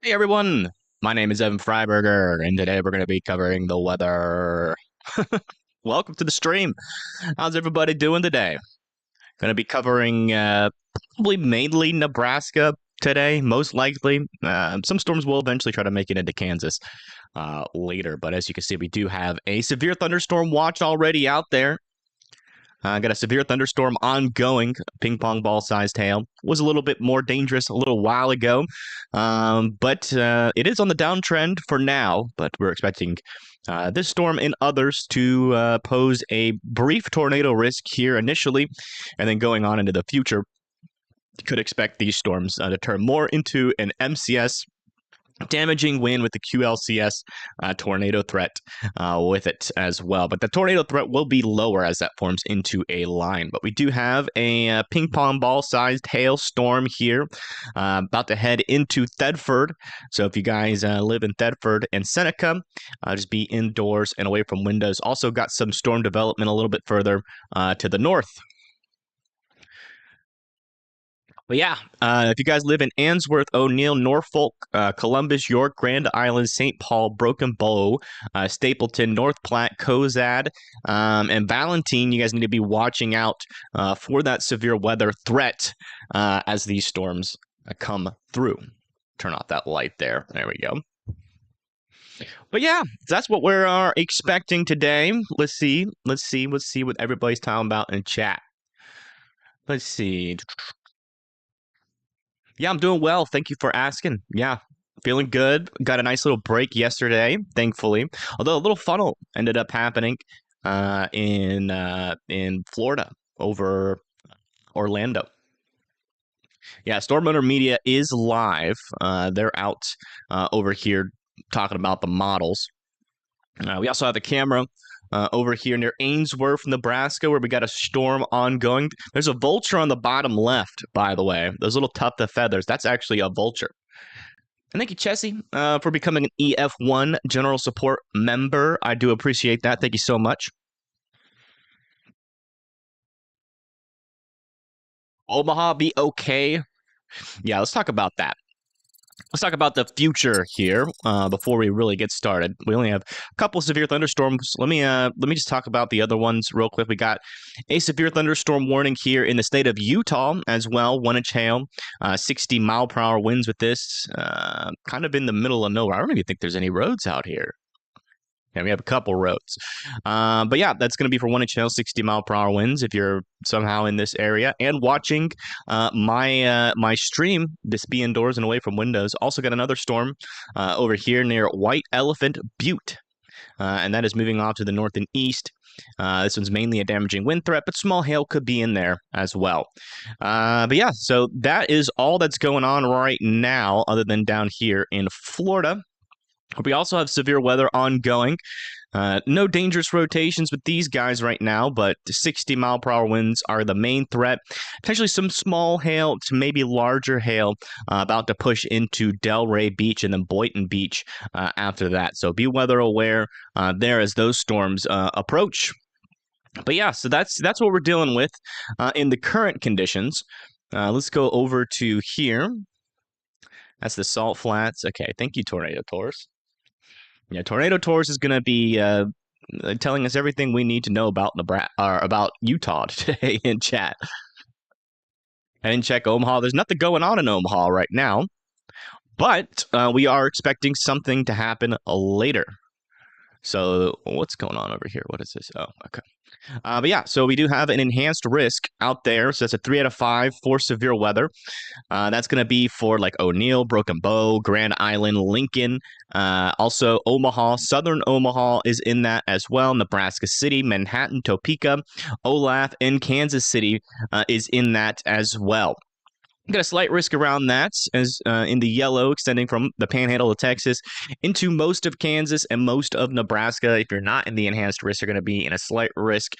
Hey everyone, my name is Evan Freiberger, and today we're going to be covering the weather. Welcome to the stream. How's everybody doing today? Going to be covering probably mainly Nebraska today, most likely. Some storms will eventually try to make it into Kansas later, but as you can see, we do have a severe thunderstorm watch already out there. Got a severe thunderstorm ongoing. Ping pong ball sized hail was a little bit more dangerous a little while ago, but it is on the downtrend for now. But we're expecting this storm and others to pose a brief tornado risk here initially, and then going on into the future. Could expect these storms to turn more into an MCS damaging wind with the QLCS tornado threat with it as well. But the tornado threat will be lower as that forms into a line. But we do have a ping pong ball sized hailstorm here about to head into Thedford. So if you guys live in Thedford and Seneca, just be indoors and away from windows. Also got some storm development a little bit further to the north. But yeah, if you guys live in Answorth, O'Neill, Norfolk, Columbus, York, Grand Island, St. Paul, Broken Bow, Stapleton, North Platte, Cozad, and Valentine, you guys need to be watching out for that severe weather threat as these storms come through. Turn off that light there. There we go. But yeah, that's what we're expecting today. Let's see what everybody's talking about in chat. Let's see. Yeah, I'm doing well. Thank you for asking. Yeah, feeling good. Got a nice little break yesterday, thankfully. Although a little funnel ended up happening in Florida over Orlando. Yeah, Storm Owner Media is live. They're out over here talking about the models. We also have a camera over here near Ainsworth, Nebraska, where we got a storm ongoing. There's a vulture on the bottom left, by the way. Those little tuft of feathers, that's actually a vulture. And thank you, Chessie, for becoming an EF1 General Support member. I do appreciate that. Thank you so much. Omaha be okay? Yeah, let's talk about that. Let's talk about the future here before we really get started. We only have a couple severe thunderstorms. Let me just talk about the other ones real quick. We got a severe thunderstorm warning here in the state of Utah as well. 1-inch hail, 60-mile-per-hour winds with this. Kind of in the middle of nowhere. I don't even think there's any roads out here. Yeah, we have a couple roads. But yeah, that's going to be for 1-inch hail, 60-mile-per-hour winds if you're somehow in this area and watching my stream. Just be indoors and away from windows. Also got another storm over here near White Elephant Butte, and that is moving off to the north and east. This one's mainly a damaging wind threat, but small hail could be in there as well. But yeah, so that is all that's going on right now, other than down here in Florida. We also have severe weather ongoing. No dangerous rotations with these guys right now, but 60-mile-per-hour winds are the main threat. Potentially some small hail to maybe larger hail about to push into Delray Beach and then Boynton Beach after that. So be weather aware there as those storms approach. But yeah, so that's what we're dealing with in the current conditions. Let's go over to here. That's the Salt Flats. Okay, thank you, Tornado Tours. Yeah, Tornado Tours is going to be telling us everything we need to know about Nebraska or about Utah today in chat. I didn't check Omaha. There's nothing going on in Omaha right now, but we are expecting something to happen later. So what's going on over here? What is this? Oh, okay. But yeah, so we do have an enhanced risk out there. So that's a 3 out of 5 for severe weather. That's going to be for like O'Neill, Broken Bow, Grand Island, Lincoln. Also, Omaha, Southern Omaha is in that as well. Nebraska City, Manhattan, Topeka, Olathe, and Kansas City is in that as well. Got a slight risk around that as in the yellow, extending from the panhandle of Texas into most of Kansas and most of Nebraska. If you're not in the enhanced risk, you're going to be in a slight risk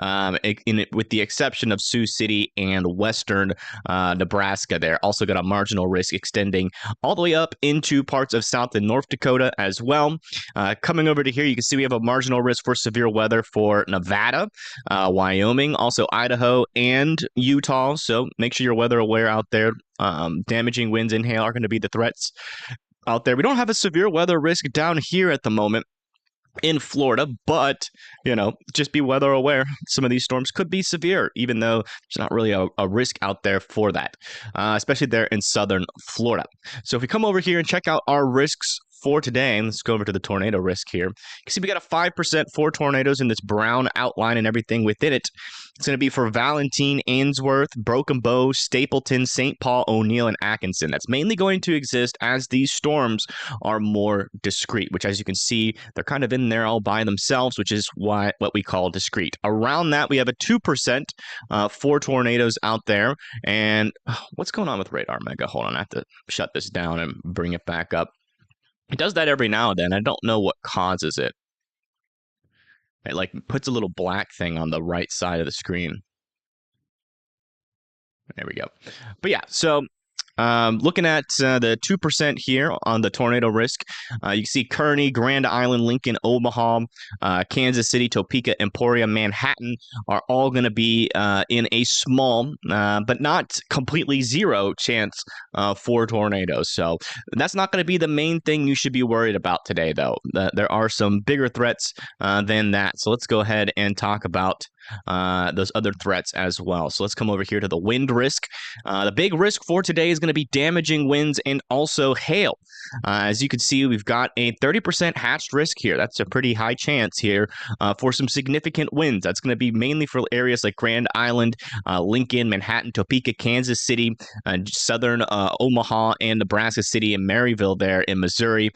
with the exception of Sioux City and western Nebraska there. Also got a marginal risk extending all the way up into parts of South and North Dakota as well. Coming over to here, you can see we have a marginal risk for severe weather for Nevada, Wyoming, also Idaho, and Utah. So make sure you're weather aware out there. Damaging winds and hail are going to be the threats. out there. We don't have a severe weather risk down here at the moment in Florida, but, just be weather aware. Some of these storms could be severe, even though there's not really a risk out there for that, especially there in southern Florida. So if we come over here and check out our risks for today, and let's go over to the tornado risk here. You can see we got a 5% for tornadoes in this brown outline and everything within it. It's going to be for Valentine, Ainsworth, Broken Bow, Stapleton, St. Paul, O'Neill, and Atkinson. That's mainly going to exist as these storms are more discrete, which, as you can see, they're kind of in there all by themselves, which is what we call discrete. Around that, we have a 2% for tornadoes out there. And what's going on with Radar Mega? Hold on, I have to shut this down and bring it back up. It does that every now and then. I don't know what causes it. It puts a little black thing on the right side of the screen. There we go. But yeah, so looking at the 2% here on the tornado risk, you can see Kearney, Grand Island, Lincoln, Omaha, Kansas City, Topeka, Emporia, Manhattan are all going to be in a small but not completely zero chance for tornadoes. So that's not going to be the main thing you should be worried about today, though. There are some bigger threats than that. So let's go ahead and talk about those other threats as well. So let's come over here to the wind risk. The big risk for today is going to be damaging winds and also hail. As you can see, we've got a 30% hatched risk here. That's a pretty high chance here for some significant winds. That's going to be mainly for areas like Grand Island, Lincoln, Manhattan, Topeka, Kansas City, southern Omaha, and Nebraska City and Maryville there in Missouri,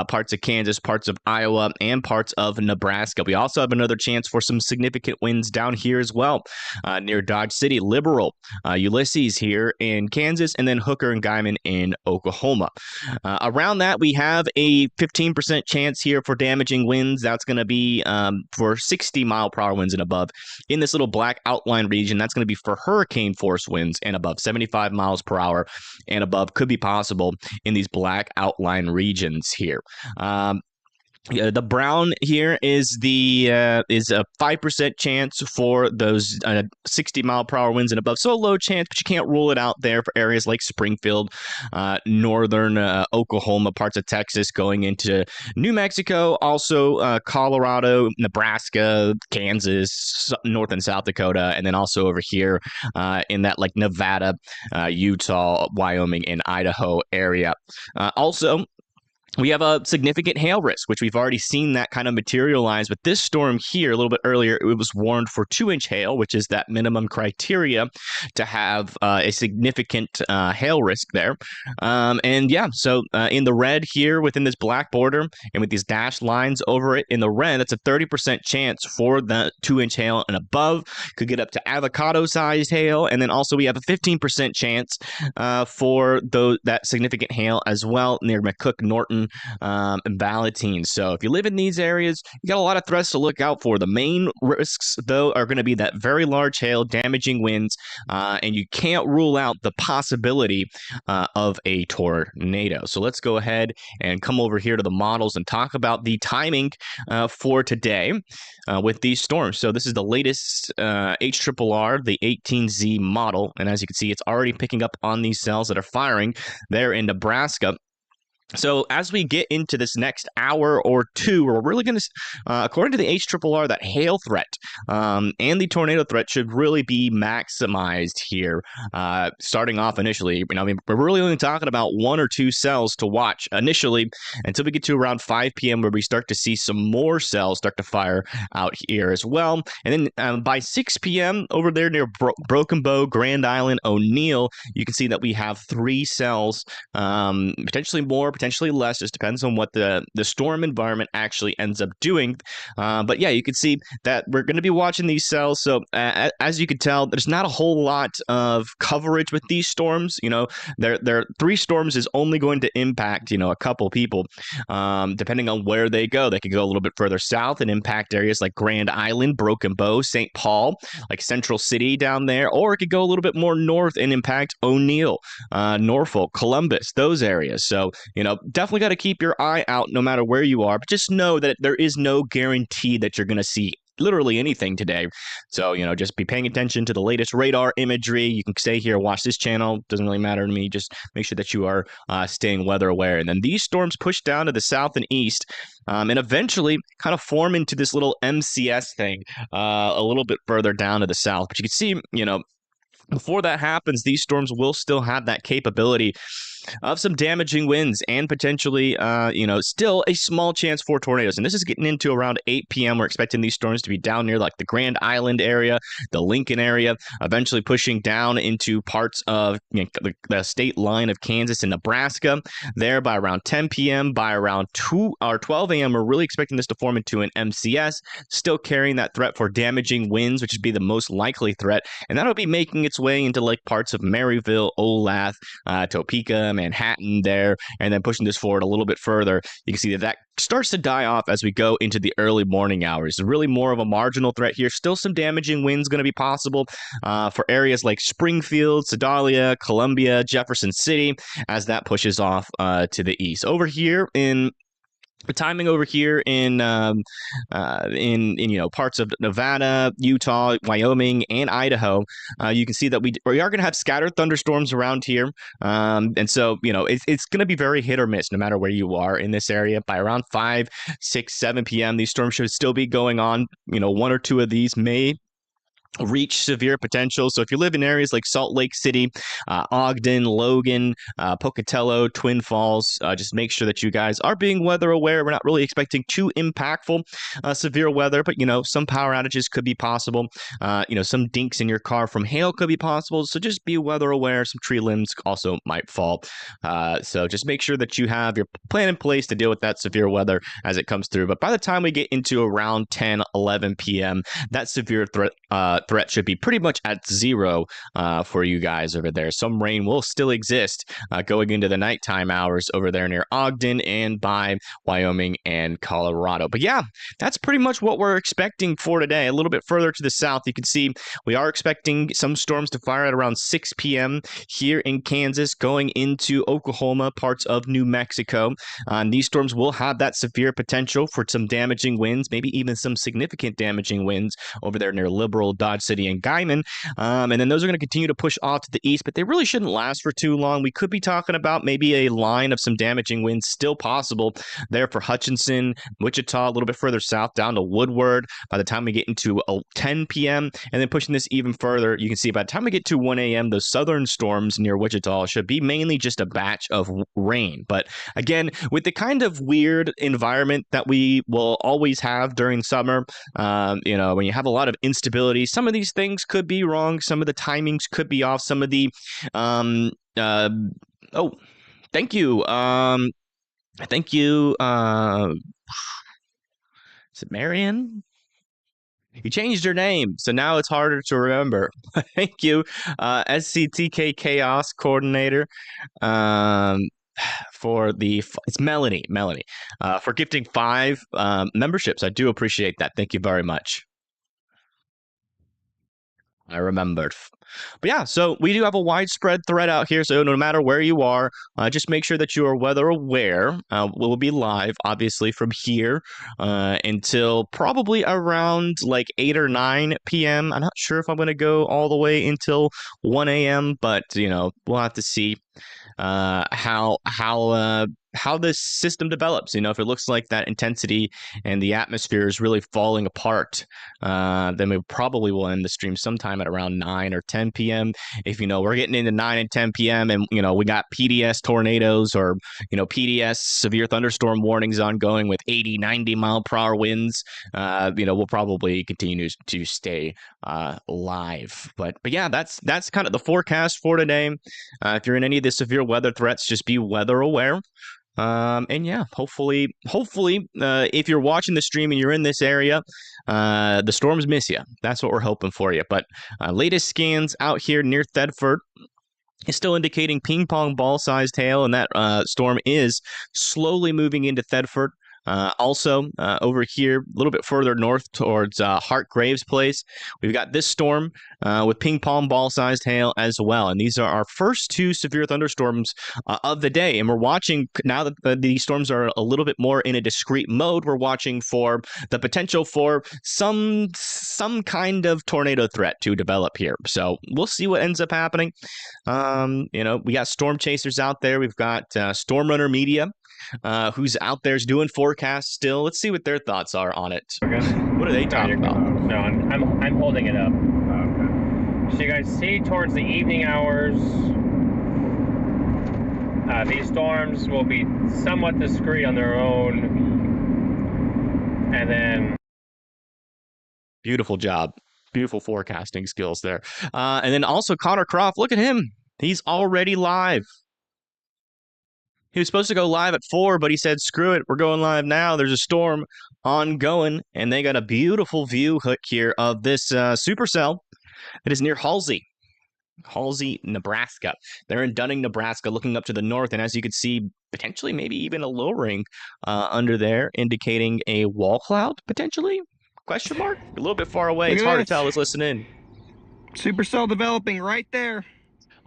parts of Kansas, parts of Iowa, and parts of Nebraska. We also have another chance for some significant winds down here as well, near Dodge City, Liberal, Ulysses here in Kansas, and then Hooker and Guyman in Oklahoma. Around that, we have a 15% chance here for damaging winds. That's going to be for 60 mile per hour winds and above in this little black outline region. That's going to be for hurricane force winds and above. 75 miles per hour and above could be possible in these black outline regions here. The brown here is a 5% chance for those 60 mile per hour winds and above. So a low chance, but you can't rule it out there for areas like Springfield, northern Oklahoma, parts of Texas, going into New Mexico, also Colorado, Nebraska, Kansas, North and South Dakota, and then also over here in that Nevada, Utah, Wyoming, and Idaho area. Also, we have a significant hail risk, which we've already seen that kind of materialize. But this storm here, a little bit earlier, it was warned for 2-inch hail, which is that minimum criteria to have a significant hail risk there. So in the red here within this black border and with these dashed lines over it in the red, that's a 30% chance for the 2-inch hail and above. Could get up to avocado-sized hail. And then also we have a 15% chance for that significant hail as well near McCook, Norton, and Valentine. So if you live in these areas, you got a lot of threats to look out for. The main risks, though, are going to be that very large hail, damaging winds, and you can't rule out the possibility of a tornado. So let's go ahead and come over here to the models and talk about the timing for today with these storms. So this is the latest HRRR, the 18Z model, and as you can see, it's already picking up on these cells that are firing there in Nebraska. So as we get into this next hour or two, we're really going to, according to the HRRR, that hail threat and the tornado threat should really be maximized here. Starting off initially, we're really only talking about 1 or 2 cells to watch initially until we get to around 5 p.m. where we start to see some more cells start to fire out here as well. And then by 6 p.m. over there near Broken Bow, Grand Island, O'Neill, you can see that we have 3 cells, potentially more, potentially less. Just depends on what the storm environment actually ends up doing. But yeah, you can see that we're going to be watching these cells. So as you can tell, there's not a whole lot of coverage with these storms. There 3 storms is only going to impact a couple people, depending on where they go. They could go a little bit further south and impact areas like Grand Island, Broken Bow, St. Paul, like Central City down there, or it could go a little bit more north and impact O'Neill, Norfolk, Columbus, those areas. So definitely got to keep your eye out no matter where you are, but just know that there is no guarantee that you're going to see literally anything today. So, just be paying attention to the latest radar imagery. You can stay here, watch this channel. Doesn't really matter to me. Just make sure that you are staying weather aware. And then these storms push down to the south and east, and eventually kind of form into this little MCS thing a little bit further down to the south. But you can see, before that happens, these storms will still have that capability of some damaging winds and potentially, still a small chance for tornadoes. And this is getting into around 8 p.m. We're expecting these storms to be down near like the Grand Island area, the Lincoln area, eventually pushing down into parts of the state line of Kansas and Nebraska there by around 10 p.m. By around 2 or 12 a.m., we're really expecting this to form into an MCS, still carrying that threat for damaging winds, which would be the most likely threat. And that'll be making its way into like parts of Maryville, Olathe, Topeka, Manhattan there, and then pushing this forward a little bit further. You can see that starts to die off as we go into the early morning hours. It's really more of a marginal threat here. Still some damaging winds going to be possible for areas like Springfield, Sedalia, Columbia, Jefferson City as that pushes off to the east. Over here in the timing over here in parts of Nevada, Utah, Wyoming, and Idaho, you can see that we are going to have scattered thunderstorms around here, and so it's going to be very hit or miss no matter where you are in this area. By around 5, 6, 7 p.m., these storms should still be going on. One or two of these may reach severe potential. So if you live in areas like Salt Lake City, Ogden, Logan, Pocatello, Twin Falls, just make sure that you guys are being weather aware. We're not really expecting too impactful severe weather, but some power outages could be possible. Some dinks in your car from hail could be possible. So just be weather aware. Some tree limbs also might fall. So just make sure that you have your plan in place to deal with that severe weather as it comes through. But by the time we get into around 10, 11 p.m., that severe threat should be pretty much at zero for you guys over there. Some rain will still exist going into the nighttime hours over there near Ogden and by Wyoming and Colorado. But yeah, that's pretty much what we're expecting for today. A little bit further to the south, you can see we are expecting some storms to fire at around 6 p.m. here in Kansas, going into Oklahoma, parts of New Mexico. These storms will have that severe potential for some damaging winds, maybe even some significant damaging winds over there near Liberal, Dodge City, and Guyman. And then those are going to continue to push off to the east, but they really shouldn't last for too long. We could be talking about maybe a line of some damaging winds still possible there for Hutchinson, Wichita, a little bit further south down to Woodward by the time we get into 10 p.m. And then pushing this even further, you can see by the time we get to 1 a.m., those southern storms near Wichita should be mainly just a batch of rain. But again, with the kind of weird environment that we will always have during summer, when you have a lot of instability, some of these things could be wrong. Some of the timings could be off. Some of the, thank you. Thank you. Is it Marion? You changed your name, so now it's harder to remember. Thank you, SCTK Chaos Coordinator, for it's Melanie, for gifting 5 memberships. I do appreciate that. Thank you very much. I remembered. But yeah, so we do have a widespread threat out here. So no matter where you are, just make sure that you are weather aware. We'll be live, obviously, from here until probably around like 8 or 9 p.m. I'm not sure if I'm going to go all the way until 1 a.m., but, we'll have to see how this system develops. If it looks like that intensity and the atmosphere is really falling apart, then we probably will end the stream sometime at around 9 or 10 p.m. If we're getting into 9 and 10 p.m. and we got PDS tornadoes or PDS severe thunderstorm warnings ongoing with 80, 90 mile per hour winds, we'll probably continue to stay live. But yeah, that's kind of the forecast for today. If you're in any of the severe weather threats, just be weather aware. And yeah, hopefully, if you're watching the stream and you're in this area, the storms miss you. That's what we're hoping for you. But latest scans out here near Thedford is still indicating ping pong ball sized hail, and that storm is slowly moving into Thedford. Also, over here, a little bit further north towards Hart Graves Place, we've got this storm with ping pong ball-sized hail as well. And these are our first 2 severe thunderstorms of the day. And we're watching, now that these storms are a little bit more in a discrete mode, we're watching for the potential for some kind of tornado threat to develop here. So we'll see what ends up happening. We got storm chasers out there. We've got Storm Runner Media, who's out there is doing forecasts still. Let's see what their thoughts are on it. What are they talking about? No, I'm holding it up. Okay. So you guys see towards the evening hours, these storms will be somewhat discreet on their own, and then beautiful job, beautiful forecasting skills there. And then also Connor Croft, look at him. He's already live. He was supposed to go live at 4, but he said, screw it, we're going live now. There's a storm ongoing, and they got a beautiful view here of this supercell that is near Halsey, Nebraska. They're in Dunning, Nebraska, looking up to the north, and as you can see, potentially maybe even a low ring under there, indicating a wall cloud, potentially? Question mark? A little bit far away. It's hard to tell who's listening. Supercell developing right there.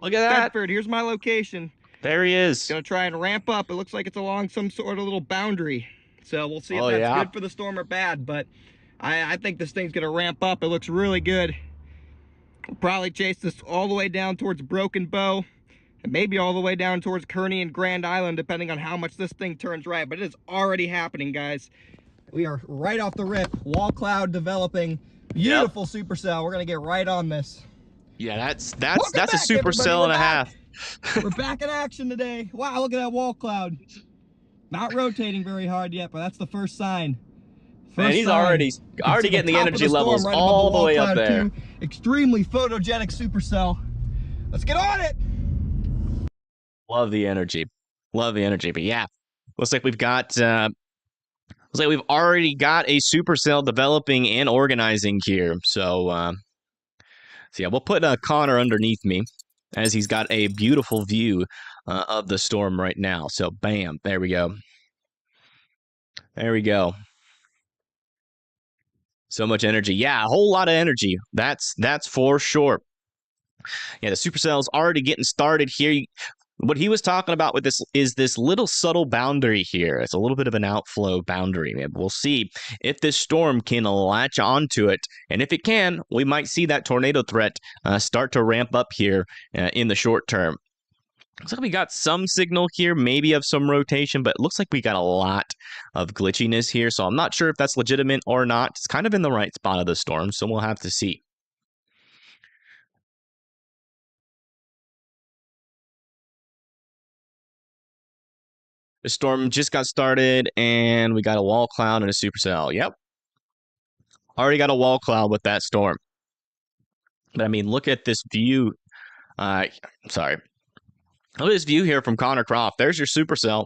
Look at that. Bedford, here's my location. There he is. Gonna try and ramp up. It looks like it's along some sort of little boundary. So we'll see if that's good for the storm or bad. But I think this thing's gonna ramp up. It looks really good. We'll probably chase this all the way down towards Broken Bow. And maybe all the way down towards Kearney and Grand Island, depending on how much this thing turns right. But it is already happening, guys. We are right off the rip. Wall cloud developing. Beautiful supercell. We're gonna get right on this. Yeah, that's a supercell and a half. We're back in action today. Wow, look at that wall cloud. Not rotating very hard yet, but that's the first sign. Man, he's already getting the energy levels all the way up there. Extremely photogenic supercell. Let's get on it. Love the energy. Love the energy. But yeah, looks like we've already got a supercell developing and organizing here. So yeah, we'll put Connor underneath me, as he's got a beautiful view of the storm right now. So, bam, there we go. There we go. So much energy. Yeah, a whole lot of energy. That's for sure. Yeah, the supercell's already getting started here. What he was talking about with this is this little subtle boundary here. It's a little bit of an outflow boundary. We'll see if this storm can latch onto it. And if it can, we might see that tornado threat start to ramp up here in the short term. Looks like we got some signal here, maybe of some rotation, but it looks like we got a lot of glitchiness here. So I'm not sure if that's legitimate or not. It's kind of in the right spot of the storm, so we'll have to see. The storm just got started, and we got a wall cloud and a supercell. Yep. Already got a wall cloud with that storm. But, I mean, look at this view. Sorry. Look at this view here from Connor Croft. There's your supercell.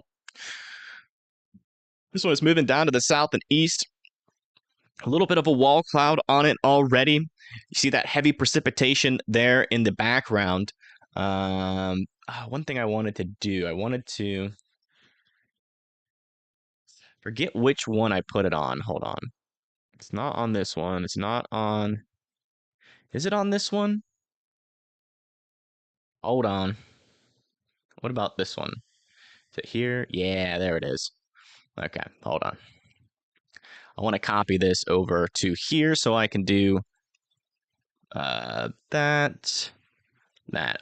This one is moving down to the south and east. A little bit of a wall cloud on it already. You see that heavy precipitation there in the background. One thing I wanted to do, forget which one I put it on. Hold on. It's not on this one. It's not on... Is it on this one? Hold on. What about this one? Is it here? Yeah, there it is. Okay, hold on. I want to copy this over to here so I can do that.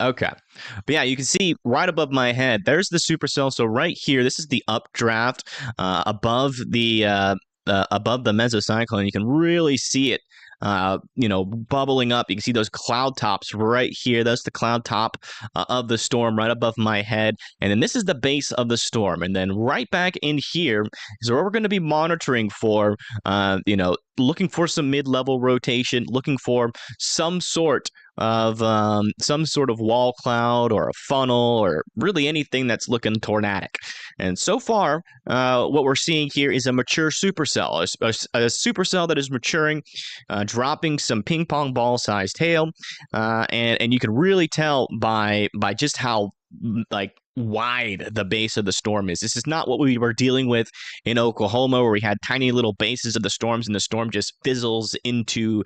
Okay. But yeah, you can see right above my head, there's the supercell. So right here, this is the updraft above the mesocyclone. You can really see it bubbling up. You can see those cloud tops right here. That's the cloud top of the storm right above my head. And then this is the base of the storm. And then right back in here is where we're going to be monitoring for, looking for some mid-level rotation, looking for some sort of wall cloud or a funnel or really anything that's looking tornadic. And so far, what we're seeing here is a mature supercell, a supercell that is maturing, dropping some ping pong ball sized hail, and you can really tell by just how wide the base of the storm is. This is not what we were dealing with in Oklahoma, where we had tiny little bases of the storms and the storm just fizzles into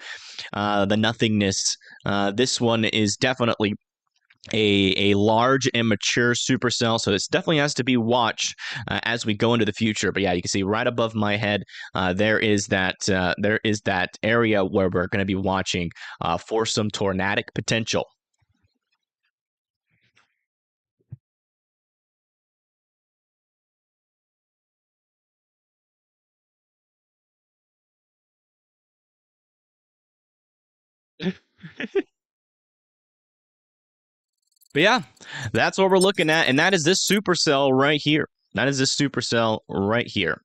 the nothingness. This one is definitely a large and mature supercell, so this definitely has to be watched as we go into the future. But yeah, you can see right above my head there is that area where we're going to be watching for some tornadic potential. But yeah, that's what we're looking at, and that is this supercell right here. That is this supercell right here.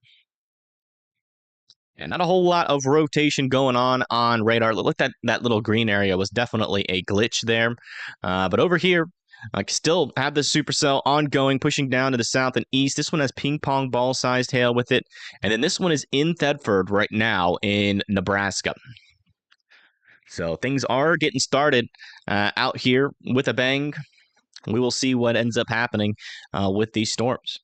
And not a whole lot of rotation going on radar. Look, that little green area was definitely a glitch there. But over here, I still have this supercell ongoing, pushing down to the south and east. This one has ping pong ball-sized hail with it. And then this one is in Thedford right now in Nebraska. So things are getting started out here with a bang. We will see what ends up happening with these storms.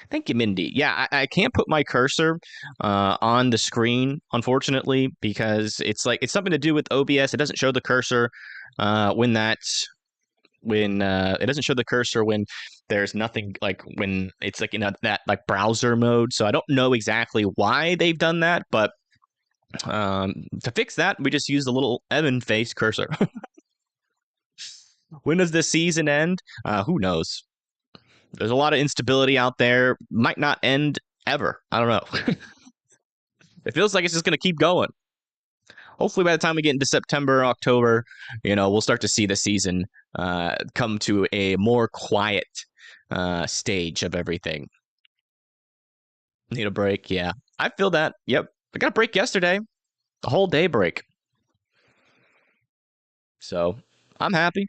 Thank you, Mindy. Yeah, I can't put my cursor on the screen, unfortunately, because it's something to do with OBS. It doesn't show the cursor when it doesn't show the cursor when there's nothing, like when it's like in that like browser mode. So I don't know exactly why they've done that, but to fix that, we just use the little Evan face cursor. When does the season end? Who knows? There's a lot of instability out there. Might not end ever. I don't know. It feels like it's just going to keep going. Hopefully by the time we get into September, October, we'll start to see the season come to a more quiet stage of everything. Need a break? Yeah. I feel that. Yep. I got a break yesterday. A whole day break. So I'm happy.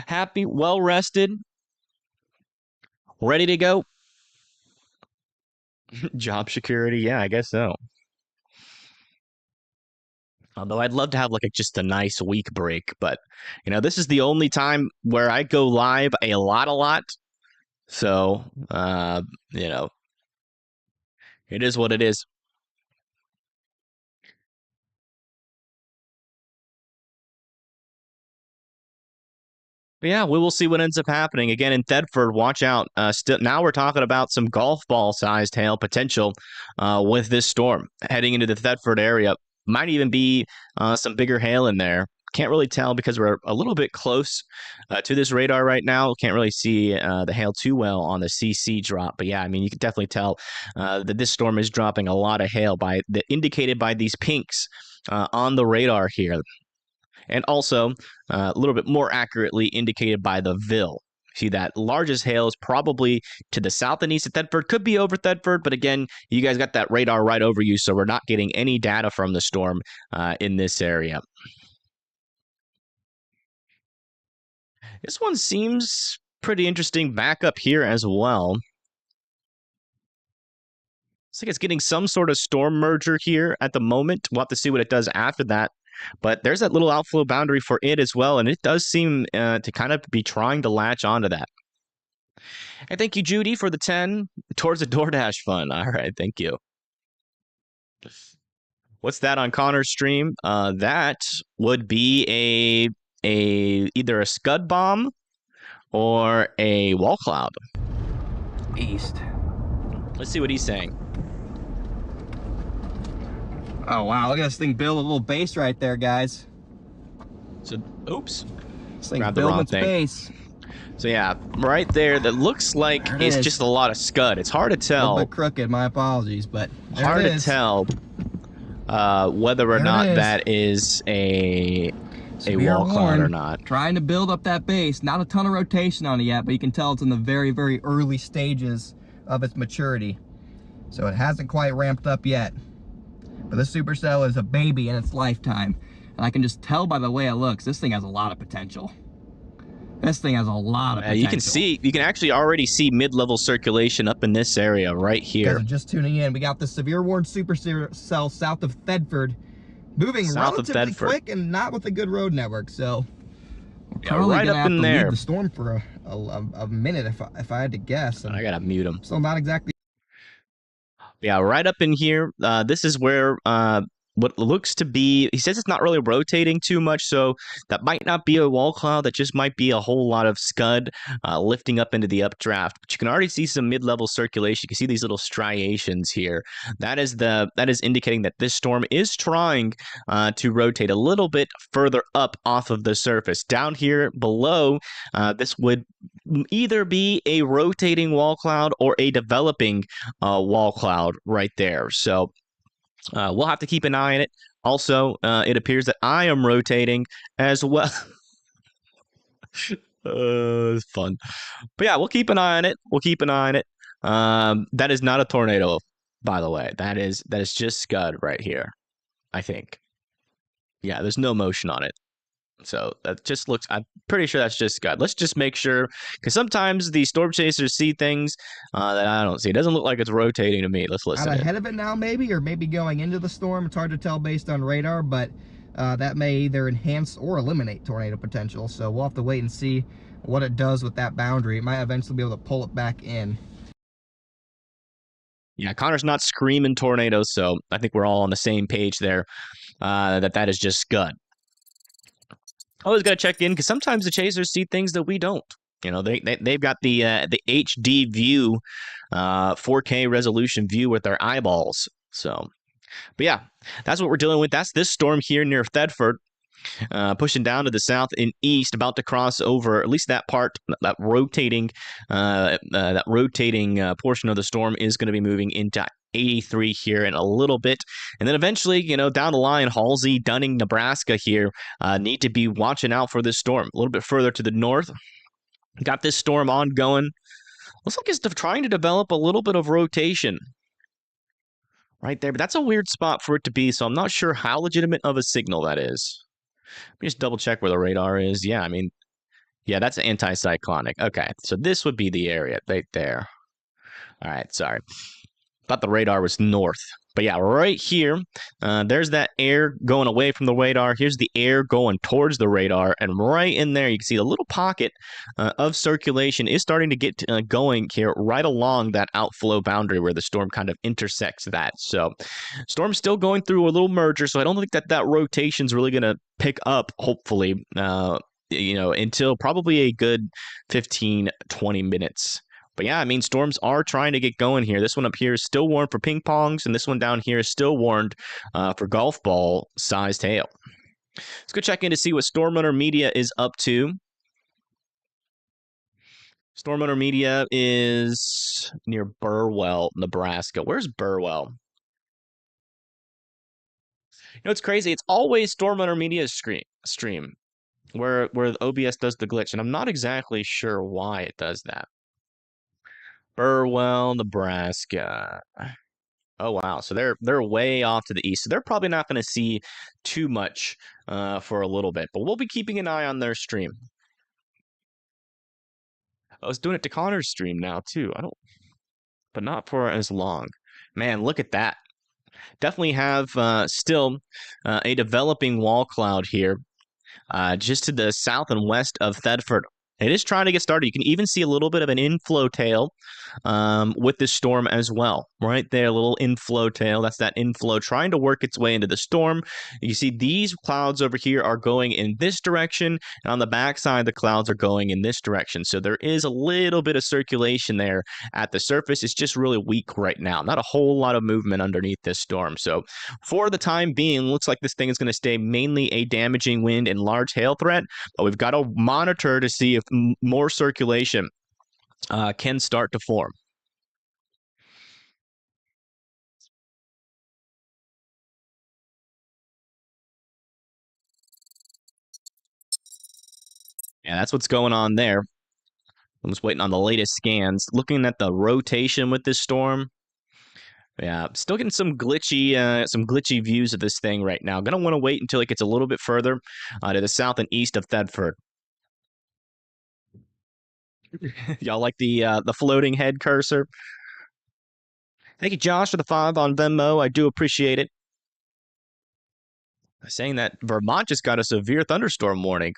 Happy, well rested, ready to go. Job security, yeah, I guess so. Although I'd love to have just a nice week break, but this is the only time where I go live a lot. So it is what it is. But yeah, we will see what ends up happening. Again, in Thedford, watch out. Now we're talking about some golf ball-sized hail potential with this storm heading into the Thedford area. Might even be some bigger hail in there. Can't really tell because we're a little bit close to this radar right now. Can't really see the hail too well on the CC drop. But yeah, I mean, you can definitely tell that this storm is dropping a lot of hail indicated by these pinks on the radar here. And also, a little bit more accurately indicated by the VIL. See, that largest hail is probably to the south and east of Thedford. Could be over Thedford, but again, you guys got that radar right over you, so we're not getting any data from the storm in this area. This one seems pretty interesting back up here as well. Looks like it's getting some sort of storm merger here at the moment. We'll have to see what it does after that. But there's that little outflow boundary for it as well, and it does seem to kind of be trying to latch onto that. And thank you, Judy, for the 10 towards the DoorDash fund. All right, thank you. What's that on Connor's stream? That would be either a scud bomb or a wall cloud. East. Let's see what he's saying. Oh, wow. Look at this thing build a little base right there, guys. So, oops. This thing building its base. So, yeah, right there, that looks like it's just a lot of scud. It's hard to tell. A little bit crooked, my apologies, but hard to tell whether or not that is a wall cloud or not. Trying to build up that base. Not a ton of rotation on it yet, but you can tell it's in the very, very early stages of its maturity. So it hasn't quite ramped up yet. But this supercell is a baby in its lifetime. And I can just tell by the way it looks, this thing has a lot of potential. This thing has a lot of potential. You can actually already see mid-level circulation up in this area right here. Guys are just tuning in. We got the severe warned supercell south of Thedford, moving relatively quick and not with a good road network. So we're probably gonna have to leave the storm for a minute if I had to guess. And I gotta mute him. so not exactly. Yeah, right up in here. This is where what looks to be. He says it's not really rotating too much, so that might not be a wall cloud. That just might be a whole lot of scud lifting up into the updraft. But you can already see some mid-level circulation. You can see these little striations here. That is indicating that this storm is trying to rotate a little bit further up off of the surface. Down here below, this would either be a rotating wall cloud or a developing wall cloud right there. So we'll have to keep an eye on it. Also, it appears that I am rotating as well. It's fun. But yeah, we'll keep an eye on it. We'll keep an eye on it. That is not a tornado, by the way. That is just scud right here, I think. Yeah, there's no motion on it. So that just looks, I'm pretty sure that's just scud. Let's just make sure, because sometimes the storm chasers see things that I don't see. It doesn't look like it's rotating to me. Let's listen. Out ahead of it now, maybe, or maybe going into the storm. It's hard to tell based on radar, but that may either enhance or eliminate tornado potential. So we'll have to wait and see what it does with that boundary. It might eventually be able to pull it back in. Yeah, Connor's not screaming tornadoes, so I think we're all on the same page there. That is just scud. Always got to check in because sometimes the chasers see things that we don't. You know, they've got the HD view, 4K resolution view with their eyeballs. So, but yeah, that's what we're dealing with. That's this storm here near Thedford, pushing down to the south and east, about to cross over at least that part. That rotating portion of the storm is going to be moving into 83 here in a little bit. And then eventually, you know, down the line, Halsey, Dunning, Nebraska here need to be watching out for this storm. A little bit further to the north, got this storm ongoing. Looks like it's trying to develop a little bit of rotation right there. But that's a weird spot for it to be, so I'm not sure how legitimate of a signal that is. Let me just double check where the radar is. Yeah, I mean, yeah, that's anticyclonic. Okay, so this would be the area right there. All right, sorry. Thought the radar was north. But yeah, right here, there's that air going away from the radar. Here's the air going towards the radar. And right in there, you can see a little pocket of circulation is starting to get going here right along that outflow boundary where the storm kind of intersects that. So storm's still going through a little merger, so I don't think that rotation's really going to pick up, hopefully, you know, until probably a good 15, 20 minutes. But yeah, I mean, storms are trying to get going here. This one up here is still warned for ping pongs, and this one down here is still warned for golf ball sized hail. Let's go check in to see what Storm Runner Media is up to. Storm Runner Media is near Burwell, Nebraska. Where's Burwell? You know, it's crazy. It's always Storm Runner Media's stream where the OBS does the glitch, and I'm not exactly sure why it does that. Burwell, Nebraska. Oh wow, so they're way off to the east. So they're probably not going to see too much for a little bit, but we'll be keeping an eye on their stream. I was doing it to Connor's stream now too. But not for as long. Man, look at that. Definitely have still a developing wall cloud here, just to the south and west of Thedford. It is trying to get started. You can even see a little bit of an inflow tail with this storm as well. Right there, a little inflow tail. That's that inflow trying to work its way into the storm. You see these clouds over here are going in this direction, and on the backside, the clouds are going in this direction. So there is a little bit of circulation there at the surface. It's just really weak right now. Not a whole lot of movement underneath this storm. So for the time being, looks like this thing is going to stay mainly a damaging wind and large hail threat, but we've got to monitor to see if more circulation can start to form. Yeah, that's what's going on there. I'm just waiting on the latest scans. Looking at the rotation with this storm. Yeah, still getting some glitchy views of this thing right now. Gonna want to wait until it gets a little bit further to the south and east of Thedford. Y'all like the floating head cursor? Thank you, Josh, for the 5 on Venmo. I do appreciate it. Saying that Vermont just got a severe thunderstorm warning.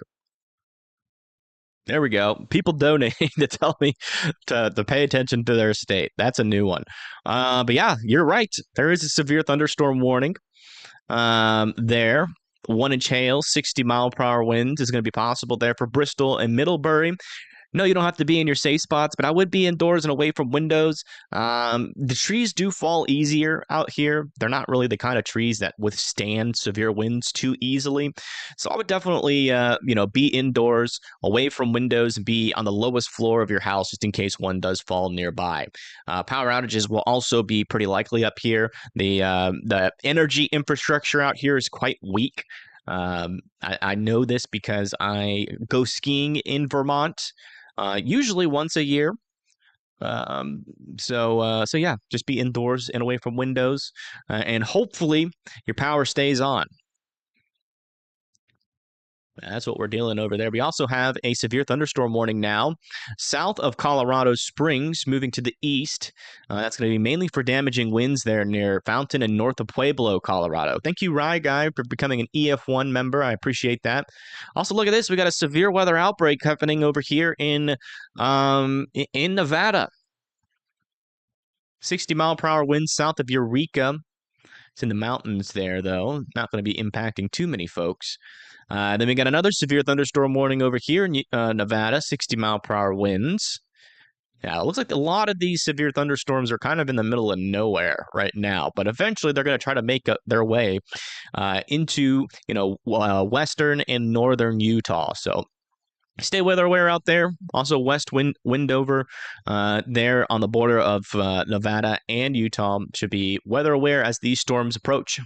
There we go. People donating to tell me to pay attention to their state. That's a new one. But yeah, you're right. There is a severe thunderstorm warning there. 1-inch hail, 60-mile-per-hour winds is going to be possible there for Bristol and Middlebury. No, you don't have to be in your safe spots, but I would be indoors and away from windows. The trees do fall easier out here. They're not really the kind of trees that withstand severe winds too easily. So I would definitely, be indoors, away from windows, and be on the lowest floor of your house just in case one does fall nearby. Power outages will also be pretty likely up here. The energy infrastructure out here is quite weak. I know this because I go skiing in Vermont. Usually once a year. So yeah, just be indoors and away from windows, and hopefully your power stays on. That's what we're dealing over there. We also have a severe thunderstorm warning now south of Colorado Springs, moving to the east. That's going to be mainly for damaging winds there near Fountain and north of Pueblo, Colorado. Thank you, Rye Guy, for becoming an EF1 member. I appreciate that. Also, look at this. We got a severe weather outbreak happening over here in Nevada. 60-mile-per-hour winds south of Eureka. It's in the mountains there, though. Not going to be impacting too many folks. Then we got another severe thunderstorm warning over here in Nevada, 60-mile-per-hour winds. Yeah, it looks like a lot of these severe thunderstorms are kind of in the middle of nowhere right now, but eventually they're going to try to make their way into, western and northern Utah. So stay weather aware out there. Also, west Windover there on the border of Nevada and Utah should be weather aware as these storms approach.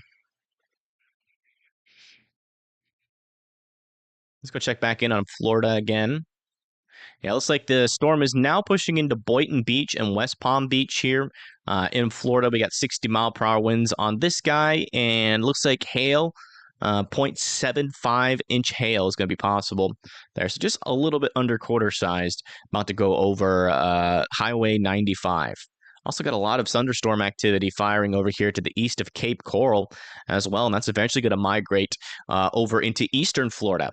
Let's go check back in on Florida again. Yeah, it looks like the storm is now pushing into Boynton Beach and West Palm Beach here. In Florida, we got 60-mile-per-hour winds on this guy, and looks like hail, 0.75-inch hail is going to be possible there. So just a little bit under quarter-sized, about to go over Highway 95. Also got a lot of thunderstorm activity firing over here to the east of Cape Coral as well, and that's eventually going to migrate over into eastern Florida.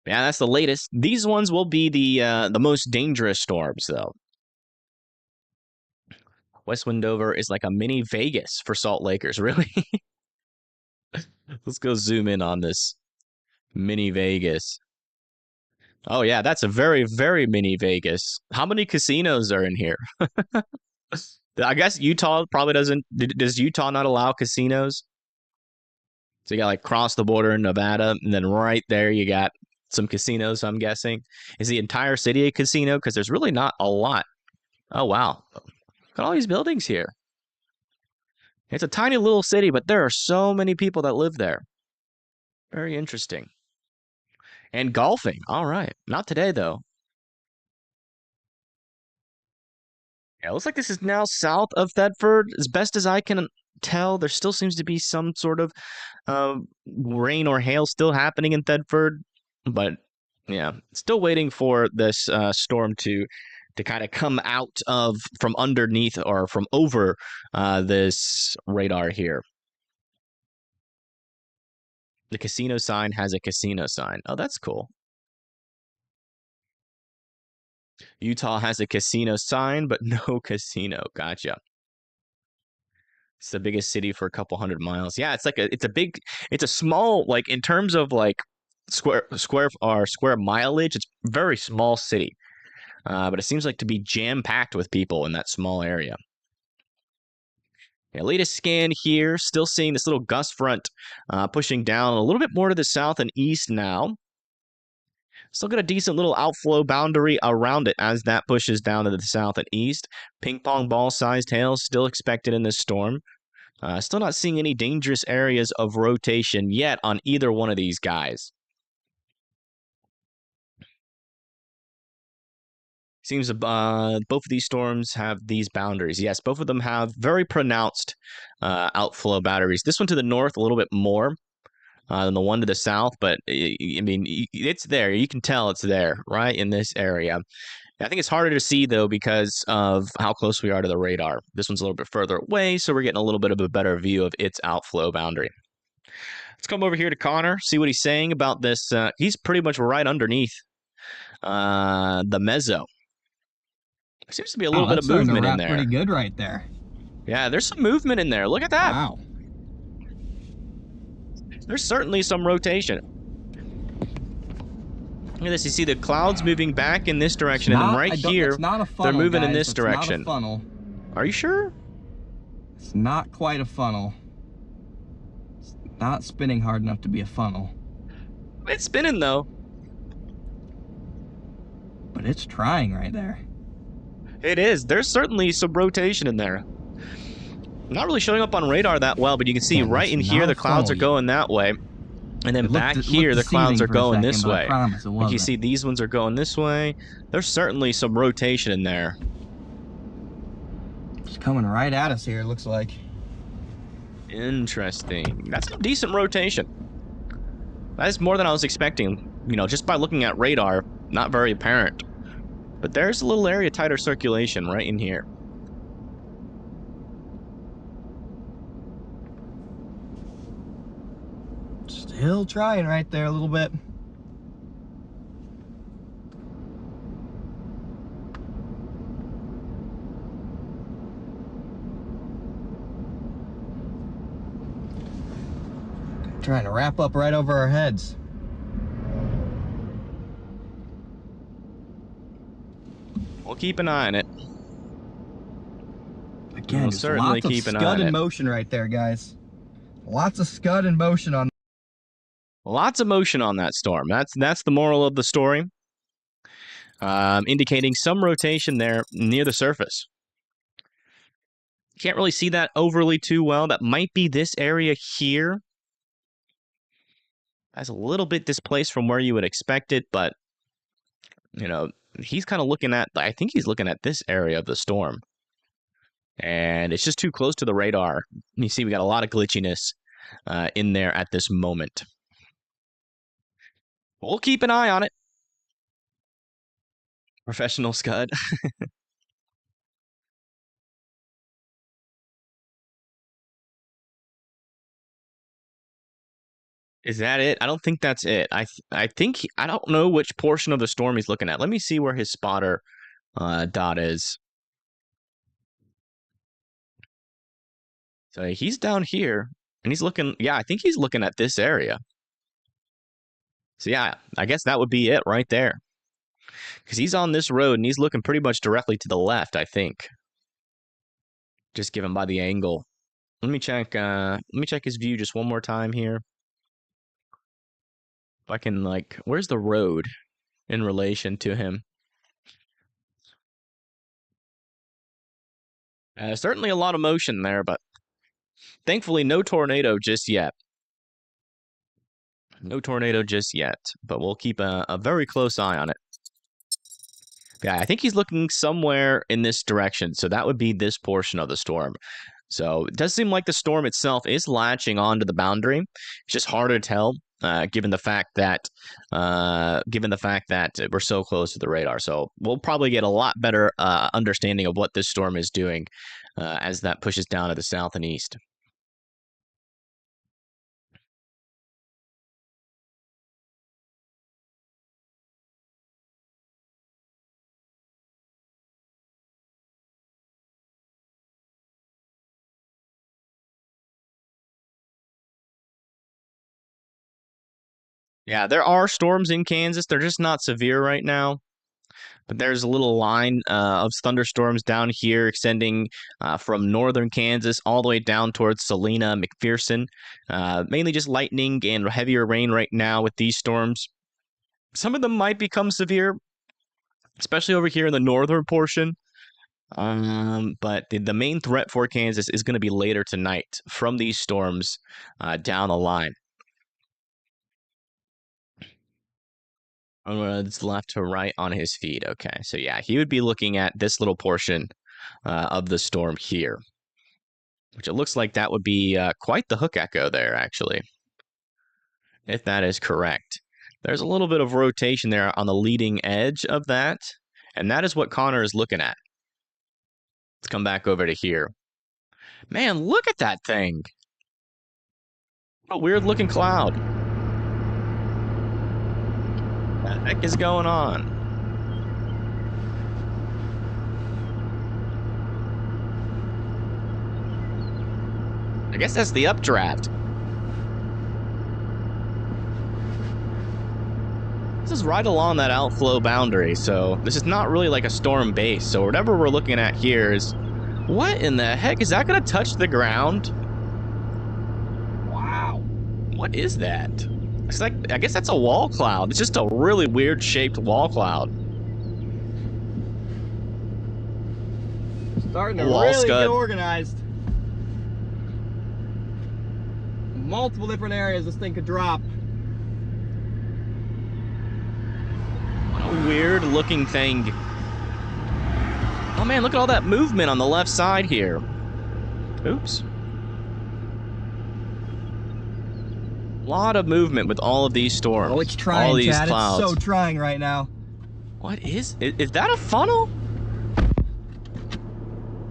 Yeah, that's the latest. These ones will be the most dangerous storms, though. West Windover is like a mini Vegas for Salt Lakers, really. Let's go zoom in on this mini Vegas. Oh yeah, that's a very, very mini Vegas. How many casinos are in here? I guess Utah probably doesn't. Does Utah not allow casinos? So you got like cross the border in Nevada, and then right there you got some casinos, I'm guessing. Is the entire city a casino? Because there's really not a lot. Oh, wow. Look at all these buildings here. It's a tiny little city, but there are so many people that live there. Very interesting. And golfing. All right. Not today, though. Yeah, it looks like this is now south of Thetford. As best as I can tell, there still seems to be some sort of rain or hail still happening in Thetford. But yeah, still waiting for this storm to kind of come out of from underneath or from over this radar here. The casino sign has a casino sign. Oh, that's cool. Utah has a casino sign, but no casino. Gotcha. It's the biggest city for a couple hundred miles. Yeah, it's a small, like in terms of like square mileage, it's a very small city. But it seems like to be jam-packed with people in that small area. Yeah, latest scan here, still seeing this little gust front pushing down a little bit more to the south and east now. Still got a decent little outflow boundary around it as that pushes down to the south and east. Ping pong ball-sized hail still expected in this storm. Still not seeing any dangerous areas of rotation yet on either one of these guys. Seems both of these storms have these boundaries. Yes, both of them have very pronounced outflow boundaries. This one to the north a little bit more than the one to the south, but I mean, it's there. You can tell it's there, right, in this area. I think it's harder to see, though, because of how close we are to the radar. This one's a little bit further away, so we're getting a little bit of a better view of its outflow boundary. Let's come over here to Connor, see what he's saying about this. He's pretty much right underneath the mezzo. There seems to be a little bit of movement in there. Pretty good right there. Yeah, there's some movement in there. Look at that. Wow. There's certainly some rotation. Look at this. You see the clouds moving back in this direction, and then right here, it's not a funnel, they're moving guys. in this It's direction. Not a funnel. Are you sure? It's not quite a funnel. It's not spinning hard enough to be a funnel. It's spinning though. But it's trying right there. It is. There's certainly some rotation in there. Not really showing up on radar that well, but you can see right in here the clouds are going that way. And then back here the clouds are going this way. Like you see these ones are going this way. There's certainly some rotation in there. It's coming right at us here, it looks like. Interesting. That's a decent rotation. That is more than I was expecting. You know, just by looking at radar, not very apparent. But there's a little area tighter circulation right in here. Still trying right there a little bit. Trying to wrap up right over our heads. We'll keep an eye on it. Again, certainly keep an eye on it. Lots of scud in motion right there, guys. Lots of scud in motion on. Lots of motion on that storm. That's the moral of the story. Indicating some rotation there near the surface. Can't really see that overly too well. That might be this area here. That's a little bit displaced from where you would expect it, but you know, he's kind of looking at, I think he's looking at this area of the storm. And it's just too close to the radar. You see we got a lot of glitchiness in there at this moment. We'll keep an eye on it. Professional scud. Is that it? I don't think that's it. I think I don't know which portion of the storm he's looking at. Let me see where his spotter dot is. So he's down here, and he's looking. Yeah, I think he's looking at this area. So yeah, I guess that would be it right there. Because he's on this road, and he's looking pretty much directly to the left, I think. Just given by the angle. Let me check his view just one more time here. If I can, like, where's the road in relation to him? Certainly a lot of motion there, but thankfully no tornado just yet. No tornado just yet, but we'll keep a very close eye on it. Yeah, I think he's looking somewhere in this direction, so that would be this portion of the storm. So it does seem like the storm itself is latching onto the boundary. It's just harder to tell. Given the fact that we're so close to the radar, so we'll probably get a lot better understanding of what this storm is doing as that pushes down to the south and east. Yeah, there are storms in Kansas. They're just not severe right now. But there's a little line of thunderstorms down here extending from northern Kansas all the way down towards Salina, McPherson. Mainly just lightning and heavier rain right now with these storms. Some of them might become severe, especially over here in the northern portion. But the main threat for Kansas is going to be later tonight from these storms down the line. It's left to right on his feed. Okay, so yeah, he would be looking at this little portion of the storm here, which it looks like that would be quite the hook echo there, actually, if that is correct. There's a little bit of rotation there on the leading edge of that, and that is what Connor is looking at. Let's come back over to here. Man, look at that thing. A weird looking cloud. What the heck is going on? I guess that's the updraft. This is right along that outflow boundary, so this is not really like a storm base. So whatever we're looking at here is, what in the heck? Is that going to touch the ground? Wow. What is that? It's like, I guess that's a wall cloud. It's just a really weird shaped wall cloud. Starting to really get organized. Multiple different areas this thing could drop. What a weird looking thing. Oh man, look at all that movement on the left side here. Oops. A lot of movement with all of these storms. Oh, it's trying, all these Chad. clouds. It's so trying right now. What is that a funnel?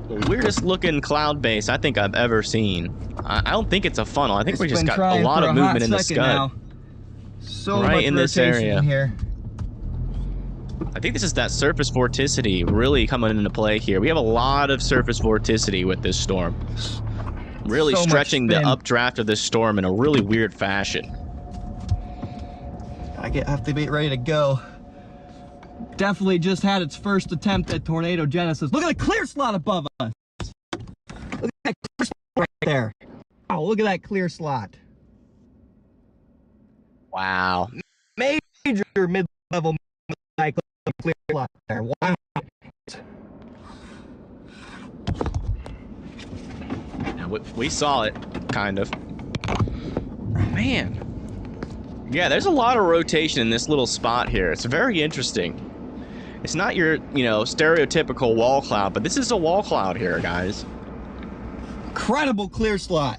The weirdest looking cloud base I think I've ever seen. I don't think it's a funnel. I think we just got a lot of movement in the sky. Now. So right much in this rotation area. in here. I think this is that surface vorticity really coming into play here. We have a lot of surface vorticity with this storm. Really So stretching the updraft of this storm in a really weird fashion. I have to be ready to go. Definitely just had its first attempt at tornado genesis. Look at the clear slot above us. Look at that clear slot right there. Oh, look at that clear slot. Wow. Major mid-level cyclone clear slot there. Wow. We saw it, kind of. Man. Yeah, there's a lot of rotation in this little spot here. It's very interesting. It's not your, stereotypical wall cloud, but this is a wall cloud here, guys. Incredible clear slot.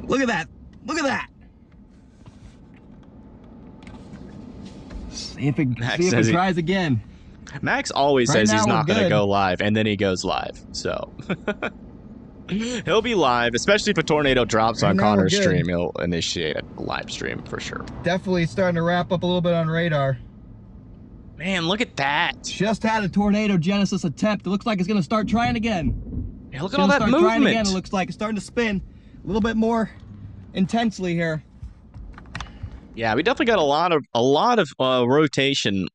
Look at that. Look at that. See if it tries again. Max always says he's not going to go live, and then he goes live. So he'll be live, especially if a tornado drops on Connor's stream. He'll initiate a live stream for sure. Definitely starting to wrap up a little bit on radar. Man, look at that. Just had a tornado genesis attempt. It looks like it's going to start trying again. Yeah, look at all that movement. Trying again, it looks like it's starting to spin a little bit more intensely here. Yeah, we definitely got a lot of rotation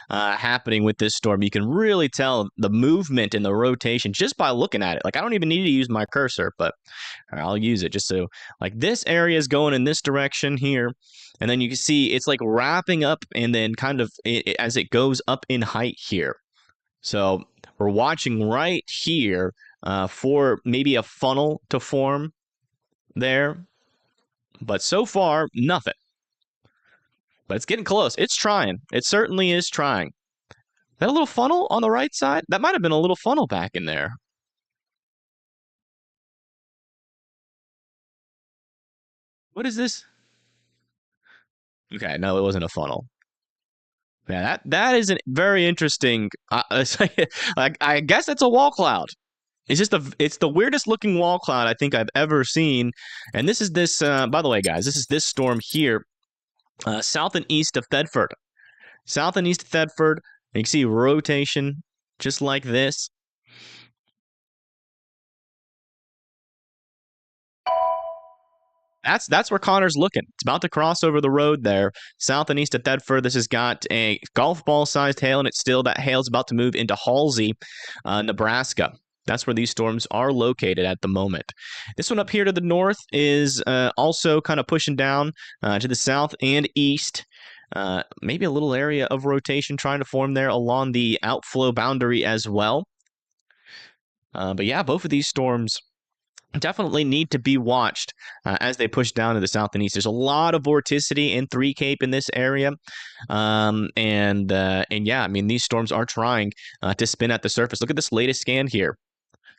happening with this storm. You can really tell the movement and the rotation just by looking at it. Like, I don't even need to use my cursor, but I'll use it just so, like, this area is going in this direction here, and then you can see it's like wrapping up and then kind of as it goes up in height here. So we're watching right here for maybe a funnel to form there, but so far nothing. But it's getting close. It's trying. It certainly is trying. That a little funnel on the right side? That might have been a little funnel back in there. What is this? Okay, no, it wasn't a funnel. Yeah, that is a very interesting. I guess that's a wall cloud. It's the weirdest looking wall cloud I think I've ever seen. And this is this. By the way, guys, this is this storm here. South and east of Thedford. South and east of Thedford. You can see rotation just like this. That's where Connor's looking. It's about to cross over the road there, south and east of Thedford. This has got a golf ball-sized hail, and that hail's about to move into Halsey, Nebraska. That's where these storms are located at the moment. This one up here to the north is also kind of pushing down to the south and east. Maybe a little area of rotation trying to form there along the outflow boundary as well. But yeah, both of these storms definitely need to be watched as they push down to the south and east. There's a lot of vorticity in Three Cape in this area. And yeah, I mean, these storms are trying to spin at the surface. Look at this latest scan here.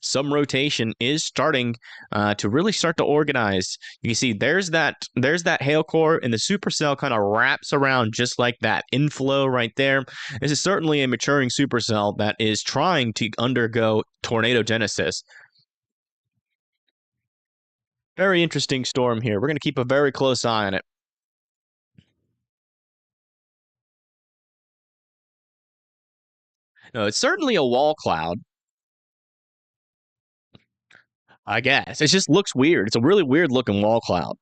Some rotation is starting to really start to organize. You can see there's that hail core, and the supercell kind of wraps around just like that. Inflow right there. This is certainly a maturing supercell that is trying to undergo tornado genesis. Very interesting storm here. We're going to keep a very close eye on it. No, it's certainly a wall cloud. I guess. It just looks weird. It's a really weird looking wall cloud.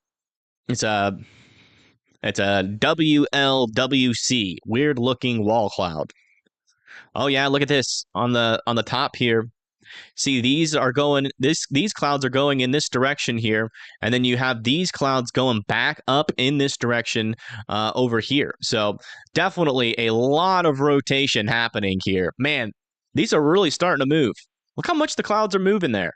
It's a WLWC, weird looking wall cloud. Oh yeah, look at this on the top here. See, these clouds are going in this direction here, and then you have these clouds going back up in this direction over here. So definitely a lot of rotation happening here. Man, these are really starting to move. Look how much the clouds are moving there.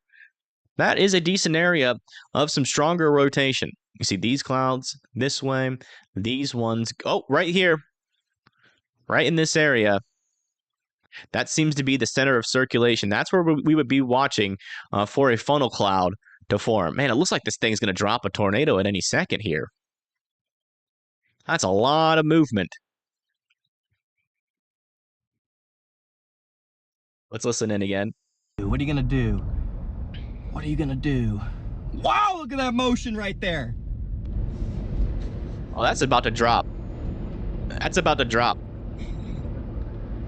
That is a decent area of some stronger rotation. You see these clouds this way, these ones. Oh, right here, right in this area. That seems to be the center of circulation. That's where we would be watching for a funnel cloud to form. Man, it looks like this thing's going to drop a tornado at any second here. That's a lot of movement. Let's listen in again. What are you going to do? What are you going to do? Wow, look at that motion right there. Oh, that's about to drop. That's about to drop.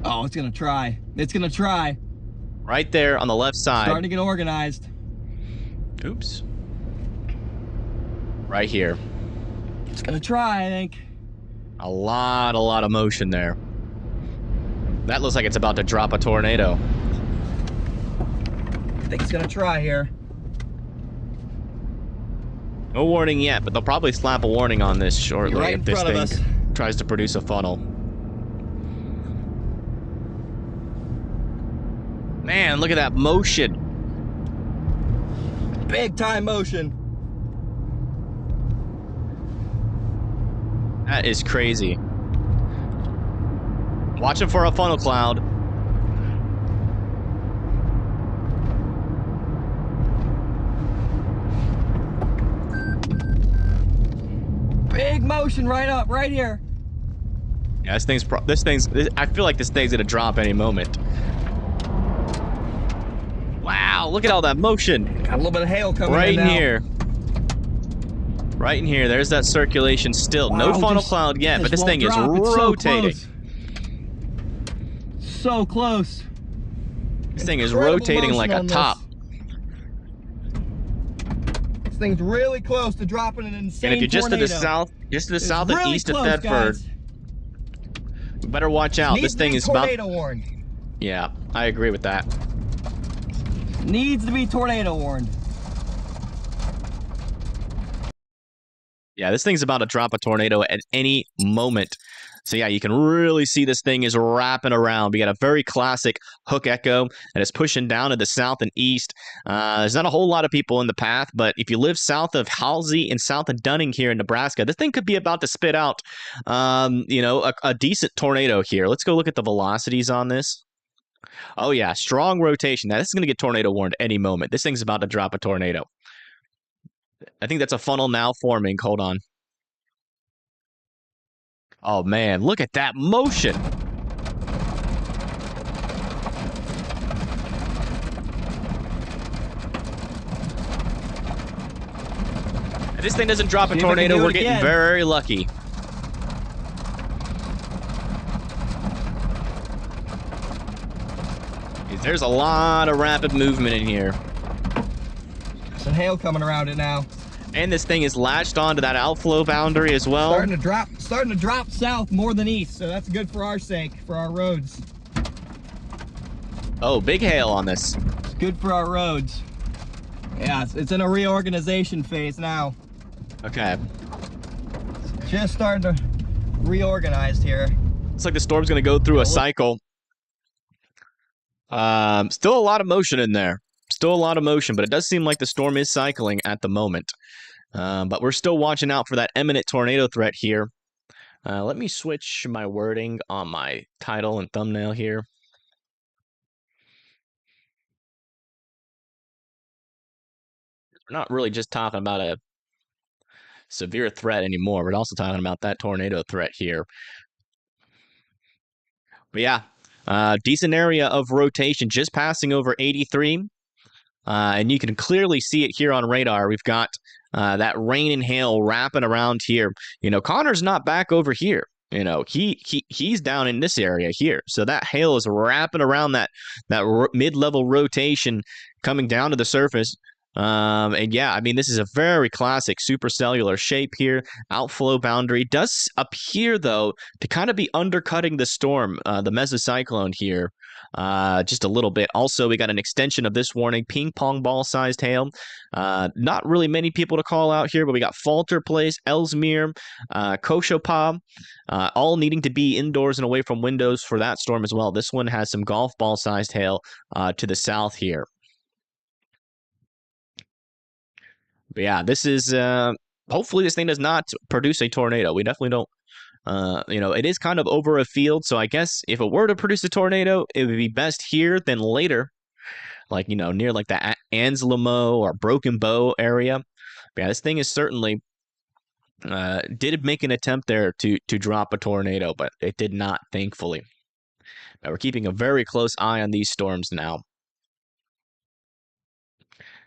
Oh, it's going to try. It's going to try. Right there on the left side. Starting to get organized. Oops. Right here. It's going to try, I think. A lot of motion there. That looks like it's about to drop a tornado. I think it's going to try here. No warning yet, but they'll probably slap a warning on this shortly right if this thing tries to produce a funnel. Man, look at that motion. Big time motion. That is crazy. Watching for a funnel cloud. Big motion right here. Yeah, I feel like this thing's gonna drop any moment. Wow, look at all that motion. Got a little bit of hail coming right in in now. here. Right in here. There's that circulation still. Wow, no funnel cloud yet, but this thing is rotating. So close. This thing is rotating like a top. This thing's really close to dropping an insane And if you're just tornado. to the south and really east close, of Thetford, guys. you better watch out. This thing is about. tornado warned. Yeah, I agree with that. Needs to be tornado warned. Yeah, this thing's about to drop a tornado at any moment. So yeah, you can really see this thing is wrapping around. We got a very classic hook echo that is pushing down to the south and east. There's not a whole lot of people in the path, but if you live south of Halsey and south of Dunning here in Nebraska, this thing could be about to spit out, a decent tornado here. Let's go look at the velocities on this. Oh yeah, strong rotation. Now this is going to get tornado warned any moment. This thing's about to drop a tornado. I think that's a funnel now forming. Hold on. Oh man, look at that motion. If this thing doesn't drop a tornado, we're getting very lucky. There's a lot of rapid movement in here. Some hail coming around it now. And this thing is latched onto that outflow boundary as well. Starting to drop south more than east, so that's good for our sake, for our roads. Oh, big hail on this. It's good for our roads. Yeah, it's in a reorganization phase now. Okay. It's just starting to reorganize here. Looks like the storm's going to go through a cycle. Still a lot of motion in there. Still a lot of motion, but it does seem like the storm is cycling at the moment. But we're still watching out for that imminent tornado threat here. Let me switch my wording on my title and thumbnail here. We're not really just talking about a severe threat anymore. We're also talking about that tornado threat here. But yeah, decent area of rotation, just passing over 83. And you can clearly see it here on radar. We've got that rain and hail wrapping around here. Connor's not back over here. He's down in this area here. So that hail is wrapping around that mid-level rotation coming down to the surface. And yeah, I mean, this is a very classic supercellular shape here. Outflow boundary does appear, though, to kind of be undercutting the storm, the mesocyclone here, just a little bit. Also, we got an extension of this warning, ping pong ball sized hail. Not really many people to call out here, but we got Falter Place, Ellesmere, Koshopah, all needing to be indoors and away from windows for that storm as well. This one has some golf ball sized hail to the south here. But yeah, this is hopefully this thing does not produce a tornado. We definitely don't. It is kind of over a field, so I guess if it were to produce a tornado, it would be best here than later, like near like the Anselmo or Broken Bow area. But yeah, this thing is certainly did make an attempt there to drop a tornado, but it did not, thankfully. Now we're keeping a very close eye on these storms now.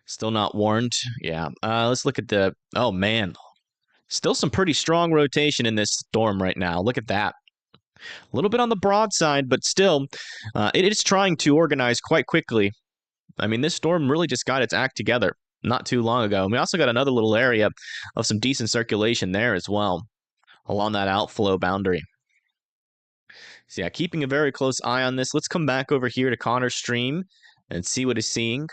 Still not warned. Yeah. Let's look at the... Oh, man. Still some pretty strong rotation in this storm right now. Look at that. A little bit on the broad side, but still, it is trying to organize quite quickly. I mean, this storm really just got its act together not too long ago. And we also got another little area of some decent circulation there as well, along that outflow boundary. So yeah, keeping a very close eye on this. Let's come back over here to Connor's stream and see what he's seeing.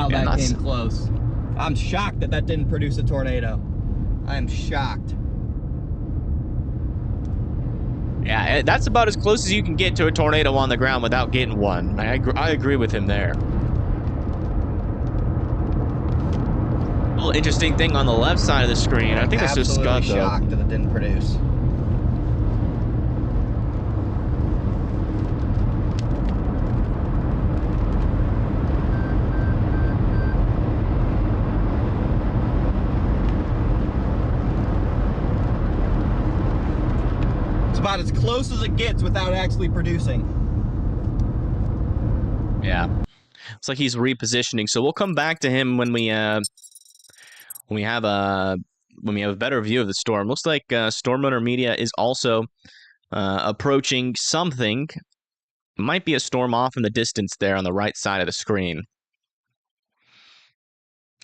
Yeah, that came close. I'm shocked that didn't produce a tornado. I am shocked. Yeah, that's about as close as you can get to a tornado on the ground without getting one. I agree with him there. A little interesting thing on the left side of the screen. I think that's just Scott, though. Absolutely shocked that it didn't produce. About as close as it gets without actually producing. Yeah, looks like he's repositioning. So we'll come back to him when we have a better view of the storm. Looks like Storm Runner Media is also approaching something. Might be a storm off in the distance there on the right side of the screen.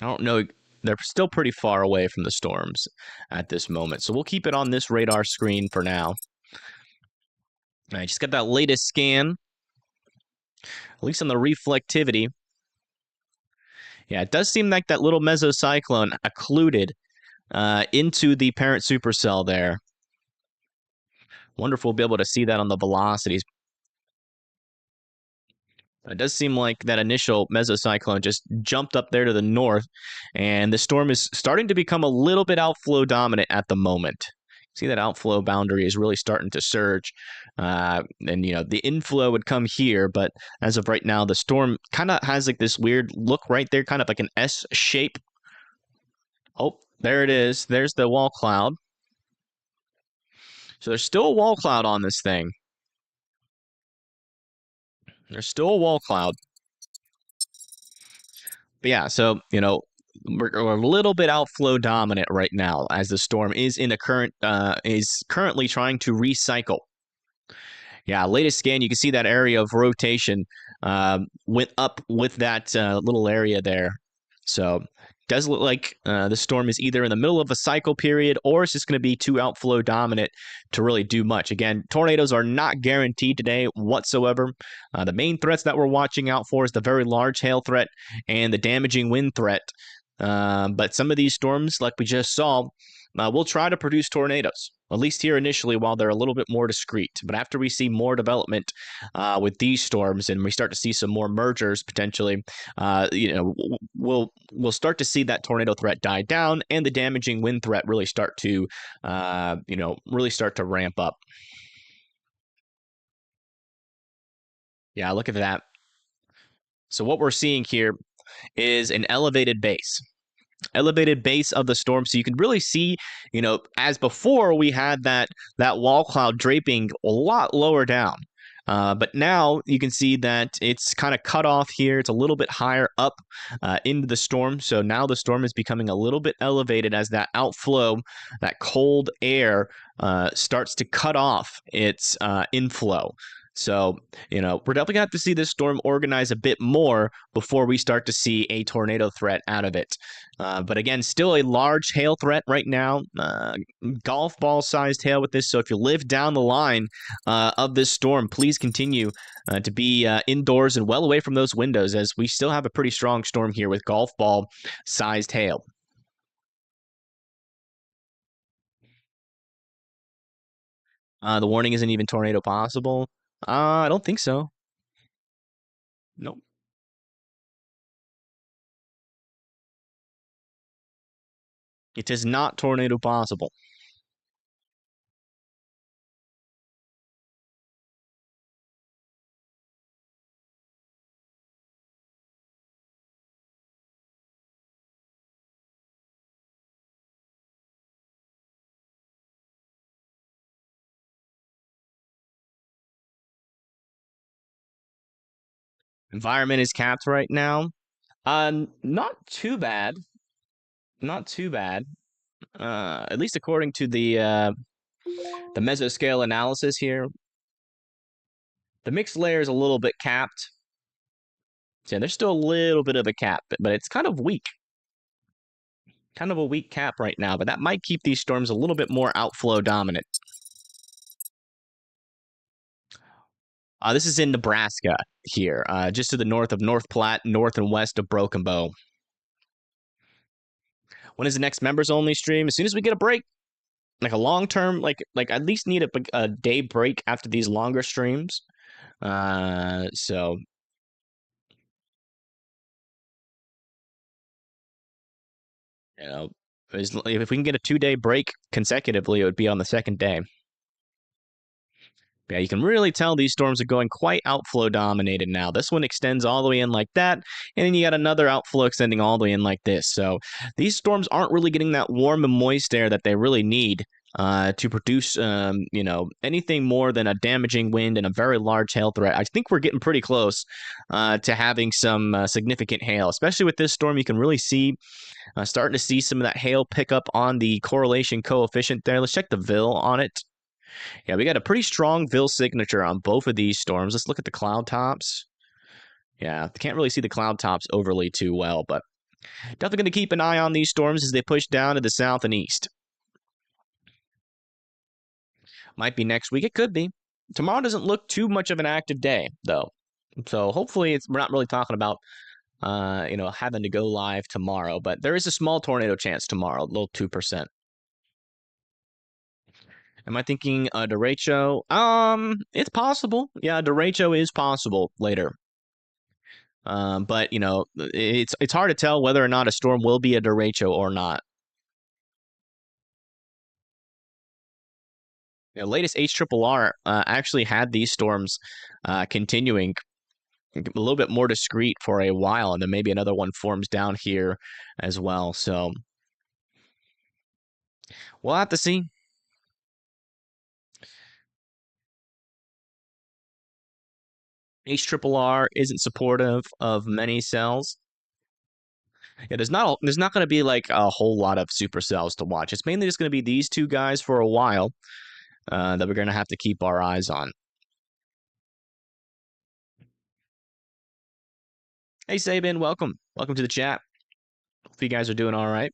I don't know. They're still pretty far away from the storms at this moment. So we'll keep it on this radar screen for now. I just got that latest scan, at least on the reflectivity. Yeah, it does seem like that little mesocyclone occluded into the parent supercell there. Wonder if we'll be able to see that on the velocities. It does seem like that initial mesocyclone just jumped up there to the north, and the storm is starting to become a little bit outflow dominant at the moment. See that outflow boundary is really starting to surge. And, the inflow would come here, but as of right now, the storm kind of has like this weird look right there, kind of like an S shape. Oh, there it is. There's the wall cloud. So there's still a wall cloud on this thing. There's still a wall cloud. But yeah, so, we're a little bit outflow dominant right now as the storm is in a is currently trying to recycle. Yeah, latest scan, you can see that area of rotation went up with that little area there. So does look like the storm is either in the middle of a cycle period or it's just going to be too outflow dominant to really do much. Again, tornadoes are not guaranteed today whatsoever. The main threats that we're watching out for is the very large hail threat and the damaging wind threat. But some of these storms, like we just saw, will try to produce tornadoes, at least here initially while they're a little bit more discreet. But after we see more development with these storms and we start to see some more mergers potentially, we'll start to see that tornado threat die down and the damaging wind threat really start to, ramp up. Yeah, look at that. So what we're seeing here is an elevated base of the storm. So you can really see, as before we had that wall cloud draping a lot lower down. But now you can see that it's kind of cut off here. It's a little bit higher up into the storm. So now the storm is becoming a little bit elevated as that outflow, that cold air starts to cut off its inflow. So, we're definitely going to have to see this storm organize a bit more before we start to see a tornado threat out of it. But again, still a large hail threat right now. Golf ball sized hail with this. So if you live down the line of this storm, please continue to be indoors and well away from those windows, as we still have a pretty strong storm here with golf ball sized hail. The warning isn't even tornado possible. I don't think so. Nope. It is not tornado possible. Environment is capped right now. Not too bad. Not too bad. At least according to the mesoscale analysis here. The mixed layer is a little bit capped. So yeah, there's still a little bit of a cap, but it's kind of weak. Kind of a weak cap right now, but that might keep these storms a little bit more outflow dominant. This is in Nebraska here, just to the north of North Platte, north and west of Broken Bow. When is the next members only stream? As soon as we get a break, like a long term, like at least need a day break after these longer streams. So if we can get a 2-day break consecutively, it would be on the second day. Yeah, you can really tell these storms are going quite outflow dominated now. This one extends all the way in like that, and then you got another outflow extending all the way in like this. So these storms aren't really getting that warm and moist air that they really need to produce, anything more than a damaging wind and a very large hail threat. I think we're getting pretty close to having some significant hail, especially with this storm. You can really see, starting to see some of that hail pick up on the correlation coefficient there. Let's check the VIL on it. Yeah, we got a pretty strong VIL signature on both of these storms. Let's look at the cloud tops. Yeah, can't really see the cloud tops overly too well, but definitely going to keep an eye on these storms as they push down to the south and east. Might be next week. It could be. Tomorrow doesn't look too much of an active day, though. So hopefully we're not really talking about, having to go live tomorrow, but there is a small tornado chance tomorrow, a little 2%. Am I thinking a derecho? It's possible. Yeah, derecho is possible later. But it's hard to tell whether or not a storm will be a derecho or not. The latest HRRR actually had these storms continuing a little bit more discreet for a while, and then maybe another one forms down here as well. So we'll have to see. HRRR isn't supportive of many cells. Yeah, there's not going to be like a whole lot of supercells to watch. It's mainly just going to be these two guys for a while that we're going to have to keep our eyes on. Hey, Sabin, welcome. Welcome to the chat. Hope you guys are doing all right.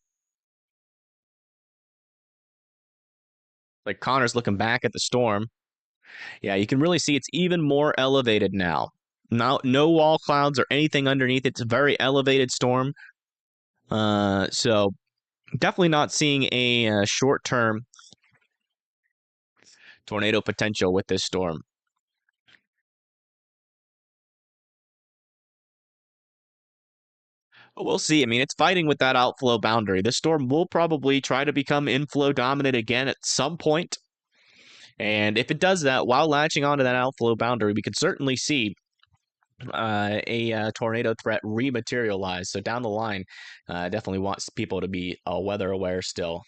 Like Connor's looking back at the storm. Yeah, you can really see it's even more elevated now. No wall clouds or anything underneath. It's a very elevated storm. So definitely not seeing a short-term tornado potential with this storm. We'll see. I mean, it's fighting with that outflow boundary. This storm will probably try to become inflow dominant again at some point. And if it does that while latching onto that outflow boundary, we could certainly see a tornado threat rematerialize. So down the line, definitely wants people to be weather aware still.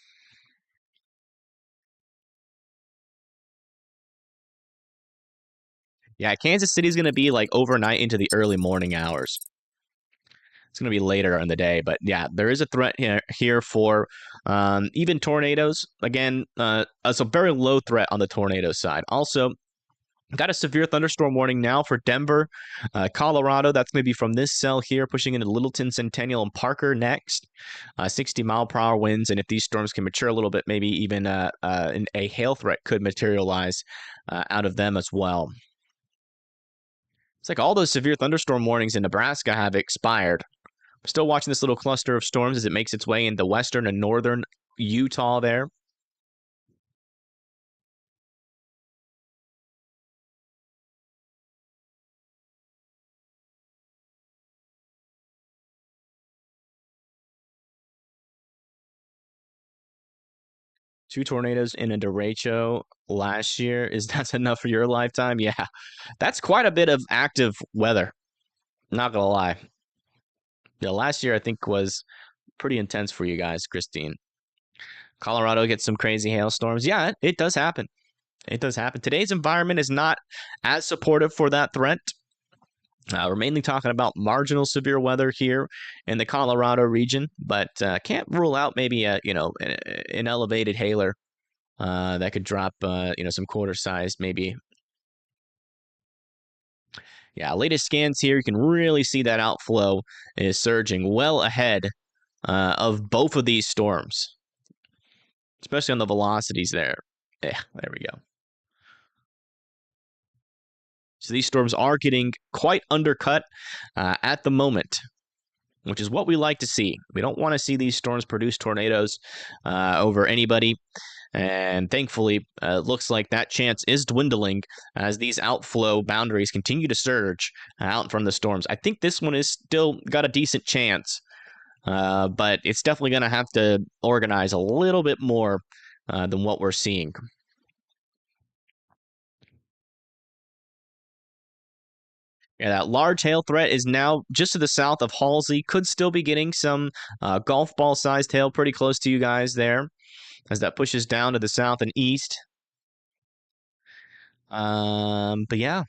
Yeah, Kansas City's going to be like overnight into the early morning hours. It's going to be later in the day, but yeah, there is a threat here for even tornadoes. Again, it's a very low threat on the tornado side. Also, got a severe thunderstorm warning now for Denver, Colorado. That's going to be from this cell here, pushing into Littleton, Centennial, and Parker next. 60-mile-per-hour winds, and if these storms can mature a little bit, maybe even a hail threat could materialize out of them as well. It's like all those severe thunderstorm warnings in Nebraska have expired. We're still watching this little cluster of storms as it makes its way into western and northern Utah there. Two tornadoes in a derecho last year. That's enough for your lifetime? Yeah, that's quite a bit of active weather. Not gonna lie. Yeah, last year I think was pretty intense for you guys, Christine. Colorado gets some crazy hailstorms. Yeah, it does happen. It does happen. Today's environment is not as supportive for that threat. We're mainly talking about marginal severe weather here in the Colorado region, but can't rule out maybe an elevated hailer that could drop some quarter size maybe. Yeah, latest scans here, you can really see that outflow is surging well ahead of both of these storms, especially on the velocities there. Yeah, there we go. So these storms are getting quite undercut at the moment, which is what we like to see. We don't want to see these storms produce tornadoes over anybody. And thankfully, it looks like that chance is dwindling as these outflow boundaries continue to surge out from the storms. I think this one is still got a decent chance, but it's definitely going to have to organize a little bit more than what we're seeing. Yeah, that large hail threat is now just to the south of Halsey. Could still be getting some golf ball sized hail pretty close to you guys there as that pushes down to the south and east. But yeah,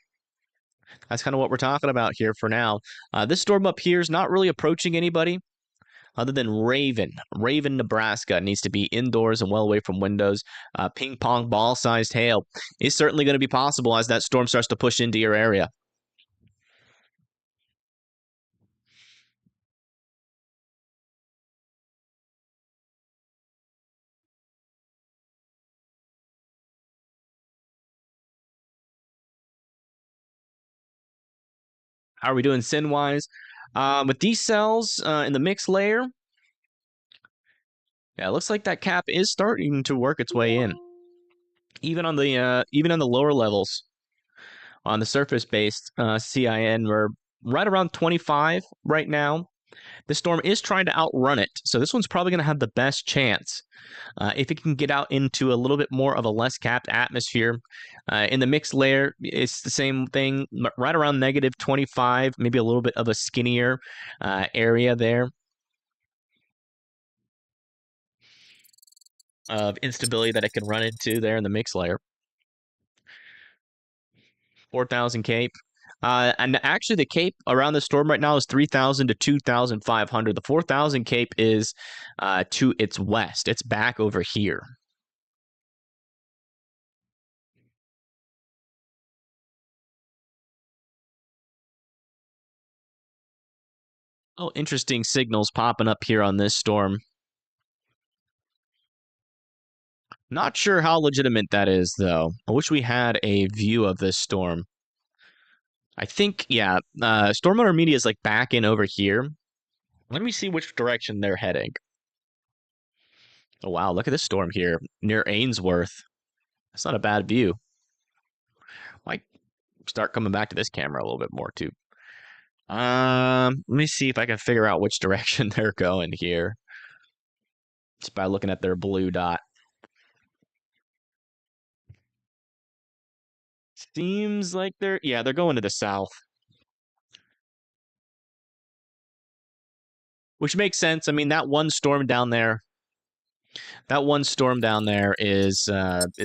that's kind of what we're talking about here for now. This storm up here is not really approaching anybody other than Raven. Raven, Nebraska needs to be indoors and well away from windows. Ping pong ball sized hail is certainly going to be possible as that storm starts to push into your area. How are we doing sin-wise? With these cells in the mixed layer, yeah, it looks like that cap is starting to work its way in. Even on the lower levels, on the surface-based CIN, we're right around 25 right now. The storm is trying to outrun it, so this one's probably going to have the best chance if it can get out into a little bit more of a less capped atmosphere. In the mixed layer, it's the same thing, right around negative 25, maybe a little bit of a skinnier area there of instability that it can run into there in the mixed layer. 4,000 Cape. And actually, the Cape around the storm right now is 3,000 to 2,500. The 4,000 Cape is to its west. It's back over here. Oh, interesting signals popping up here on this storm. Not sure how legitimate that is, though. I wish we had a view of this storm. I think, yeah, stormwater media is like back in over here. Let me see which direction they're heading. Oh, wow, look at this storm here near Ainsworth. That's not a bad view. Might start coming back to this camera a little bit more, too. Let me see if I can figure out which direction they're going here. Just by looking at their blue dot. Seems like they're going to the south. Which makes sense. I mean, that one storm down there is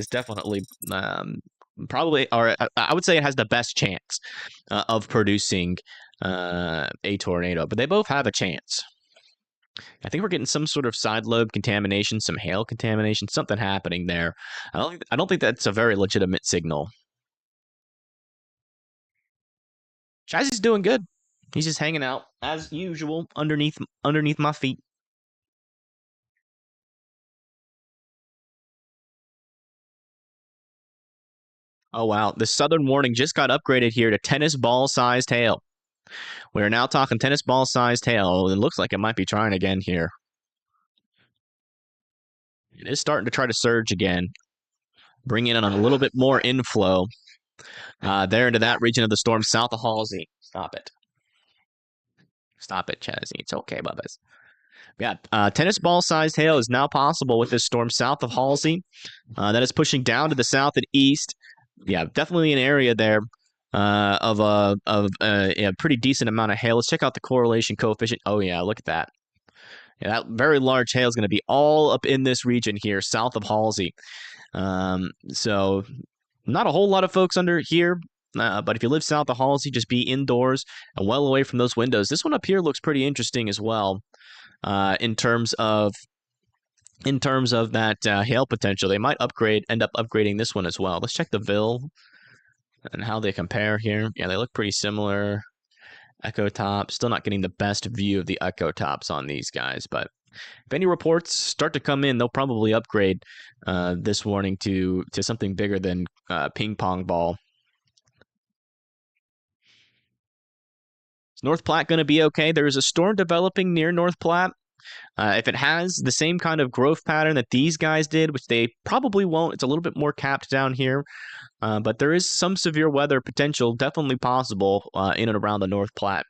definitely probably, or I would say it has the best chance of producing a tornado, but they both have a chance. I think we're getting some sort of side lobe contamination, some hail contamination, something happening there. I don't think that's a very legitimate signal. Chazzy's doing good. He's just hanging out as usual underneath my feet. Oh wow, the southern warning just got upgraded here to tennis ball sized hail. We're now talking tennis ball sized hail. It looks like it might be trying again here. It is starting to try to surge again, bringing in a little bit more inflow there into that region of the storm south of Halsey. Stop it. Stop it, Chazzy. It's okay, Bubbas. Yeah, tennis ball sized hail is now possible with this storm south of Halsey. That is pushing down to the south and east. Yeah, definitely an area there of a pretty decent amount of hail. Let's check out the correlation coefficient. Oh, yeah, look at that. Yeah, that very large hail is going to be all up in this region here, south of Halsey. So not a whole lot of folks under here, but if you live south of Halsey, just be indoors and well away from those windows. This one up here looks pretty interesting as well in terms of that hail potential. They might end up upgrading this one as well. Let's check the VIL and how they compare here. Yeah, they look pretty similar. Echo top, still not getting the best view of the echo tops on these guys, but if any reports start to come in, they'll probably upgrade this warning to something bigger than ping pong ball. Is North Platte going to be okay? There is a storm developing near North Platte. If it has the same kind of growth pattern that these guys did, which they probably won't, it's a little bit more capped down here. But there is some severe weather potential definitely possible in and around the North Platte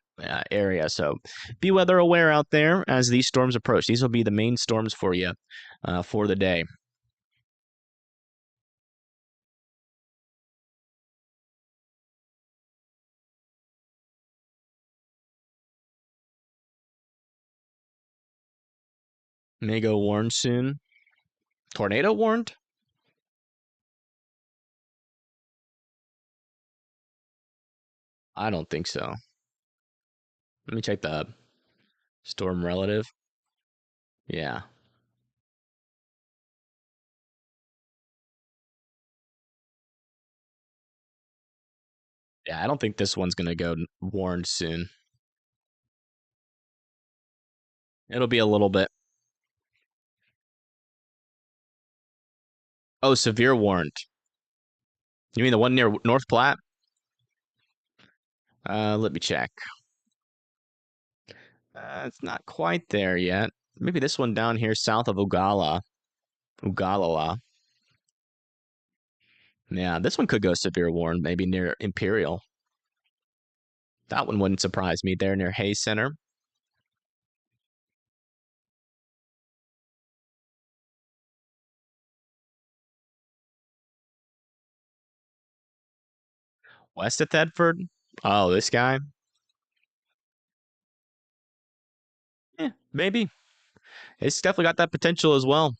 area. So be weather aware out there as these storms approach. These will be the main storms for you for the day. May go warned soon. Tornado warned? I don't think so. Let me check the storm relative. Yeah. Yeah, I don't think this one's going to go warned soon. It'll be a little bit. Oh, severe warned. You mean the one near North Platte? Let me check. It's not quite there yet. Maybe this one down here south of Ugala. Ugalala. Yeah, this one could go severe warned, maybe near Imperial. That one wouldn't surprise me there near Hayes Center. West of Thetford? Oh, this guy? Yeah, maybe. It's definitely got that potential as well.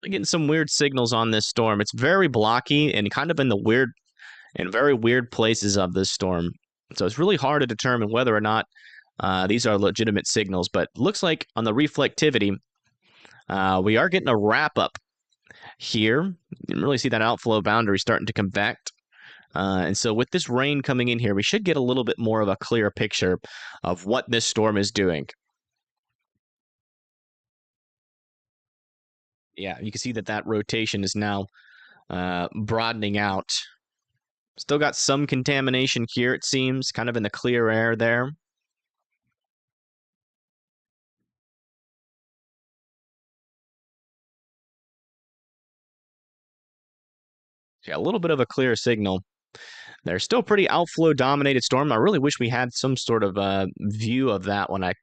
I'm getting some weird signals on this storm. It's very blocky and kind of in very weird places of this storm. So it's really hard to determine whether or not these are legitimate signals. But looks like on the reflectivity, we are getting a wrap up here. You can really see that outflow boundary starting to convect. And so with this rain coming in here, we should get a little bit more of a clear picture of what this storm is doing. Yeah, you can see that rotation is now broadening out. Still got some contamination here, it seems, kind of in the clear air there. Yeah, a little bit of a clear signal. They're still pretty outflow dominated storm. I really wish we had some sort of view of that one. I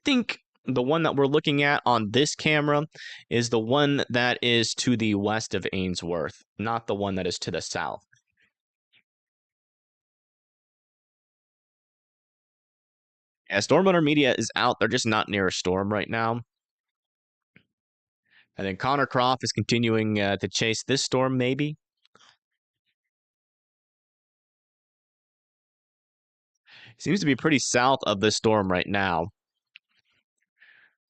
think the one that we're looking at on this camera is the one that is to the west of Ainsworth, not the one that is to the south. Yeah, Storm Hunter Media is out. They're just not near a storm right now. And then Connor Croft is continuing to chase this storm, maybe. Seems to be pretty south of the storm right now.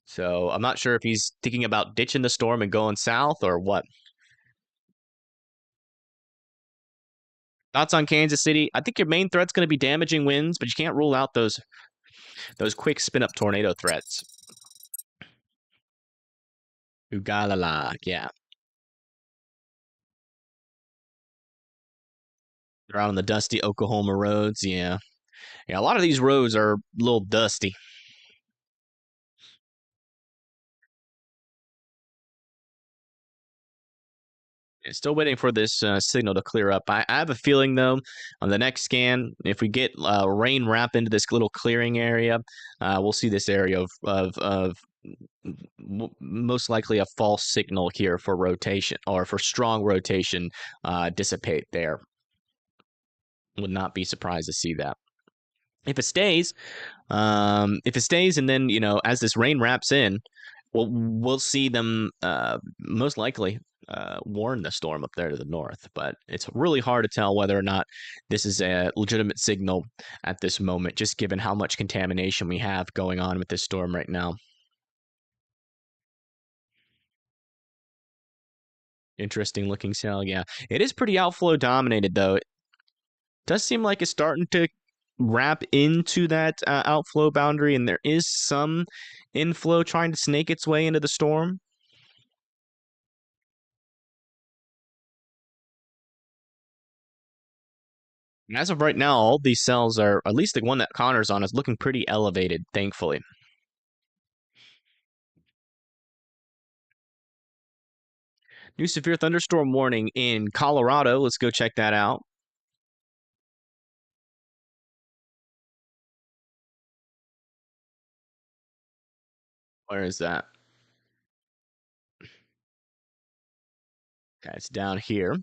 So I'm not sure if he's thinking about ditching the storm and going south or what. Thoughts on Kansas City? I think your main threat's going to be damaging winds, but you can't rule out those quick spin-up tornado threats. Ugalala, yeah. They're out on the dusty Oklahoma roads, yeah. Yeah, a lot of these roads are a little dusty. Still waiting for this signal to clear up. I have a feeling, though, on the next scan, if we get rain wrap into this little clearing area, we'll see this area of most likely a false signal here for rotation or for strong rotation dissipate there. Would not be surprised to see that. If it stays, and then, you know, as this rain wraps in, we'll see them most likely warn the storm up there to the north. But it's really hard to tell whether or not this is a legitimate signal at this moment, just given how much contamination we have going on with this storm right now. Interesting looking cell, yeah. It is pretty outflow dominated, though. It does seem like it's starting to wrap into that outflow boundary, and there is some inflow trying to snake its way into the storm. And as of right now, all these cells are, at least the one that Connor's on, is looking pretty elevated, thankfully. New severe thunderstorm warning in Colorado. Let's go check that out. Where is that? Okay, it's down here.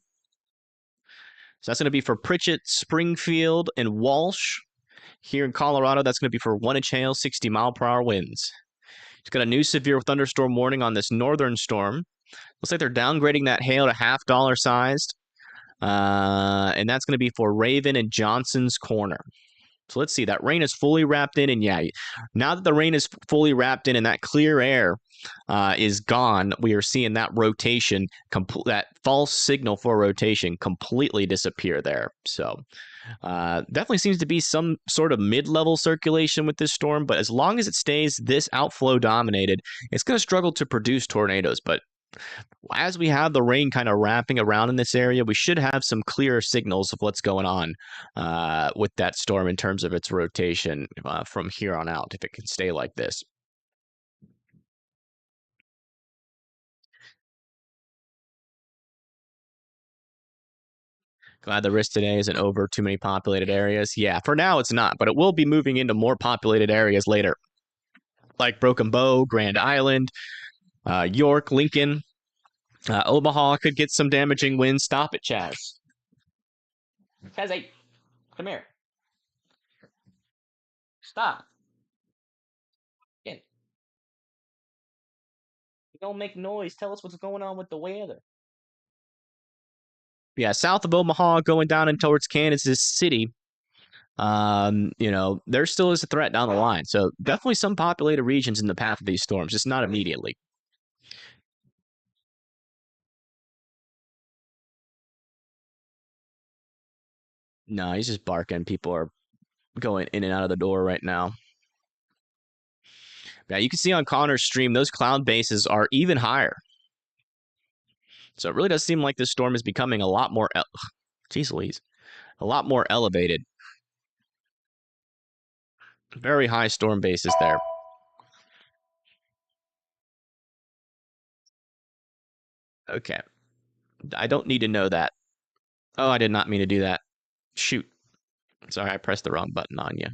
So that's going to be for Pritchett, Springfield, and Walsh. Here in Colorado, that's going to be for 1 inch hail, 60-mile-per-hour winds. It's got a new severe thunderstorm warning on this northern storm. Looks like they're downgrading that hail to $half sized. And that's going to be for Raven and Johnson's Corner. So let's see. That rain is fully wrapped in. And yeah, now that the rain is fully wrapped in and that clear air is gone, we are seeing that rotation, that false signal for rotation completely disappear there. So definitely seems to be some sort of mid-level circulation with this storm. But as long as it stays this outflow dominated, it's going to struggle to produce tornadoes. But as we have the rain kind of wrapping around in this area, we should have some clearer signals of what's going on with that storm in terms of its rotation from here on out, if it can stay like this. Glad the risk today isn't over too many populated areas. Yeah, for now it's not, but it will be moving into more populated areas later, like Broken Bow, Grand Island, York, Lincoln. Omaha could get some damaging winds. Stop it, Chaz. Chaz, come here. Stop. Again. You don't make noise. Tell us what's going on with the weather. Yeah, south of Omaha, going down and towards Kansas City. You know, there still is a threat down the line. So definitely some populated regions in the path of these storms, just not immediately. No, he's just barking. People are going in and out of the door right now. Yeah, you can see on Connor's stream, those cloud bases are even higher. So it really does seem like this storm is becoming a lot more, geez Louise, a lot more elevated. Very high storm bases there. Okay. I don't need to know that. Oh, I did not mean to do that. Shoot. Sorry, I pressed the wrong button on you.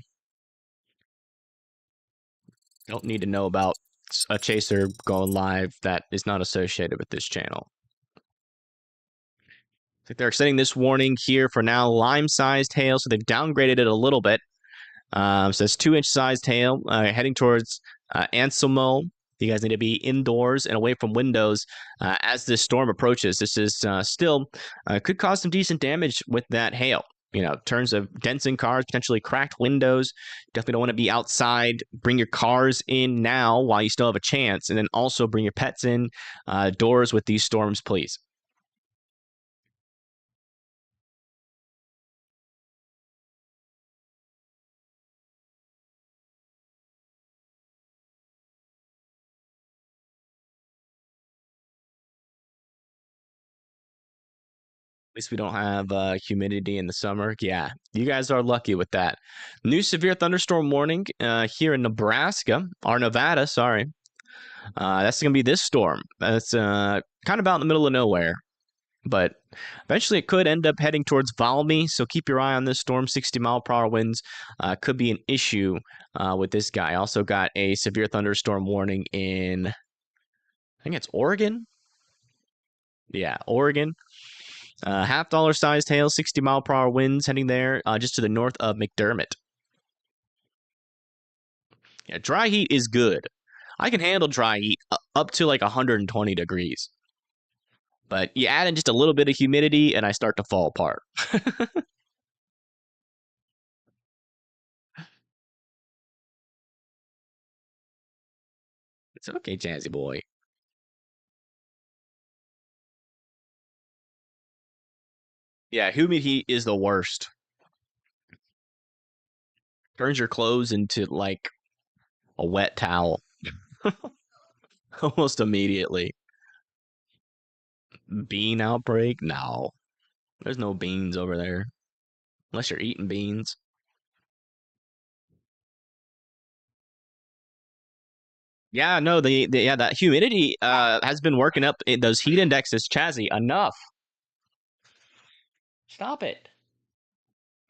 Don't need to know about a chaser going live that is not associated with this channel. So they're extending this warning here for now, lime-sized hail, so they've downgraded it a little bit. So it's 2-inch sized hail heading towards Anselmo, You guys need to be indoors and away from windows as this storm approaches. This is still could cause some decent damage with that hail. You know, turns of dents in cars, potentially cracked windows. Definitely don't want to be outside. Bring your cars in now while you still have a chance, and then also bring your pets in doors with these storms, please. At least we don't have humidity in the summer. Yeah, you guys are lucky with that. New severe thunderstorm warning here in Nebraska, or Nevada, sorry. That's going to be this storm. That's kind of out in the middle of nowhere. But eventually it could end up heading towards Valmy, so keep your eye on this storm. 60-mile-per-hour winds could be an issue with this guy. Also got a severe thunderstorm warning in, I think it's Oregon. Yeah, Oregon. $half sized hail, 60-mile-per-hour winds heading there just to the north of McDermott. Yeah, dry heat is good. I can handle dry heat up to like 120 degrees. But you add in just a little bit of humidity and I start to fall apart. It's okay, Jazzy boy. Yeah, humid heat is the worst. Turns your clothes into like a wet towel almost immediately. Bean outbreak? No. There's no beans over there. Unless you're eating beans. Yeah, no, yeah, that humidity has been working up those heat indexes. Chazzy, enough. Stop it.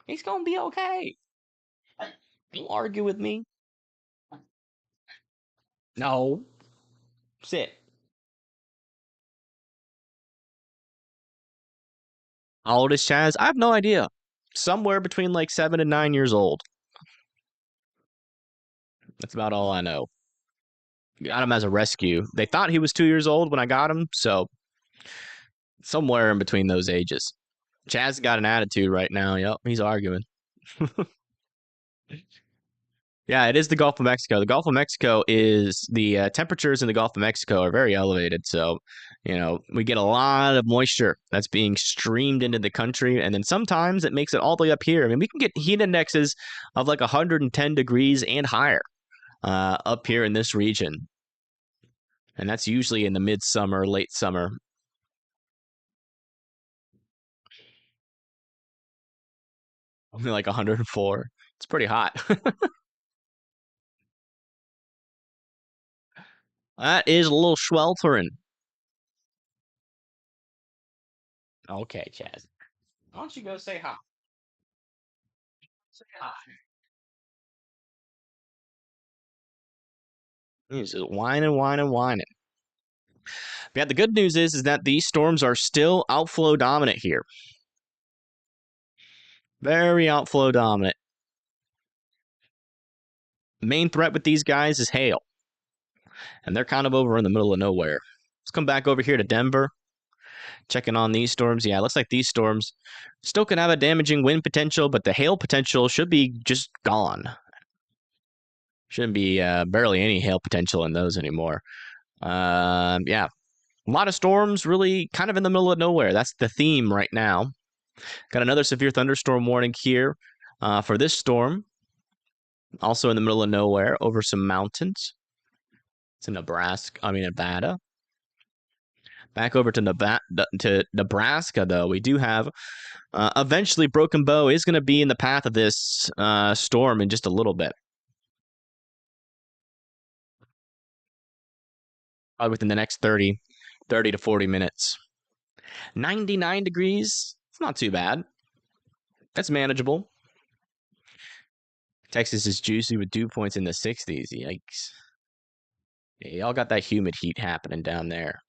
He's gonna be okay. Don't argue with me. No. Sit. How old is Chaz? I have no idea. Somewhere between like 7 and 9 years old. That's about all I know. Got him as a rescue. They thought he was 2 years old when I got him, so somewhere in between those ages. Chaz got an attitude right now. Yep, he's arguing. Yeah, it is the Gulf of Mexico. The Gulf of Mexico is the temperatures in the Gulf of Mexico are very elevated. So, you know, we get a lot of moisture that's being streamed into the country. And then sometimes it makes it all the way up here. I mean, we can get heat indexes of like 110 degrees and higher up here in this region. And that's usually in the midsummer, late summer. Only like 104. It's pretty hot. That is a little sweltering. Okay, Chaz. Why don't you go say hi? Say hi. He's just whining, whining, whining. Yeah, the good news is that these storms are still outflow dominant here. Very outflow dominant. Main threat with these guys is hail. And they're kind of over in the middle of nowhere. Let's come back over here to Denver. Checking on these storms. Yeah, it looks like these storms still can have a damaging wind potential, but the hail potential should be just gone. Shouldn't be barely any hail potential in those anymore. Yeah, a lot of storms really kind of in the middle of nowhere. That's the theme right now. Got another severe thunderstorm warning here for this storm. Also in the middle of nowhere over some mountains. It's in Nevada. Back over to Nebraska, though, we do have eventually Broken Bow is going to be in the path of this storm in just a little bit. Probably within the next 30 to 40 minutes. 99 degrees. It's not too bad. That's manageable. Texas is juicy with dew points in the 60s. Yikes. Yeah, y'all got that humid heat happening down there.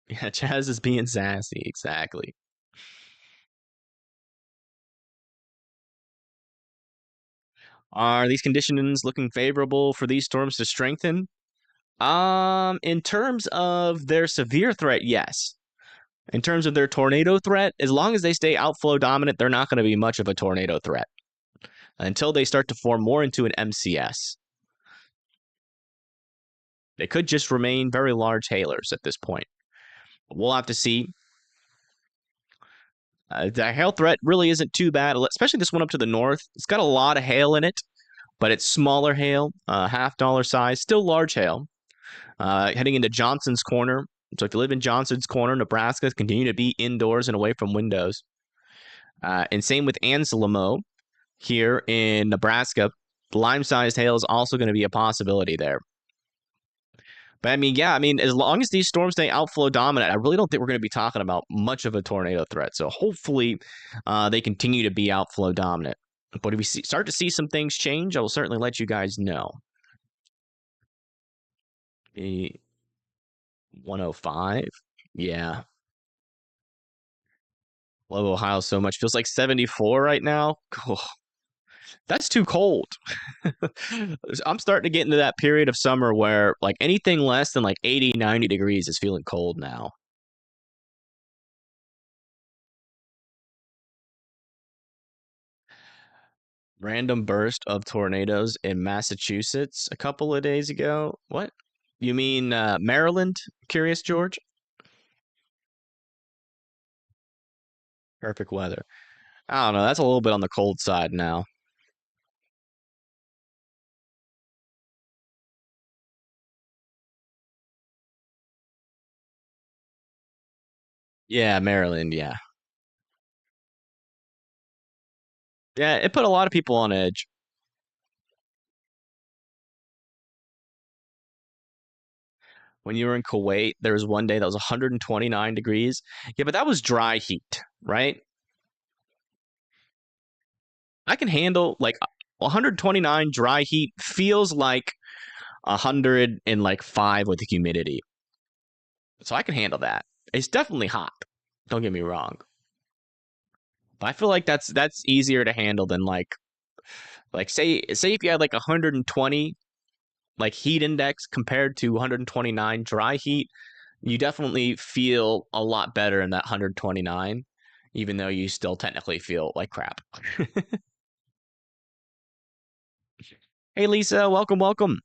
Yeah, Chaz is being sassy. Exactly. Are these conditions looking favorable for these storms to strengthen? In terms of their severe threat, yes. In terms of their tornado threat, as long as they stay outflow dominant, they're not going to be much of a tornado threat until they start to form more into an MCS. They could just remain very large hailers at this point. We'll have to see. The hail threat really isn't too bad, especially this one up to the north. It's got a lot of hail in it, but it's smaller hail, $half size, still large hail. Heading into Johnson's Corner. So if you live in Johnson's Corner, Nebraska, continue to be indoors and away from windows. And same with Anselmo here in Nebraska. Lime-sized hail is also going to be a possibility there. But I mean, yeah, I mean, as long as these storms stay outflow dominant, I really don't think we're going to be talking about much of a tornado threat. So hopefully they continue to be outflow dominant. But if we start to see some things change, I will certainly let you guys know. 105. Yeah. Love Ohio so much. Feels like 74 right now. Oh, that's too cold. I'm starting to get into that period of summer where like anything less than like 80, 90 degrees is feeling cold now. Random burst of tornadoes in Massachusetts a couple of days ago. What? You mean Maryland? Curious George? Perfect weather. I don't know. That's a little bit on the cold side now. Yeah, Maryland. Yeah. Yeah, it put a lot of people on edge. When you were in Kuwait, there was one day that was 129 degrees. Yeah, but that was dry heat, right? I can handle like 129 dry heat feels like 105 with the humidity. So I can handle that. It's definitely hot. Don't get me wrong. But I feel like that's easier to handle than like say if you had like 120 like heat index compared to 129 dry heat, you definitely feel a lot better in that 129, even though you still technically feel like crap. Hey Lisa, welcome, welcome.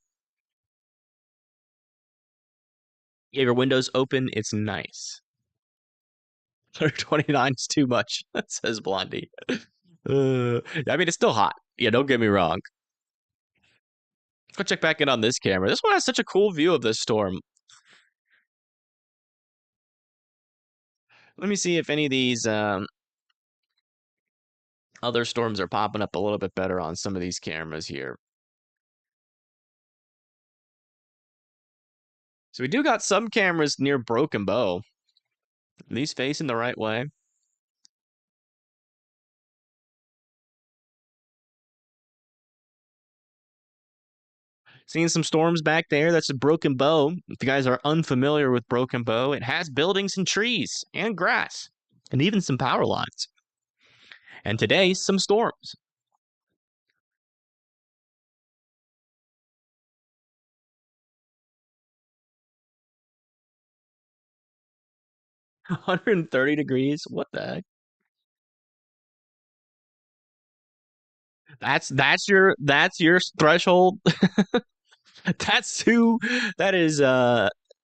You have your windows open, it's nice. 129 is too much, says Blondie. I mean, it's still hot. Yeah, don't get me wrong. Let's go check back in on this camera. This one has such a cool view of this storm. Let me see if any of these other storms are popping up a little bit better on some of these cameras here. So we do got some cameras near Broken Bow. Are these facing the right way? Seeing some storms back there. That's a Broken Bow. If you guys are unfamiliar with Broken Bow, it has buildings and trees and grass and even some power lines. And today, some storms. $130 degrees. What the heck? That's your threshold. That's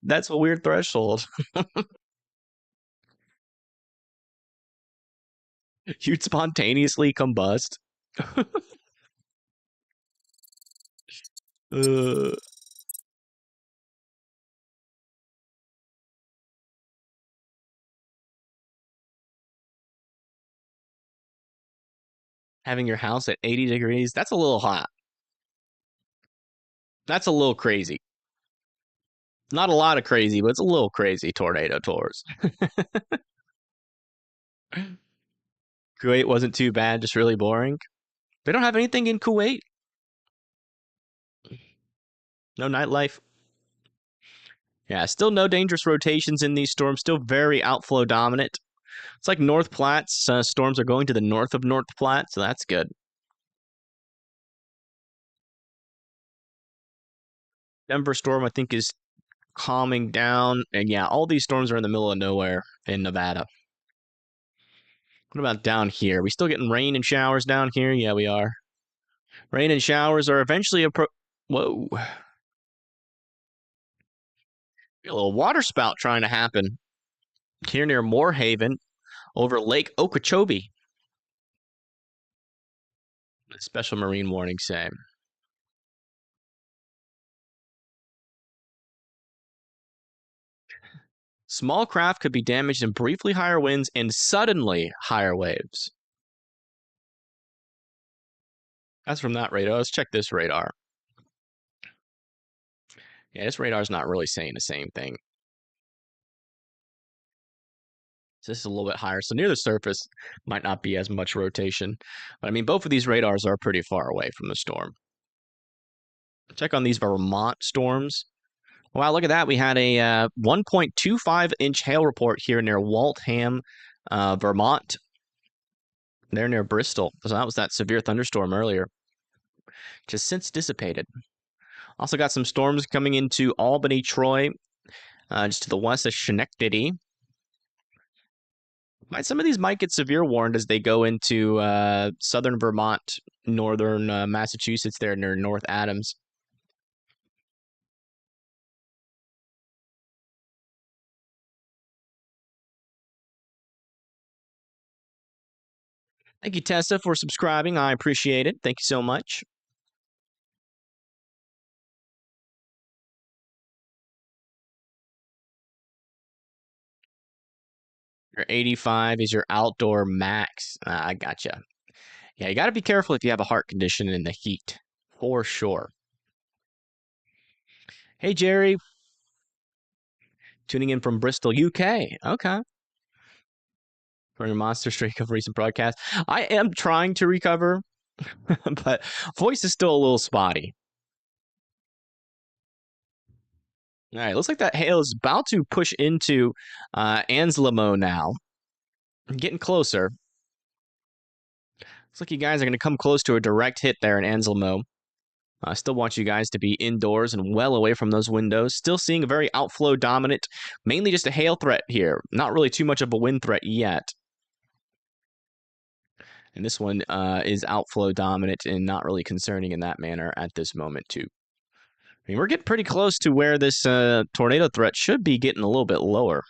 that's a weird threshold. You'd spontaneously combust. Having your house at 80 degrees, that's a little hot. That's a little crazy. Not a lot of crazy, but it's a little crazy, Tornado Tours. Kuwait wasn't too bad, just really boring. They don't have anything in Kuwait. No nightlife. Yeah, still no dangerous rotations in these storms. Still very outflow dominant. It's like North Platte's storms are going to the north of North Platte, so that's good. Denver storm, I think, is calming down. And yeah, all these storms are in the middle of nowhere in Nevada. What about down here? We still getting rain and showers down here? Yeah, we are. Rain and showers are eventually Whoa. A little water spout trying to happen here near Moorhaven over Lake Okeechobee. Special marine warning say. Small craft could be damaged in briefly higher winds and suddenly higher waves. That's from that radar. Let's check this radar. Yeah, this radar's not really saying the same thing. So this is a little bit higher. So near the surface might not be as much rotation. But I mean, both of these radars are pretty far away from the storm. Check on these Vermont storms. Wow, look at that. We had a 1.25-inch hail report here near Waltham, Vermont. They're near Bristol. So that was that severe thunderstorm earlier. Just since dissipated. Also got some storms coming into Albany, Troy, just to the west of Schenectady. Some of these might get severe warned as they go into southern Vermont, northern Massachusetts there near North Adams. Thank you, Tessa, for subscribing. I appreciate it. Thank you so much. Your 85 is your outdoor max. I gotcha. Yeah, you got to be careful if you have a heart condition in the heat, for sure. Hey, Jerry. Tuning in from Bristol, UK. Okay. For your monster streak of recent broadcasts. I am trying to recover, but voice is still a little spotty. All right, looks like that hail is about to push into Anselmo now. Getting closer. Looks like you guys are going to come close to a direct hit there in Anselmo. I still want you guys to be indoors and well away from those windows. Still seeing a very outflow dominant, mainly just a hail threat here. Not really too much of a wind threat yet. And this one is outflow dominant and not really concerning in that manner at this moment too. I mean, we're getting pretty close to where this tornado threat should be getting a little bit lower.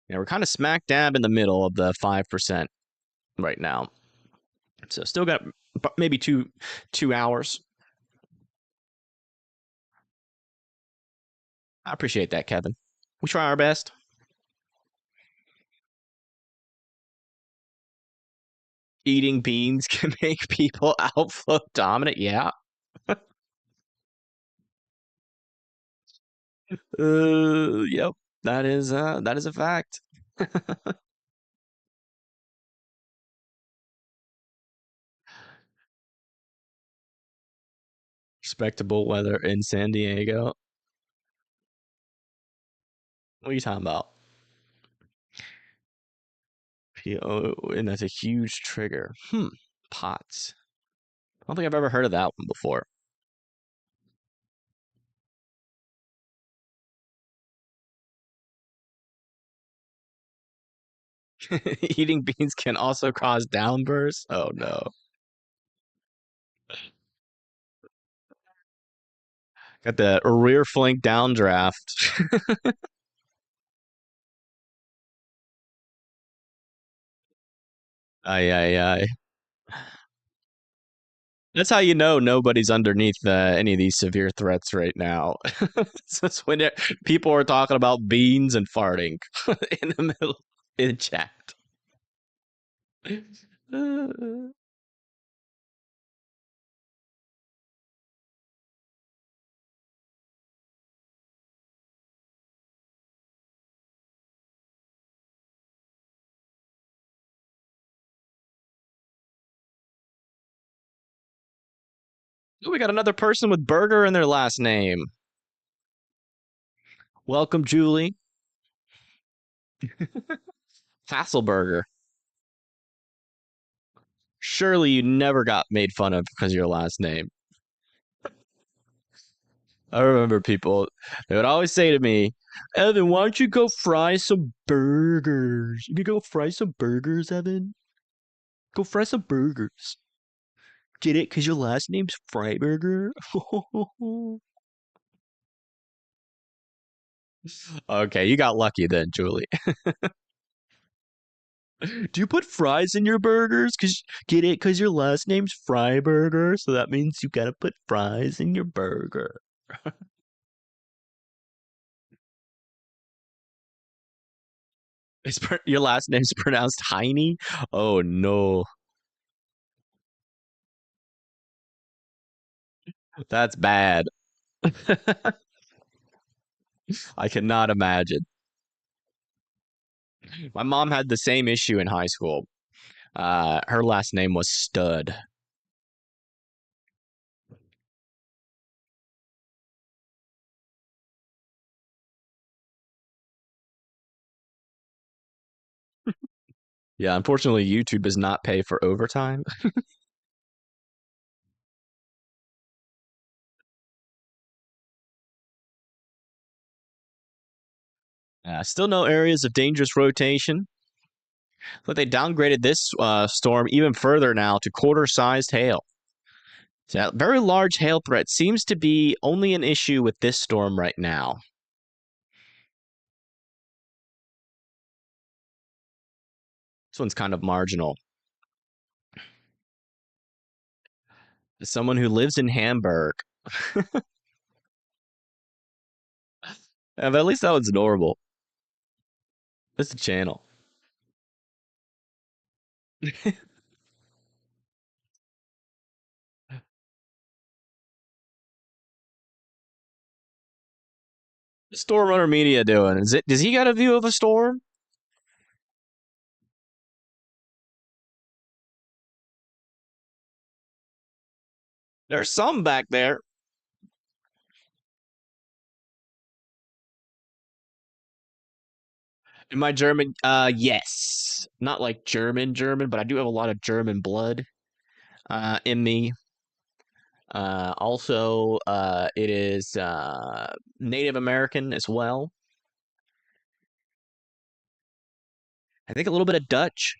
Yeah, we're kind of smack dab in the middle of the 5% right now. So still got maybe two hours. I appreciate that, Kevin. We try our best. Eating beans can make people outflow dominant. Yeah. Yep. That is a fact. Respectable weather in San Diego. What are you talking about? And that's a huge trigger. Pots. I don't think I've ever heard of that one before. Eating beans can also cause downbursts. Oh no. Got the rear flank downdraft. Aye, aye, aye. That's how you know nobody's underneath any of these severe threats right now. That's when people are talking about beans and farting in the middle in chat. Ooh, we got another person with burger in their last name. Welcome, Julie. Hasselburger. Surely you never got made fun of because of your last name. I remember people, they would always say to me, Evan, why don't you go fry some burgers? You could go fry some burgers, Evan? Go fry some burgers. Get it? Because your last name's Freiburger? Okay, you got lucky then, Julie. Do you put fries in your burgers? Get it? Because your last name's Freiburger, so that means you gotta put fries in your burger. Your last name's pronounced Heine? Oh no, that's bad. I cannot imagine. My mom had the same issue in high school. Her last name was Stud. Yeah, unfortunately, YouTube does not pay for overtime. Still no areas of dangerous rotation. But they downgraded this storm even further now to quarter-sized hail. So that very large hail threat seems to be only an issue with this storm right now. This one's kind of marginal. As someone who lives in Hamburg. But at least that one's normal. It's a channel. Storm Runner Media doing? Does he got a view of a storm? There's some back there. In my German, yes. Not like German, but I do have a lot of German blood in me. Also, it is Native American as well. I think a little bit of Dutch.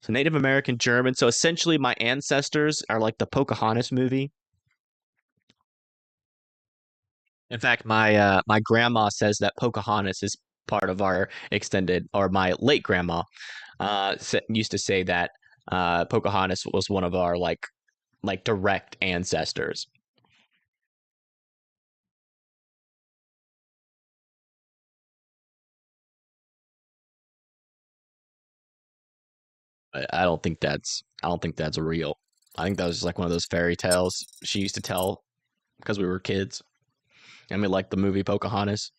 So Native American, German. So essentially, my ancestors are like the Pocahontas movie. In fact, my grandma says that Pocahontas is part of our extended, or my late grandma used to say that Pocahontas was one of our like direct ancestors. I don't think that's real. I think that was just like one of those fairy tales she used to tell because we were kids. I mean, like the movie Pocahontas.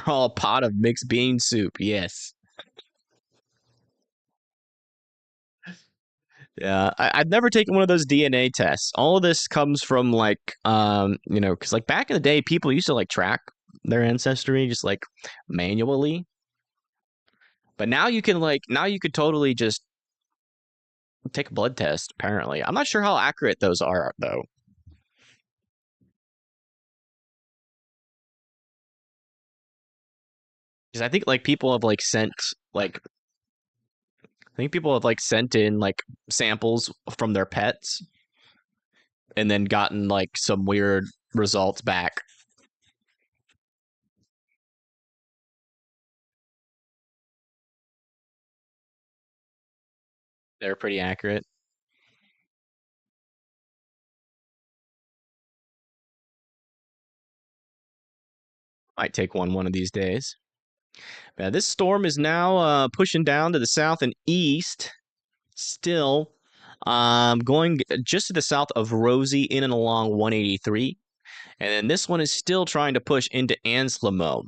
Oh, pot of mixed bean soup. Yes. Yeah, I've never taken one of those DNA tests. All of this comes from like, because like back in the day, people used to like track their ancestry just like manually. But now you could totally just take a blood test. Apparently, I'm not sure how accurate those are though. Because I think like people have like sent like I think people have like sent in like samples from their pets and then gotten like some weird results back. They're pretty accurate. Might take one of these days. Yeah, this storm is now pushing down to the south and east. Still, going just to the south of Rosie, in and along 183, and then this one is still trying to push into Anslemo.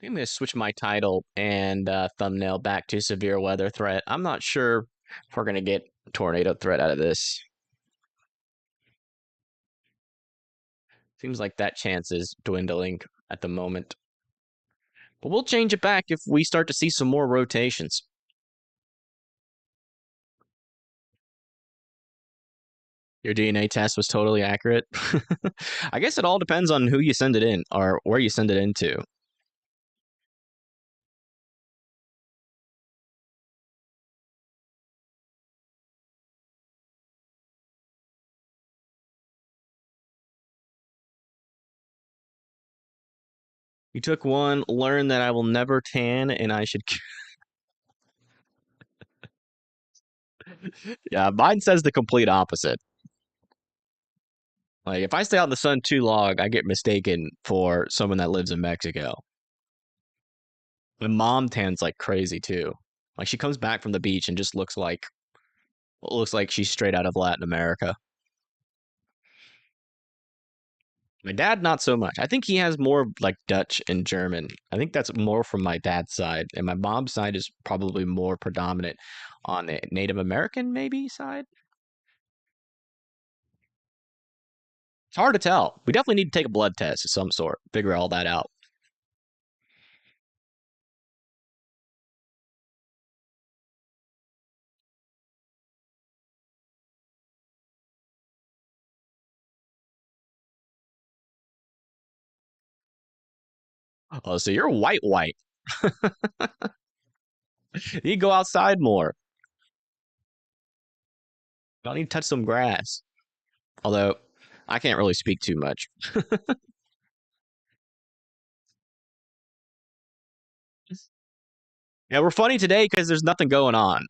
I'm going to switch my title and thumbnail back to severe weather threat. I'm not sure if we're going to get tornado threat out of this. Seems like that chance is dwindling at the moment. But we'll change it back if we start to see some more rotations. Your DNA test was totally accurate. I guess it all depends on who you send it in or where you send it into. You took one, learn that I will never tan and I should. Yeah, mine says the complete opposite. Like, if I stay out in the sun too long, I get mistaken for someone that lives in Mexico. My mom tans like crazy too. Like, she comes back from the beach and just looks like she's straight out of Latin America. My dad, not so much. I think he has more like Dutch and German. I think that's more from my dad's side, and my mom's side is probably more predominant on the Native American maybe side. It's hard to tell. We definitely need to take a blood test of some sort, figure all that out. Oh, so you're white, white. You go outside more. Y'all need to touch some grass. Although, I can't really speak too much. Yeah, we're funny today because there's nothing going on.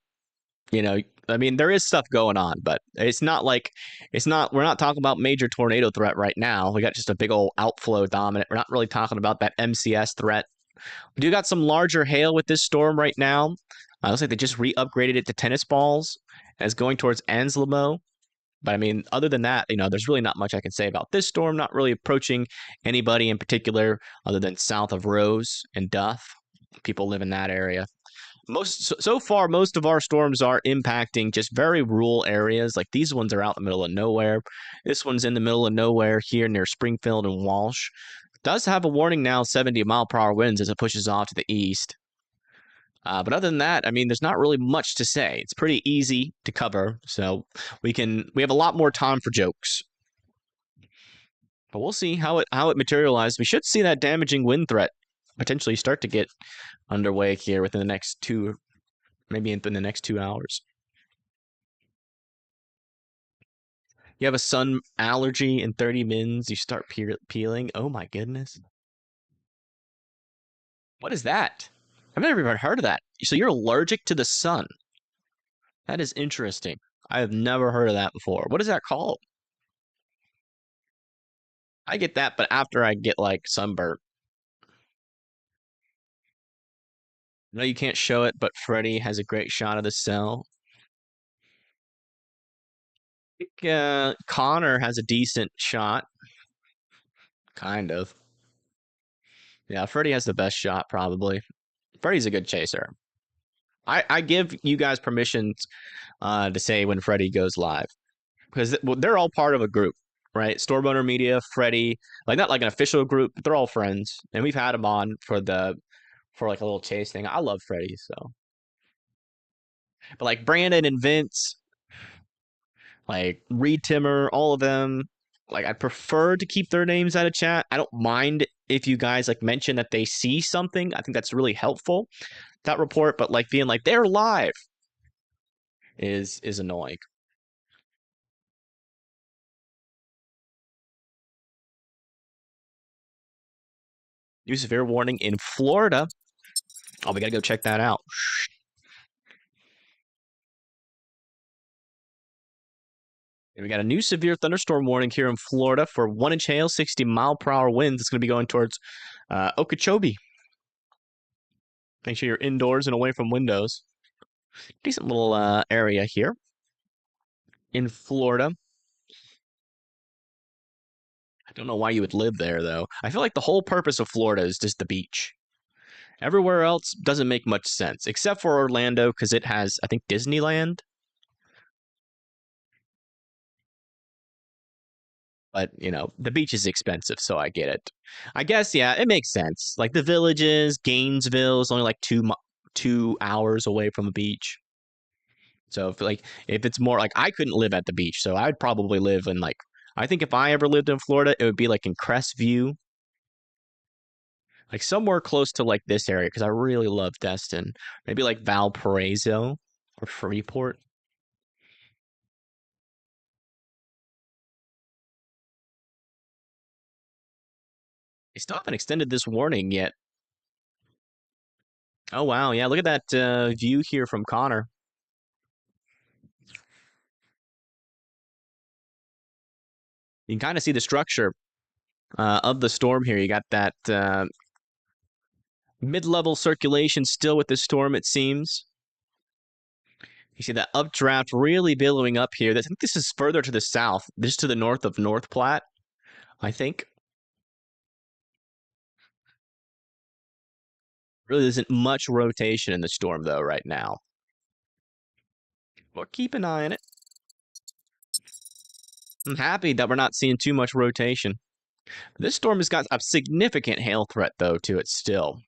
You know, I mean, there is stuff going on, but we're not talking about major tornado threat right now. We got just a big old outflow dominant. We're not really talking about that MCS threat. We do got some larger hail with this storm right now. Looks like they just re-upgraded it to tennis balls and it's going towards Anselmo. But I mean, other than that, there's really not much I can say about this storm. Not really approaching anybody in particular other than south of Rose and Duff. People live in that area. So far, most of our storms are impacting just very rural areas. Like these ones are out in the middle of nowhere. This one's in the middle of nowhere here near Springfield and Walsh. Does have a warning now, 70-mile-per-hour winds as it pushes off to the east. But other than that, I mean, there's not really much to say. It's pretty easy to cover, so we have a lot more time for jokes. But we'll see how it materializes. We should see that damaging wind threat potentially start to get underway here within the next maybe in the next 2 hours. You have a sun allergy in 30 mins, you start peeling. Oh my goodness. What is that? I've never even heard of that. So you're allergic to the sun. That is interesting. I have never heard of that before. What is that called? I get that, but after I get like sunburnt. No, you can't show it, but Freddy has a great shot of the cell. I think Connor has a decent shot. Kind of. Yeah, Freddy has the best shot, probably. Freddy's a good chaser. I give you guys permission to say when Freddy goes live. Because they're all part of a group, right? Stormowner Media, Freddy, like not like an official group, but they're all friends. And we've had them on for like a little chase thing. I love Freddy, so. But like Brandon and Vince, like Reed Timmer, all of them, like I prefer to keep their names out of chat. I don't mind if you guys like mention that they see something. I think that's really helpful, that report, but like being like they're live is annoying. New severe warning in Florida. Oh, we gotta go check that out. And we got a new severe thunderstorm warning here in Florida for 1-inch hail, 60-mile-per-hour winds. It's going to be going towards Okeechobee. Make sure you're indoors and away from windows. Decent little area here in Florida. I don't know why you would live there, though. I feel like the whole purpose of Florida is just the beach. Everywhere else doesn't make much sense, except for Orlando, because it has, I think, Disneyland. But, you know, the beach is expensive, so I get it. I guess, yeah, it makes sense. Like the Villages, Gainesville is only like 2 hours away from a beach. So if it's more like I couldn't live at the beach, so I'd probably live in like I think if I ever lived in Florida, it would be like in Crestview, like somewhere close to like this area because I really love Destin. Maybe like Valparaiso or Freeport. They still haven't extended this warning yet. Oh wow, yeah, look at that view here from Connor. You can kind of see the structure of the storm here. You got that mid-level circulation still with the storm, it seems. You see that updraft really billowing up here. I think this is further to the south, this to the north of North Platte, I think. Really isn't much rotation in the storm, though, right now. But keep an eye on it. I'm happy that we're not seeing too much rotation. This storm has got a significant hail threat, though, to it still.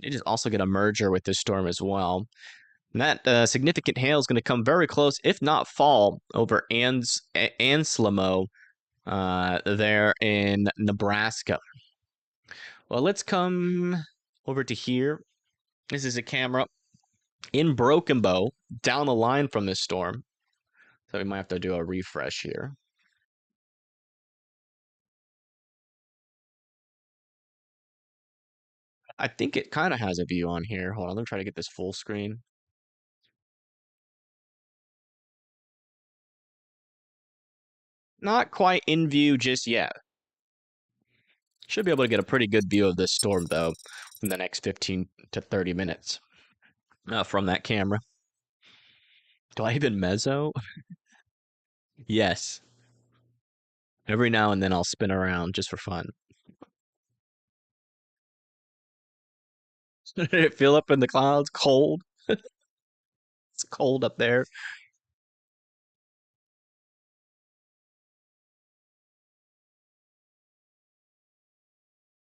It is also going to merger with this storm as well. And that significant hail is going to come very close, if not fall, over Anslimo there in Nebraska. Well, let's come over to here. This is a camera in Broken Bow, down the line from this storm. So we might have to do a refresh here. I think it kind of has a view on here. Hold on, let me try to get this full screen. Not quite in view just yet. Should be able to get a pretty good view of this storm, though, in the next 15 to 30 minutes from that camera. Do I even mezzo? Yes. Every now and then I'll spin around just for fun. Did it feel up in the clouds? Cold? It's cold up there.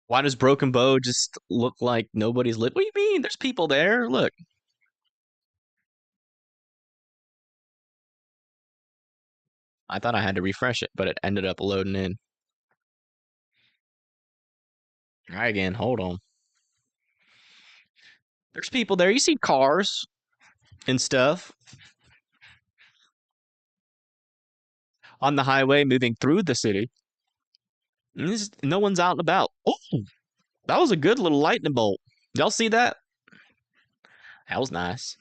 Why does Broken Bow just look like nobody's lived? What do you mean? There's people there. Look. I thought I had to refresh it, but it ended up loading in. Try again. Hold on. There's people there. You see cars and stuff on the highway moving through the city. And no one's out and about. Oh, that was a good little lightning bolt. Y'all see that? That was nice.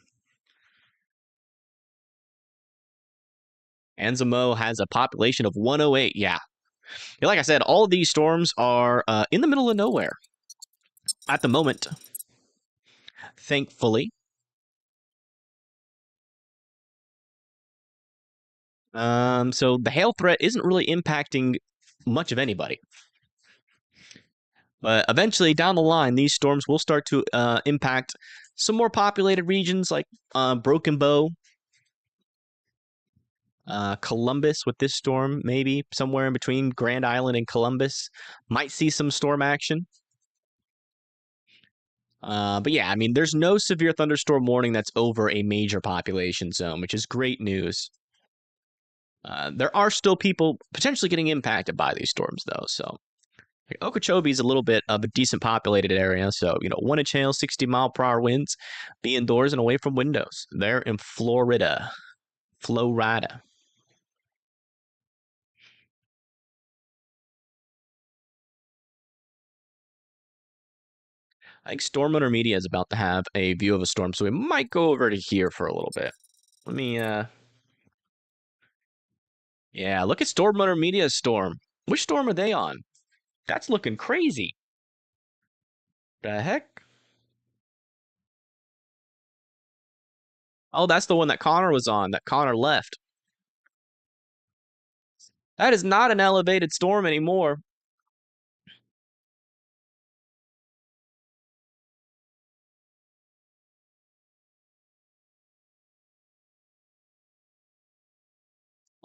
Anzamo has a population of 108. Yeah. Like I said, all of these storms are in the middle of nowhere at the moment. Thankfully. So the hail threat isn't really impacting much of anybody. But eventually, down the line, these storms will start to impact some more populated regions like Broken Bow, Columbus with this storm, maybe somewhere in between Grand Island and Columbus. Might see some storm action. But yeah, I mean, there's no severe thunderstorm warning that's over a major population zone, which is great news. There are still people potentially getting impacted by these storms, though. So Okeechobee is a little bit of a decent populated area. So, 1-inch hail, 60-mile-per-hour winds, be indoors and away from windows. They're in Florida. Florida. I think Storm Media is about to have a view of a storm, so we might go over to here for a little bit. Let me, yeah, look at Storm Media's storm. Which storm are they on? That's looking crazy. The heck? Oh, that's the one that Connor was on, that Connor left. That is not an elevated storm anymore.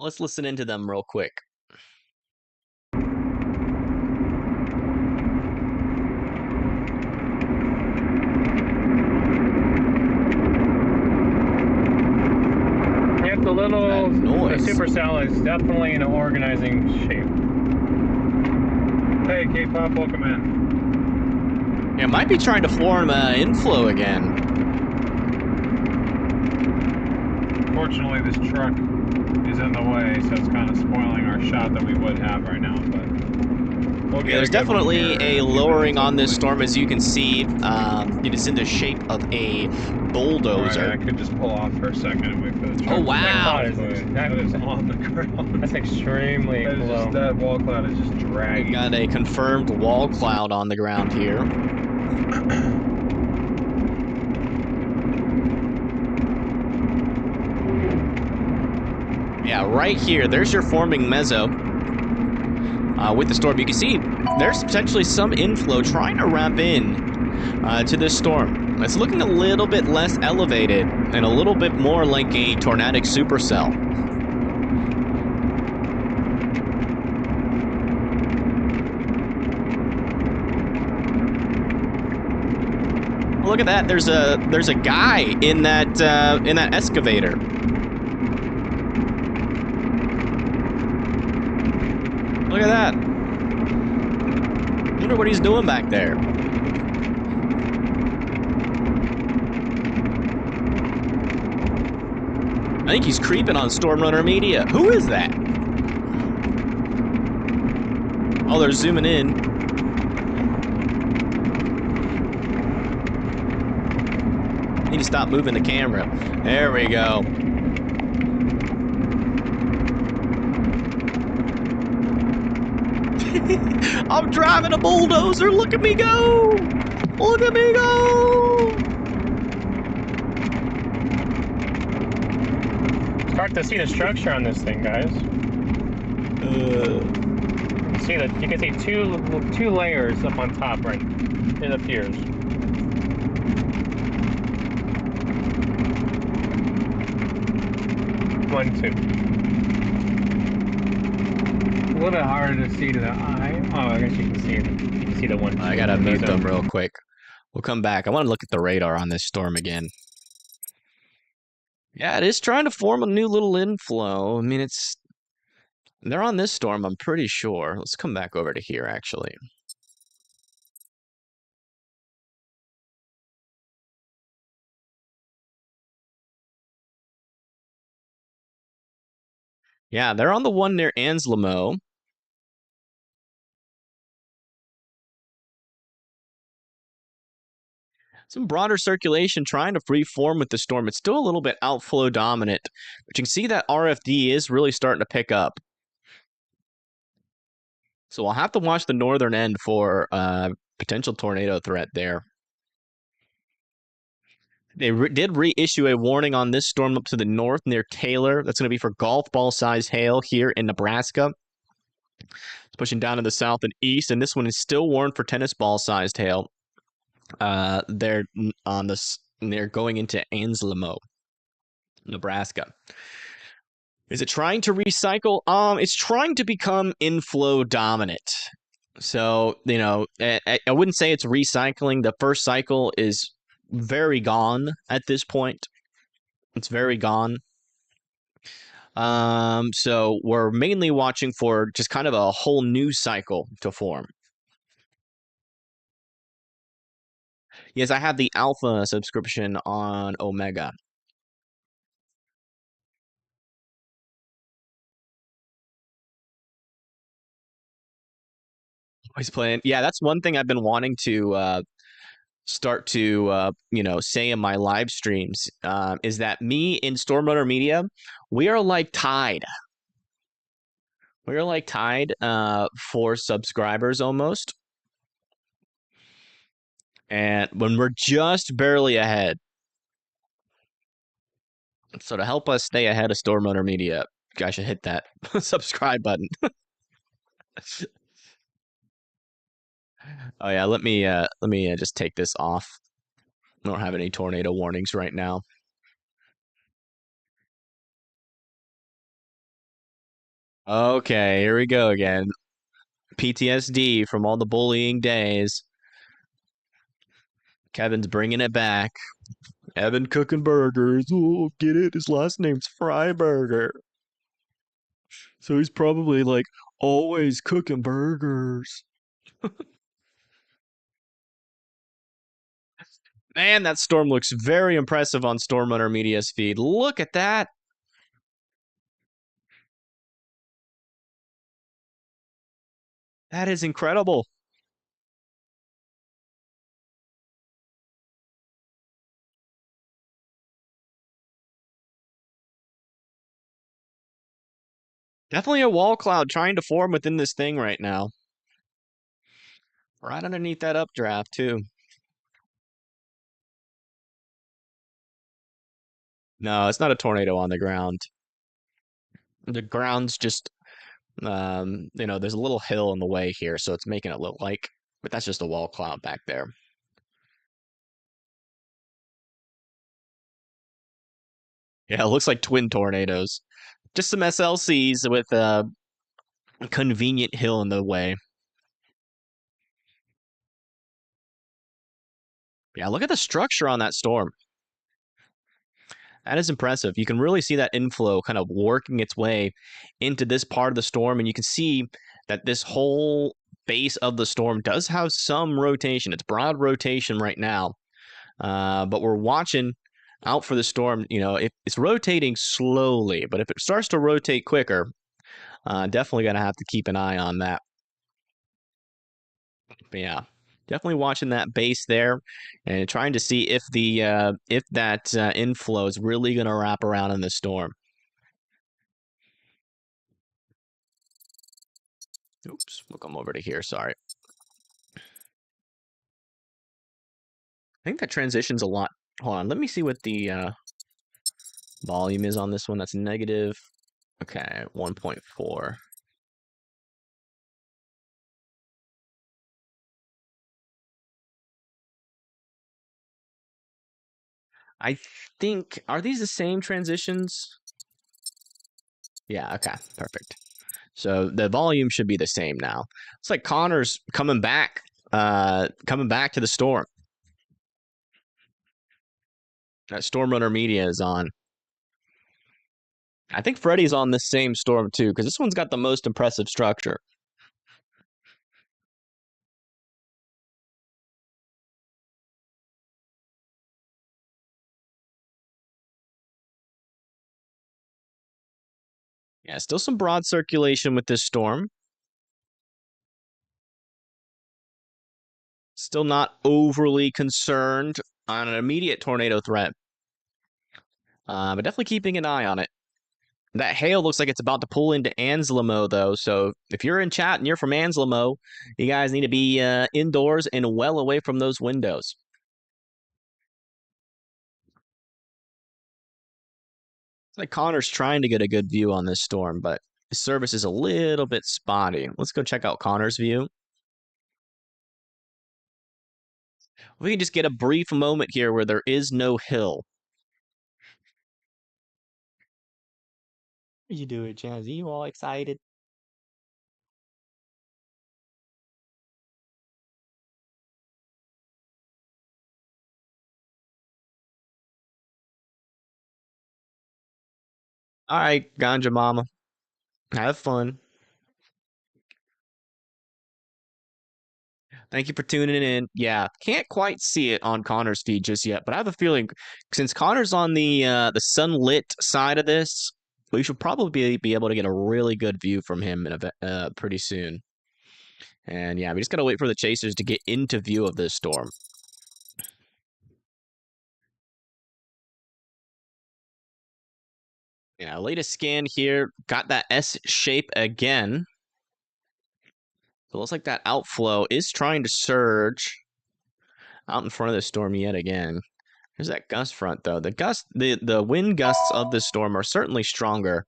Let's listen into them real quick. Yep, the supercell is definitely in an organizing shape. Hey, K-pop, welcome in. Yeah, might be trying to form inflow again. Fortunately, this truck is in the way, so it's kind of spoiling our shot that we would have right now. But we'll get there's definitely a lowering on this storm, as you can see. It is in the shape of a bulldozer. Right, I could just pull off for a second and wait for the truck. Oh, wow. That is on the ground. That's extremely low. That wall cloud is just dragging. We got a confirmed wall cloud on the ground here. Yeah, right here, there's your forming meso. With the storm, you can see there's potentially some inflow trying to wrap in to this storm. It's looking a little bit less elevated and a little bit more like a tornadic supercell. Look at that! There's a guy in that excavator. Look at that. Wonder what he's doing back there. I think he's creeping on Storm Runner Media. Who is that? Oh, they're zooming in. Need to stop moving the camera. There we go. I'm driving a bulldozer. Look at me go. Look at me go. Start to see the structure on this thing, guys. You can see two layers up on top, right? It appears. One, two. A little bit harder to see to the eye. Oh, I guess you can see it. You can see the one. I gotta mute them real quick. We'll come back. I want to look at the radar on this storm again. Yeah, it is trying to form a new little inflow. I mean, they're on this storm, I'm pretty sure. Let's come back over to here, actually. Yeah, they're on the one near Anslemo. Some broader circulation trying to freeform with the storm. It's still a little bit outflow dominant, but you can see that RFD is really starting to pick up. So we'll have to watch the northern end for potential tornado threat there. They did reissue a warning on this storm up to the north near Taylor. That's going to be for golf ball size hail here in Nebraska. It's pushing down to the south and east, and this one is still warned for tennis ball sized hail. They're on this. They're going into Anslemo, Nebraska. Is it trying to recycle? It's trying to become inflow dominant. So, you know, I wouldn't say it's recycling. The first cycle is very gone at this point. It's very gone. So we're mainly watching for just kind of a whole new cycle to form. Yes, I have the Alpha subscription on Omega. He's playing. Yeah, that's one thing I've been wanting to start to say in my live streams is that me and Stormrunner Media, we are like tied. We are like tied for subscribers almost. And when we're just barely ahead. So to help us stay ahead of Stormrunner Media, you guys should hit that subscribe button. Oh yeah, let me just take this off. I don't have any tornado warnings right now. Okay, here we go again. PTSD from all the bullying days. Kevin's bringing it back. Evan cooking burgers. Oh, get it? His last name's Fryburger. So he's probably like always cooking burgers. Man, that storm looks very impressive on Storm Runner Media's feed. Look at that. That is incredible. Definitely a wall cloud trying to form within this thing right now. Right underneath that updraft, too. No, it's not a tornado on the ground. The ground's just, there's a little hill in the way here, so it's making it look like, but that's just a wall cloud back there. Yeah, it looks like twin tornadoes. Just some SLCs with a convenient hill in the way. Yeah, look at the structure on that storm. That is impressive. You can really see that inflow kind of working its way into this part of the storm, and you can see that this whole base of the storm does have some rotation. It's broad rotation right now, but we're watching out for the storm. It's rotating slowly, but if it starts to rotate quicker, definitely going to have to keep an eye on that. But yeah, definitely watching that base there and trying to see if that inflow is really going to wrap around in the storm. Oops, we'll come over to here. Sorry. I think that transition's a lot. Hold on, let me see what the volume is on this one. That's negative. Okay, 1.4. I think, are these the same transitions? Yeah, okay, perfect. So the volume should be the same now. It's like Connor's coming back to the storm. That Storm Runner Media is on. I think Freddy's on this same storm too, because this one's got the most impressive structure. Yeah, still some broad circulation with this storm. Still not overly concerned on an immediate tornado threat. But definitely keeping an eye on it. That hail looks like it's about to pull into Anslemo, though. So if you're in chat and you're from Anslemo, you guys need to be indoors and well away from those windows. It's like Connor's trying to get a good view on this storm, but his service is a little bit spotty. Let's go check out Connor's view. We can just get a brief moment here where there is no hill. What you doing, Jazzy? You all excited? All right, Ganja Mama. Have fun. Thank you for tuning in. Yeah, can't quite see it on Connor's feed just yet, but I have a feeling since Connor's on the sunlit side of this, we should probably be able to get a really good view from him in pretty soon. And yeah, we just gotta wait for the chasers to get into view of this storm. Yeah, latest scan here got that S shape again. So it looks like that outflow is trying to surge out in front of the storm yet again. There's that gust front though. The wind gusts of this storm are certainly stronger,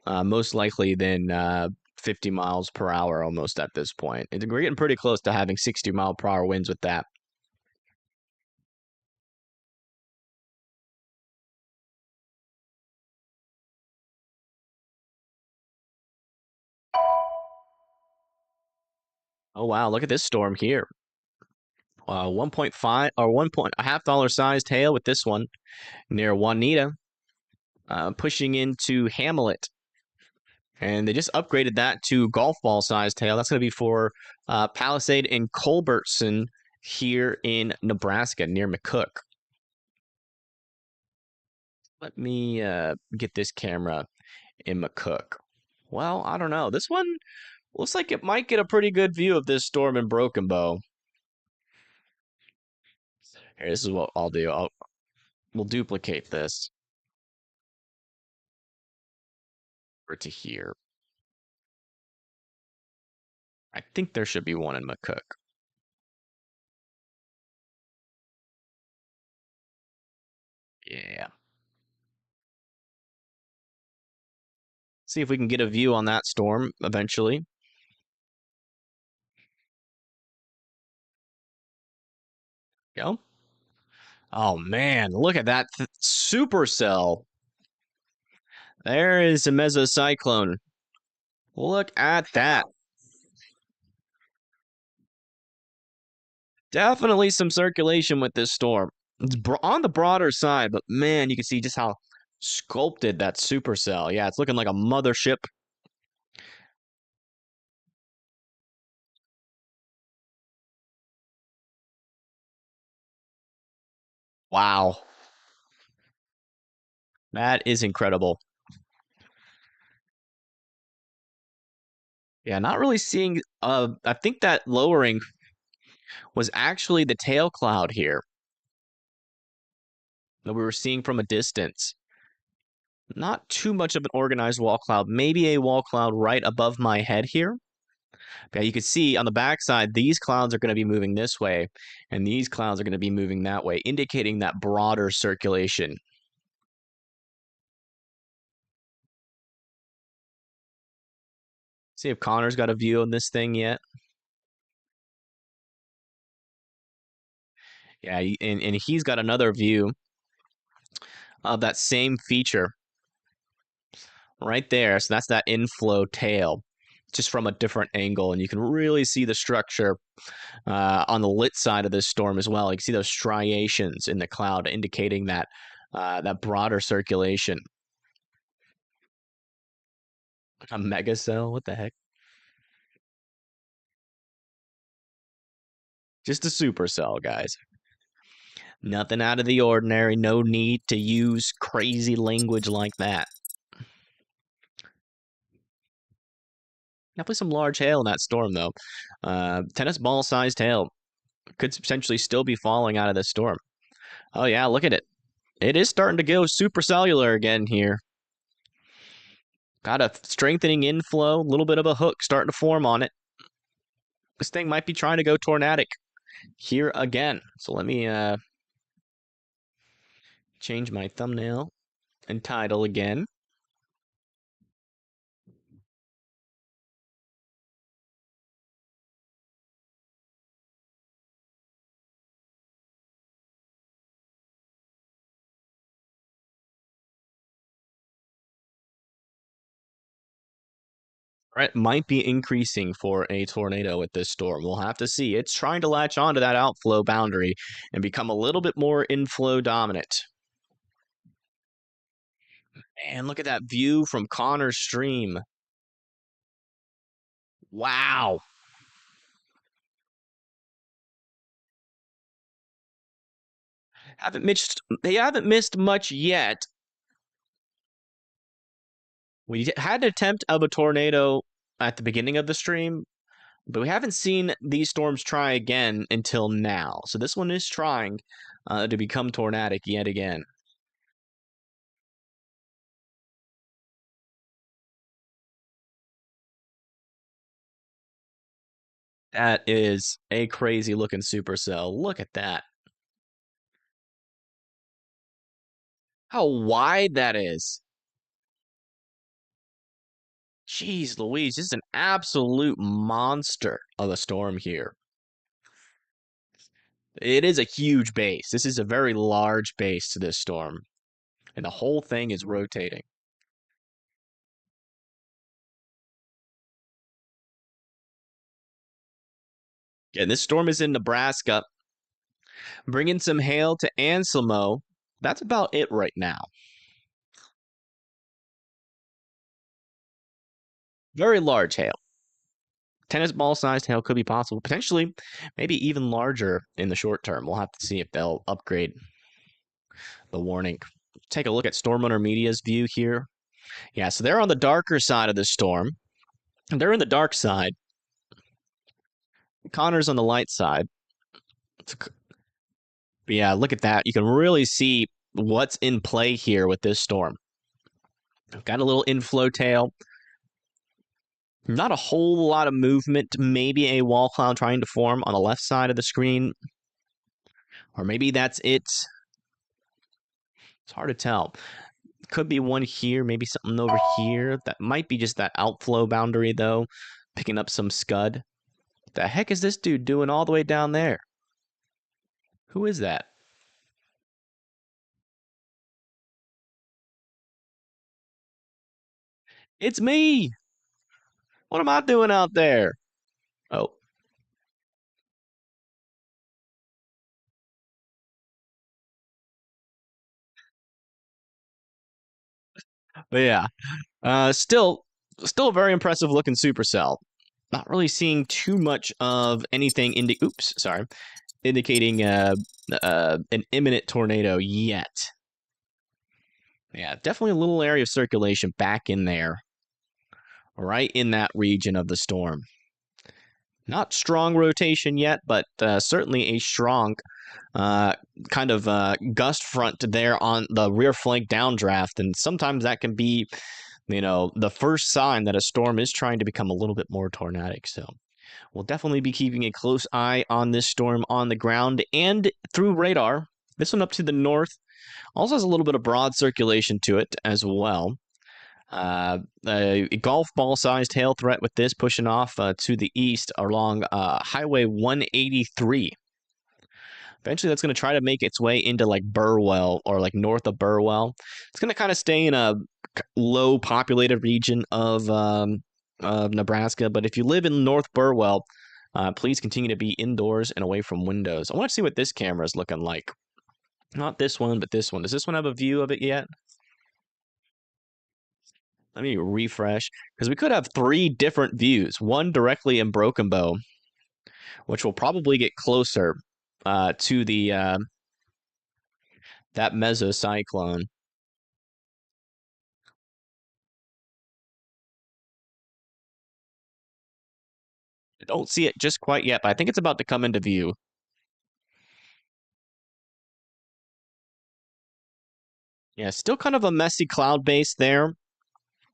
most likely than 50 miles per hour almost at this point. We're getting pretty close to having 60-mile-per-hour winds with that. Oh wow, look at this storm here. 1.5 or $1.5 sized hail with this one near Juanita, pushing into Hamlet. And they just upgraded that to golf ball sized hail. That's going to be for Palisade and Culbertson here in Nebraska near McCook. Let me get this camera in McCook. Well, I don't know. This one looks like it might get a pretty good view of this storm in Broken Bow. Here, this is what I'll do. We'll duplicate this over to here. I think there should be one in McCook. Yeah. See if we can get a view on that storm eventually. Go. Oh man, look at that supercell. There is a mesocyclone. Look at that. Definitely some circulation with this storm. It's on the broader side, but man, you can see just how sculpted that supercell. Yeah, it's looking like a mothership. Wow. That is incredible. Yeah, not really seeing I think that lowering was actually the tail cloud here that we were seeing from a distance. Not too much of an organized wall cloud, maybe a wall cloud right above my head here. Yeah, you can see on the backside, these clouds are going to be moving this way, and these clouds are going to be moving that way, indicating that broader circulation. See if Connor's got a view on this thing yet. Yeah, and he's got another view of that same feature right there. So that's that inflow tail, just from a different angle, and you can really see the structure on the lit side of this storm as well. You can see those striations in the cloud indicating that that broader circulation. A megacell? What the heck? Just a supercell, guys. Nothing out of the ordinary. No need to use crazy language like that. Definitely some large hail in that storm, though. Tennis ball-sized hail could potentially still be falling out of this storm. Oh, yeah, look at it. It is starting to go supercellular again here. Got a strengthening inflow, a little bit of a hook starting to form on it. This thing might be trying to go tornadic here again. So let me change my thumbnail and title again. Threat might be increasing for a tornado with this storm. We'll have to see. It's trying to latch onto that outflow boundary and become a little bit more inflow dominant. Man, look at that view from Connor's stream. Wow. They haven't missed much yet. We had an attempt of a tornado at the beginning of the stream, but we haven't seen these storms try again until now. So this one is trying to become tornadic yet again. That is a crazy looking supercell. Look at that. How wide that is. Jeez Louise, this is an absolute monster of a storm here. It is a huge base. This is a very large base to this storm. And the whole thing is rotating. And this storm is in Nebraska. Bringing some hail to Anselmo. That's about it right now. Very large hail. Tennis ball sized hail could be possible. Potentially, maybe even larger in the short term. We'll have to see if they'll upgrade the warning. Take a look at Storm Runner Media's view here. Yeah, so they're on the darker side of the storm. They're in the dark side. Connor's on the light side. But yeah, look at that. You can really see what's in play here with this storm. Got a little inflow tail. Not a whole lot of movement. Maybe a wall cloud trying to form on the left side of the screen. Or maybe that's it. It's hard to tell. Could be one here, maybe something over here. That might be just that outflow boundary, though. Picking up some scud. What the heck is this dude doing all the way down there? Who is that? It's me! What am I doing out there? Oh. But yeah, still a very impressive looking supercell. Not really seeing too much of anything indicating an imminent tornado yet. Yeah, definitely a little area of circulation back in there, right in that region of the storm. Not strong rotation yet, but certainly a strong kind of gust front there on the rear flank downdraft, and sometimes that can be, the first sign that a storm is trying to become a little bit more tornadic. So we'll definitely be keeping a close eye on this storm on the ground and through radar. This one up to the north also has a little bit of broad circulation to it as well. A golf ball-sized hail threat with this pushing off to the east along Highway 183. Eventually, that's going to try to make its way into like Burwell or like north of Burwell. It's going to kind of stay in a low populated region of Nebraska. But if you live in North Burwell, please continue to be indoors and away from windows. I want to see what this camera is looking like. Not this one, but this one. Does this one have a view of it yet? Let me refresh, because we could have 3 different views. One directly in Broken Bow, which will probably get closer to the that mesocyclone. I don't see it just quite yet, but I think it's about to come into view. Yeah, still kind of a messy cloud base there.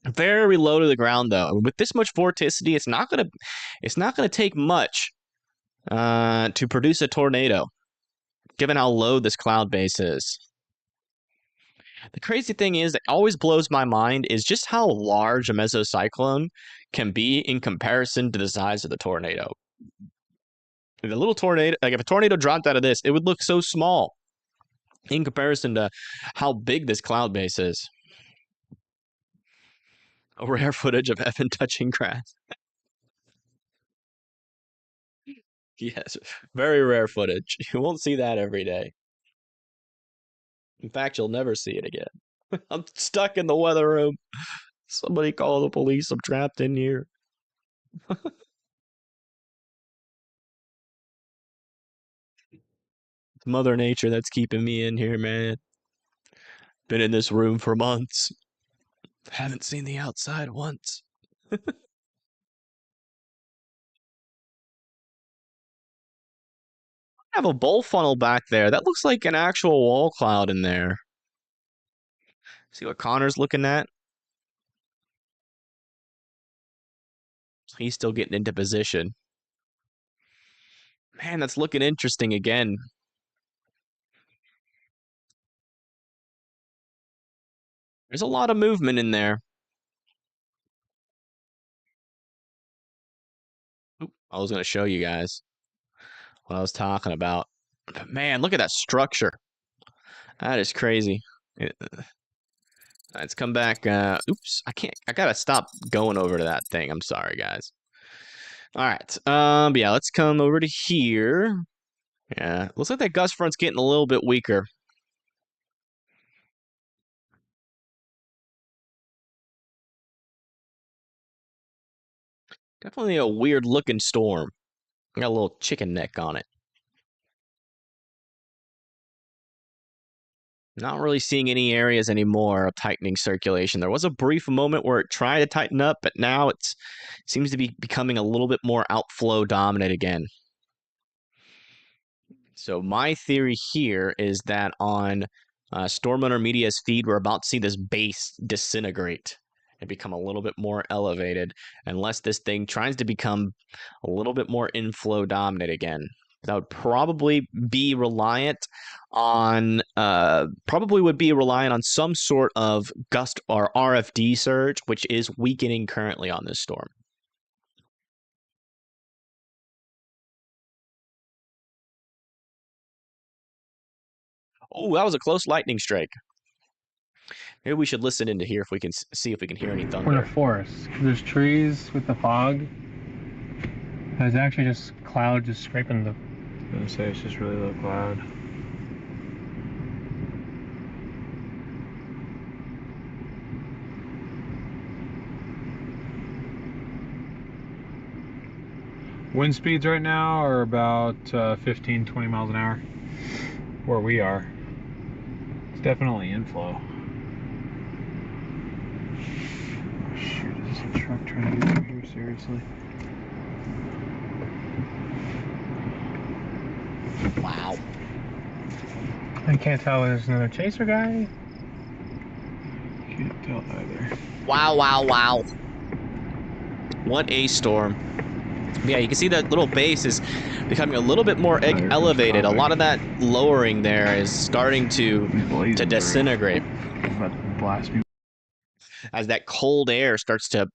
Very low to the ground, though. With this much vorticity, it's not gonna take much to produce a tornado, given how low this cloud base is. The crazy thing is that always blows my mind is just how large a mesocyclone can be in comparison to the size of the tornado. The little tornado, like if a tornado dropped out of this, it would look so small in comparison to how big this cloud base is. A rare footage of Evan touching grass. Yes, very rare footage. You won't see that every day. In fact, you'll never see it again. I'm stuck in the weather room. Somebody call the police. I'm trapped in here. It's Mother Nature that's keeping me in here, man. Been in this room for months. Haven't seen the outside once. I have a bowl funnel back there. That looks like an actual wall cloud in there. See what Connor's looking at? He's still getting into position. Man, that's looking interesting again. There's a lot of movement in there. Oop, I was going to show you guys what I was talking about. But man, look at that structure. That is crazy. Let's come back. Oops, I gotta stop going over to that thing. I'm sorry, guys. All right. Yeah, let's come over to here. Yeah, looks like that gust front's getting a little bit weaker. Definitely a weird looking storm. Got a little chicken neck on it. Not really seeing any areas anymore of tightening circulation. There was a brief moment where it tried to tighten up, but now it seems to be becoming a little bit more outflow dominant again. So my theory here is that on Storm Owner Media's feed, we're about to see this base disintegrate and become a little bit more elevated, unless this thing tries to become a little bit more inflow dominant again. That would probably be reliant on some sort of gust or RFD surge, which is weakening currently on this storm. Oh, that was a close lightning strike. Maybe we should listen into here if we can see if we can hear any thunder. We're in a forest. There's trees with the fog. There's actually just cloud just scraping the... I'm gonna say it's just really low cloud. Wind speeds right now are about 15, 20 miles an hour where we are. It's definitely inflow. Oh, shoot, is this a truck trying to get through here? Seriously? Wow. I can't tell if there's another chaser guy. Can't tell either. Wow, wow, wow. What a storm. Yeah, you can see that little base is becoming a little bit more elevated. A lot of that lowering there is starting to disintegrate. Blast me. As that cold air starts to,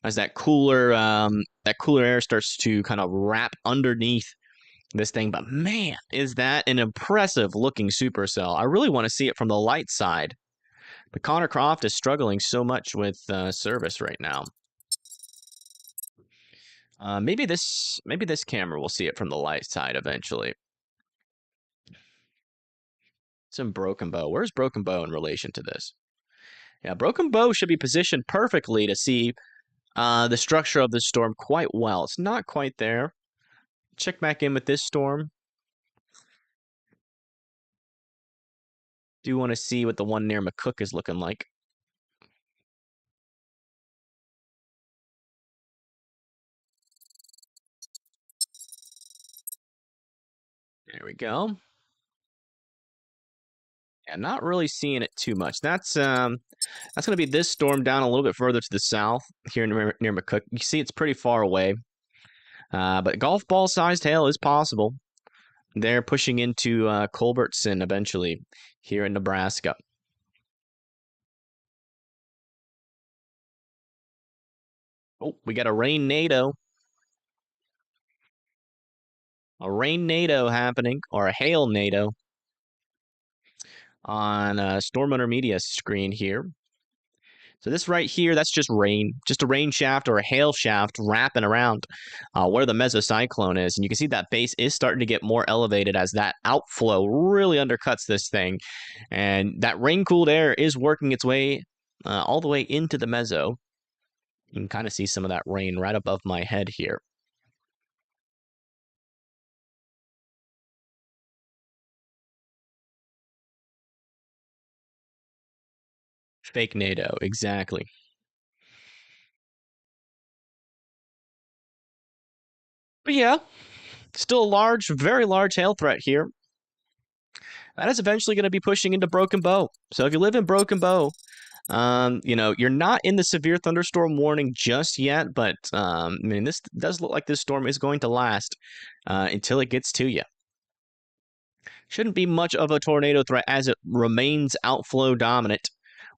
as that cooler air starts to kind of wrap underneath this thing. But man, is that an impressive looking supercell. I really want to see it from the light side. But Connor Croft is struggling so much with service right now. Maybe this camera will see it from the light side eventually. Some Broken Bow. Where's Broken Bow in relation to this? Yeah, Broken Bow should be positioned perfectly to see the structure of this storm quite well. It's not quite there. Check back in with this storm. Do want to see what the one near McCook is looking like. There we go. Yeah, not really seeing it too much. That's going to be this storm down a little bit further to the south here near McCook. You see it's pretty far away. But golf ball sized hail is possible. They're pushing into Culbertson eventually here in Nebraska. Oh, we got a rain NATO. A rain NATO happening, or a hail NATO on Storm Owner Media screen here. So this right here, that's just rain. Just a rain shaft or a hail shaft wrapping around where the mesocyclone is. And you can see that base is starting to get more elevated as that outflow really undercuts this thing. And that rain-cooled air is working its way all the way into the meso. You can kind of see some of that rain right above my head here. Fake NATO, exactly. But yeah, still a large, very large hail threat here. That is eventually going to be pushing into Broken Bow. So if you live in Broken Bow, you know, you're not in the severe thunderstorm warning just yet, but I mean, this does look like this storm is going to last until it gets to you. Shouldn't be much of a tornado threat as it remains outflow dominant,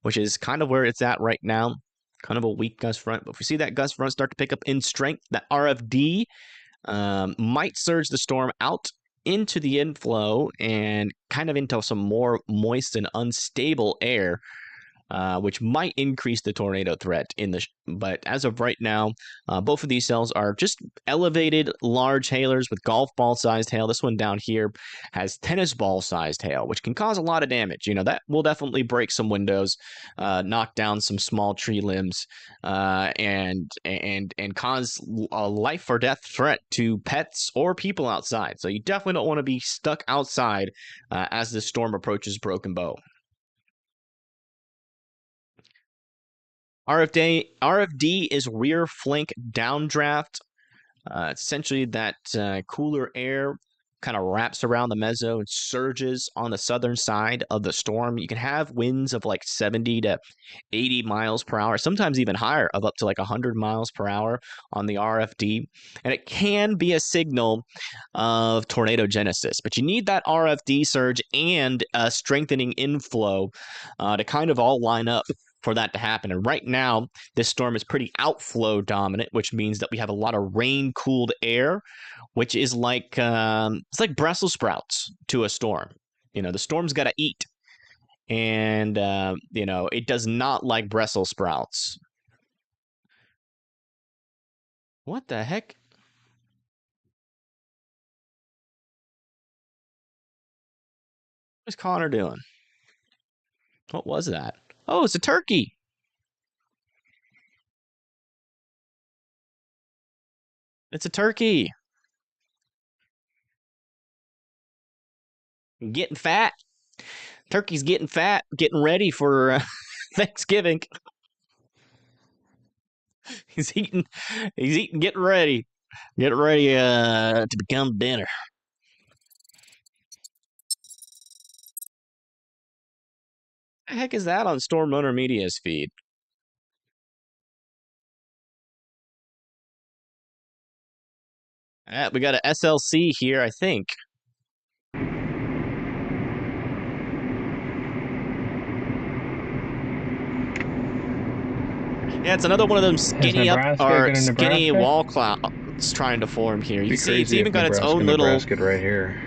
which is kind of where it's at right now. Kind of a weak gust front. But if we see that gust front start to pick up in strength, that RFD might surge the storm out into the inflow and kind of into some more moist and unstable air which might increase the tornado threat in the. But as of right now, both of these cells are just elevated large hailers with golf ball sized hail. This one down here has tennis ball sized hail, which can cause a lot of damage. You know, that will definitely break some windows, knock down some small tree limbs, and cause a life or death threat to pets or people outside. So you definitely don't want to be stuck outside as the storm approaches Broken Bow. RFD is rear flank downdraft. It's essentially that cooler air kind of wraps around the mezzo and surges on the southern side of the storm. You can have winds of like 70 to 80 miles per hour, sometimes even higher, of up to like 100 miles per hour on the RFD. And it can be a signal of tornado genesis, but you need that RFD surge and a strengthening inflow to kind of all line up for that to happen. And right now, this storm is pretty outflow dominant, which means that we have a lot of rain-cooled air, which is like it's like Brussels sprouts to a storm. You know, the storm's got to eat, and you know, it does not like Brussels sprouts. What the heck? What's Connor doing? What was that? Oh, it's a turkey. It's a turkey. Getting fat. Turkey's getting fat, getting ready for Thanksgiving. He's eating, getting ready. Getting ready to become dinner. What the heck is that on Storm Motor Media's feed? We got an SLC here, I think. Yeah, it's another one of them skinny skinny wall clouds trying to form here. You see, it's even got its own little. Nebraska right here.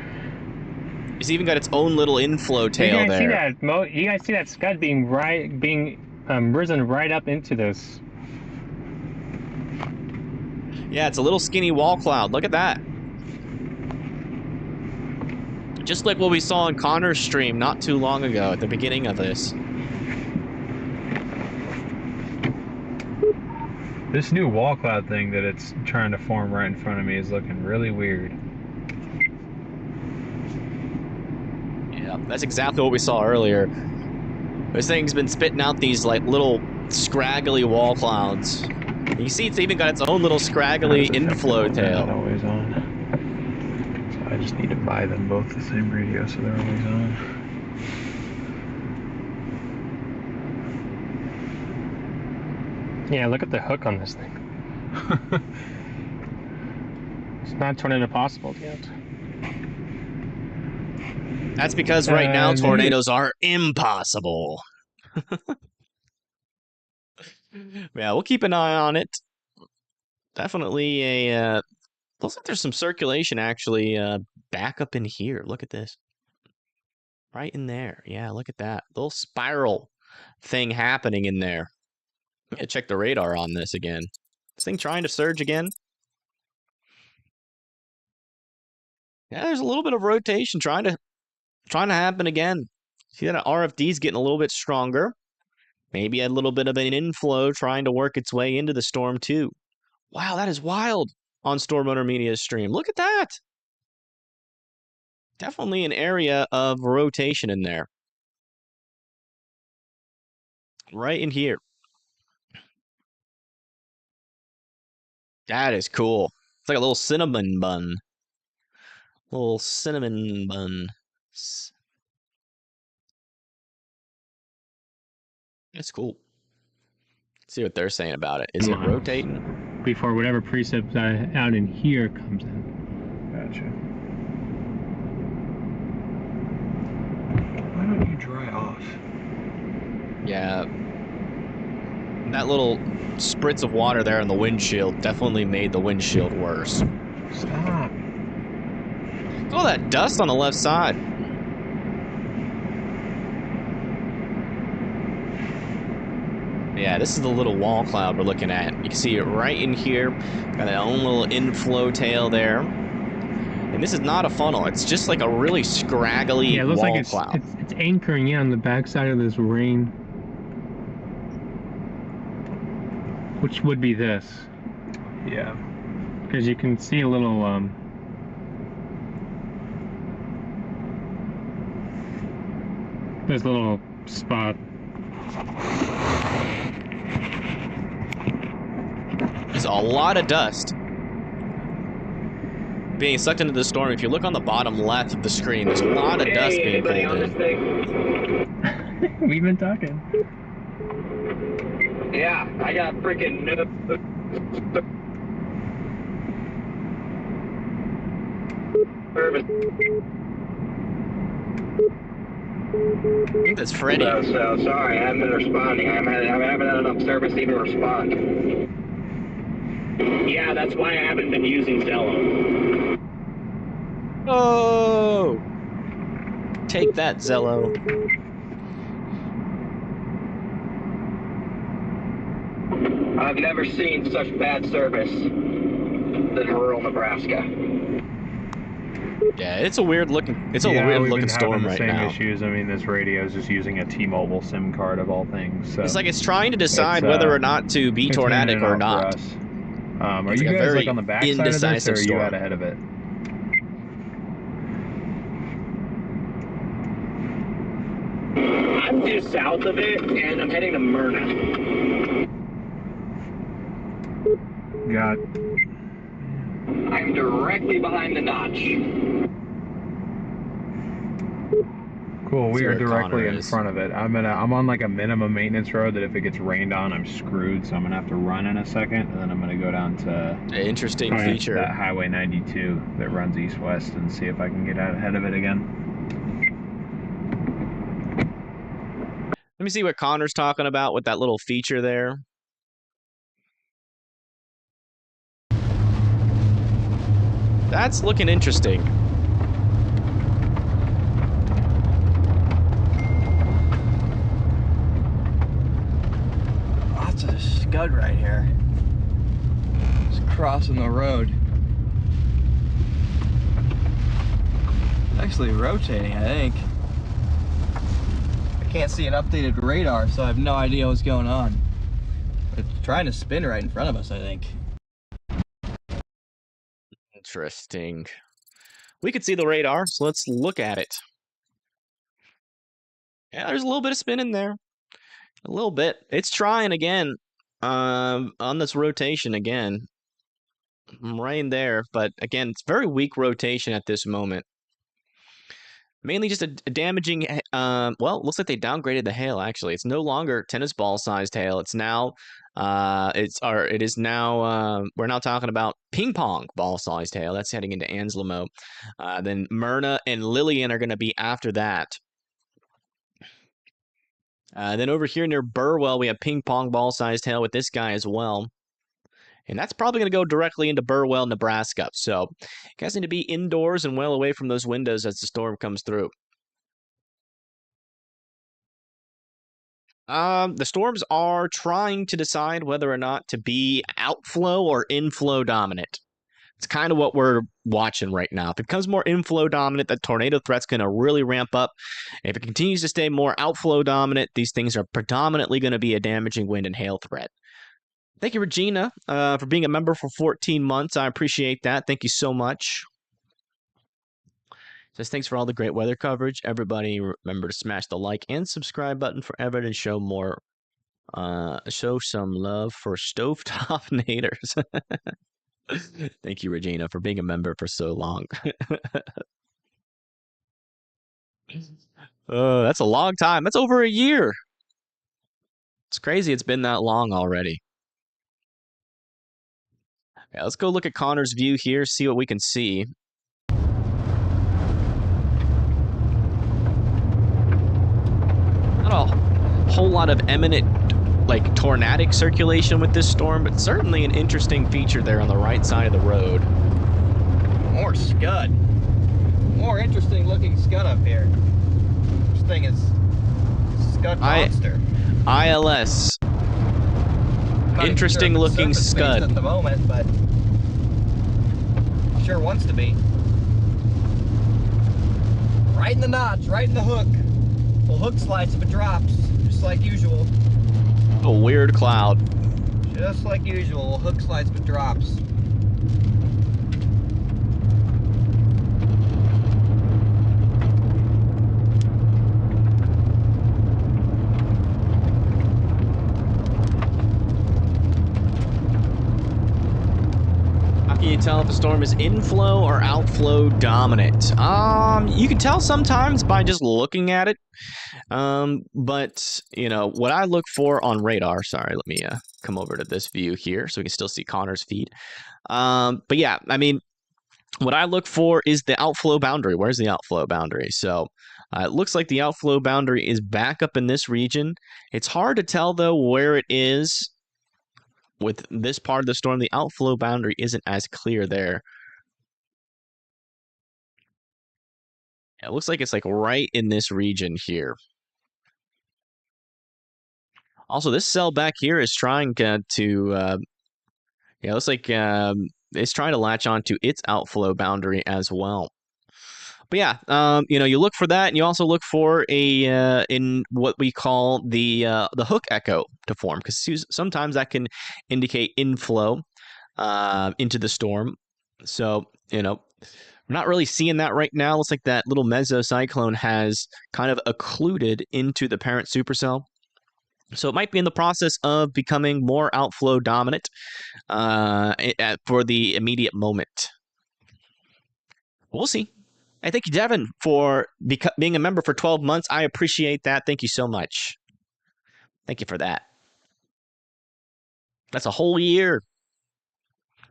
It's even got its own little inflow tail there. You guys see that scud being risen right up into this? Yeah, it's a little skinny wall cloud. Look at that. Just like what we saw on Connor's stream not too long ago at the beginning of this. This new wall cloud thing that it's trying to form right in front of me is looking really weird. Yeah, that's exactly what we saw earlier. This thing's been spitting out these like little scraggly wall clouds. You see it's even got its own little scraggly inflow tail. Always on. So I just need to buy them both the same radio so they're always on. Yeah, look at the hook on this thing. It's not tornado possible yet. That's because right now tornadoes are impossible. Yeah, we'll keep an eye on it. Definitely a looks like there's some circulation actually back up in here. Look at this. Right in there. Yeah, look at that. Little spiral thing happening in there. Yeah, check the radar on this again. This thing trying to surge again. Yeah, there's a little bit of rotation trying to happen again. See that RFD's getting a little bit stronger. Maybe a little bit of an inflow trying to work its way into the storm too. Wow, that is wild on Storm Motor Media's stream. Look at that. Definitely an area of rotation in there. Right in here. That is cool. It's like a little cinnamon bun. Little cinnamon bun. It's cool. Let's see what they're saying about it. Is it rotating? Before whatever precip out in here comes in. Gotcha. Why don't you dry off? Yeah. That little spritz of water there in the windshield definitely made the windshield worse. Stop. Look at all that dust on the left side. Yeah, this is the little wall cloud we're looking at. You can see it right in here. Got that own little inflow tail there. And this is not a funnel. It's just like a really scraggly it looks wall like cloud. It's anchoring in on the backside of this rain, which would be this. Yeah, because you can see a little this little spot. There's a lot of dust being sucked into the storm. If you look on the bottom left of the screen, there's a lot of dust being pulled in. We've been talking. Yeah, I got freaking service. I think that's Freddie. So sorry, I haven't been responding. I haven't had enough service to even respond. Yeah, that's why I haven't been using Zello. Oh! Take that, Zello. I've never seen such bad service in rural Nebraska. Yeah, it's a weird looking. It's a weird looking storm right now. Issues. I mean, this radio is just using a T-Mobile SIM card of all things. So it's like it's trying to decide whether or not to be tornadic or not. Are you guys like on the back side of this, or are you out ahead of it? I'm due south of it, and I'm heading to Myrna. Got. I'm directly behind the notch. Cool. We are directly in front of it. I'm on like a minimum maintenance road that if it gets rained on, I'm screwed. So I'm gonna have to run in a second, and then I'm gonna go down to interesting feature that Highway 92 that runs east-west and see if I can get out ahead of it again. Let me see what Connor's talking about with that little feature there. That's looking interesting. Lots of scud right here. Just crossing the road. Actually rotating, I think. I can't see an updated radar, so I have no idea what's going on. It's trying to spin right in front of us, I think. Interesting. We could see the radar, so let's look at it. Yeah, there's a little bit of spin in there. A little bit. It's trying again on this rotation again. Right in there, but again, it's very weak rotation at this moment. Mainly just a damaging, well, it looks like they downgraded the hail, actually. It's no longer tennis ball sized hail. It's now, we're now talking about ping pong ball sized hail. That's heading into Anslemo. Then Myrna and Lillian are going to be after that. Then over here near Burwell, we have ping pong ball sized hail with this guy as well. And that's probably going to go directly into Burwell, Nebraska. So you guys need to be indoors and well away from those windows as the storm comes through. The storms are trying to decide whether or not to be outflow or inflow dominant. It's kind of what we're watching right now. If it becomes more inflow dominant, that tornado threat's going to really ramp up. If it continues to stay more outflow dominant, these things are predominantly going to be a damaging wind and hail threat. Thank you, Regina, for being a member for 14 months. I appreciate that. Thank you so much. Says thanks for all the great weather coverage. Everybody, remember to smash the like and subscribe button for Everett and show some love for stovetop naders. Thank you, Regina, for being a member for so long. That's a long time. That's over a year. It's crazy it's been that long already. Yeah, let's go look at Connor's view here, see what we can see. Not a whole lot of imminent, like, tornadic circulation with this storm, but certainly an interesting feature there on the right side of the road. More scud. More interesting looking scud up here. This thing is scud monster. ILS. Interesting looking scud at the moment, but sure wants to be. Right in the notch, right in the hook. Well, hook slides if it drops, just like usual. A weird cloud. Just like usual, hook slides if it drops. Can you tell if a storm is inflow or outflow dominant? You can tell sometimes by just looking at it. But you know what I look for on radar. Sorry, let me come over to this view here so we can still see Connor's feed. But yeah, I mean, what I look for is the outflow boundary. Where's the outflow boundary? So it looks like the outflow boundary is back up in this region. It's hard to tell though where it is. With this part of the storm, the outflow boundary isn't as clear there. It looks like it's like right in this region here. Also, this cell back here is trying yeah, it looks like it's trying to latch onto its outflow boundary as well. But yeah, you know, you look for that, and you also look for a in what we call the hook echo to form, because sometimes that can indicate inflow into the storm. So you know, we're not really seeing that right now. Looks like that little mesocyclone has kind of occluded into the parent supercell. So it might be in the process of becoming more outflow dominant for the immediate moment. We'll see. I thank you, Devin, for being a member for 12 months. I appreciate that. Thank you so much. Thank you for that. That's a whole year.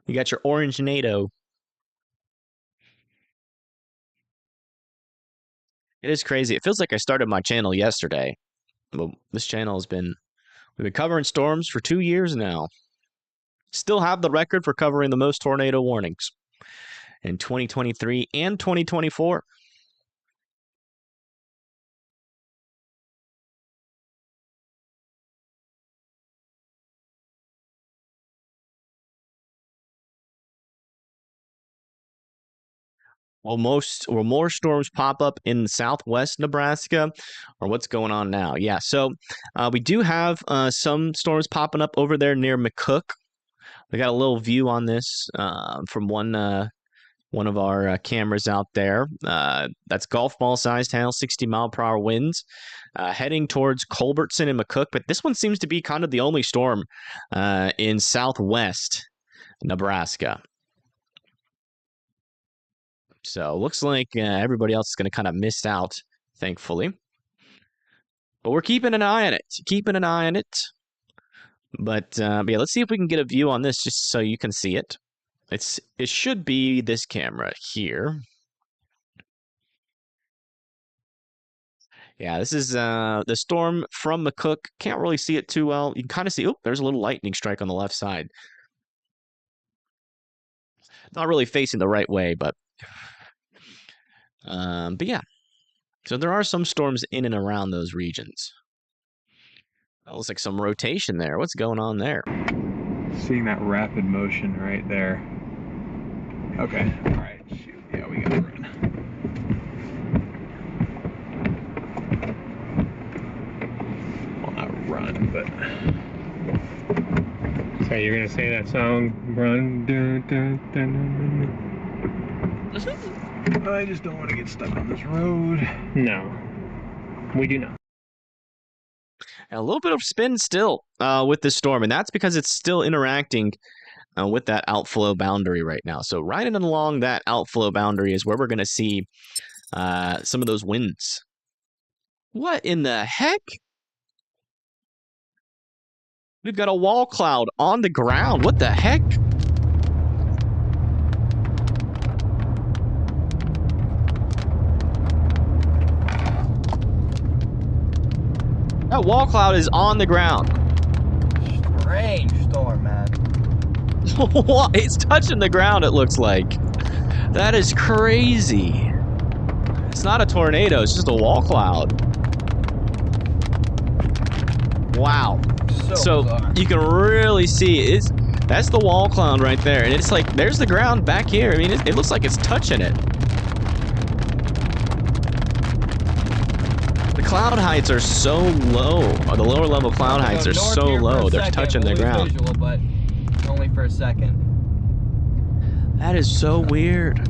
You got your orange NATO. It is crazy. It feels like I started my channel yesterday. Well, this channel has been, we've been covering storms for 2 years now. Still have the record for covering the most tornado warnings in 2023 and 2024. Will more storms pop up in southwest Nebraska, or what's going on now? Yeah, so we do have some storms popping up over there near McCook. We got a little view on this from one of our cameras out there. That's golf ball sized hail, 60-mile-per-hour winds, heading towards Culbertson and McCook. But this one seems to be kind of the only storm in southwest Nebraska. So looks like everybody else is going to kind of miss out, thankfully. But we're keeping an eye on it. But yeah, let's see if we can get a view on this just so you can see it. It should be this camera here. Yeah, this is the storm from McCook. Can't really see it too well. You can kind of see, oh, there's a little lightning strike on the left side. Not really facing the right way, but yeah. So there are some storms in and around those regions. That looks like some rotation there. What's going on there? Seeing that rapid motion right there. Okay. All right. Shoot. Yeah, we gotta run. Well, not run, but. So you're gonna say that song, run, dun, dun, dun, dun, dun. I just don't want to get stuck on this road. No, we do not. A little bit of spin still with this storm, and that's because it's still interacting with that outflow boundary right now. So right in and along that outflow boundary is where we're going to see some of those winds. What in the heck? We've got a wall cloud on the ground. What the heck? That wall cloud is on the ground. Strange storm, man. It's touching the ground, it looks like. That is crazy. It's not a tornado, it's just a wall cloud. Wow. So you can really see that's the wall cloud right there, and it's like there's the ground back here. I mean, it looks like it's touching it. The cloud heights are so low. Or the lower level cloud heights are so low. They're touching the ground. Visual, but only for a second. That is so weird.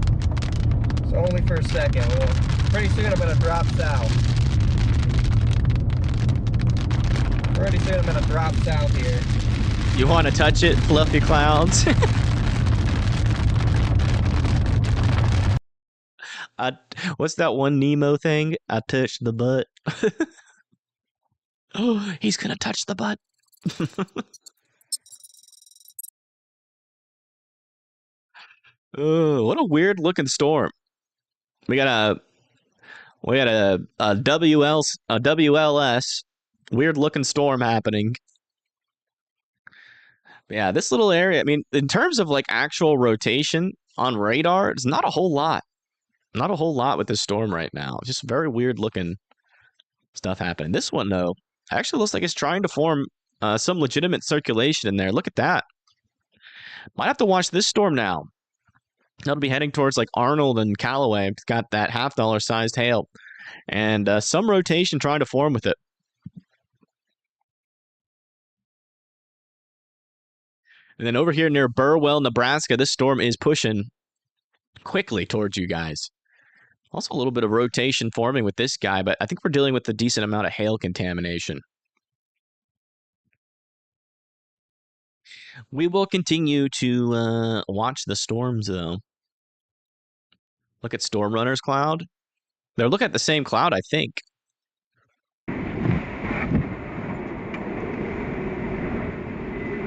It's only for a second. Well, pretty soon I'm gonna drop south. Pretty soon I'm gonna drop south here. You want to touch it, fluffy clouds? What's that one Nemo thing? I touched the butt. Oh, he's gonna touch the butt. Oh, what a weird looking storm. We got a WLS weird looking storm happening. But yeah, this little area, I mean, in terms of like actual rotation on radar, it's not a whole lot. Not a whole lot with this storm right now. Just very weird looking stuff happening. This one, though, actually looks like it's trying to form some legitimate circulation in there. Look at that. Might have to watch this storm now. That'll be heading towards like Arnold and Callaway. It's got that $half sized hail. And some rotation trying to form with it. And then over here near Burwell, Nebraska, this storm is pushing quickly towards you guys. Also a little bit of rotation forming with this guy, but I think we're dealing with a decent amount of hail contamination. We will continue to watch the storms, though. Look at Storm Runner's cloud. They're looking at the same cloud, I think.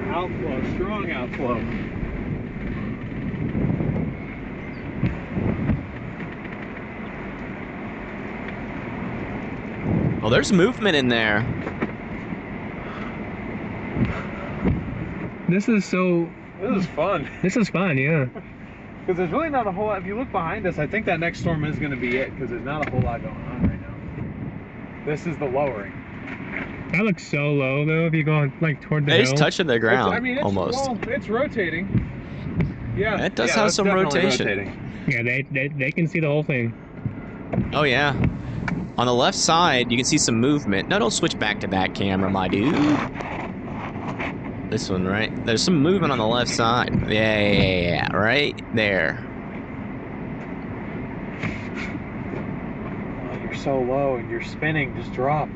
Outflow, strong outflow. Well, there's movement in there. This is fun. This is fun, yeah. Because there's really not a whole lot. If you look behind us, I think that next storm is going to be it, because there's not a whole lot going on right now. This is the lowering. That looks so low, though, if you go like toward the hill. It's touching the ground, it's almost. Well, it's rotating. Yeah, it does have some rotation. Rotating. Yeah, they can see the whole thing. Oh, yeah. On the left side, you can see some movement. No, don't switch back to that camera, my dude. This one, right? There's some movement on the left side. Yeah, right there. Oh, you're so low and you're spinning. Just drop.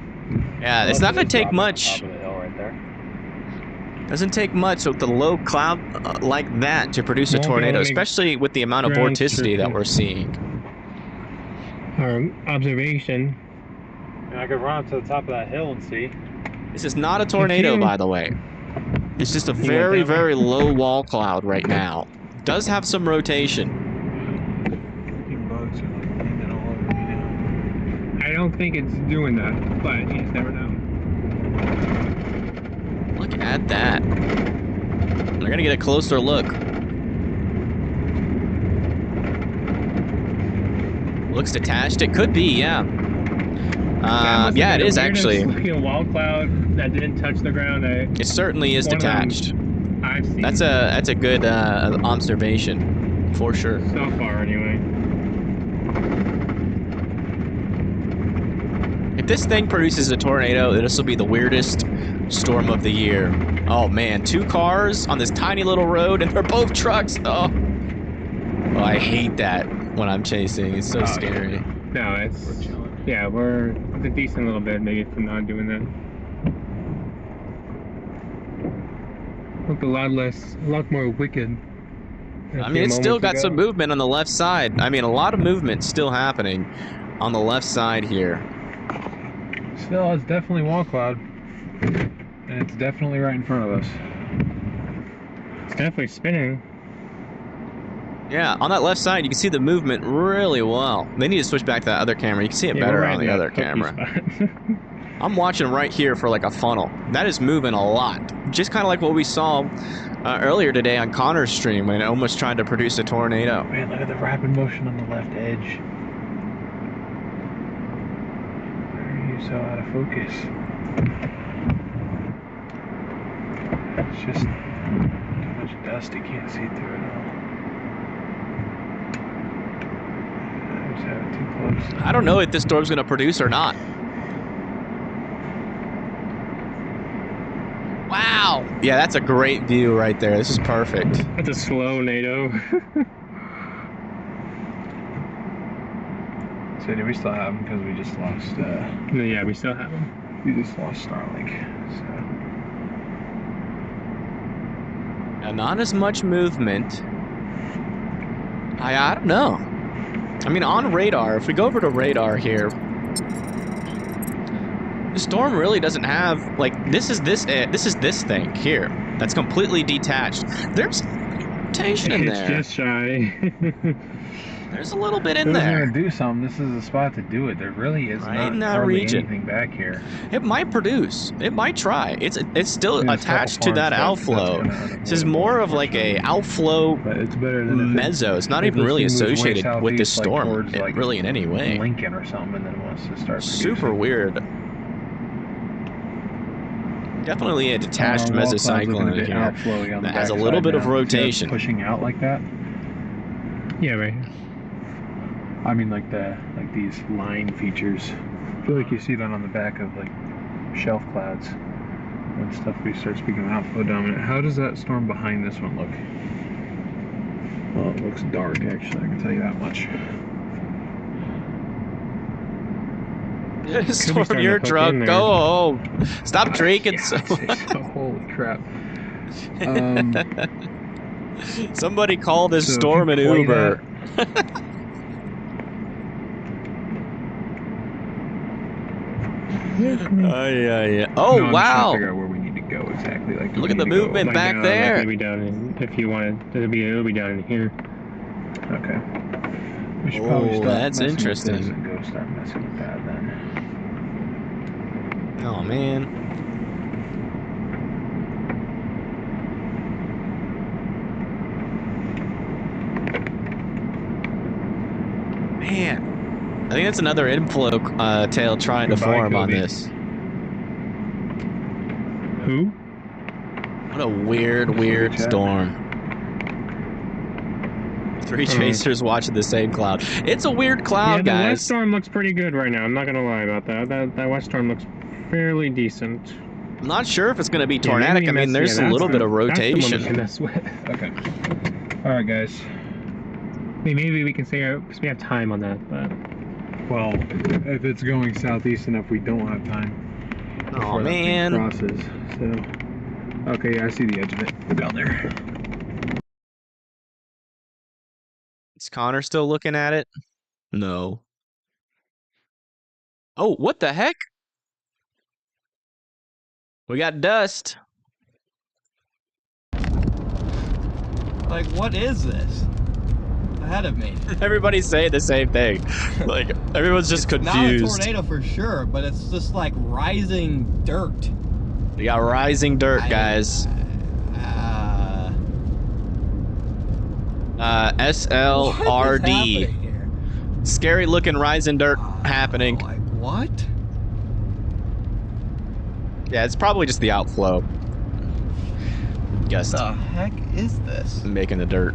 Yeah, it's not going to take much. Top of the hill right there. Doesn't take much with the low cloud like that to produce a tornado, especially with the amount of vorticity that we're seeing. Our observation. And I could run up to the top of that hill and see. This is not a tornado, by the way. It's just a very, very low wall cloud right now. Does have some rotation. Bugs are like hanging all over me now. I don't think it's doing that, but you just never know. Look at that. We're gonna get a closer look. Looks detached. It could be, yeah. Yeah, it is actually. A wall cloud that didn't touch the ground. It certainly is detached. I've seen. That's a good observation, for sure. So far, anyway. If this thing produces a tornado, this will be the weirdest storm of the year. Oh man, 2 cars on this tiny little road, and they're both trucks. Oh, I hate that when I'm chasing. It's so scary. No, it's yeah, it's a decent little bit maybe from not doing that. Look a lot more wicked. I mean, it's still got some movement on the left side. I mean, a lot of movement still happening on the left side here. Still, it's definitely wall cloud. And it's definitely right in front of us. It's definitely spinning. Yeah, on that left side, you can see the movement really well. They need to switch back to that other camera. You can see it better on the other camera. I'm watching right here for like a funnel. That is moving a lot. Just kind of like what we saw earlier today on Connor's stream when it almost tried to produce a tornado. Man, look at the rapid motion on the left edge. Why are you so out of focus? It's just too much dust. You can't see through it all. I just have it too close. I don't know if this storm's gonna produce or not. Wow. Yeah, that's a great view right there. This is perfect. That's a slow NATO. So do we still have them because we just lost? Yeah, we still have them. We just lost Starlink. So. Now, not as much movement. I don't know. I mean, on radar, if we go over to radar here, the storm really doesn't have, like, this is this thing here that's completely detached. There's rotation in there. It's just shy. There's a little bit in If there. we're gonna do something, this is the spot to do it. There really is Right in not that hardly region. anything back here. It might produce. It might try. It's still There's a attached to couple that farms outflow. that's This is more of like a outflow But it's better than if mezzo. It's not if even this really thing moves way associated with this southeast, like, storm, towards, like, really in any way. Lincoln or something, and then wants to start Super producing. weird. Definitely a detached Wall cloud's mesocyclone looking a bit here outflowy on the that has a backside little bit of now. See how it's rotation. pushing out like that. Yeah, right. I mean, like these line features. I feel like you see that on the back of like shelf clouds when stuff starts becoming outflow dominant. How does that storm behind this one look? Well, it looks dark actually. I can tell you that much. Storm starting your to hook truck. in there. Go home. Stop drinking. Yeah, So holy crap. Somebody call this So if storm you an play Uber. Yeah. Oh, No, I'm just trying to wow. figure out where we need to go exactly. Like, do Look we at the need to go- movement Like, back like, there. it'll be down in, if you wanted, it'll be down in here. Okay. We should Oh, probably start that's messing with interesting. this and go start messing with that then. Oh, man. Man. I think that's another inflow tail trying to Goodbye, form on Kobe. this. Who? What a weird chat. storm. Three Mhm. chasers watching the same cloud. It's a weird Yeah, cloud, the west guys. storm looks pretty good right now. I'm not gonna lie about that. That west storm looks fairly decent. I'm not sure if it's going to be Yeah, tornadic. maybe I mean, there's a that's little bit of That's the one rotation. we can mess with. Okay. Alright, guys. I mean, maybe we can say because we have time on that, but Well, if it's going southeast enough, we don't have time. Oh, before that thing man. crosses. So, okay, yeah, I see the edge of it. We're down there. Is Connor still looking at it? No. Oh, what the heck? We got dust. Like, what is this? Ahead of me. Everybody's saying the same thing. Like, everyone's just Not a confused. tornado for sure, but it's just like rising dirt. We got rising dirt, guys. What is SLRD. happening here? Scary looking rising dirt happening. Like, what? Yeah, it's probably just the outflow. Gust The heck is this? making the dirt.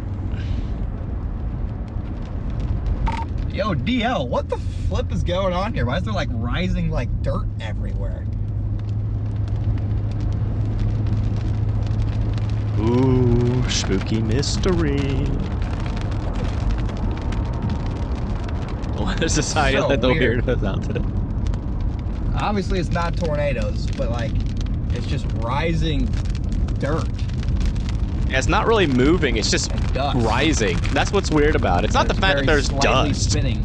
Yo, DL, what the flip is going on here? Why is there like rising like dirt everywhere? Ooh, spooky mystery. Oh, there's a sign So that the weird. weirdos out today. Obviously it's not tornadoes, but like it's just rising dirt Yeah, it's not really moving, it's just and dust. rising. That's what's weird about it. It's not the fact that there's slightly dust. spinning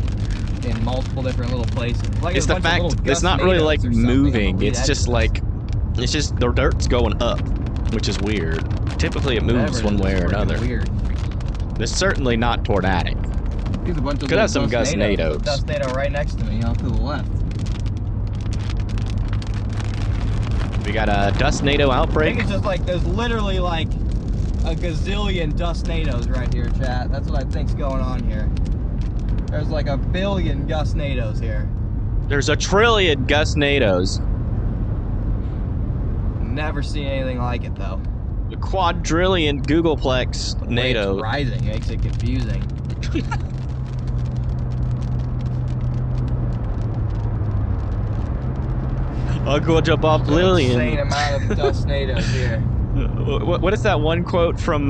in multiple different little places. Like It's a the bunch of fact little it's not really gust like nados or something on the moving. lead It's just edges. like it's just the dirt's going up, which is weird. Typically it moves Whatever, one way or it's freaking another. Weird. It's certainly not tornadic. There's a bunch of Could have little some dust nados. gust-nados. Dust nado right next to me, off to the left. We got a dust NATO I outbreak. think it's just like there's literally like a gazillion dust nados right here, chat. That's what I think's going on here. There's like a billion gust nados here. There's a trillion gust NATOs. Never seen anything like it though. A quadrillion Googleplex NATO. It's rising makes it confusing. I'll go jump off Lillian. Insane amount of dust NATOs here. What is that one quote from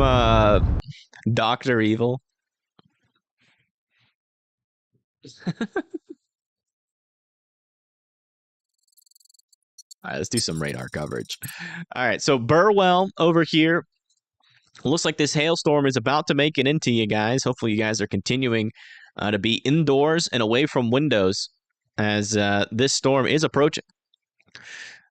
Dr. Evil? All right, let's do some radar coverage. All right, so Burwell over here. Looks like this hailstorm is about to make it into you guys. Hopefully you guys are continuing to be indoors and away from windows as this storm is approaching.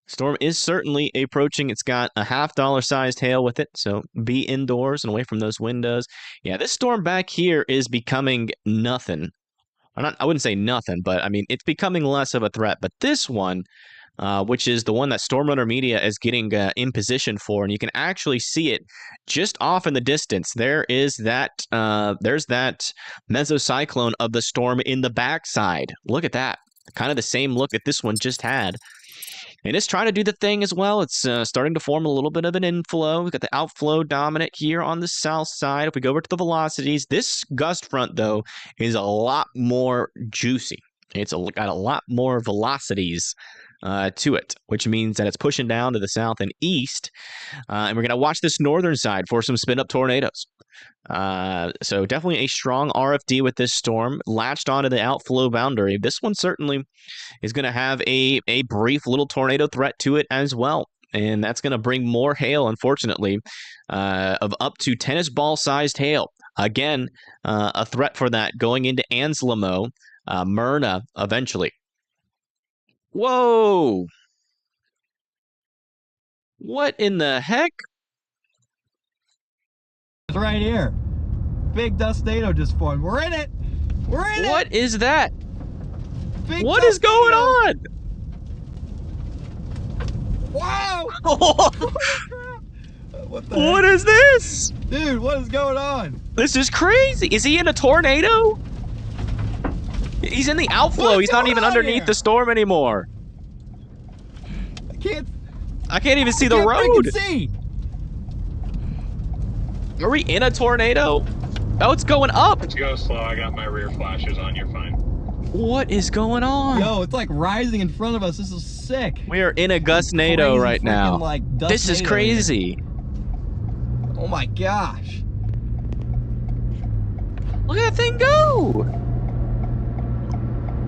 Storm is certainly approaching. It's got a $50 sized hail with it, so be indoors and away from those windows. Yeah, this storm back here is becoming nothing. I wouldn't say nothing, but I mean, it's becoming less of a threat. But this one, which is the one that Storm Runner Media is getting in position for, and you can actually see it just off in the distance. There is that, there's that mesocyclone of the storm in the backside. Look at that. Kind of the same look that this one just had. And it's trying to do the thing as well. It's starting to form a little bit of an inflow. We've got the outflow dominant here on the south side. If we go over to the velocities, this gust front, though, is a lot more juicy. It's got a lot more velocities to it, which means that it's pushing down to the south and east. And we're going to watch this northern side for some spin-up tornadoes. So definitely a strong RFD with this storm, latched onto the outflow boundary. This one certainly is going to have a brief little tornado threat to it as well. And that's going to bring more hail, unfortunately, of up to tennis ball sized hail. Again, a threat for that going into Anselmo, Myrna eventually. Whoa! What in the heck? It's right here. Big dust NATO just formed. We're in it. We're in it. What is that? Big What is going on? Wow! What is this? Dude, what is going on? This is crazy. Is he in a tornado? He's in the outflow. He's not even underneath the storm anymore. I can't even see the road. See. Are we in a tornado? Oh, it's going up. Let's go slow. I got my rear flashes on. You're fine. What is going on? Yo, it's like rising in front of us. This is sick. We are in a gustnado right now. Like, this is crazy. Oh my gosh. Look at that thing go.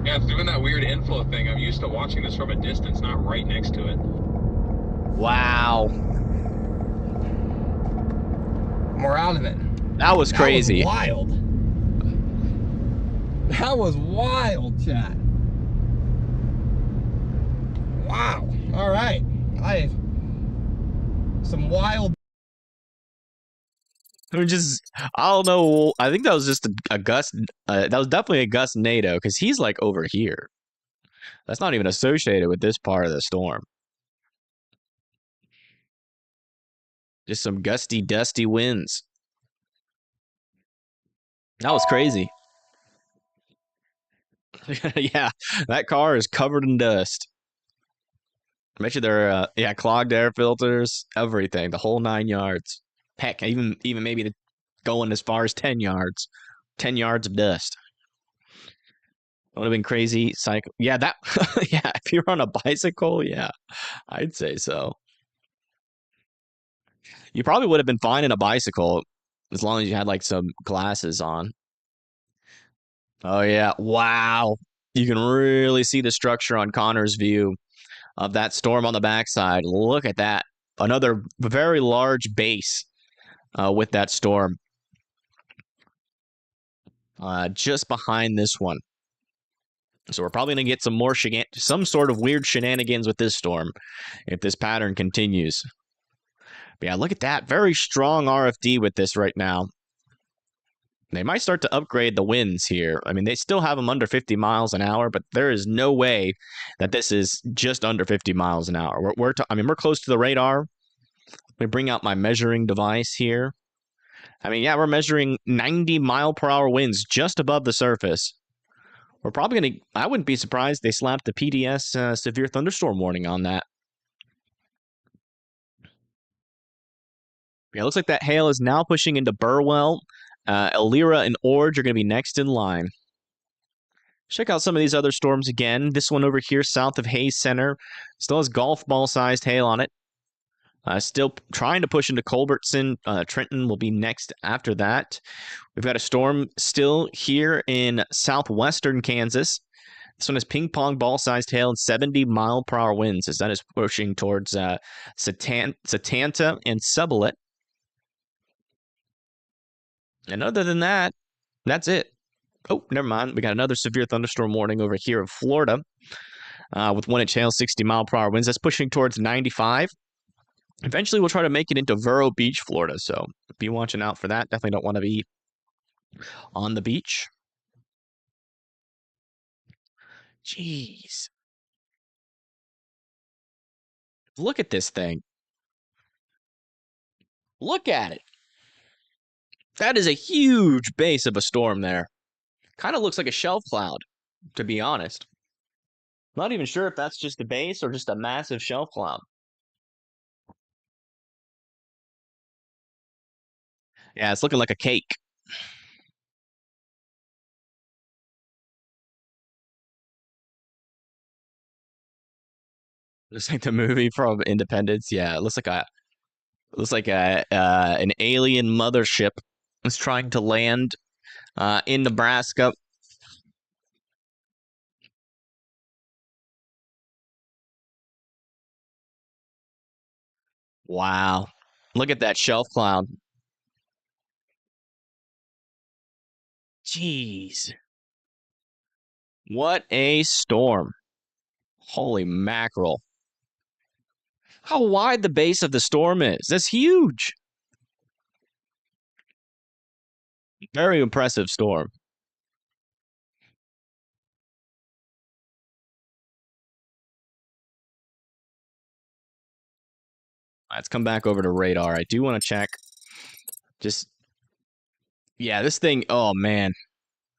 Yeah, it's doing that weird inflow thing. I'm used to watching this from a distance, not right next to it. Wow. We're out of it. That was crazy. That was wild. That was wild, chat. Wow. All right. Some wild. I don't know. I think that was just a gust. That was definitely a gust NATO because he's like over here. That's not even associated with this part of the storm. Just some gusty, dusty winds. That was crazy. Yeah, that car is covered in dust. I bet you they're, clogged air filters, everything, the whole 9 yards. Heck, even maybe going as far as 10 yards. 10 yards of dust. That would have been crazy. Yeah, that, yeah, if you're on a bicycle, yeah, I'd say so. You probably would have been fine in a bicycle as long as you had like some glasses on. Oh, yeah. Wow. You can really see the structure on Connor's view of that storm on the backside. Look at that. Another very large base with that storm. Just behind this one. So we're probably going to get some sort of weird shenanigans with this storm if this pattern continues. But yeah, look at that. Very strong RFD with this right now. They might start to upgrade the winds here. I mean, they still have them under 50 miles an hour, but there is no way that this is just under 50 miles an hour. We're close to the radar. Let me bring out my measuring device here. I mean, yeah, we're measuring 90 mile per hour winds just above the surface. We're probably going to, I wouldn't be surprised they slapped the PDS severe thunderstorm warning on that. Yeah, it looks like that hail is now pushing into Burwell. Elira and Orge are going to be next in line. Check out some of these other storms again. This one over here south of Hayes Center still has golf ball-sized hail on it. Still trying to push into Culbertson. Trenton will be next after that. We've got a storm still here in southwestern Kansas. This one has ping-pong ball-sized hail and 70-mile-per-hour winds as that is pushing towards Satanta and Sublette. And other than that, that's it. Oh, never mind. We got another severe thunderstorm warning over here in Florida with 1-inch hail, 60-mile-per-hour winds. That's pushing towards 95. Eventually, we'll try to make it into Vero Beach, Florida. So be watching out for that. Definitely don't want to be on the beach. Jeez. Look at this thing. Look at it. That is a huge base of a storm there. Kind of looks like a shelf cloud, to be honest. Not even sure if that's just a base or just a massive shelf cloud. Yeah, it's looking like a cake. Looks like the movie from Independence. Yeah, it looks like an alien mothership is trying to land in Nebraska. Wow. Look at that shelf cloud. Jeez. What a storm. Holy mackerel. How wide the base of the storm is. That's huge. Very impressive storm. Let's come back over to radar. I do want to check. Yeah, this thing, oh man.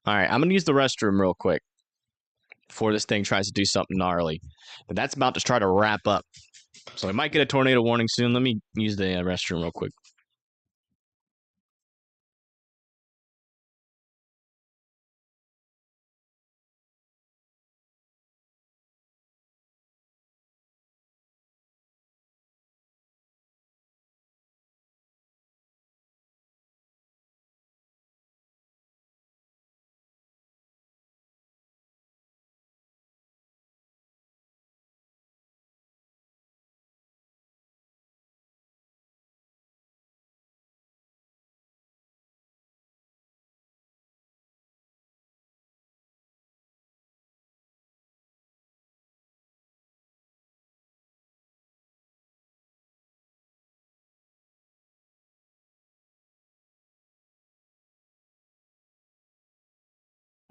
All right, I'm going to use the restroom real quick before this thing tries to do something gnarly. But that's about to try to wrap up. So I might get a tornado warning soon. Let me use the restroom real quick.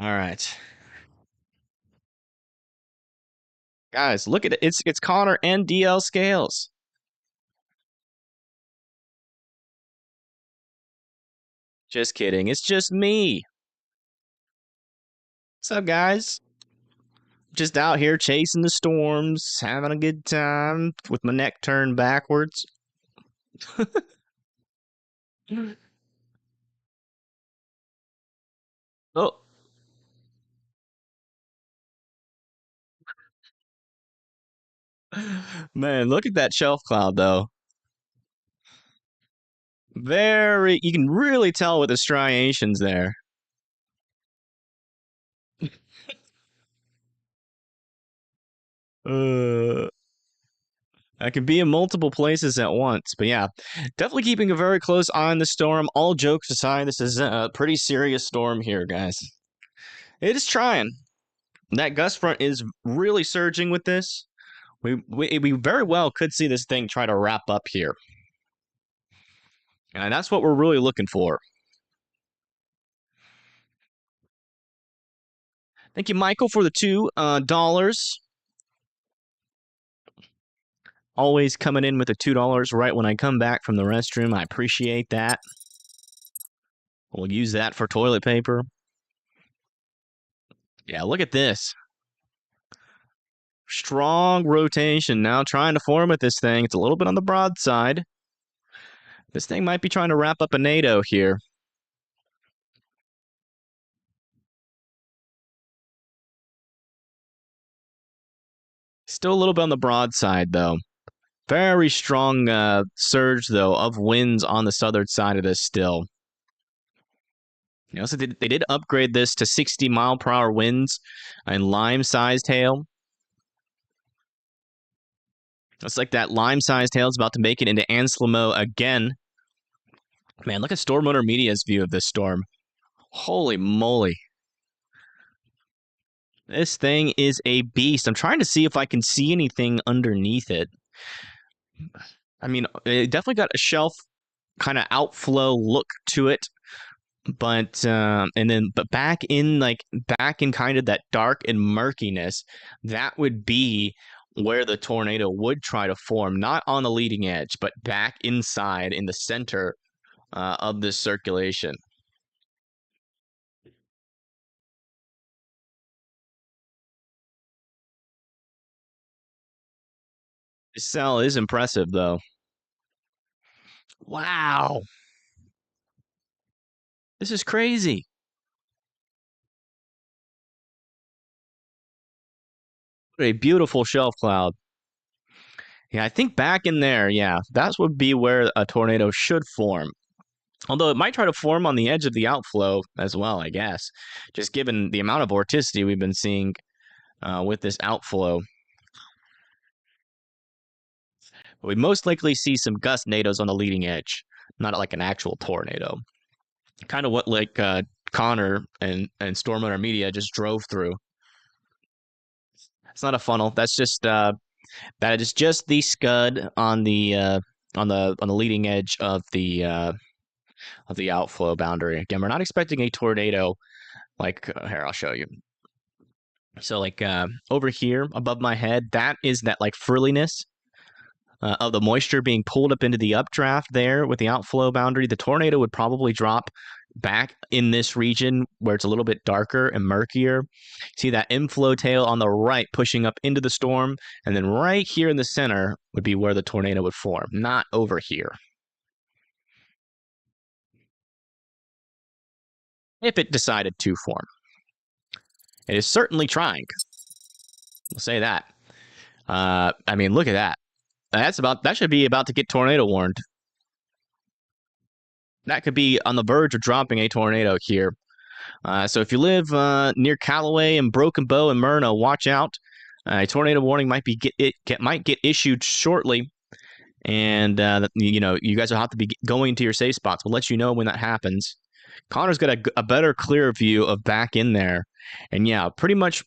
All right. Guys, look at it. It's Connor and DL Scales. Just kidding. It's just me. What's up, guys? Just out here chasing the storms, having a good time with my neck turned backwards. Oh. Man, look at that shelf cloud, though. You can really tell with the striations there. I could be in multiple places at once. But yeah, definitely keeping a very close eye on the storm. All jokes aside, this is a pretty serious storm here, guys. It is trying. That gust front is really surging with this. We very well could see this thing try to wrap up here. And that's what we're really looking for. Thank you, Michael, for the $2. Always coming in with the $2 right when I come back from the restroom. I appreciate that. We'll use that for toilet paper. Yeah, look at this. Strong rotation now trying to form with this thing. It's a little bit on the broad side. This thing might be trying to wrap up a NATO here. Still a little bit on the broadside, though. Very strong surge, though, of winds on the southern side of this still. So they did upgrade this to 60-mile-per-hour winds and lime-sized hail. Looks like that lime-sized hail is about to make it into Anselmo again. Man, look at Storm Owner Media's view of this storm. Holy moly. This thing is a beast. I'm trying to see if I can see anything underneath it. I mean, it definitely got a shelf kind of outflow look to it. But back in kind of that dark and murkiness, that would be where the tornado would try to form, not on the leading edge, but back inside in the center of this circulation. This cell is impressive, though. Wow. This is crazy. What a beautiful shelf cloud. Yeah, I think back in there, yeah, that would be where a tornado should form. Although it might try to form on the edge of the outflow as well, I guess, just given the amount of vorticity we've been seeing with this outflow. But we most likely see some gust nados on the leading edge, not like an actual tornado. Kind of what Connor and Storm Owner Media just drove through. It's not a funnel. That's just that is just the scud on the leading edge of the outflow boundary. Again, we're not expecting a tornado. Here, I'll show you. So over here above my head, that is that frilliness of the moisture being pulled up into the updraft there with the outflow boundary. The tornado would probably drop back in this region where it's a little bit darker and murkier. See that inflow tail on the right pushing up into the storm, and then right here in the center would be where the tornado would form, not over here. If it decided to form. It is certainly trying. We'll say that. I mean, look at that. That should be about to get tornado warned. That could be on the verge of dropping a tornado here. So if you live near Callaway and Broken Bow and Myrna, watch out. A tornado warning might get issued shortly, and you guys will have to be going to your safe spots. We'll let you know when that happens. Connor's got a better, clearer view of back in there, and yeah, pretty much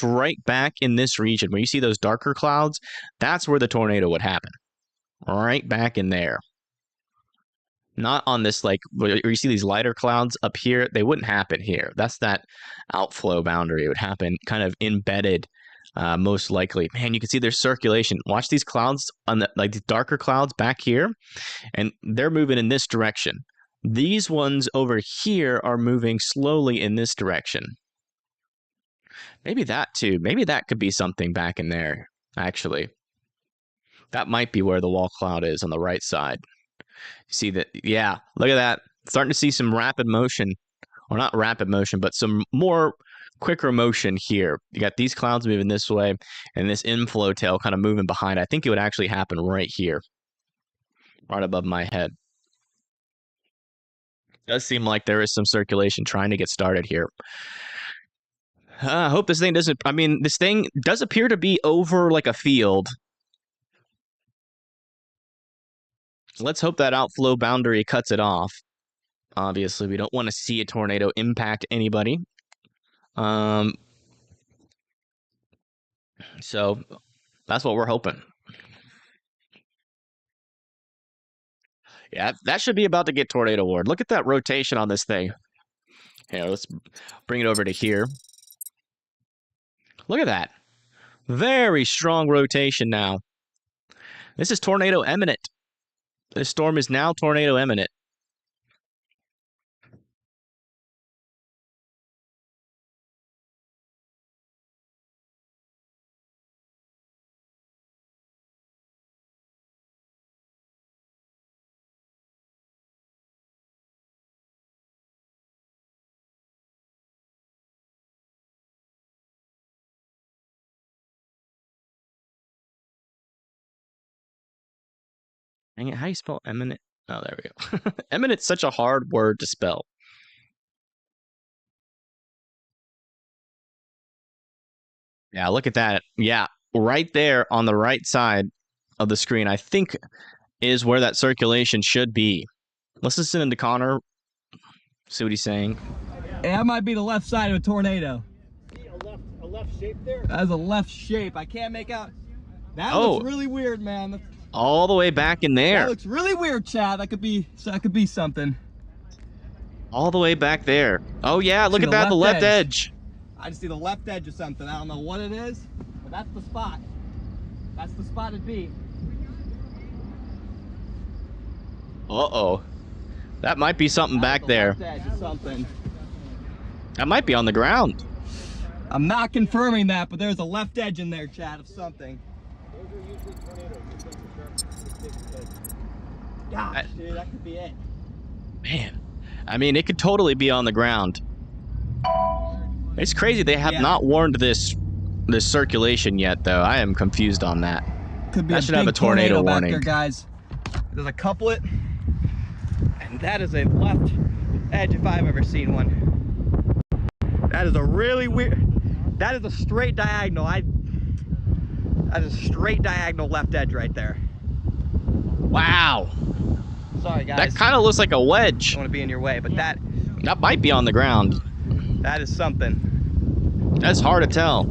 right back in this region where you see those darker clouds. That's where the tornado would happen. Right back in there. Not on this, where you see these lighter clouds up here. They wouldn't happen here. That's that outflow boundary. It would happen kind of embedded, most likely. Man, you can see there's circulation. Watch these clouds on these darker clouds back here, and they're moving in this direction. These ones over here are moving slowly in this direction. Maybe that too. Maybe that could be something back in there, actually. That might be where the wall cloud is on the right side. See that? Yeah, look at that. Starting to see some rapid motion, or not rapid motion, but some more quicker motion here. You got these clouds moving this way, and this inflow tail kind of moving behind. I think it would actually happen right here, right above my head. It does seem like there is some circulation trying to get started here. I hope this thing doesn't. I mean, this thing does appear to be over a field. Let's hope that outflow boundary cuts it off. Obviously, we don't want to see a tornado impact anybody. So that's what we're hoping. Yeah, that should be about to get tornado warned. Look at that rotation on this thing. Here, let's bring it over to here. Look at that. Very strong rotation now. This is tornado imminent. This storm is now tornado imminent. Dang it, how do you spell eminent? Oh, there we go. Eminent's such a hard word to spell. Yeah, look at that. Yeah, right there on the right side of the screen, I think is where that circulation should be. Let's listen to Connor. See what he's saying. Yeah, that might be the left side of a tornado. See a left shape there? That's a left shape. I can't make out. That looks really weird, man. All the way back in there. That looks really weird, Chad. That could be something. All the way back there. Oh yeah, look at that, the left edge. I just see the left edge of something. I don't know what it is, but that's the spot. That's the spot it'd be. Uh-oh. That might be something back there. Left edge of something. That might be on the ground. I'm not confirming that, but there's a left edge in there, Chad, of something. Those are usually tornadoes. Gosh, dude, that could be it. Man, I mean, it could totally be on the ground. It's crazy they have not warned this circulation yet, though. I am confused on that. Could be that should have a tornado warning. Back there, guys. There's a couplet, and that is a left edge if I've ever seen one. That is a really weird. That is a straight diagonal. That is a straight diagonal left edge right there. Wow. Sorry, guys. That kind of looks like a wedge. I don't want to be in your way, but that might be on the ground. That is something. That's hard to tell.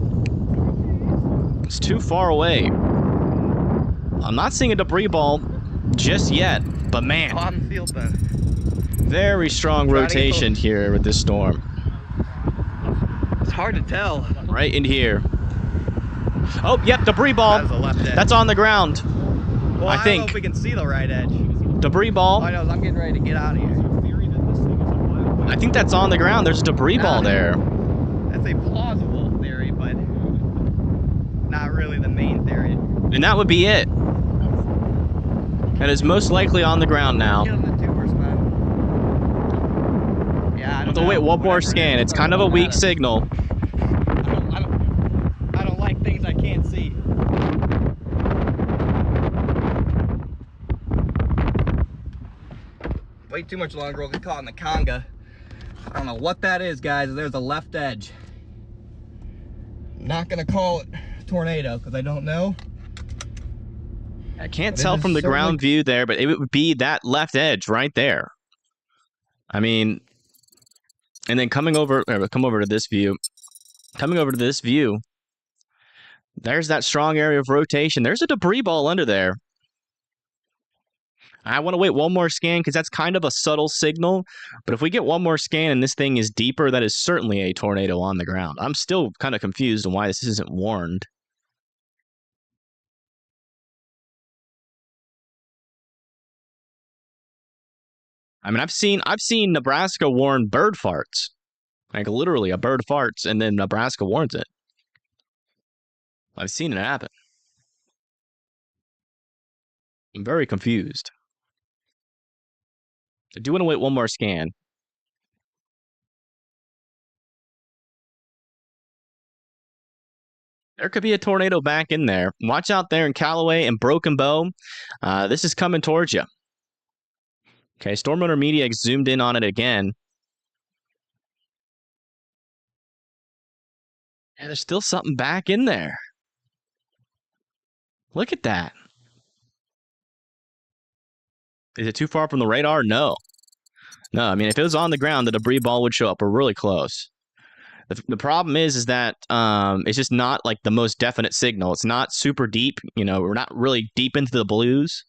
It's too far away. I'm not seeing a debris ball just yet, but man. On the field then. Very strong rotation here with this storm. It's hard to tell. Right in here. Oh, yep, debris ball. That is a left edge. That's on the ground. Well, I don't know if we can see the right edge. Debris ball. All I know is I'm getting ready to get out of here. I think that's on the ground. There's a debris ball there. That's a plausible theory, but not really the main theory. And that would be it. That is most likely on the ground now. Get on the tubers, man. Yeah, I don't know. Wait, one more scan. It's kind of a weak signal. I don't like things I can't see. Way too much longer, we'll get caught in the conga. I don't know what that is, guys. There's a left edge. Not gonna call it a tornado because I don't know. I can't tell from the ground view there, but it would be that left edge right there. I mean, and then come over to this view. Coming over to this view, there's that strong area of rotation. There's a debris ball under there. I want to wait one more scan because that's kind of a subtle signal. But if we get one more scan and this thing is deeper, that is certainly a tornado on the ground. I'm still kind of confused on why this isn't warned. I mean, I've seen Nebraska warn bird farts. Like literally a bird farts and then Nebraska warns it. I've seen it happen. I'm very confused. I do want to wait one more scan. There could be a tornado back in there. Watch out there in Callaway and Broken Bow. This is coming towards you. Okay, Storm Runner Media zoomed in on it again. Yeah, there's still something back in there. Look at that. Is it too far from the radar? No. No, I mean, if it was on the ground, the debris ball would show up. We're really close. The problem is that it's just not like the most definite signal. It's not super deep. You know, we're not really deep into the blues.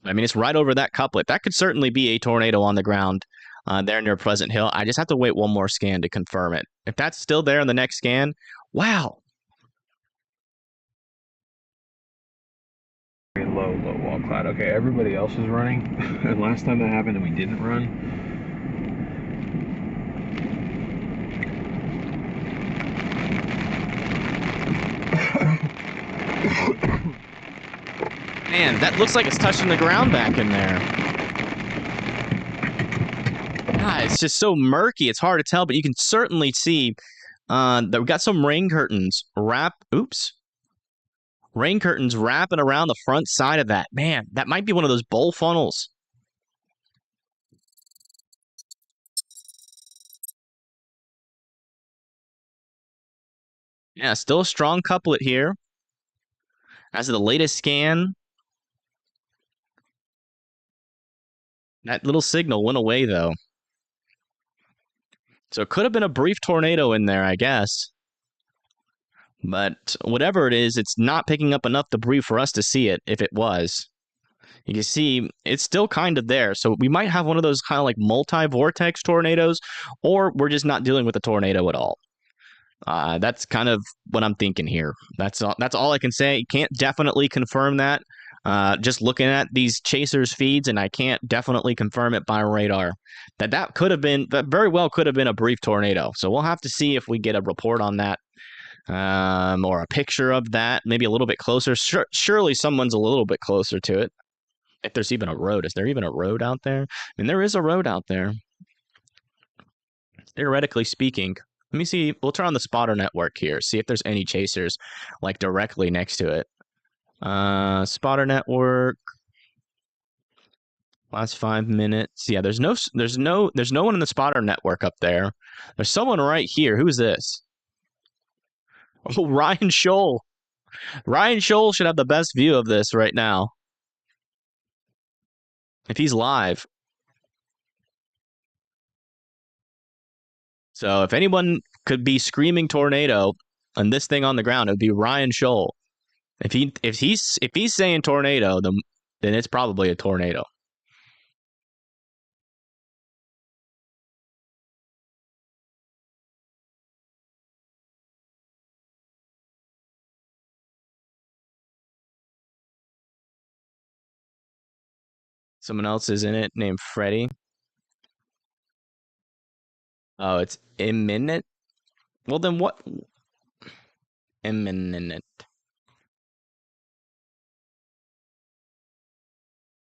I mean, it's right over that couplet. That could certainly be a tornado on the ground there near Pleasant Hill. I just have to wait one more scan to confirm it. If that's still there in the next scan, wow. Low wall cloud. Okay, everybody else is running. And last time that happened and we didn't run. Man, that looks like it's touching the ground back in there. God, it's just so murky. It's hard to tell, but you can certainly see that we've got some rain curtains Rain curtains wrapping around the front side of that. Man, that might be one of those bowl funnels. Yeah, still a strong couplet here. As of the latest scan, that little signal went away, though. So it could have been a brief tornado in there, I guess. But whatever it is, it's not picking up enough debris for us to see it, if it was. You can see it's still kind of there. So we might have one of those kind of like multi-vortex tornadoes, or we're just not dealing with a tornado at all. That's kind of what I'm thinking here. That's all I can say. Can't definitely confirm that. Just looking at these chasers feeds, and I can't definitely confirm it by radar. That could have been, that very well could have been a brief tornado. So we'll have to see if we get a report on that, or a picture of that, maybe a little bit closer. Surely someone's a little bit closer to it. If there's even a road, is there even a road out there? I mean, there is a road out there. Theoretically speaking. Let me see. We'll turn on the spotter network here. See if there's any chasers like directly next to it. Spotter network. Last 5 minutes. Yeah, there's no one in the spotter network up there. There's someone right here. Who is this? Oh, Ryan Scholl. Ryan Scholl should have the best view of this right now. If he's live. So if anyone could be screaming tornado on this thing on the ground, it would be Ryan Scholl. If he's saying tornado, then it's probably a tornado. Someone else is in it named Freddy. Oh, it's imminent? Well, then what? Imminent.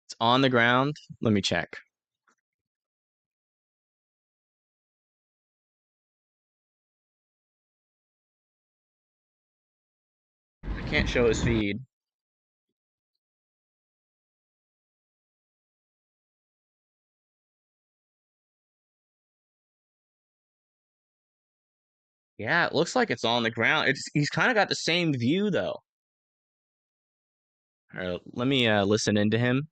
It's on the ground. Let me check. I can't show his feed. Yeah, it looks like it's on the ground. He's kind of got the same view though. All right, let me listen into him.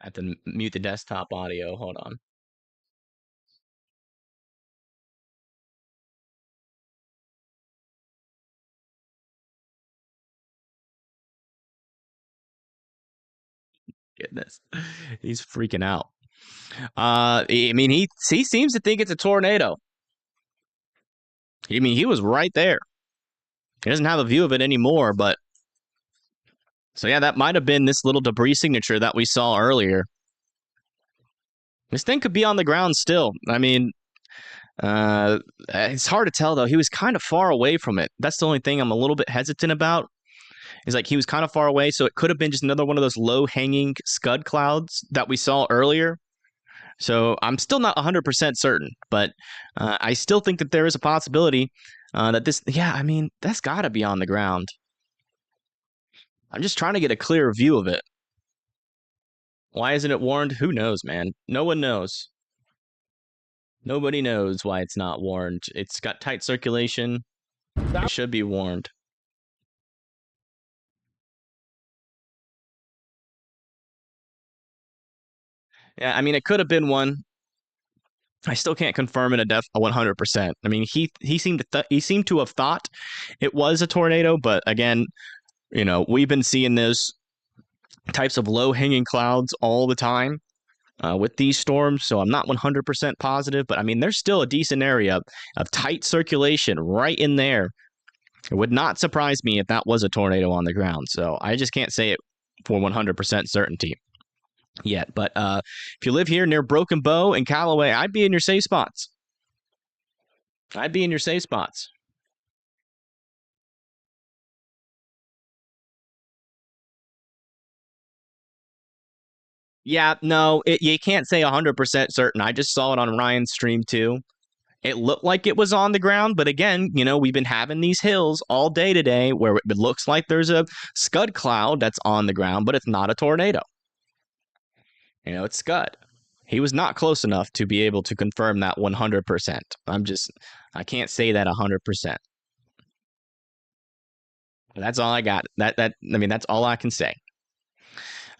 I have to mute the desktop audio. Hold on. Goodness, he's freaking out. I mean, he seems to think it's a tornado. I mean, he was right there. He doesn't have a view of it anymore, but so yeah, that might have been this little debris signature that we saw earlier. This thing could be on the ground still. I mean, it's hard to tell though. He was kind of far away from it. That's the only thing I'm a little bit hesitant about. Is like he was kind of far away, so it could have been just another one of those low-hanging scud clouds that we saw earlier. So I'm still not 100% certain, but I still think that there is a possibility that this, yeah, I mean, that's got to be on the ground. I'm just trying to get a clear view of it. Why isn't it warned? Who knows, man? No one knows. Nobody knows why it's not warned. It's got tight circulation. It should be warned. Yeah, I mean, it could have been one. I still can't confirm it a 100%. I mean, he seemed to have thought it was a tornado, but again, you know, we've been seeing those types of low-hanging clouds all the time with these storms, so I'm not 100% positive, but I mean, there's still a decent area of tight circulation right in there. It would not surprise me if that was a tornado on the ground, so I just can't say it for 100% certainty yet. But if you live here near Broken Bow and Callaway, I'd be in your safe spots. I'd be in your safe spots. Yeah, no, you can't say 100% certain. I just saw it on Ryan's stream too. It looked like it was on the ground, but again, we've been having these hills all day today where it looks like there's a scud cloud that's on the ground, but it's not a tornado. It's scud. He was not close enough to be able to confirm that 100%. I can't say that 100%. That's all I got. That's all I can say.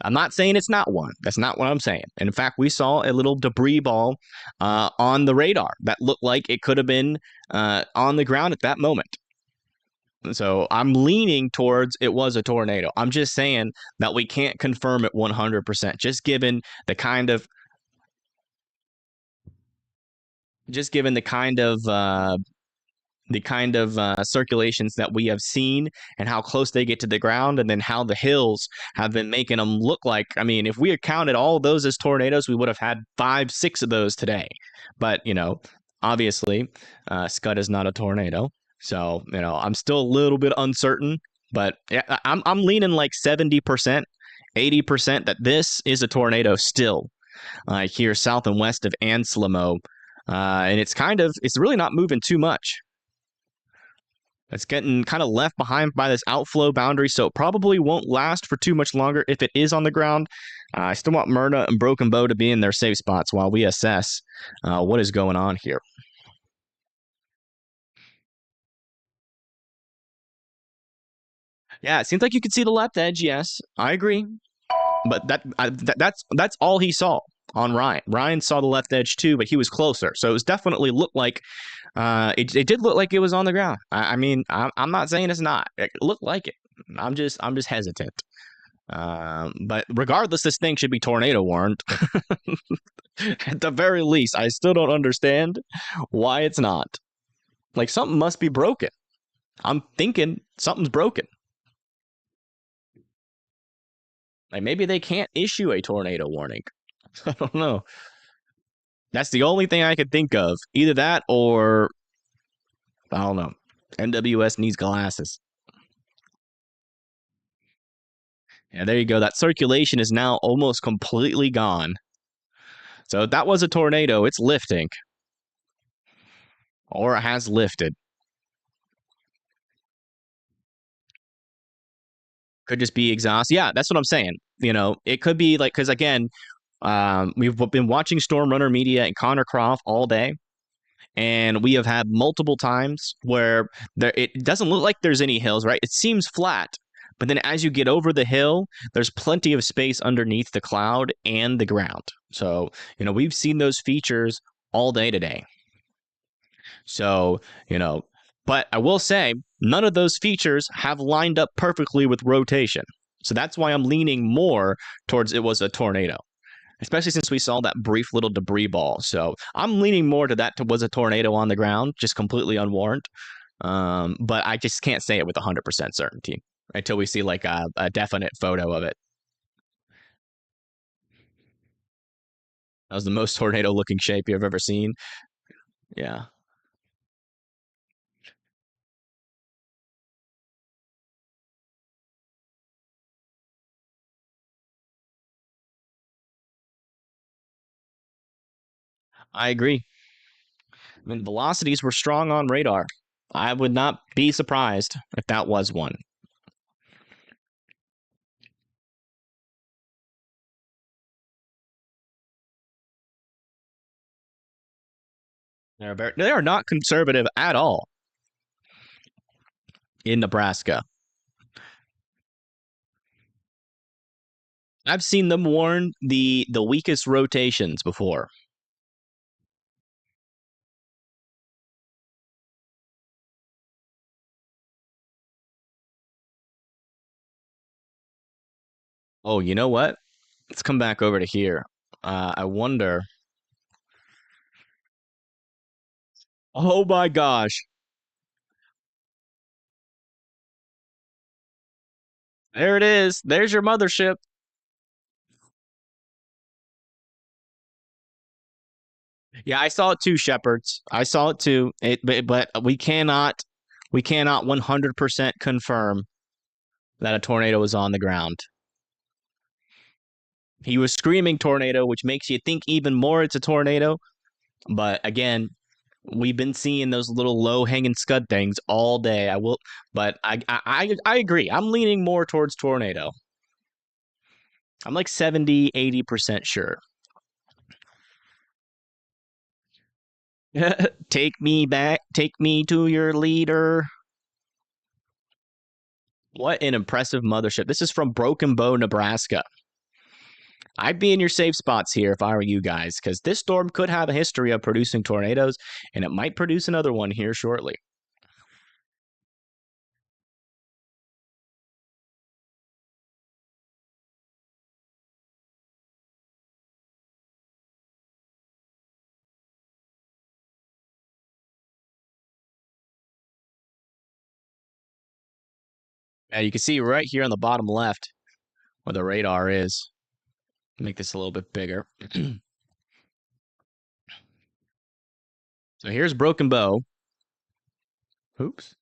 I'm not saying it's not one. That's not what I'm saying. And in fact, we saw a little debris ball on the radar that looked like it could have been on the ground at that moment. So I'm leaning towards it was a tornado. I'm just saying that we can't confirm it 100%, just given the kind of circulations that we have seen and how close they get to the ground, and then how the hills have been making them look like. I mean, if we had counted all of those as tornadoes, we would have had 5-6 of those today. But, obviously, scud is not a tornado. So, I'm still a little bit uncertain, but yeah, I'm leaning like 70%, 80% that this is a tornado still here south and west of Anselmo. And it's really not moving too much. It's getting kind of left behind by this outflow boundary, so it probably won't last for too much longer if it is on the ground. I still want Myrna and Broken Bow to be in their safe spots while we assess what is going on here. Yeah, it seems like you could see the left edge. Yes, I agree, but that's all he saw on Ryan. Ryan saw the left edge too, but he was closer, so it was definitely looked like it did look like it was on the ground. I'm not saying it's not. It looked like it. I'm just hesitant. But regardless, this thing should be tornado warned. At the very least, I still don't understand why it's not. Like, something must be broken. I'm thinking something's broken. Like, maybe they can't issue a tornado warning. I don't know. That's the only thing I could think of. Either that or, I don't know, NWS needs glasses. Yeah, there you go. That circulation is now almost completely gone. So that was a tornado. It's lifting. Or it has lifted. Could just be exhaust. Yeah, that's what I'm saying. It could be like, because again, we've been watching Storm Runner Media and Connor Croft all day, and we have had multiple times where it doesn't look like there's any hills, right? It seems flat, but then as you get over the hill, there's plenty of space underneath the cloud and the ground. So, we've seen those features all day today. So, but I will say, none of those features have lined up perfectly with rotation. So that's why I'm leaning more towards it was a tornado, especially since we saw that brief little debris ball. So I'm leaning more to that was a tornado on the ground, just completely unwarranted. But I just can't say it with 100% certainty until we see like a definite photo of it. That was the most tornado-looking shape you've ever seen. Yeah. I agree. I mean, velocities were strong on radar. I would not be surprised if that was one. They are not conservative at all in Nebraska. I've seen them warn the weakest rotations before. Oh, you know what? Let's come back over to here. I wonder. Oh my gosh. There it is. There's your mothership. Yeah, I saw it too, Shepherds. I saw it too. But we cannot 100% confirm that a tornado was on the ground. He was screaming tornado, which makes you think even more it's a tornado. But again, We've been seeing those little low-hanging scud things all day. But I agree. I'm leaning more towards tornado. I'm like 70, 80% sure. Take me back. Take me to your leader. What an impressive mothership. This is from Broken Bow, Nebraska. I'd be in your safe spots here if I were you guys, because this storm could have a history of producing tornadoes, and it might produce another one here shortly. And you can see right here on the bottom left where the radar is. Make this a little bit bigger. So here's Broken Bow. Oops.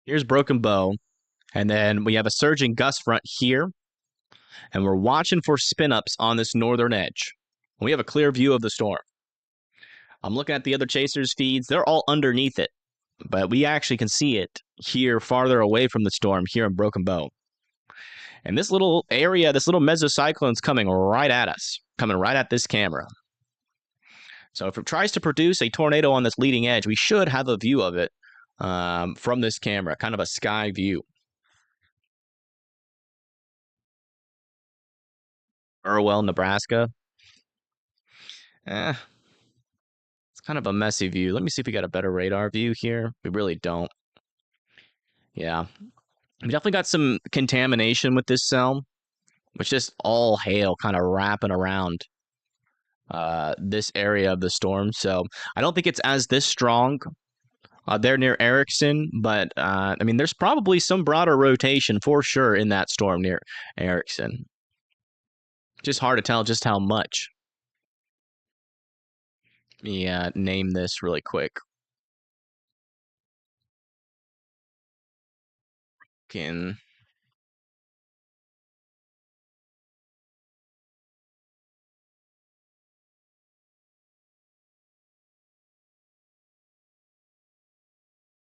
Here's Broken Bow. And then we have a surging gust front here. And we're watching for spin-ups on this northern edge. We have a clear view of the storm. I'm looking at the other chasers' feeds. They're all underneath it. But we actually can see it here farther away from the storm here in Broken Bow. And this little area, this little mesocyclone's coming right at us, coming right at this camera. So if it tries to produce a tornado on this leading edge, we should have a view of it from this camera, kind of a sky view. Irwell, Nebraska. It's kind of a messy view. Let me see if we got a better radar view here. We really don't. Yeah. We definitely got some contamination with this cell, which just all hail kind of wrapping around this area of the storm. So I don't think it's as this strong there near Erickson, but I mean, there's probably some broader rotation for sure in that storm near Erickson. Just hard to tell just how much. Yeah, name this really quick.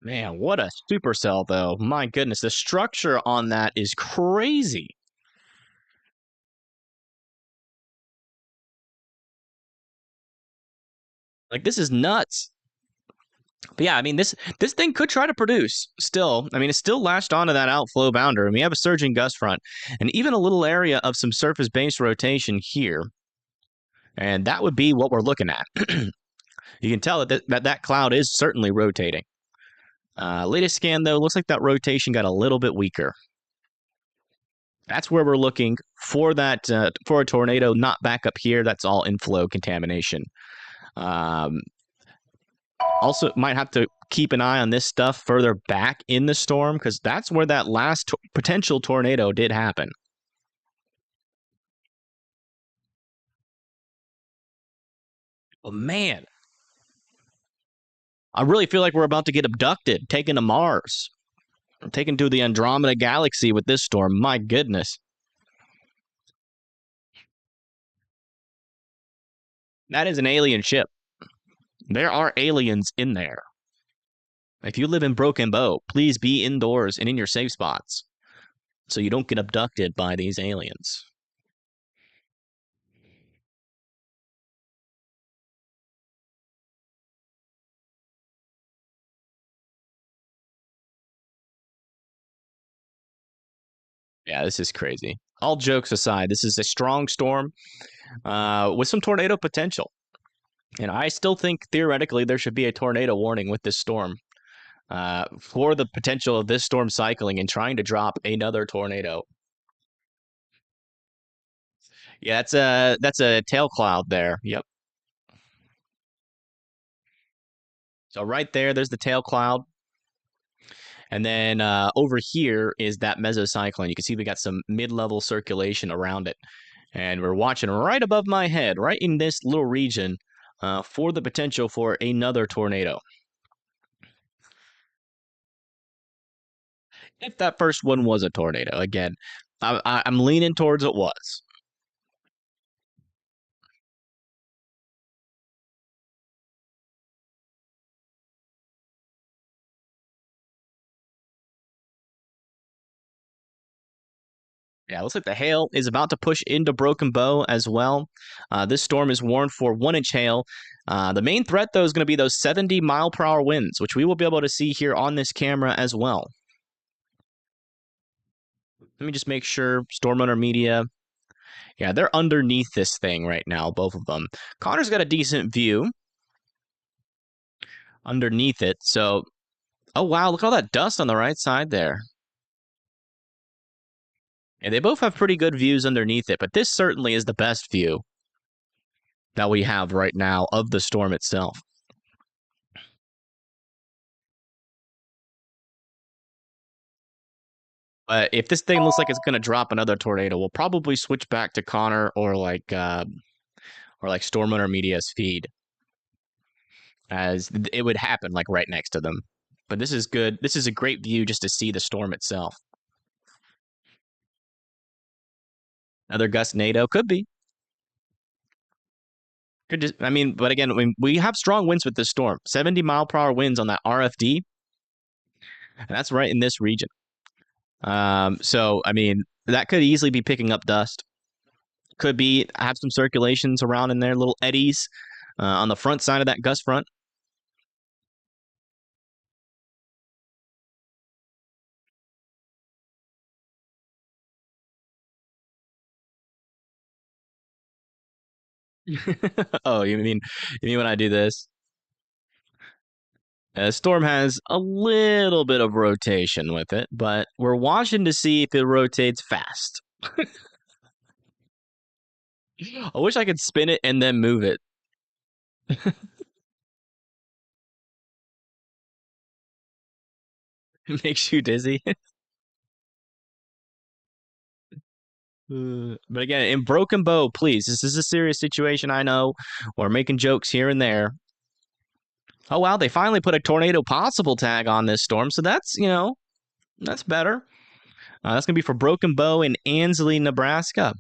Man, what a supercell, though. My goodness, the structure on that is crazy. Like, this is nuts. But yeah, I mean, this thing could try to produce still. I mean, it's still latched onto that outflow boundary, and we have a surging gust front, and even a little area of some surface-based rotation here. And that would be what we're looking at. You can tell that cloud is certainly rotating. Latest scan, though, looks like that rotation got a little bit weaker. That's where we're looking for that for a tornado, not back up here. That's all inflow contamination. Also, might have to keep an eye on this stuff further back in the storm, because that's where that last potential tornado did happen. Oh, man. I really feel like we're about to get abducted, taken to Mars, taken to the Andromeda Galaxy with this storm. My goodness. That is an alien ship. There are aliens in there. If you live in Broken Bow, please be indoors and in your safe spots so you don't get abducted by these aliens. Yeah, this is crazy. All jokes aside, this is a strong storm with some tornado potential. And I still think, theoretically, there should be a tornado warning with this storm for the potential of this storm cycling and trying to drop another tornado. Yeah, that's a tail cloud there. Yep. So right there's the tail cloud. And then over here is that mesocyclone. You can see we got some mid-level circulation around it. And we're watching right above my head, right in this little region, for the potential for another tornado. If that first one was a tornado, again, I'm leaning towards it was. Yeah, it looks like the hail is about to push into Broken Bow as well. This storm is warned for 1-inch hail. The main threat, though, is going to be those 70-mile-per-hour winds, which we will be able to see here on this camera as well. Let me just make sure. Storm Runner Media. Yeah, they're underneath this thing right now, both of them. Connor's got a decent view underneath it. So, oh, wow, look at all that dust on the right side there. Yeah, they both have pretty good views underneath it, but this certainly is the best view that we have right now of the storm itself. But if this thing looks like it's going to drop another tornado, we'll probably switch back to Connor or like Storm Runner Media's feed, as it would happen like right next to them. But this is good. This is a great view just to see the storm itself. Another gustnado could be. Could just, I mean, but again, we have strong winds with this storm. 70-mile-per-hour winds on that RFD, and that's right in this region. So I mean, that could easily be picking up dust. Could be have some circulations around in there, little eddies on the front side of that gust front. Oh, you mean when I do this? Storm has a little bit of rotation with it, but we're watching to see if it rotates fast. I wish I could spin it and then move it. It makes you dizzy. But again, in Broken Bow, please, this is a serious situation, I know. We're making jokes here and there. Oh, wow, they finally put a tornado possible tag on this storm, so that's, that's better. That's going to be for Broken Bow in Ansley, Nebraska.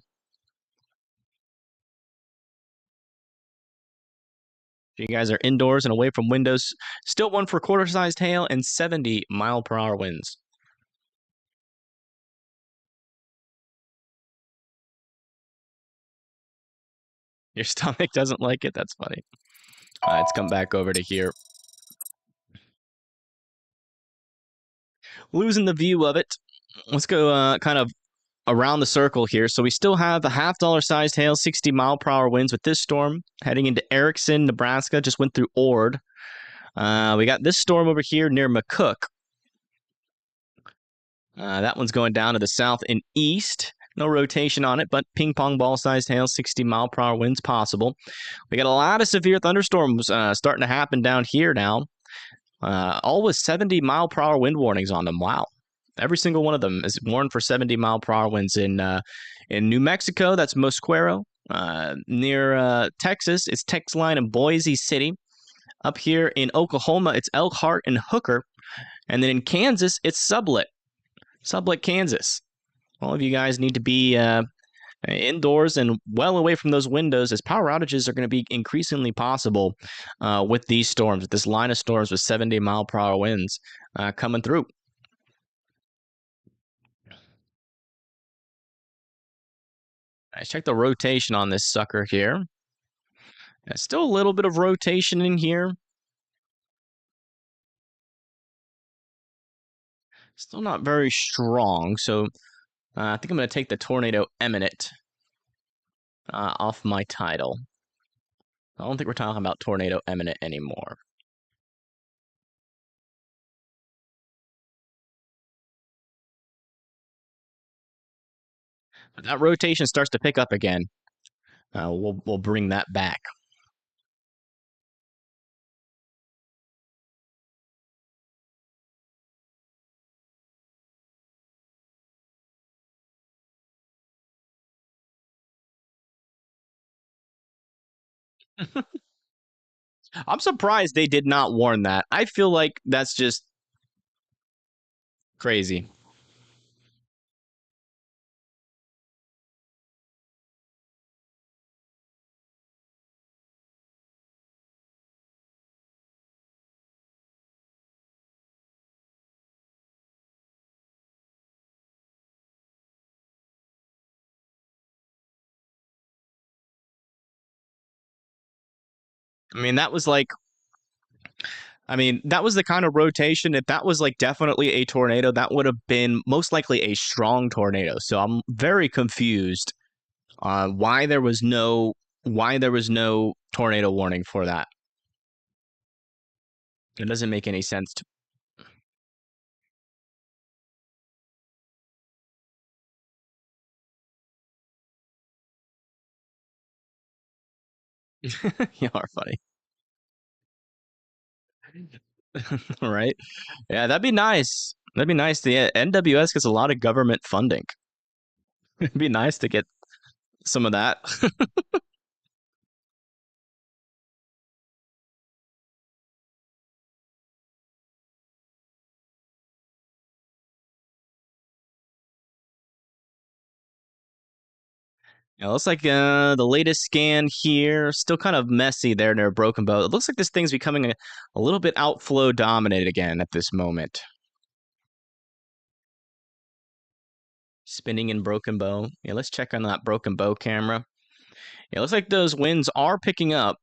If you guys are indoors and away from windows, still one for quarter-sized hail and 70-mile-per-hour winds. Your stomach doesn't like it? That's funny. Let's come back over to here. Losing the view of it. Let's go kind of around the circle here. So we still have the half-dollar-sized hail, 60-mile-per-hour winds with this storm heading into Erickson, Nebraska. Just went through Ord. We got this storm over here near McCook. That one's going down to the south and east. No rotation on it, but ping pong ball sized hail, 60-mile-per-hour winds possible. We got a lot of severe thunderstorms starting to happen down here now. All with 70-mile-per-hour wind warnings on them. Wow. Every single one of them is warned for 70-mile-per-hour winds in New Mexico. That's Mosquero. Near Texas, it's Texline and Boise City. Up here in Oklahoma, it's Elkhart and Hooker. And then in Kansas, it's Sublette, Kansas. All of you guys need to be indoors and well away from those windows, as power outages are going to be increasingly possible with these storms, with this line of storms with 70-mile-per-hour winds coming through. Let's check the rotation on this sucker here. Still a little bit of rotation in here. Still not very strong, so I think I'm going to take the tornado imminent off my title. I don't think we're talking about tornado imminent anymore. But that rotation starts to pick up again. We'll bring that back. I'm surprised they did not warn that. I feel like that's just crazy. I mean, that was like, that was the kind of rotation. If that was like definitely a tornado, that would have been most likely a strong tornado. So I'm very confused on why there was no tornado warning for that. It doesn't make any sense to You are funny. Right? Yeah, that'd be nice. That'd be nice. The NWS gets a lot of government funding. It'd be nice to get some of that. Yeah, looks like the latest scan here, still kind of messy there near Broken Bow. It looks like this thing's becoming a little bit outflow dominated again at this moment. Spinning in Broken Bow. Yeah, let's check on that Broken Bow camera. Yeah, looks like those winds are picking up.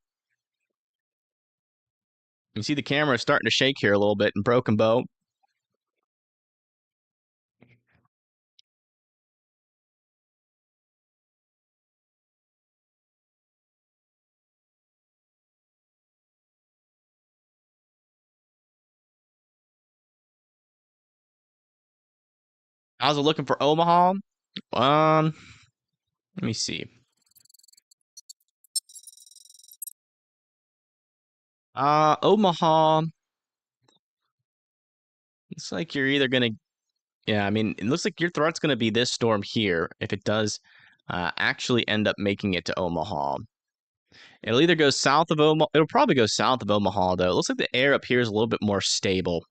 You see the camera starting to shake here a little bit in Broken Bow. I was looking for Omaha. Let me see. Omaha. Looks like you're either gonna. Yeah, I mean, it looks like your threat's gonna be this storm here if it does actually end up making it to Omaha. It'll either go south of Omaha. It'll probably go south of Omaha though. It looks like the air up here is a little bit more stable.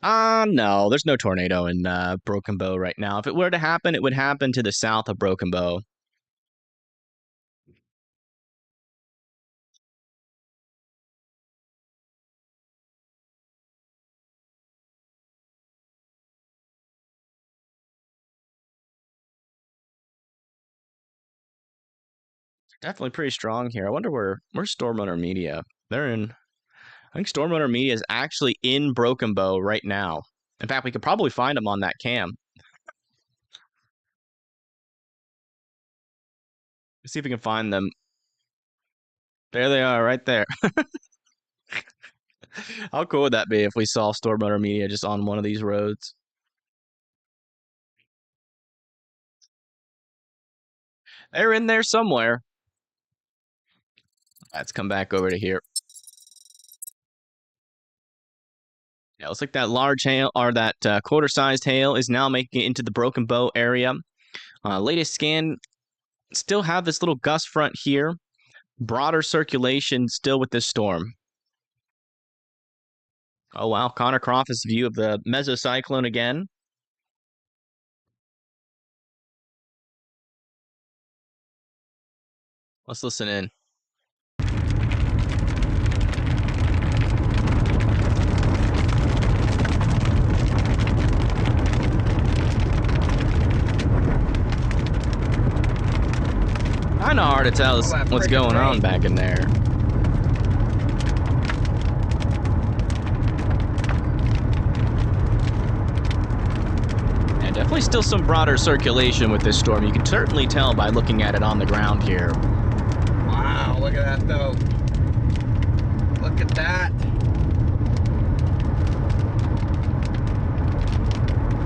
No, there's no tornado in Broken Bow right now. If it were to happen, it would happen to the south of Broken Bow. Definitely pretty strong here. I wonder where's Stormrunner Media? They're in. I think Stormrunner Media is actually in Broken Bow right now. In fact, we could probably find them on that cam. Let's see if we can find them. There they are, right there. How cool would that be if we saw Stormrunner Media just on one of these roads? They're in there somewhere. Let's come back over to here. Yeah, looks like that large hail or that quarter-sized hail is now making it into the Broken Bow area. Latest scan still have this little gust front here. Broader circulation still with this storm. Oh wow, Connor Crawford's view of the mesocyclone again. Let's listen in. Kind of hard to tell what's going on back in there. Yeah, definitely still some broader circulation with this storm. You can certainly tell by looking at it on the ground here. Wow, look at that though. Look at that.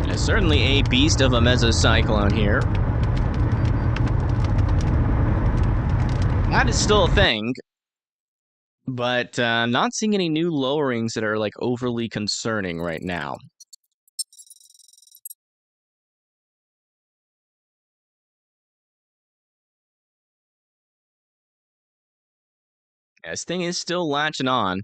Yeah, certainly a beast of a mesocyclone here. That is still a thing, but not seeing any new lowerings that are like overly concerning right now. Yeah, this thing is still latching on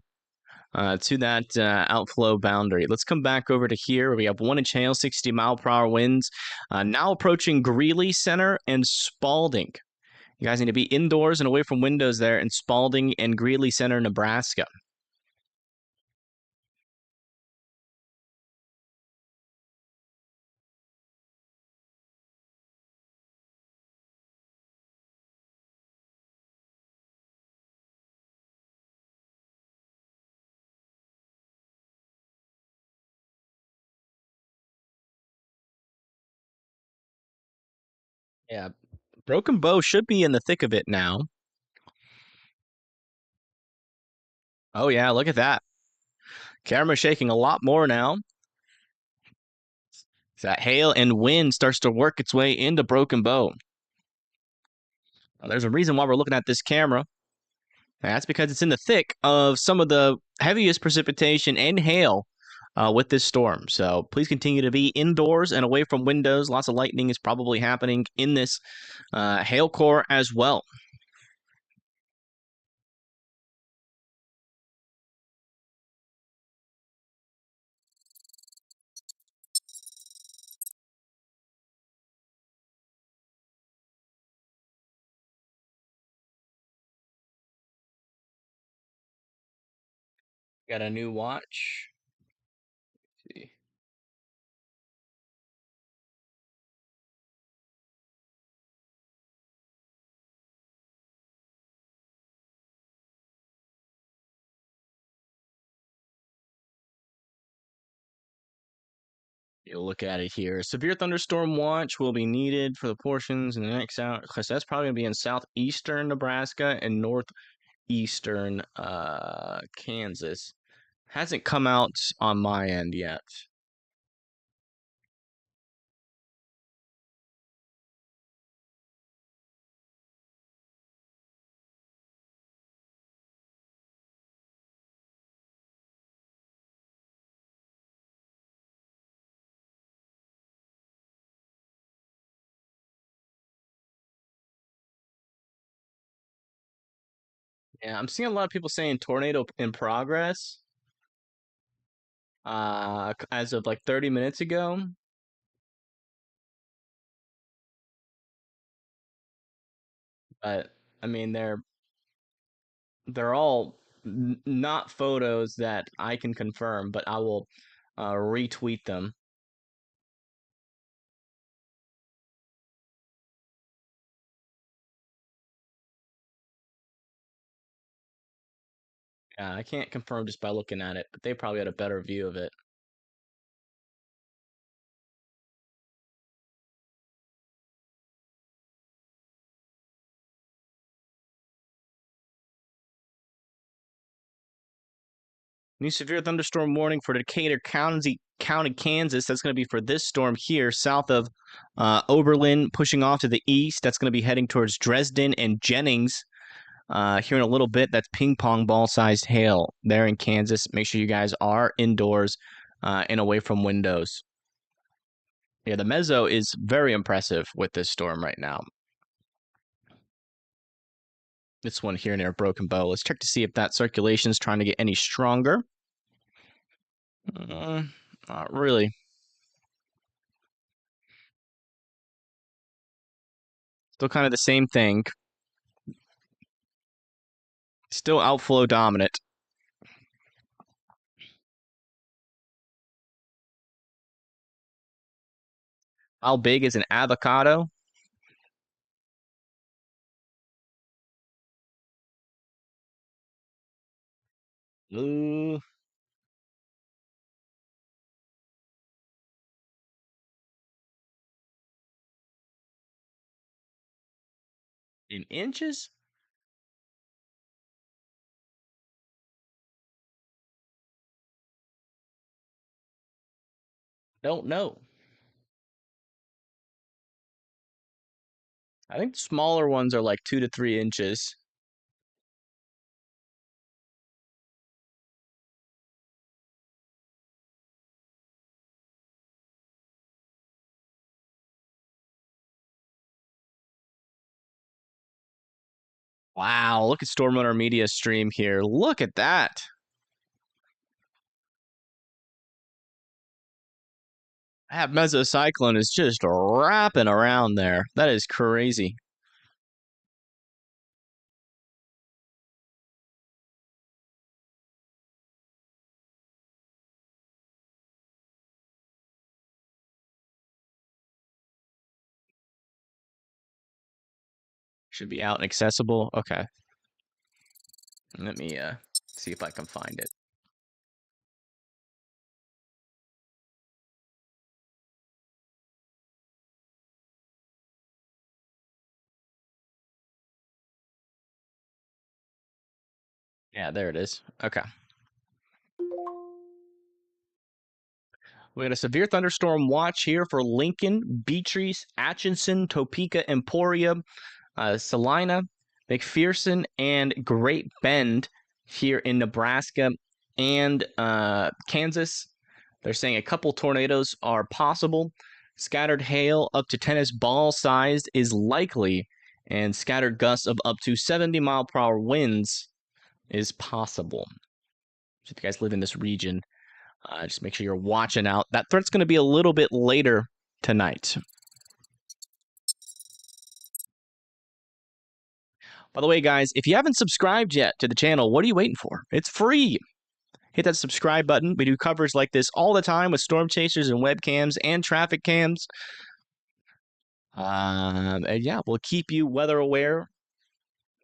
to that outflow boundary. Let's come back over to here. We have 1 inch hail, 60-mile-per-hour winds. Now approaching Greeley Center and Spalding. You guys need to be indoors and away from windows there in Spalding and Greeley Center, Nebraska. Yeah, Broken Bow should be in the thick of it now. Oh yeah, look at that. Camera shaking a lot more now. That hail and wind starts to work its way into Broken Bow. Now, there's a reason why we're looking at this camera. And that's because it's in the thick of some of the heaviest precipitation and hail with this storm. So please continue to be indoors and away from windows. Lots of lightning is probably happening in this hail core as well. Got a new watch. Let's see. You'll look at it here. Severe thunderstorm watch will be needed for the portions in the next hour, because that's probably going to be in southeastern Nebraska and northeastern Kansas. Hasn't come out on my end yet. Yeah, I'm seeing a lot of people saying tornado in progress. As of like 30 minutes ago. But I mean, they're all not photos that I can confirm, but I will retweet them. Yeah, I can't confirm just by looking at it, but they probably had a better view of it. New severe thunderstorm warning for Decatur County, Kansas. That's going to be for this storm here, south of Oberlin, pushing off to the east. That's going to be heading towards Dresden and Jennings. Here in a little bit, that's ping pong ball-sized hail there in Kansas. Make sure you guys are indoors and away from windows. Yeah, the mezzo is very impressive with this storm right now. This one here near Broken Bow. Let's check to see if that circulation is trying to get any stronger. Not really. Still kind of the same thing. Still outflow dominant. How big is an avocado? Ooh. In inches? Don't know. I think the smaller ones are like 2 to 3 inches. Wow, look at Storm Runner Media stream here. Look at that. That mesocyclone is just wrapping around there. That is crazy. Should be out and accessible. Okay. Let me see if I can find it. Yeah, there it is. Okay. We got a severe thunderstorm watch here for Lincoln, Beatrice, Atchison, Topeka, Emporia, Salina, McPherson, and Great Bend here in Nebraska and Kansas. They're saying a couple tornadoes are possible. Scattered hail up to tennis ball sized is likely, and scattered gusts of up to 70-mile-per-hour winds is possible. So if you guys live in this region, just make sure you're watching out. That threat's going to be a little bit later tonight. By the way, guys, if you haven't subscribed yet to the channel, what are you waiting for? It's free. Hit that subscribe button. We do coverage like this all the time with storm chasers and webcams and traffic cams. And yeah, we'll keep you weather aware.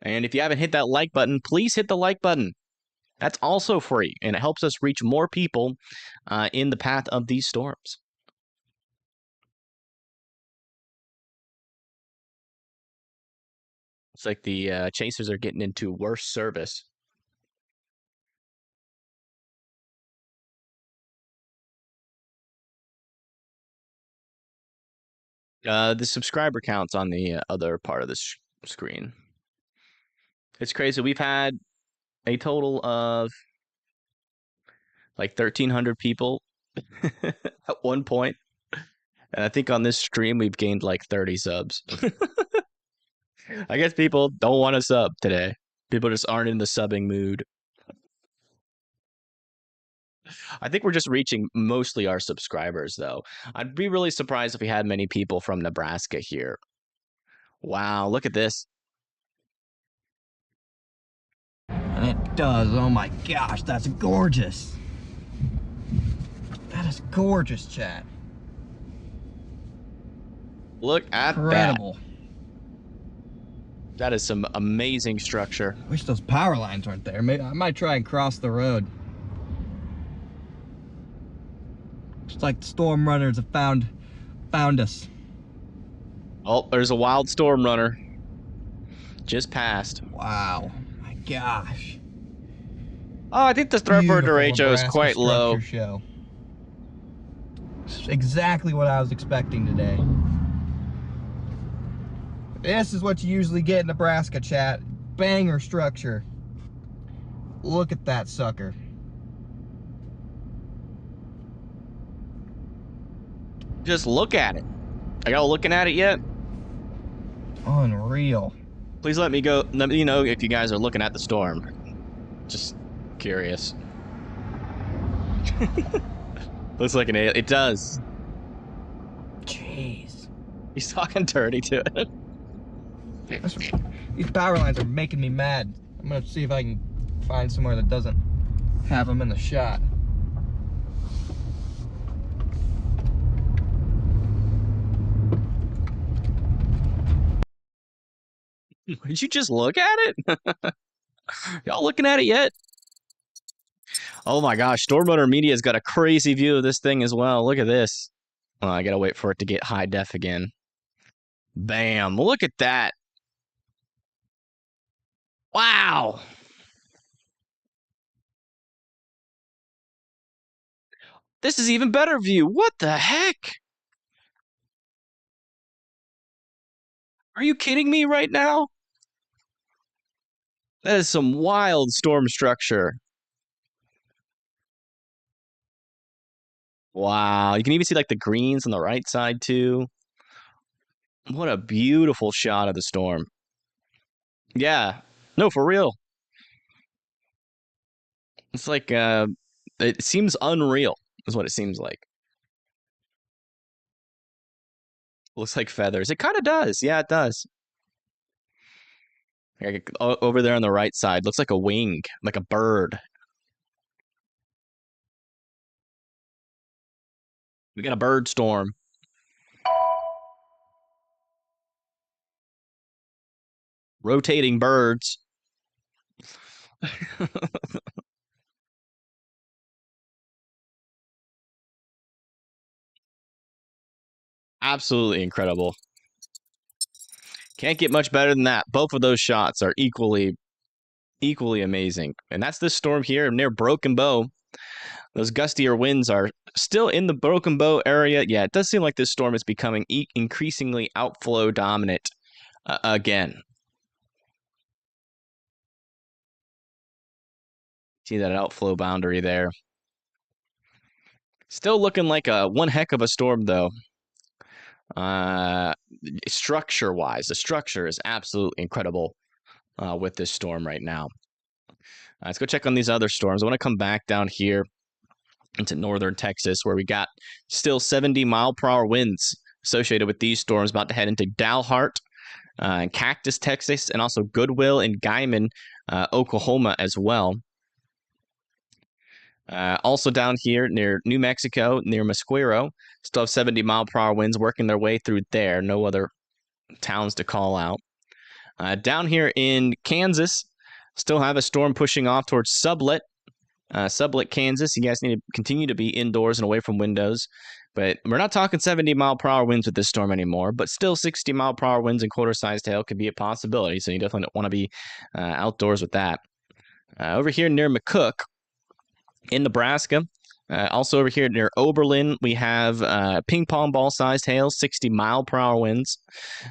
And if you haven't hit that like button, please hit the like button. That's also free, and it helps us reach more people in the path of these storms. It's like the chasers are getting into worse service. The subscriber count's on the other part of the screen. It's crazy. We've had a total of like 1,300 people at one point. And I think on this stream, we've gained like 30 subs. I guess people don't want to sub today. People just aren't in the subbing mood. I think we're just reaching mostly our subscribers, though. I'd be really surprised if we had many people from Nebraska here. Wow, look at this. And it does. Oh my gosh, that's gorgeous. That is gorgeous, chat. Look at Incredible. That is some amazing structure. Wish those power lines weren't there. Maybe I might try and cross the road. It's like the storm runners have found us. Oh, there's a wild storm runner. Just passed. Wow. My gosh. Oh, I think the threat for derecho is quite low. Show. It's exactly what I was expecting today. This is what you usually get in Nebraska, chat. Banger structure. Look at that sucker. Just look at it. Are y'all looking at it yet? Unreal. Please let me go. Let me know if you guys are looking at the storm. Just curious. Looks like an alien. It does. Jeez. He's talking dirty to it. These power lines are making me mad. I'm gonna see if I can find somewhere that doesn't have them in the shot. Did you just look at it? Y'all looking at it yet? Oh my gosh, Storm Runner Media's got a crazy view of this thing as well. Look at this. Oh, I gotta wait for it to get high def again. Bam, look at that. Wow. This is even better view. What the heck? Are you kidding me right now? That is some wild storm structure. Wow, you can even see like the greens on the right side too. What a beautiful shot of the storm. Yeah, no, for real. It's like, it seems unreal, is what it seems like. Looks like feathers. It kind of does. Yeah, it does. Like, over there on the right side, looks like a wing, like a bird. We got a bird storm. Rotating birds. Absolutely incredible. Can't get much better than that. Both of those shots are equally equally amazing. And that's this storm here near Broken Bow. Those gustier winds are still in the Broken Bow area. Yeah, it does seem like this storm is becoming increasingly outflow dominant again. See that outflow boundary there. Still looking like one heck of a storm, though. Structure-wise, the structure is absolutely incredible with this storm right now. Let's go check on these other storms. I want to come back down here into northern Texas, where we got still 70-mile-per-hour winds associated with these storms, about to head into Dalhart and Cactus, Texas, and also Goodwill and Guyman, Oklahoma as well. Also down here near New Mexico, near Mosquero, still have 70-mile-per-hour winds working their way through there. No other towns to call out. Down here in Kansas, still have a storm pushing off towards Sublette, Kansas. You guys need to continue to be indoors and away from windows. But we're not talking 70-mile-per-hour winds with this storm anymore, but still 60-mile-per-hour winds and quarter-sized hail could be a possibility, so you definitely don't want to be outdoors with that. Over here near McCook in Nebraska, also over here near Oberlin, we have ping pong ball-sized hail, 60-mile-per-hour winds.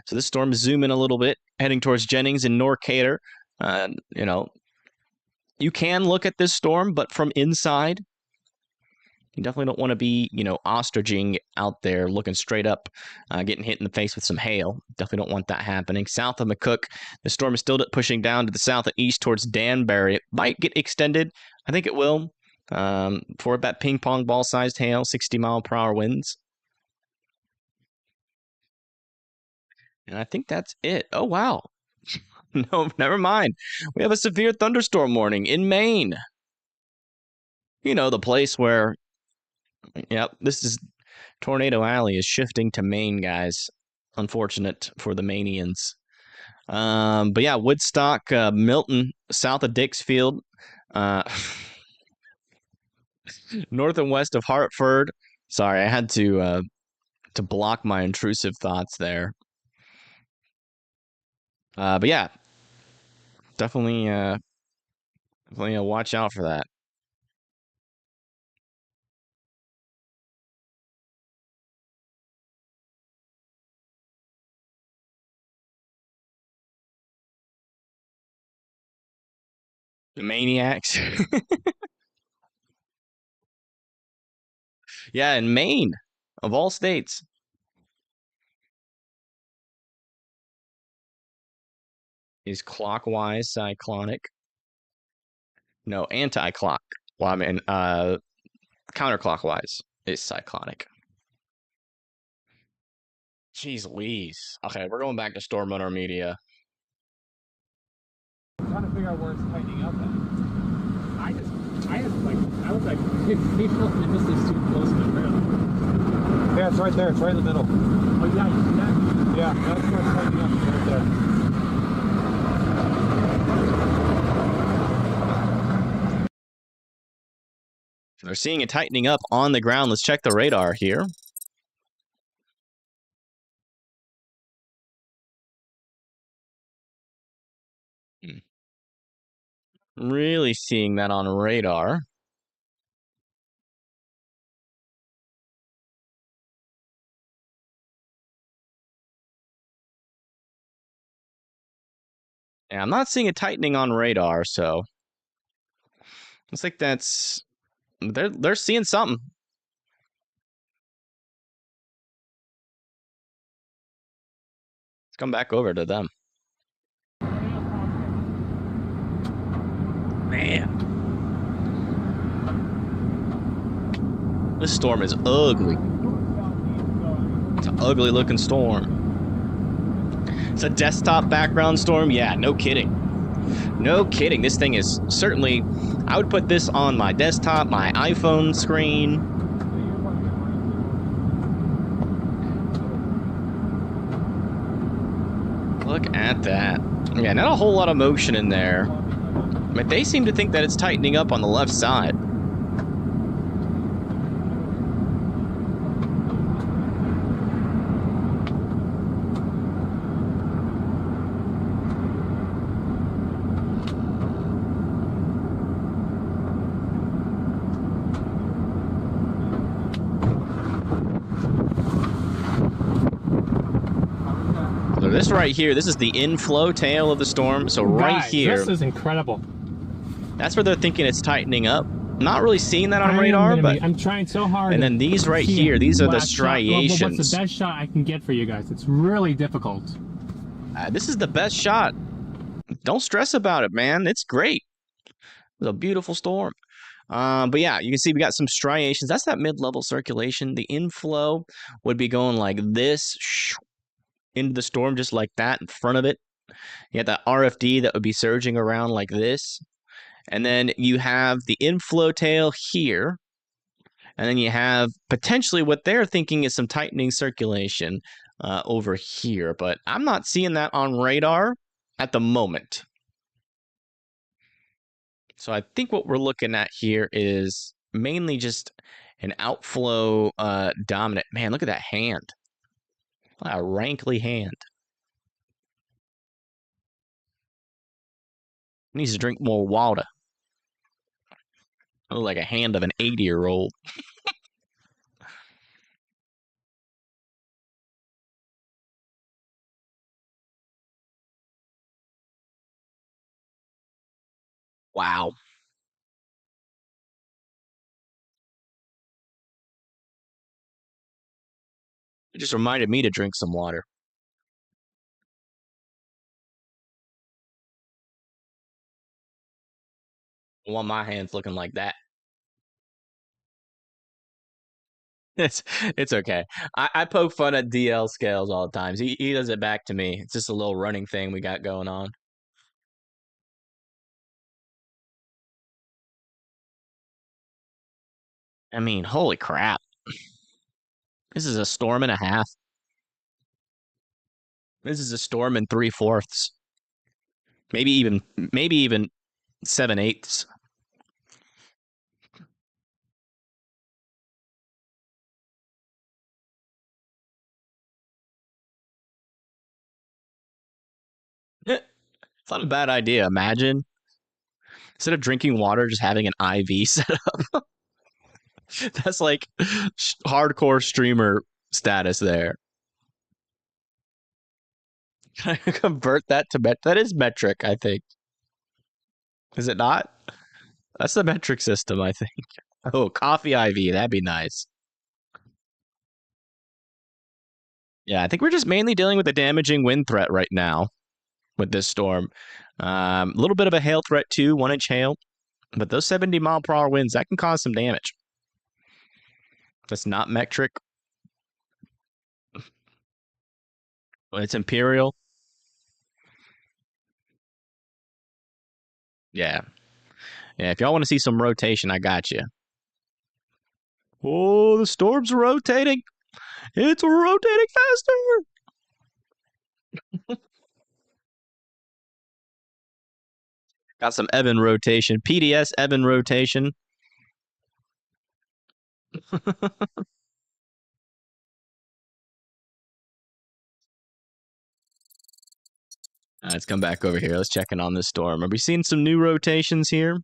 So this storm is zooming a little bit, heading towards Jennings and Norcator. You can look at this storm, but from inside, you definitely don't want to be, ostriching out there, looking straight up, getting hit in the face with some hail. Definitely don't want that happening. South of McCook, the storm is still pushing down to the south and east towards Danbury. It might get extended. I think it will. For that ping pong ball-sized hail, 60-mile-per-hour winds. And I think that's it. Oh, wow. No, never mind. We have a severe thunderstorm warning in Maine. The place where, this is Tornado Alley is shifting to Maine, guys. Unfortunate for the Manians. But yeah, Woodstock, Milton, south of Dixfield, north and west of Hartford. Sorry, I had to block my intrusive thoughts there. But yeah, definitely watch out for that. The maniacs. Yeah, in Maine, of all states. Is clockwise cyclonic. No, anti-clock. Well, I mean, counterclockwise is cyclonic. Jeez Louise. Okay, we're going back to Storm Runner Media. I'm trying to figure out where it's tightening up at. I was like, this is too close to the ground. Yeah, it's right there. It's right in the middle. Oh, yeah, you see that? Yeah, that's where it's tightening up. Right there. They're seeing it tightening up on the ground. Let's check the radar here. Really seeing that on radar. Yeah, I'm not seeing a tightening on radar, so looks like that's they're seeing something. Let's come back over to them. Man, this storm is ugly. It's an ugly looking storm. It's a desktop background storm. Yeah, no kidding. No kidding. This thing is certainly, I would put this on my desktop, my iPhone screen. Look at that. Yeah, not a whole lot of motion in there. But they seem to think that it's tightening up on the left side. this right here, this is the inflow tail of the storm. So right Guys, here, this is incredible. that's where they're thinking it's tightening up. Not really seeing that on radar, but I'm trying so hard. and then these right here, these are the striations. What's the best shot I can get for you guys? It's really difficult. This is the best shot. Don't stress about it, man. It's great. It's a beautiful storm. But yeah, you can see we got some striations. That's that mid-level circulation. The inflow would be going like this into the storm, just like that in front of it. You got that RFD that would be surging around like this. And then you have the inflow tail here. And then you have potentially what they're thinking is some tightening circulation over here. But I'm not seeing that on radar at the moment. So I think what we're looking at here is mainly just an outflow dominant. Man, look at that hand. A rankly hand. Needs to drink more water. Look like a hand of an 80-year-old. Wow. It just reminded me to drink some water. I want my hands looking like that. It's okay. I poke fun at DL scales all the time. He does it back to me. It's just a little running thing we got going on. I mean, holy crap. This is a storm and a half. This is a storm and 3/4. Maybe even 7/8. It's not a bad idea. Imagine instead of drinking water, just having an IV set up. That's like hardcore streamer status there. Can I convert that to that is metric, I think. Is it not? That's the metric system, I think. Oh, coffee IV, that'd be nice. Yeah, I think we're just mainly dealing with the damaging wind threat right now with this storm. A little bit of a hail threat too, 1-inch hail. But those 70-mile-per-hour winds, that can cause some damage. That's not metric. When it's imperial. Yeah. Yeah, if y'all want to see some rotation, I got you. Oh, the storm's rotating. It's rotating faster. Got some Evan rotation. PDS Evan rotation. Let's come back over here. Let's check in on this storm. Are we seeing some new rotations here?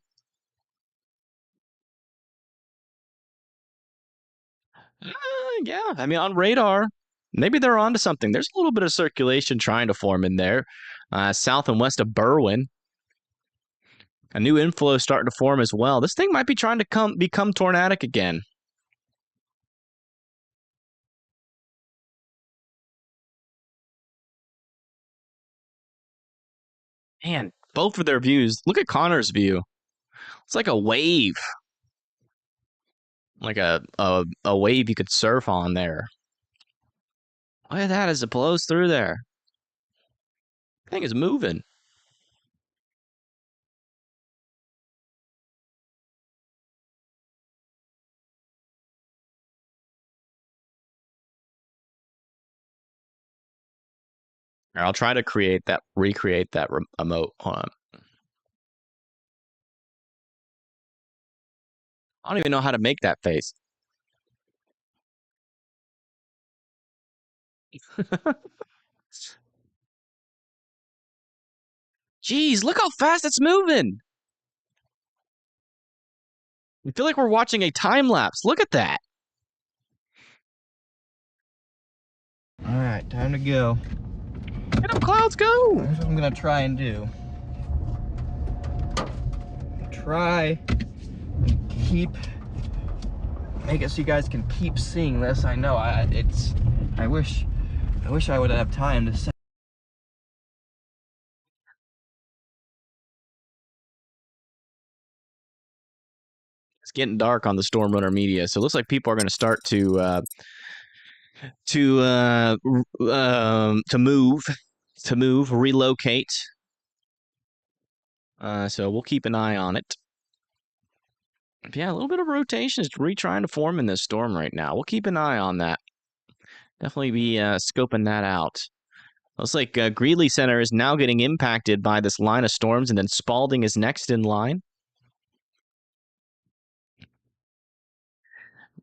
Yeah, I mean, on radar, maybe they're onto something. There's a little bit of circulation trying to form in there. South and west of Berwyn. A new inflow starting to form as well. This thing might be trying to become tornadic again. Man, both of their views. Look at Connor's view. It's like a wave. Like a wave you could surf on there. Look at that as it blows through there. The thing is moving. I'll try to recreate that emote. Hold on. I don't even know how to make that face. Jeez, look how fast it's moving. I feel like we're watching a time lapse. Look at that. All right, time to go. Let them clouds go. That's what I'm gonna try and do. Try and make it so you guys can keep seeing this. I know I wish I would have time to say. It's getting dark on the Storm Runner Media, so it looks like people are going to start to move, relocate. So we'll keep an eye on it. Yeah, a little bit of rotation is trying to form in this storm right now. We'll keep an eye on that. Definitely be scoping that out. Looks like Greeley Center is now getting impacted by this line of storms, and then Spalding is next in line.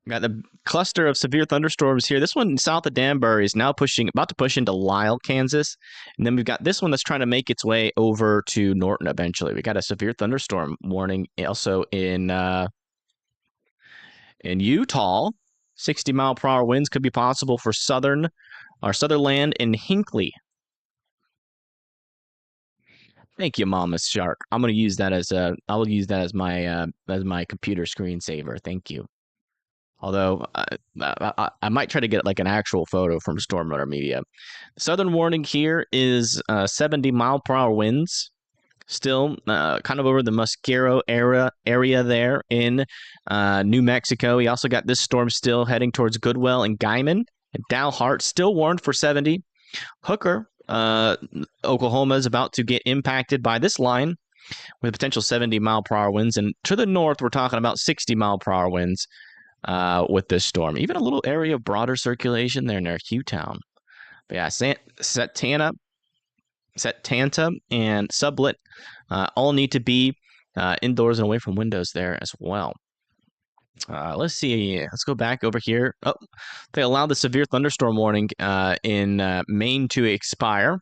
Got the cluster of severe thunderstorms here. This one south of Danbury is now about to push into Lyle, Kansas. And then we've got this one that's trying to make its way over to Norton eventually. We got a severe thunderstorm warning also in Utah. 60-mile-per-hour winds could be possible for Sutherland and Hinckley. Thank you, Mama Shark. I'm going to use that I will use that as my computer screensaver. Thank you. Although I might try to get like an actual photo from Storm Runner Media. The southern warning here is 70-mile-per-hour winds. Still kind of over the Mosquero area there in New Mexico. We also got this storm still heading towards Goodwell and Guyman. And Dalhart still warned for 70. Hooker, Oklahoma is about to get impacted by this line with potential 70-mile-per-hour winds. And to the north, we're talking about 60-mile-per-hour winds with this storm. Even a little area of broader circulation there near Hewtown. But yeah, Setanta and Sublet all need to be indoors and away from windows there as well. Let's see. Let's go back over here. Oh, they allowed the severe thunderstorm warning in Maine to expire.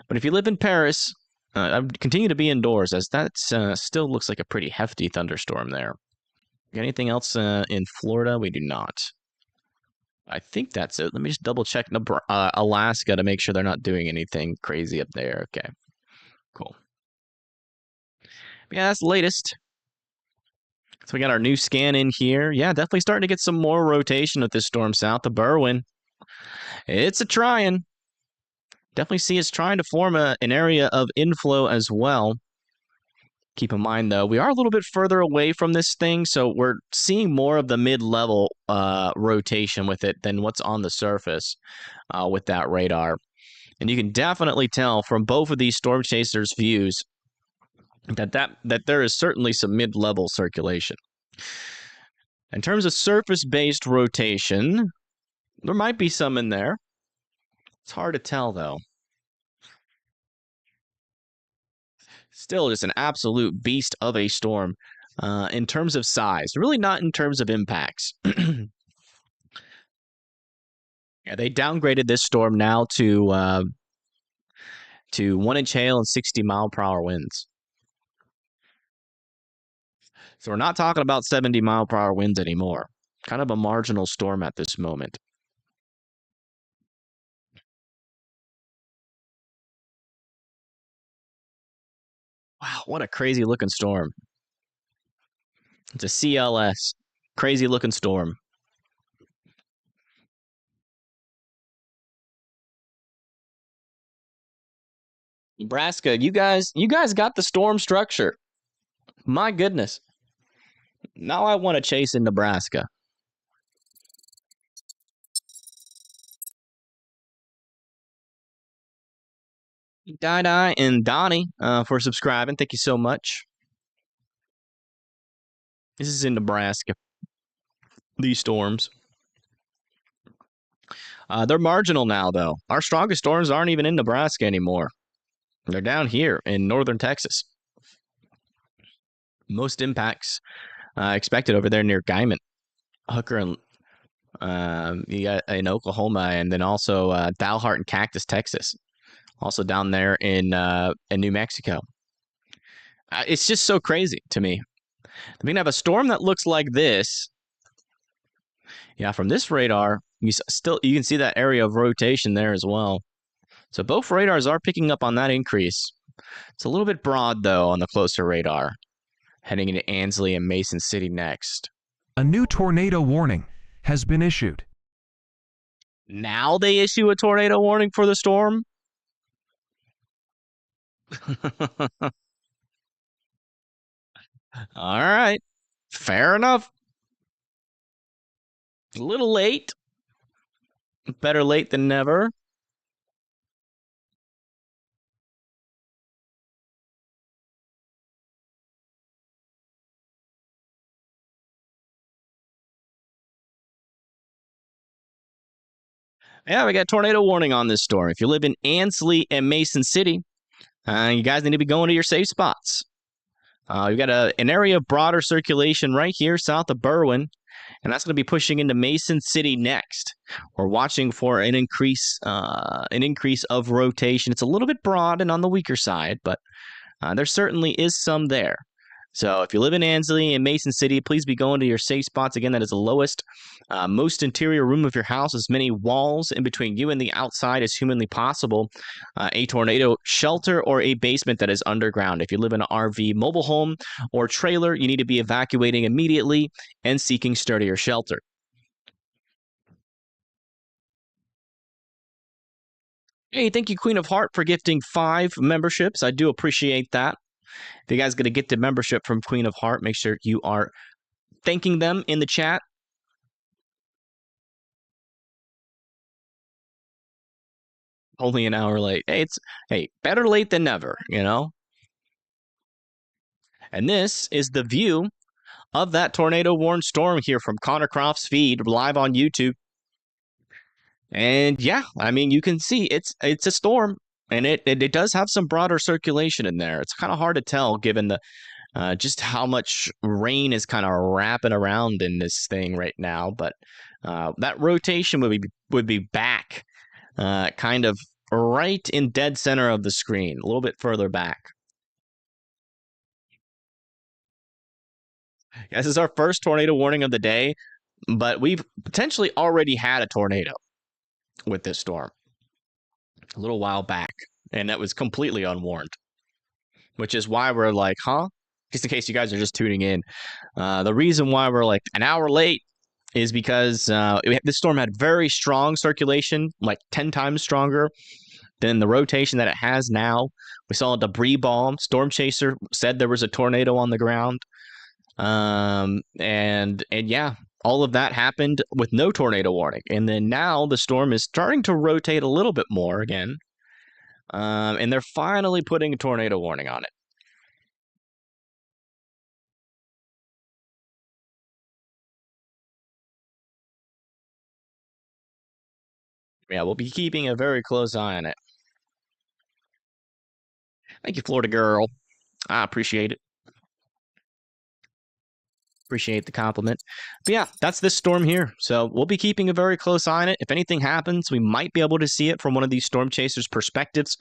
But if you live in Paris, continue to be indoors, as that still looks like a pretty hefty thunderstorm there. Got anything else in Florida? We do not. I think that's it. Let me just double check Alaska to make sure they're not doing anything crazy up there. Okay, cool. Yeah, that's the latest. So we got our new scan in here. Yeah, definitely starting to get some more rotation with this storm south of Berwyn. It's a trying. Definitely see it's trying to form an area of inflow as well. Keep in mind, though, we are a little bit further away from this thing, so we're seeing more of the mid-level rotation with it than what's on the surface with that radar. And you can definitely tell from both of these storm chasers' views that there is certainly some mid-level circulation. In terms of surface-based rotation, there might be some in there. It's hard to tell, though. Still just an absolute beast of a storm in terms of size, really not in terms of impacts. Yeah, they downgraded this storm now to 1-inch hail and 60-mile-per-hour winds. So we're not talking about 70-mile-per-hour winds anymore. Kind of a marginal storm at this moment. Wow, what a crazy looking storm. It's a CLS. Crazy looking storm. Nebraska, you guys got the storm structure. My goodness. Now I want to chase in Nebraska. Die and Donnie for subscribing. Thank you so much. This is in Nebraska. These storms. They're marginal now, though. Our strongest storms aren't even in Nebraska anymore. They're down here in northern Texas. Most impacts expected over there near Guyman, Hooker, and in Oklahoma, and then also Dalhart and Cactus, Texas. Also down there in New Mexico. It's just so crazy to me. We can have a storm that looks like this. Yeah, from this radar, you can see that area of rotation there as well. So both radars are picking up on that increase. It's a little bit broad, though, on the closer radar, heading into Ansley and Mason City next. A new tornado warning has been issued. Now they issue a tornado warning for the storm? All right. Fair enough. A little late. Better late than never. Yeah, we got a tornado warning on this storm. If you live in Ansley and Mason City, you guys need to be going to your safe spots. We've got an area of broader circulation right here south of Berwyn, and that's going to be pushing into Mason City next. We're watching for an increase of rotation. It's a little bit broad and on the weaker side, but there certainly is some there. So if you live in Ansley and Mason City, please be going to your safe spots. Again, that is the lowest, most interior room of your house, as many walls in between you and the outside as humanly possible. A tornado shelter or a basement that is underground. If you live in an RV, mobile home, or trailer, you need to be evacuating immediately and seeking sturdier shelter. Hey, thank you, Queen of Heart, for gifting 5 memberships. I do appreciate that. If you guys get a gifted membership from Queen of Heart, make sure you are thanking them in the chat. Only an hour late. Hey, better late than never, you know? And this is the view of that tornado-warned storm here from Connor Croft's feed live on YouTube. And yeah, I mean, you can see it's a storm. And it does have some broader circulation in there. It's kind of hard to tell given the just how much rain is kind of wrapping around in this thing right now. But that rotation would be back, kind of right in dead center of the screen, a little bit further back. This is our first tornado warning of the day, but we've potentially already had a tornado with this storm a little while back, and that was completely unwarned, which is why we're like, just in case you guys are just tuning in, the reason why we're like an hour late is because this storm had very strong circulation, like 10 times stronger than the rotation that it has now. We saw a debris bomb. Storm Chaser said there was a tornado on the ground, and yeah, all of that happened with no tornado warning. And then now the storm is starting to rotate a little bit more again. And they're finally putting a tornado warning on it. Yeah, we'll be keeping a very close eye on it. Thank you, Florida girl. I appreciate it. Appreciate the compliment. But yeah, that's this storm here. So we'll be keeping a very close eye on it. If anything happens, we might be able to see it from one of these storm chasers' perspectives.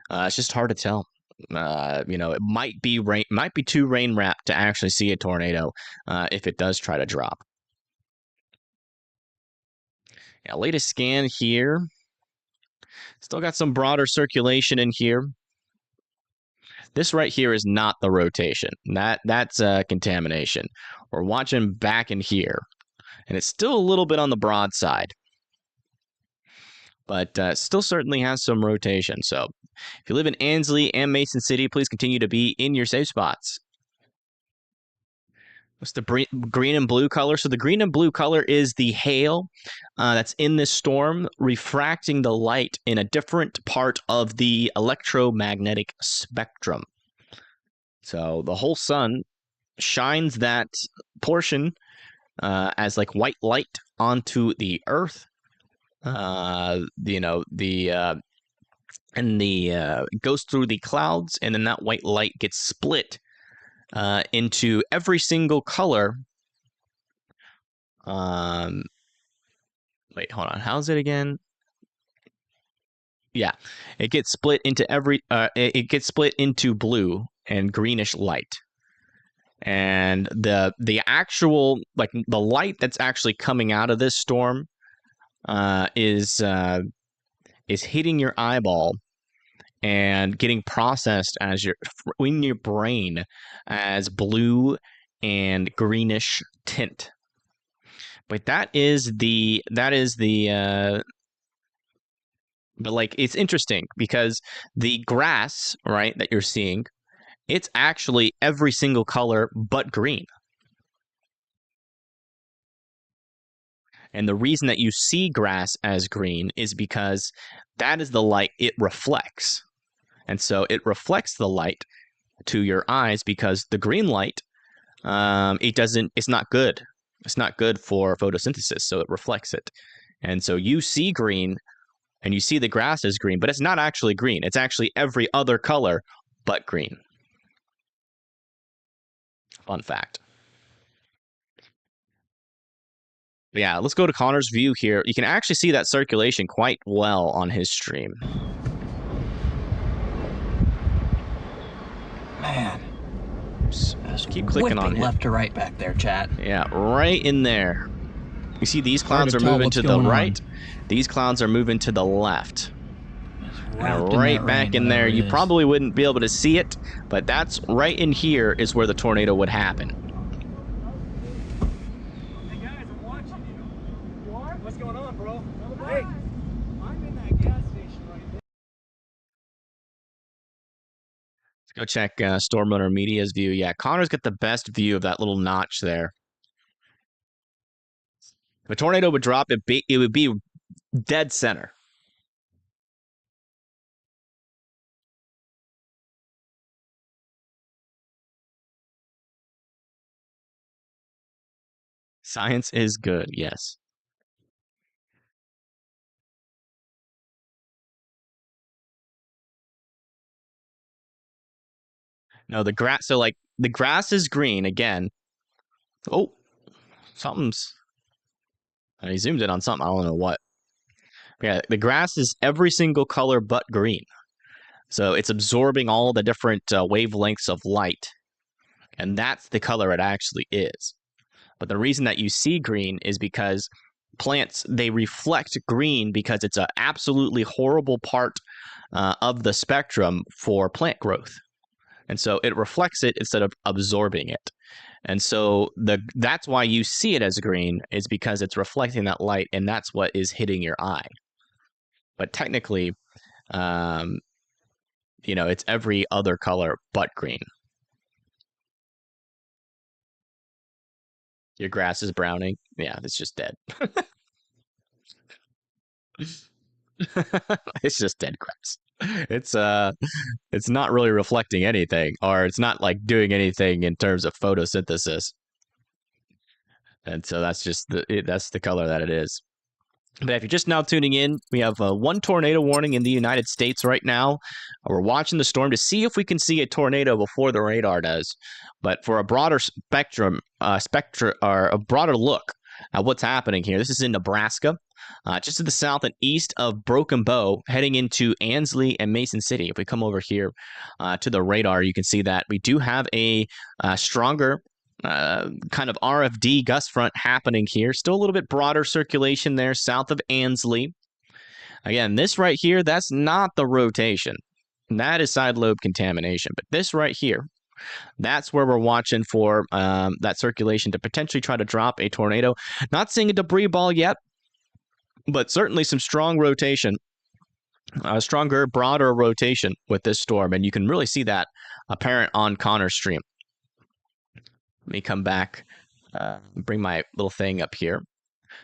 It's just hard to tell. It might be too rain wrapped to actually see a tornado if it does try to drop. Yeah, latest scan here. Still got some broader circulation in here. This right here is not the rotation. That's contamination. We're watching back in here, and it's still a little bit on the broad side, but still certainly has some rotation. So if you live in Ansley and Mason City, please continue to be in your safe spots. What's the green and blue color? So the green and blue color is the hail that's in this storm, refracting the light in a different part of the electromagnetic spectrum. So the whole sun shines that portion as like white light onto the earth. It goes through the clouds, and then that white light gets split into every single color. Wait, hold on. How's it again? Yeah, it gets split into it gets split into blue and greenish light. And the actual, like, the light that's actually coming out of this storm is is hitting your eyeball and getting processed in your brain as blue and greenish tint. But but like, it's interesting because the grass, right, that you're seeing, it's actually every single color but green. And the reason that you see grass as green is because that is the light it reflects. And so it reflects the light to your eyes because the green light, it's not good. It's not good for photosynthesis, so it reflects it. And so you see green and you see the grass as green, but it's not actually green. It's actually every other color but green. Fun fact. Yeah, let's go to Connor's view here. You can actually see that circulation quite well on his stream. Man. Just keep clicking on it. Left to right back there, chat. Yeah, right in there. You see these clouds are moving to the right. These clouds are moving to the left. And right back in there, you probably wouldn't be able to see it, but that's right in here is where the tornado would happen. Hey guys, I'm watching you. You are? What's going on, bro? Hey, I'm in that gas station right there. Let's go check Storm Runner Media's view. Yeah, Connor's got the best view of that little notch there. If a tornado would drop, it would be dead center. Science is good, yes. No, the grass. So, like, the grass is green again. Oh, something's. He zoomed in on something. I don't know what. Yeah, the grass is every single color but green. So it's absorbing all the different wavelengths of light. And that's the color it actually is. But the reason that you see green is because plants, they reflect green because it's an absolutely horrible part of the spectrum for plant growth. And so it reflects it instead of absorbing it. And so that's why you see it as green, is because it's reflecting that light, and that's what is hitting your eye. But technically, it's every other color but green. Your grass is browning. Yeah, it's just dead. It's just dead grass. It's not really reflecting anything, or it's not like doing anything in terms of photosynthesis. And so that's just that's the color that it is. But if you're just now tuning in, we have one tornado warning in the United States right now. We're watching the storm to see if we can see a tornado before the radar does. But for a broader or a broader look at what's happening here, this is in Nebraska, just to the south and east of Broken Bow, heading into Ansley and Mason City. If we come over here to the radar, you can see that we do have a stronger kind of RFD gust front happening here. Still a little bit broader circulation there south of Ansley. Again, this right here, that's not the rotation. That is side lobe contamination. But this right here, that's where we're watching for that circulation to potentially try to drop a tornado. Not seeing a debris ball yet, but certainly some strong rotation. A stronger, broader rotation with this storm. And you can really see that apparent on Connor's stream. Let me come back, bring my little thing up here.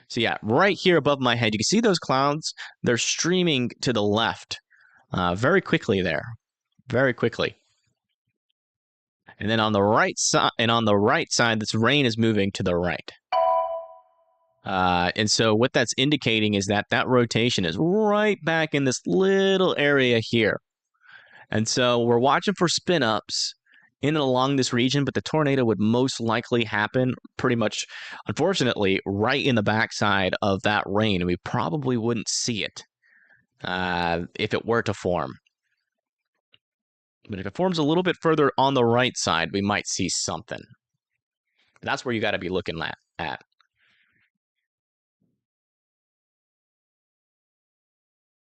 So yeah, right here above my head, you can see those clouds. They're streaming to the left very quickly there, very quickly. And then on the right side, this rain is moving to the right. And so what that's indicating is that rotation is right back in this little area here. And so we're watching for spin ups in and along this region, but the tornado would most likely happen pretty much, unfortunately, right in the backside of that rain. And we probably wouldn't see it if it were to form. But if it forms a little bit further on the right side, we might see something. That's where you got to be looking at.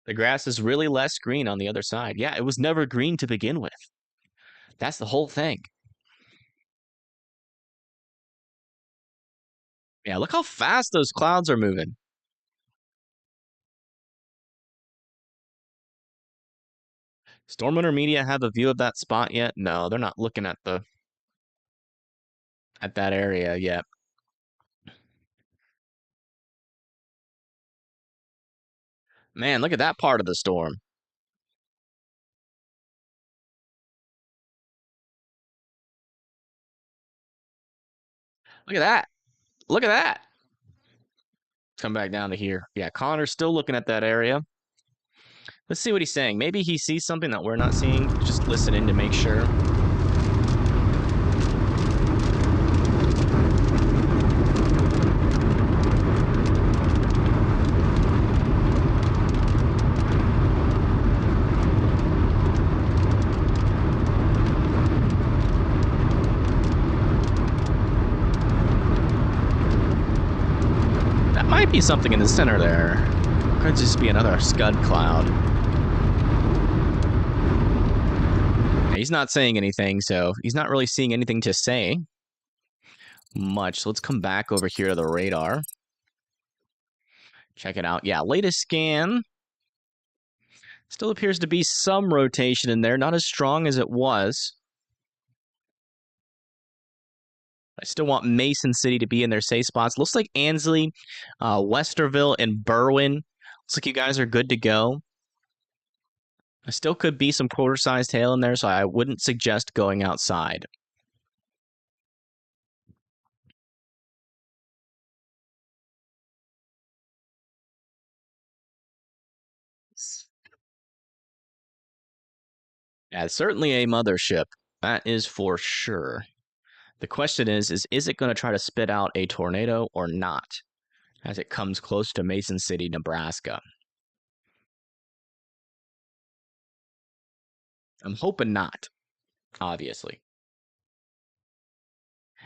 The grass is really less green on the other side. Yeah, it was never green to begin with. That's the whole thing. Yeah, look how fast those clouds are moving. Storm Winter Media have a view of that spot yet? No, they're not looking at that area yet. Man, look at that part of the storm. Look at that. Look at that. Come back down to here. Yeah, Connor's still looking at that area. Let's see what he's saying. Maybe he sees something that we're not seeing. Just listen in to make sure. That might be something in the center there. Could just be another scud cloud. He's not saying anything, so he's not really seeing anything to say much. So let's come back over here to the radar. Check it out. Yeah, latest scan. Still appears to be some rotation in there. Not as strong as it was. I still want Mason City to be in their safe spots. Looks like Ansley, Westerville, and Berwyn. Looks like you guys are good to go. There still could be some quarter-sized hail in there, so I wouldn't suggest going outside. Yeah, it's certainly a mothership. That is for sure. The question is it going to try to spit out a tornado or not as it comes close to Mason City, Nebraska? I'm hoping not, obviously.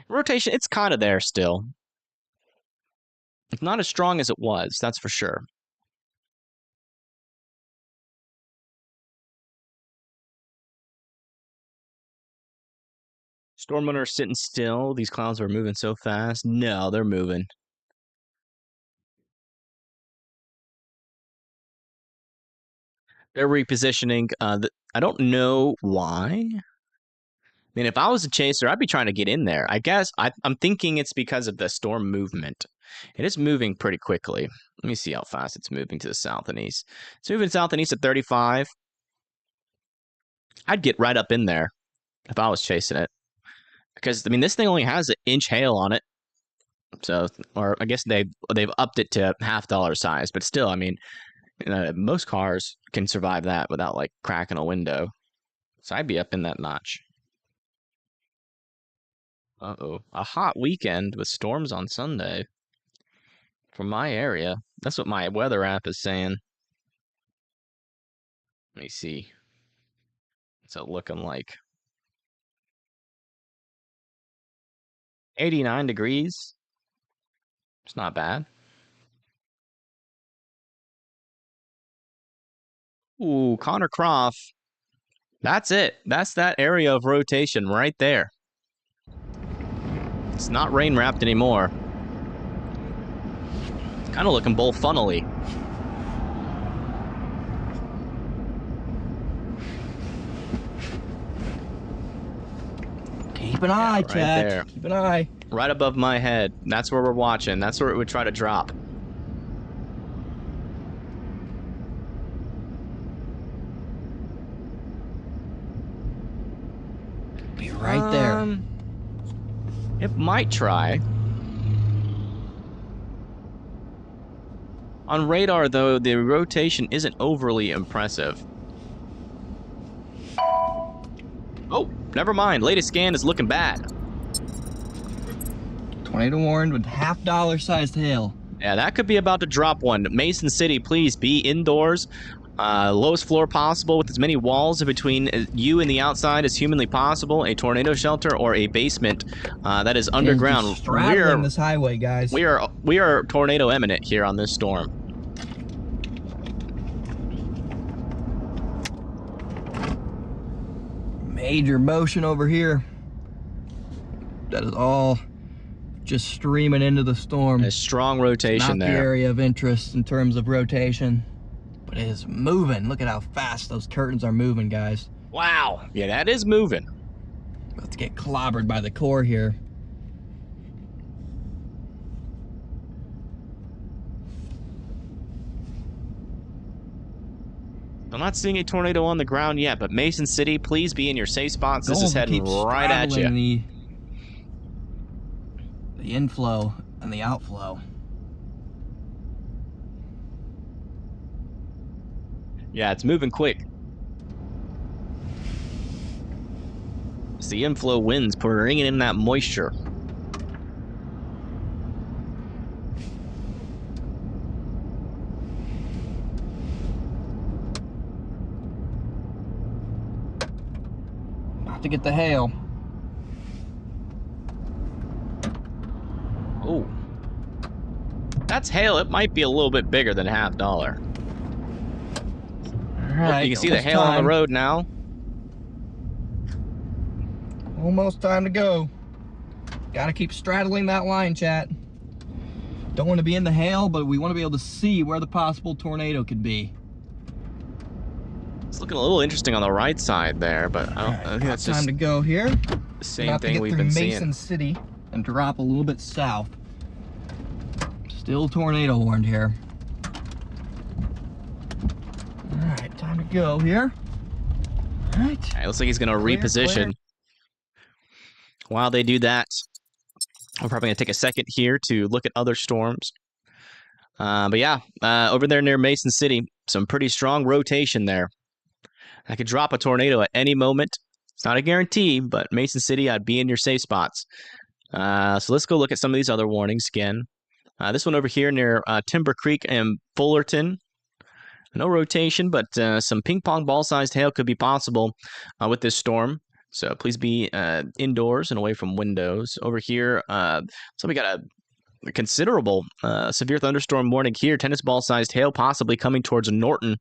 Rotation, it's kind of there still. It's not as strong as it was, that's for sure. Storm Winter sitting still. These clouds are moving so fast. No, they're moving. They're repositioning. I don't know why. I mean, if I was a chaser, I'd be trying to get in there. I guess I'm thinking it's because of the storm movement. It is moving pretty quickly. Let me see how fast it's moving to the south and east. It's moving south and east at 35. I'd get right up in there if I was chasing it. Because, I mean, this thing only has an inch hail on it. So, or I guess they've upped it to $half size. But still, I mean, most cars can survive that without, like, cracking a window. So I'd be up in that notch. Uh-oh. A hot weekend with storms on Sunday. For my area. That's what my weather app is saying. Let me see. What's it looking like? 89 degrees. It's not bad. Ooh, Connor Croft. That's it. That's that area of rotation right there. It's not rain wrapped anymore. It's kind of looking bull funnely. Keep an eye, right Chad. there. Keep an eye. Right above my head. That's where we're watching. That's where it would try to drop. Be right there. It might try. On radar, though, the rotation isn't overly impressive. Oh, never mind. Latest scan is looking bad. Tornado warned with $half sized hail. Yeah, that could be about to drop one. Mason City, please be indoors. Lowest floor possible with as many walls in between you and the outside as humanly possible. A tornado shelter or a basement that is underground. Straddling this highway, guys. We are tornado imminent here on this storm. major motion over here. That is all just streaming into the storm. A strong rotation Not there. the area of interest in terms of rotation, but it is moving. Look at how fast those curtains are moving, guys. Wow. Yeah, that is moving. Let's get clobbered by the core here. I'm not seeing a tornado on the ground yet, but Mason City, please be in your safe spots. This is heading right at you. The inflow and the outflow. Yeah, it's moving quick. It's the inflow winds bringing in that moisture. About to get the hail. Oh. That's hail. It might be a little bit bigger than $50. All right, you can see the hail on the road now. Almost time to go. Gotta keep straddling that line, chat. Don't want to be in the hail, but we want to be able to see where the possible tornado could be. It's looking a little interesting on the right side there, but I think that's time just to go here. the same thing we've been Mason seeing. City and drop a little bit south. Still tornado warned here. All right, time to go here. All right. It looks like he's going to reposition. Clear. While they do that, we're probably going to take a second here to look at other storms. But yeah, over there near Mason City, some pretty strong rotation there. I could drop a tornado at any moment. It's not a guarantee, but Mason City, I'd be in your safe spots. So let's go look at some of these other warnings again. This one over here near Timber Creek and Fullerton. No rotation, but some ping pong ball-sized hail could be possible with this storm. So please be indoors and away from windows. Over here, so we got a considerable severe thunderstorm warning here. Tennis ball-sized hail possibly coming towards Norton.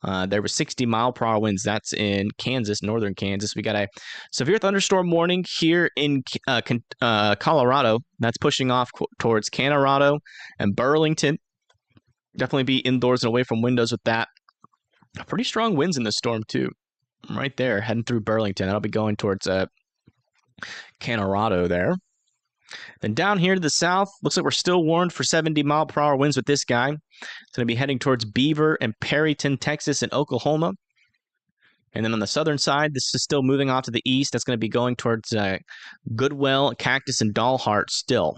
There were 60-mile-per-hour winds. That's in Kansas, northern Kansas. We got a severe thunderstorm warning here in Colorado. That's pushing off towards Colorado and Burlington. Definitely be indoors and away from windows with that. Pretty strong winds in this storm, too. Right there, heading through Burlington. That'll be going towards Colorado there. Then down here to the south, looks like we're still warned for 70-mile-per-hour winds with this guy. It's going to be heading towards Beaver and Perryton, Texas, and Oklahoma. And then on the southern side, this is still moving off to the east. That's going to be going towards Goodwell, Cactus, and Dalhart still.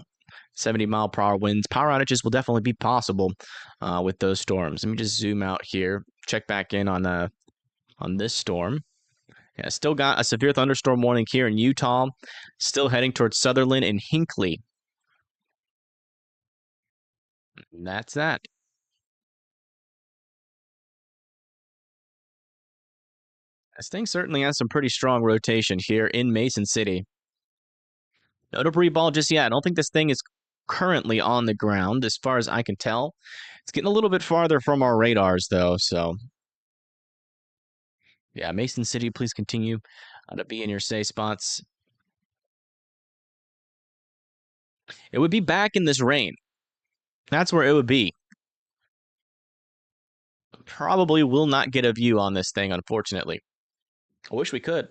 70-mile-per-hour winds. Power outages will definitely be possible with those storms. Let me just zoom out here. Check back in on this storm. Yeah, still got a severe thunderstorm warning here in Utah. Still heading towards Sutherland and Hinckley. And that's that. This thing certainly has some pretty strong rotation here in Mason City. No debris ball just yet. I don't think this thing is currently on the ground as far as I can tell. It's getting a little bit farther from our radars though, so yeah, Mason City, please continue to be in your safe spots. It would be back in this rain. That's where it would be. Probably will not get a view on this thing, unfortunately. I wish we could.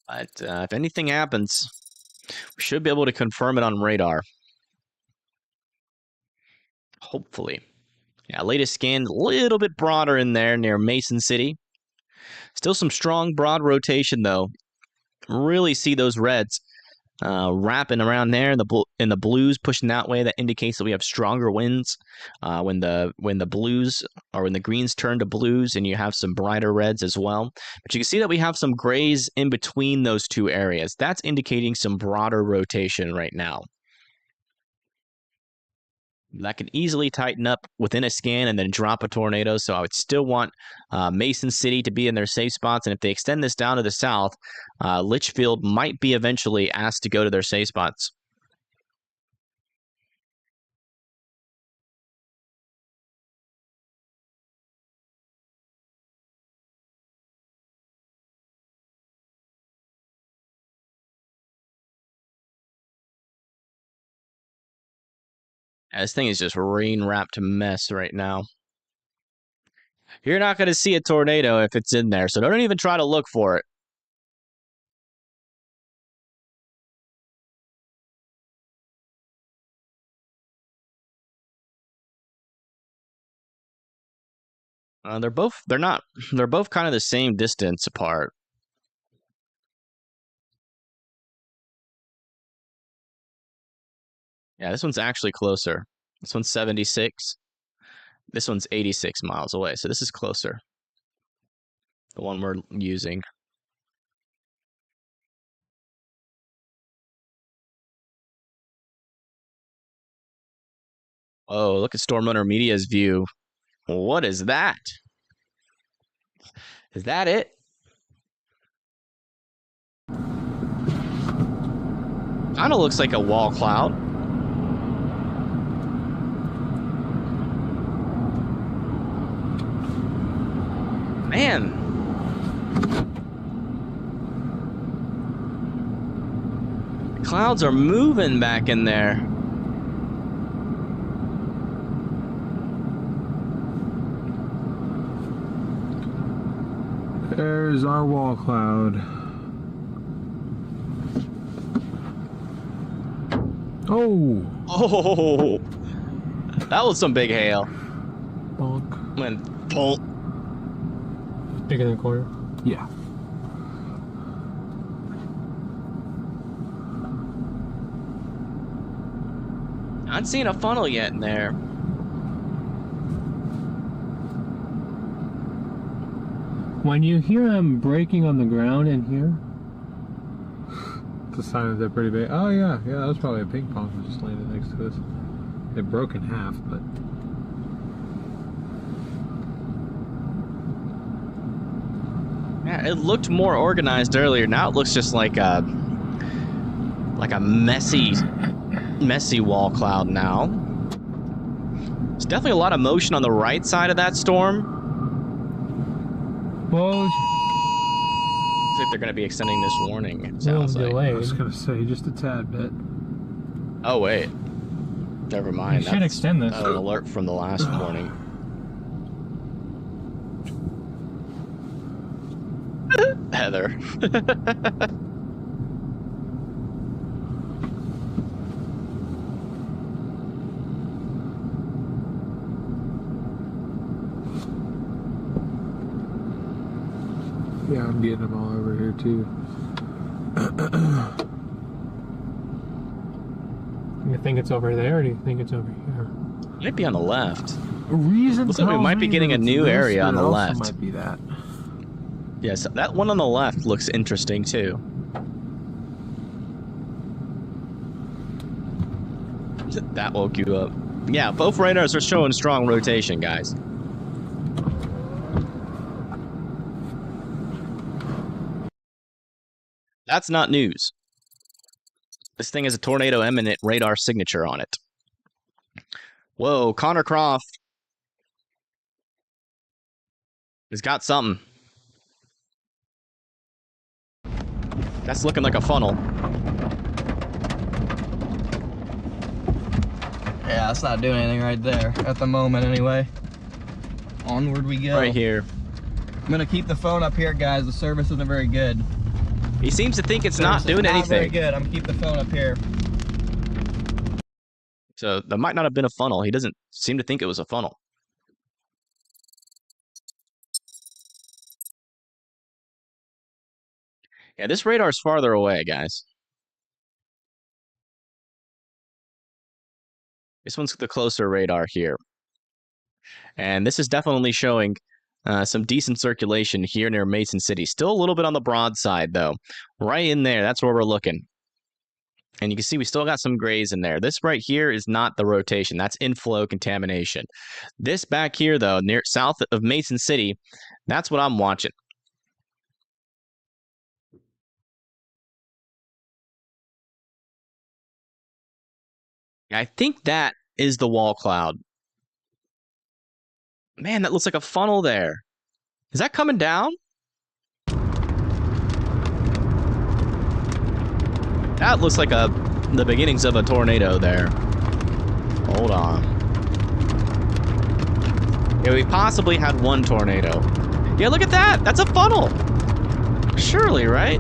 But if anything happens, we should be able to confirm it on radar. Hopefully. Yeah, latest scan, a little bit broader in there near Mason City. Still some strong, broad rotation, though. Really see those reds wrapping around there, and the blues pushing that way. That indicates that we have stronger winds when the blues or when the greens turn to blues, and you have some brighter reds as well. But you can see that we have some grays in between those two areas. That's indicating some broader rotation right now. That can easily tighten up within a scan and then drop a tornado. So I would still want Mason City to be in their safe spots. And if they extend this down to the south, Litchfield might be eventually asked to go to their safe spots. This thing is just rain-wrapped mess right now. You're not going to see a tornado if it's in there, so don't even try to look for it. They're both kind of the same distance apart. Yeah, this one's actually closer. This one's 76. This one's 86 miles away, so this is closer. The one we're using. Oh, look at Storm Runner Media's view. What is that? Is that it? Kind of looks like a wall cloud. Man. The clouds are moving back in there. There's our wall cloud. Oh! Oh! That was some big hail. Bonk. Went bolt. Bigger than a quarter. Yeah. Not seeing a funnel yet in there. When you hear them breaking on the ground in here, It's a sign that they're pretty big. Oh yeah, that was probably a ping pong that just landed next to us. It broke in half, but Yeah, it looked more organized earlier. Now it looks just like a messy wall cloud now. There's definitely a lot of motion on the right side of that storm. well, Looks like they're going to be extending this warning. It a sounds little like. I was delayed. gonna say just a tad bit. Oh wait, never mind. You should extend this. An alert from the last warning. Heather. Yeah, I'm getting them all over here too. You think it's over there, or do you think it's over here? Might be on the left. Reason Looks like we might be getting a new area on the left. Might be that. Yes, that one on the left looks interesting too. That woke you up. Yeah, both radars are showing strong rotation, guys. That's not news. This thing has a tornado imminent radar signature on it. Whoa, Connor Croft has got something. That's looking like a funnel. Yeah, it's not doing anything right there at the moment anyway. Onward we go. Right here. I'm gonna keep the phone up here, guys. The service isn't very good. He seems to think it's not Service is doing not very anything. good. I'm gonna keep the phone up here. So that might not have been a funnel. He doesn't seem to think it was a funnel. Yeah, this radar's farther away, guys. This one's the closer radar here. And this is definitely showing some decent circulation here near Mason City. Still a little bit on the broad side, though. Right in there, that's where we're looking. And you can see we still got some grays in there. This right here is not the rotation. That's inflow contamination. This back here, though, near south of Mason City, that's what I'm watching. I think that is the wall cloud. Man, that looks like a funnel there. Is that coming down? That looks like the beginnings of a tornado there. Hold on. Yeah, we possibly had one tornado. Yeah, look at that. That's a funnel. Surely, right?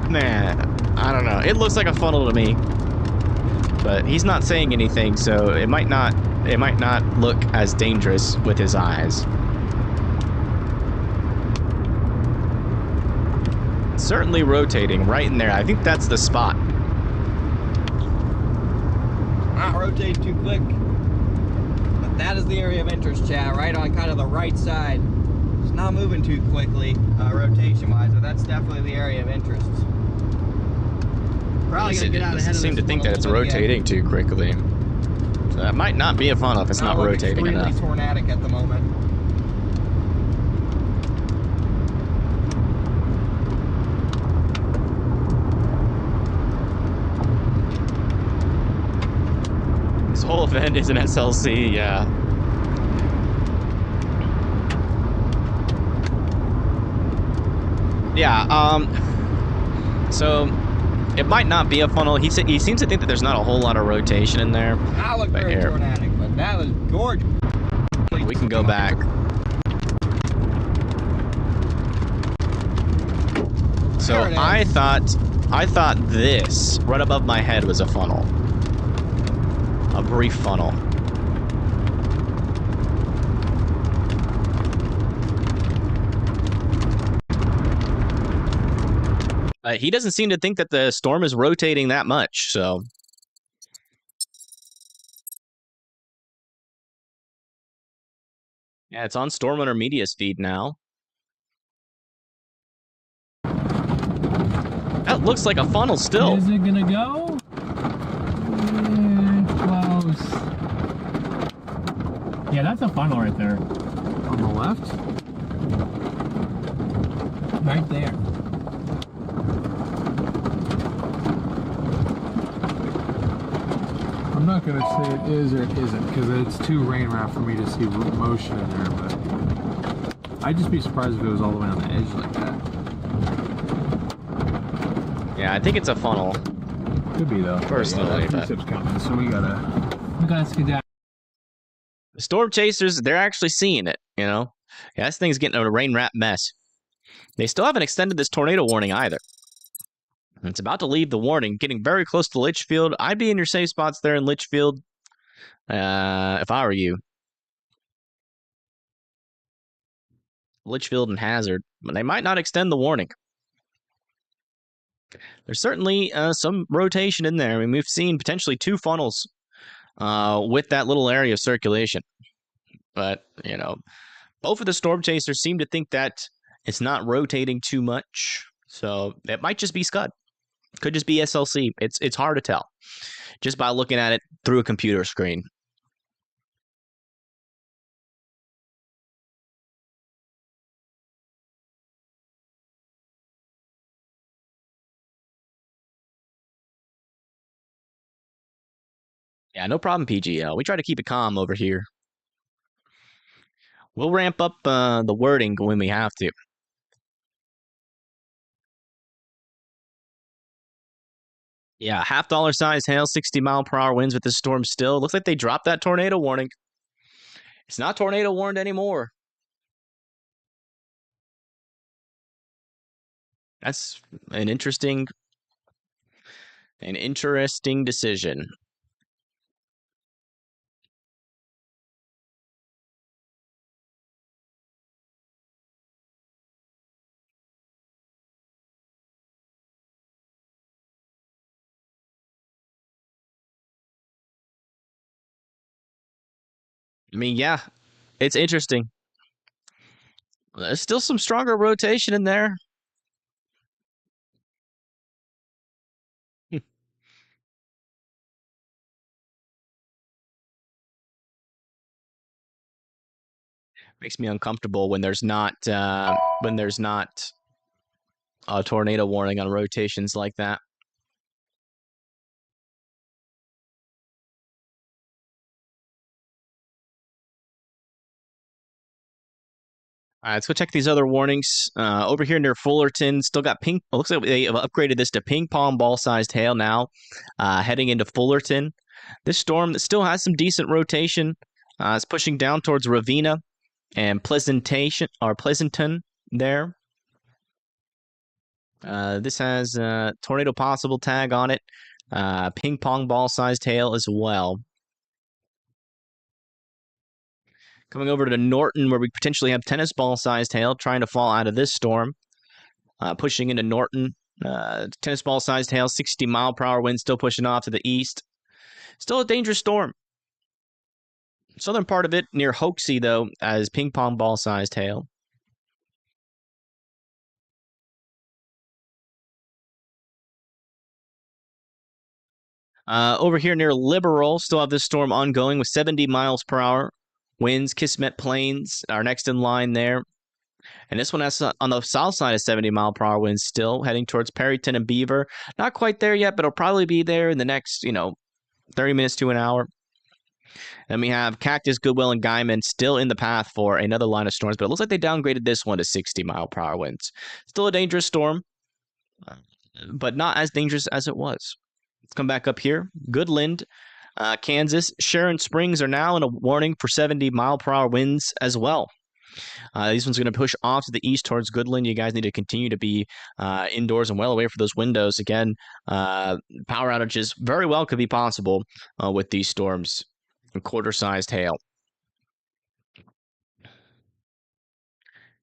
Man, I don't know. It looks like a funnel to me. But he's not saying anything, so it might not look as dangerous with his eyes. Certainly rotating right in there. I think that's the spot. Not rotating too quick. But that is the area of interest, chat, right on kind of the right side. It's not moving too quickly, rotation-wise, but that's definitely the area of interest. Probably gonna get out ahead of this. Seem to think that it's rotating too quickly. So that might not be a funnel if it's not rotating enough. Extremely tornadic at the moment. This whole event is an SLC, yeah. Yeah, so it might not be a funnel. He seems to think that there's not a whole lot of rotation in there. That looked very tornadic, but that was gorgeous. We can go back. So I thought this right above my head was a funnel. A brief funnel. He doesn't seem to think that the storm is rotating that much, so. Yeah, it's on Storm Runner Media's feed now. That looks like a funnel still. Is it gonna go? Close. Yeah, that's a funnel right there. On the left? Right there. I'm not going to say it is or it isn't because it's too rain wrap for me to see motion in there, but I'd just be surprised if it was all the way on the edge like that. Yeah, I think it's a funnel. Could be though. Personally, yeah, that coming, so we gotta skedaddle. The storm chasers, they're actually seeing it, you know? Yeah, this thing's getting a rain wrap mess. They still haven't extended this tornado warning either. It's about to leave the warning, getting very close to Litchfield. I'd be in your safe spots there in Litchfield if I were you. Litchfield and Hazard, but they might not extend the warning. There's certainly some rotation in there. I mean, we've seen potentially two funnels with that little area of circulation. But, you know, both of the storm chasers seem to think that it's not rotating too much. So it might just be Scud. Could just be SLC. It's hard to tell just by looking at it through a computer screen. Yeah, no problem, PGL. We try to keep it calm over here. We'll ramp up the wording when we have to. Yeah, $half size hail, 60-mile-per-hour winds with this storm still. Looks like they dropped that tornado warning. It's not tornado warned anymore. That's an interesting decision. I mean, yeah, it's interesting. There's still some stronger rotation in there. Makes me uncomfortable when there's not a tornado warning on rotations like that. All right, let's go check these other warnings. Over here near Fullerton, still got ping. It looks like they have upgraded this to ping pong ball-sized hail now, heading into Fullerton. This storm that still has some decent rotation. It's pushing down towards Ravenna and Pleasanton there. This has a tornado possible tag on it. Ping pong ball-sized hail as well. Coming over to Norton, where we potentially have tennis ball-sized hail trying to fall out of this storm. Pushing into Norton. Tennis ball-sized hail, 60-mile-per-hour wind still pushing off to the east. Still a dangerous storm. Southern part of it, near Hoxie, though, as ping pong ball-sized hail. Over here near Liberal, still have this storm ongoing with 70 miles per hour. Winds, Kismet Plains are next in line there. And this one has on the south side of 70-mile-per-hour winds still, heading towards Perryton and Beaver. Not quite there yet, but it'll probably be there in the next, 30 minutes to an hour. And we have Cactus, Goodwill, and Guyman still in the path for another line of storms, but it looks like they downgraded this one to 60-mile-per-hour winds. Still a dangerous storm, but not as dangerous as it was. Let's come back up here. Goodland, Kansas, Sharon Springs are now in a warning for 70-mile-per-hour winds as well. These ones are going to push off to the east towards Goodland. You guys need to continue to be indoors and well away from those windows. Again, power outages very well could be possible with these storms and quarter-sized hail.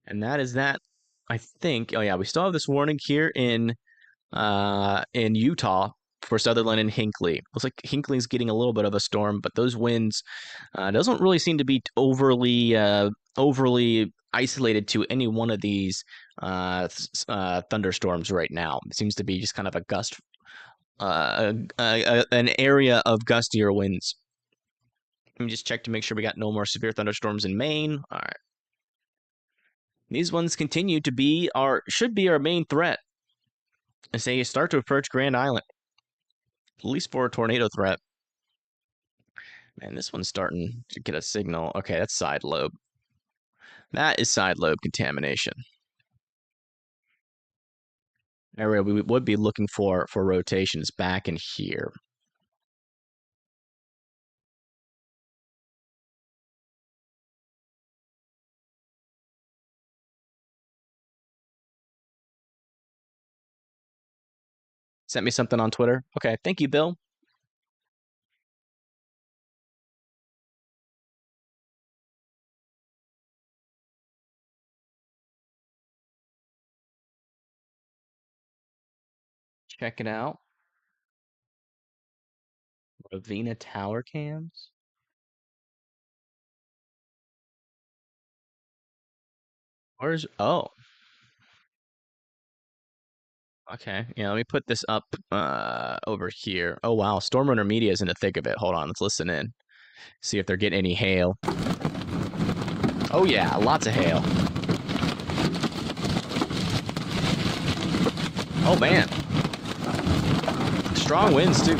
And that is that, I think. Oh, yeah, we still have this warning here in Utah for Sutherland and Hinckley. Looks like Hinckley's getting a little bit of a storm, but those winds doesn't really seem to be overly isolated to any one of these thunderstorms right now. It seems to be just kind of a gust, an area of gustier winds. Let me just check to make sure we got no more severe thunderstorms in Maine. All right. These ones continue to be should be our main threat as they start to approach Grand Island. At least for a tornado threat. Man, this one's starting to get a signal. Okay, that's side lobe. That is side lobe contamination. Area we would be looking for rotations back in here. Sent me something on Twitter. Okay, thank you, Bill. Check it out. Ravenna tower cams. Where's okay, yeah, let me put this up over here. Oh wow, Storm Runner Media is in the thick of it. Hold on, let's listen in. See if they're getting any hail. Oh yeah, lots of hail. Oh man. Strong winds too.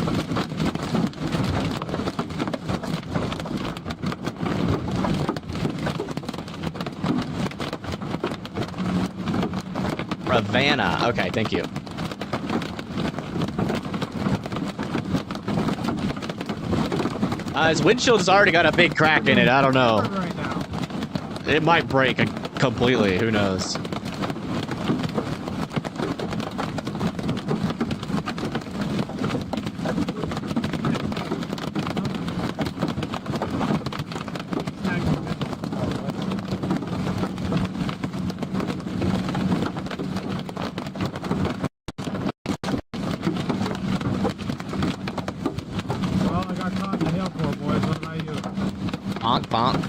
Ravenna. Okay, thank you. His windshield has already got a big crack in it. I don't know. It might break completely. Who knows? Bonk, bonk.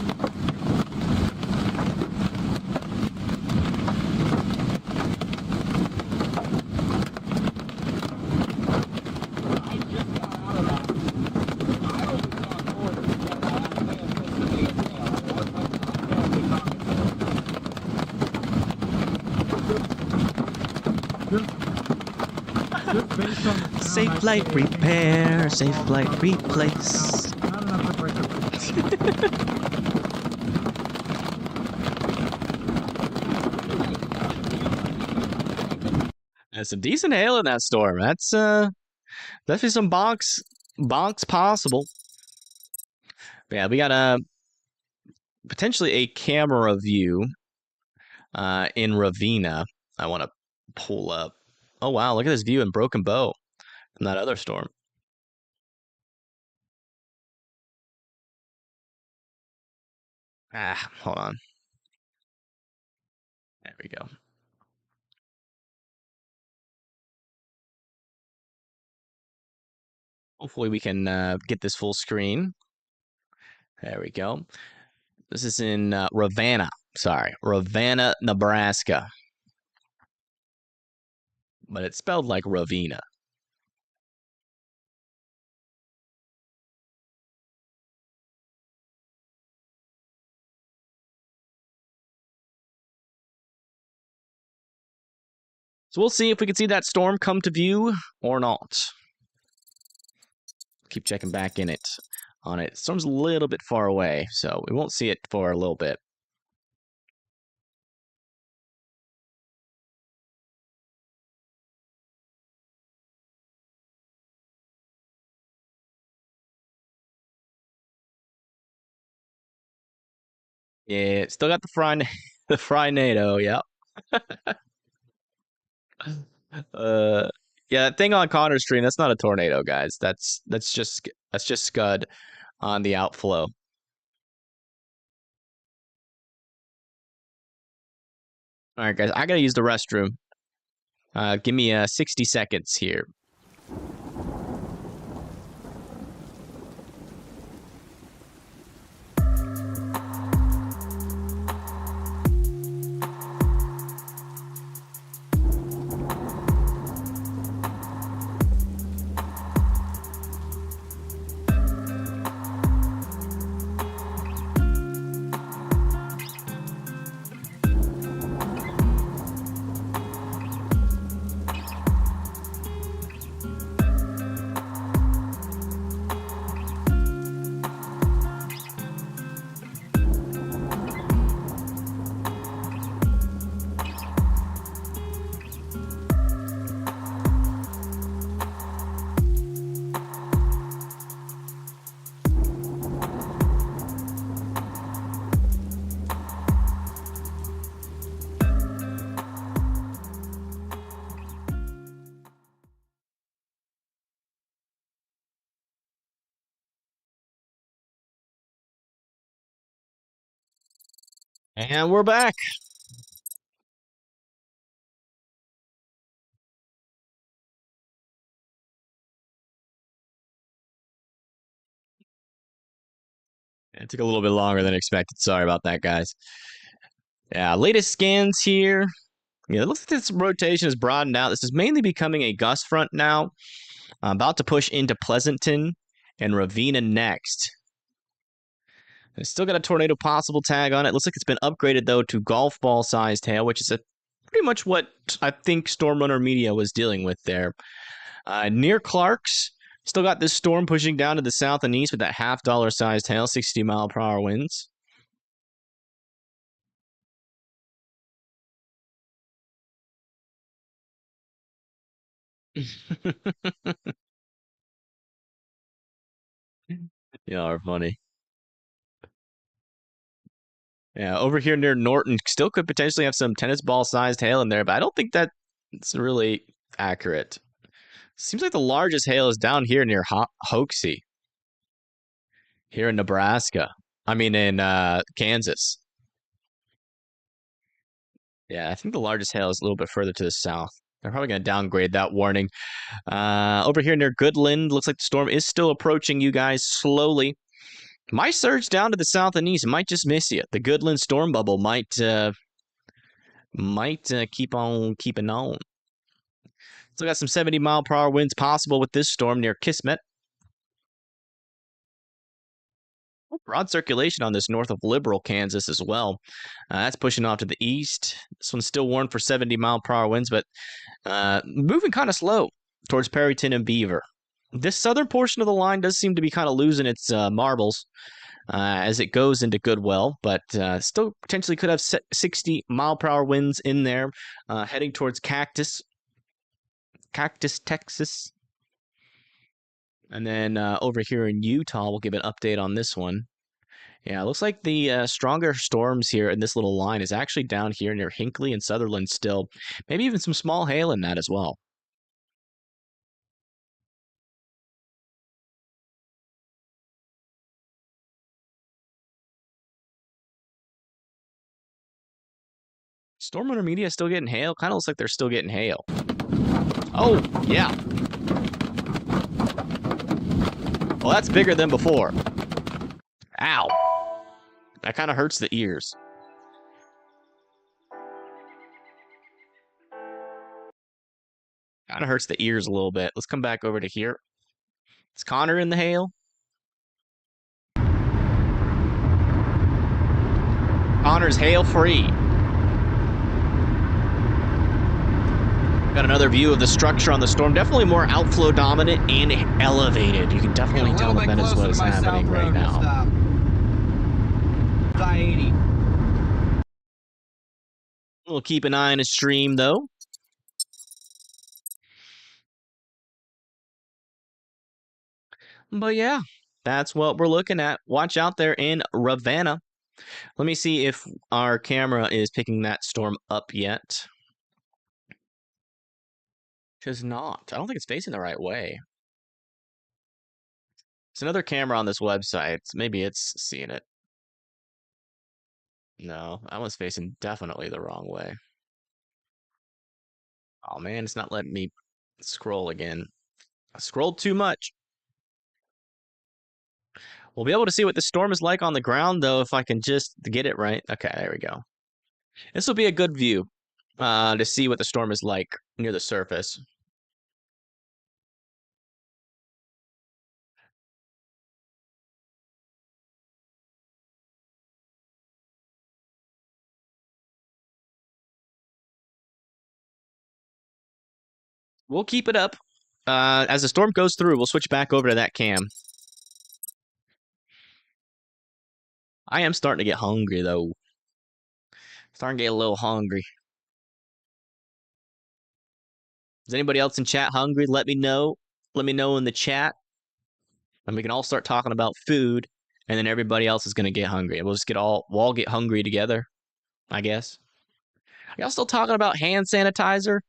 Safe flight repair, safe flight replace. Not enough for There's some decent hail in that storm. That's definitely some bonks possible. But yeah, we got potentially a camera view in Ravenna. I want to pull up. Oh wow, look at this view in Broken Bow from that other storm. Hold on. There we go. Hopefully we can get this full screen. There we go. This is in Ravenna. Sorry, Ravenna, Nebraska. But it's spelled like Ravenna. So we'll see if we can see that storm come to view or not. Keep checking back in it on it. Storm's a little bit far away, so we won't see it for a little bit. Yeah, still got the Frynado, yep. Yeah, that thing on Connor's stream, that's not a tornado, guys. That's just Scud on the outflow. All right, guys, I gotta use the restroom. Give me 60 seconds here. And we're back. It took a little bit longer than expected. Sorry about that, guys. Yeah, latest scans here. Yeah, it looks like this rotation is broadened out. This is mainly becoming a gust front now. About to push into Pleasanton and Ravenna next. It's still got a tornado possible tag on it. Looks like it's been upgraded, though, to golf ball sized hail, which is pretty much what I think Storm Runner Media was dealing with there. Near Clark's, still got this storm pushing down to the south and east with that $half sized hail, 60-mile-per-hour winds. Y'all are funny. Yeah, over here near Norton, still could potentially have some tennis ball-sized hail in there, but I don't think that's really accurate. Seems like the largest hail is down here near Hoaxie. Here in Nebraska. I mean, in Kansas. Yeah, I think the largest hail is a little bit further to the south. They're probably going to downgrade that warning. Over here near Goodland, looks like the storm is still approaching you guys slowly. Might surge down to the south and east. Might just miss you. The Goodland storm bubble might keep on keeping on. Still got some 70-mile-per-hour winds possible with this storm near Kismet. Broad circulation on this north of Liberal, Kansas as well. That's pushing off to the east. This one's still warned for 70-mile-per-hour winds, but moving kind of slow. towards Perryton and Beaver. This southern portion of the line does seem to be kind of losing its marbles as it goes into Goodwell, but still potentially could have 60-mile-per-hour winds in there, heading towards Cactus, Texas. And then over here in Utah, we'll give an update on this one. Yeah, it looks like the stronger storms here in this little line is actually down here near Hinckley and Sutherland still. Maybe even some small hail in that as well. Storm Winter Media still getting hail? Kind of looks like they're still getting hail. Oh, yeah. Well, that's bigger than before. Ow. That kind of hurts the ears. Kind of hurts the ears a little bit. Let's come back over to here. Is Connor in the hail? Connor's hail-free. Got another view of the structure on the storm. Definitely more outflow dominant and elevated. You can definitely tell the Venezuela is happening right now. I-80. We'll keep an eye on his stream, though. But yeah, that's what we're looking at. Watch out there in Ravenna. Let me see if our camera is picking that storm up yet. Does not. I don't think it's facing the right way. There's another camera on this website. Maybe it's seeing it. No, that one's facing definitely the wrong way. Oh man, it's not letting me scroll again. I scrolled too much. We'll be able to see what the storm is like on the ground, though, if I can just get it right. Okay, there we go. This will be a good view to see what the storm is like near the surface. We'll keep it up. As the storm goes through, we'll switch back over to that cam. I am starting to get hungry, though. Starting to get a little hungry. Is anybody else in chat hungry? Let me know. Let me know in the chat. And we can all start talking about food. And then everybody else is going to get hungry. We'll all get hungry together, I guess. Are y'all still talking about hand sanitizer?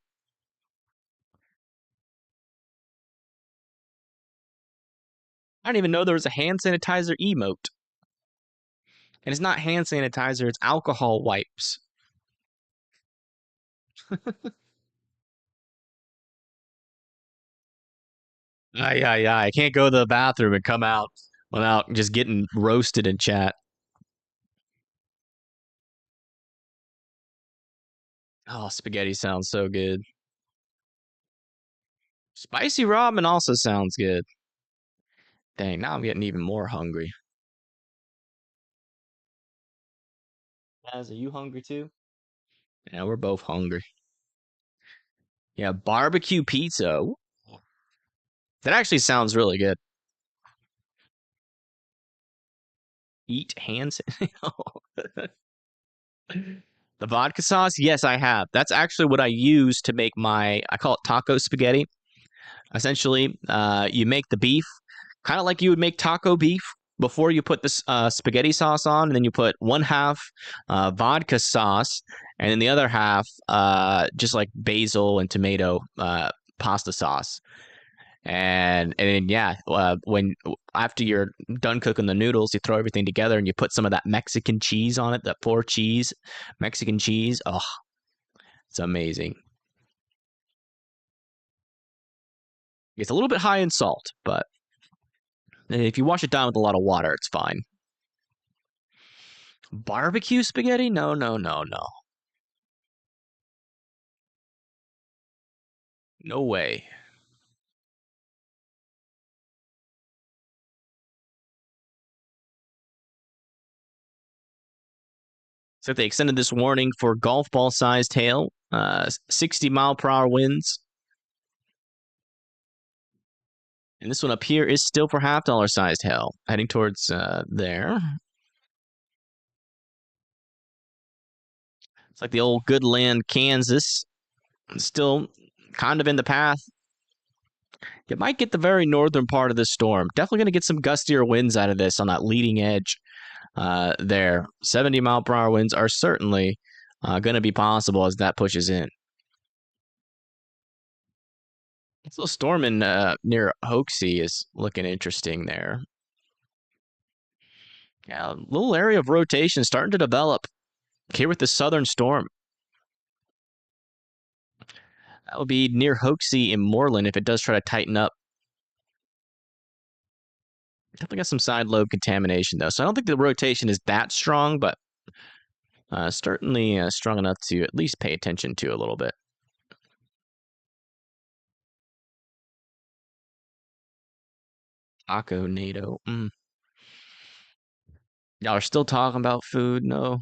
I didn't even know there was a hand sanitizer emote. And it's not hand sanitizer, it's alcohol wipes. I can't go to the bathroom and come out without just getting roasted in chat. Oh, spaghetti sounds so good. Spicy ramen also sounds good. Dang, now I'm getting even more hungry. Guys, are you hungry too? Yeah, we're both hungry. Yeah, barbecue pizza. Ooh. That actually sounds really good. Eat hands. The vodka sauce? Yes, I have. That's actually what I use to make I call it taco spaghetti. Essentially, you make the beef, kind of like you would make taco beef before you put this spaghetti sauce on, and then you put one half vodka sauce, and then the other half just like basil and tomato pasta sauce. And then yeah, when after you're done cooking the noodles, you throw everything together and you put some of that Mexican cheese on it, that Mexican cheese. Oh, it's amazing. It's a little bit high in salt, but if you wash it down with a lot of water, it's fine. Barbecue spaghetti? No. No way. So they extended this warning for golf ball sized hail, 60-mile-per-hour winds. And this one up here is still for $half sized hail, heading towards there. It's like the old good land, Kansas. Still kind of in the path. You might get the very northern part of this storm. Definitely going to get some gustier winds out of this on that leading edge there. 70-mile-per-hour winds are certainly going to be possible as that pushes in. This little storm in near Hoaxie is looking interesting there. Yeah, a little area of rotation starting to develop here with the southern storm. That would be near Hoaxie in Moreland if it does try to tighten up. Definitely got some side lobe contamination, though. So I don't think the rotation is that strong, but certainly strong enough to at least pay attention to a little bit. Taco NATO. Y'all are still talking about food? No.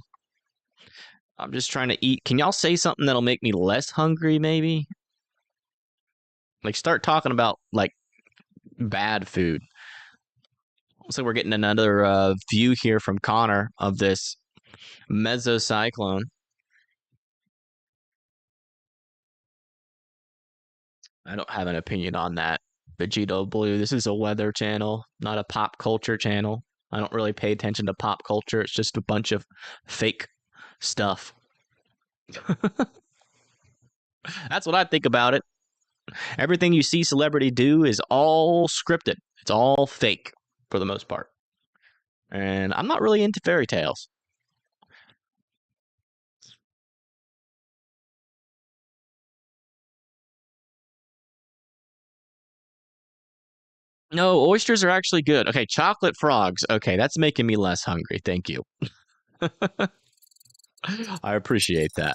I'm just trying to eat. Can y'all say something that'll make me less hungry, maybe? Like, start talking about, like, bad food. Looks like we're getting another view here from Connor of this mesocyclone. I don't have an opinion on that. Vegito Blue, this is a weather channel, not a pop culture channel. I don't really pay attention to pop culture. It's just a bunch of fake stuff. That's what I think about it. Everything you see celebrity do is all scripted. It's all fake for the most part. And I'm not really into fairy tales. No, oysters are actually good. Okay, chocolate frogs. Okay, that's making me less hungry. Thank you. I appreciate that.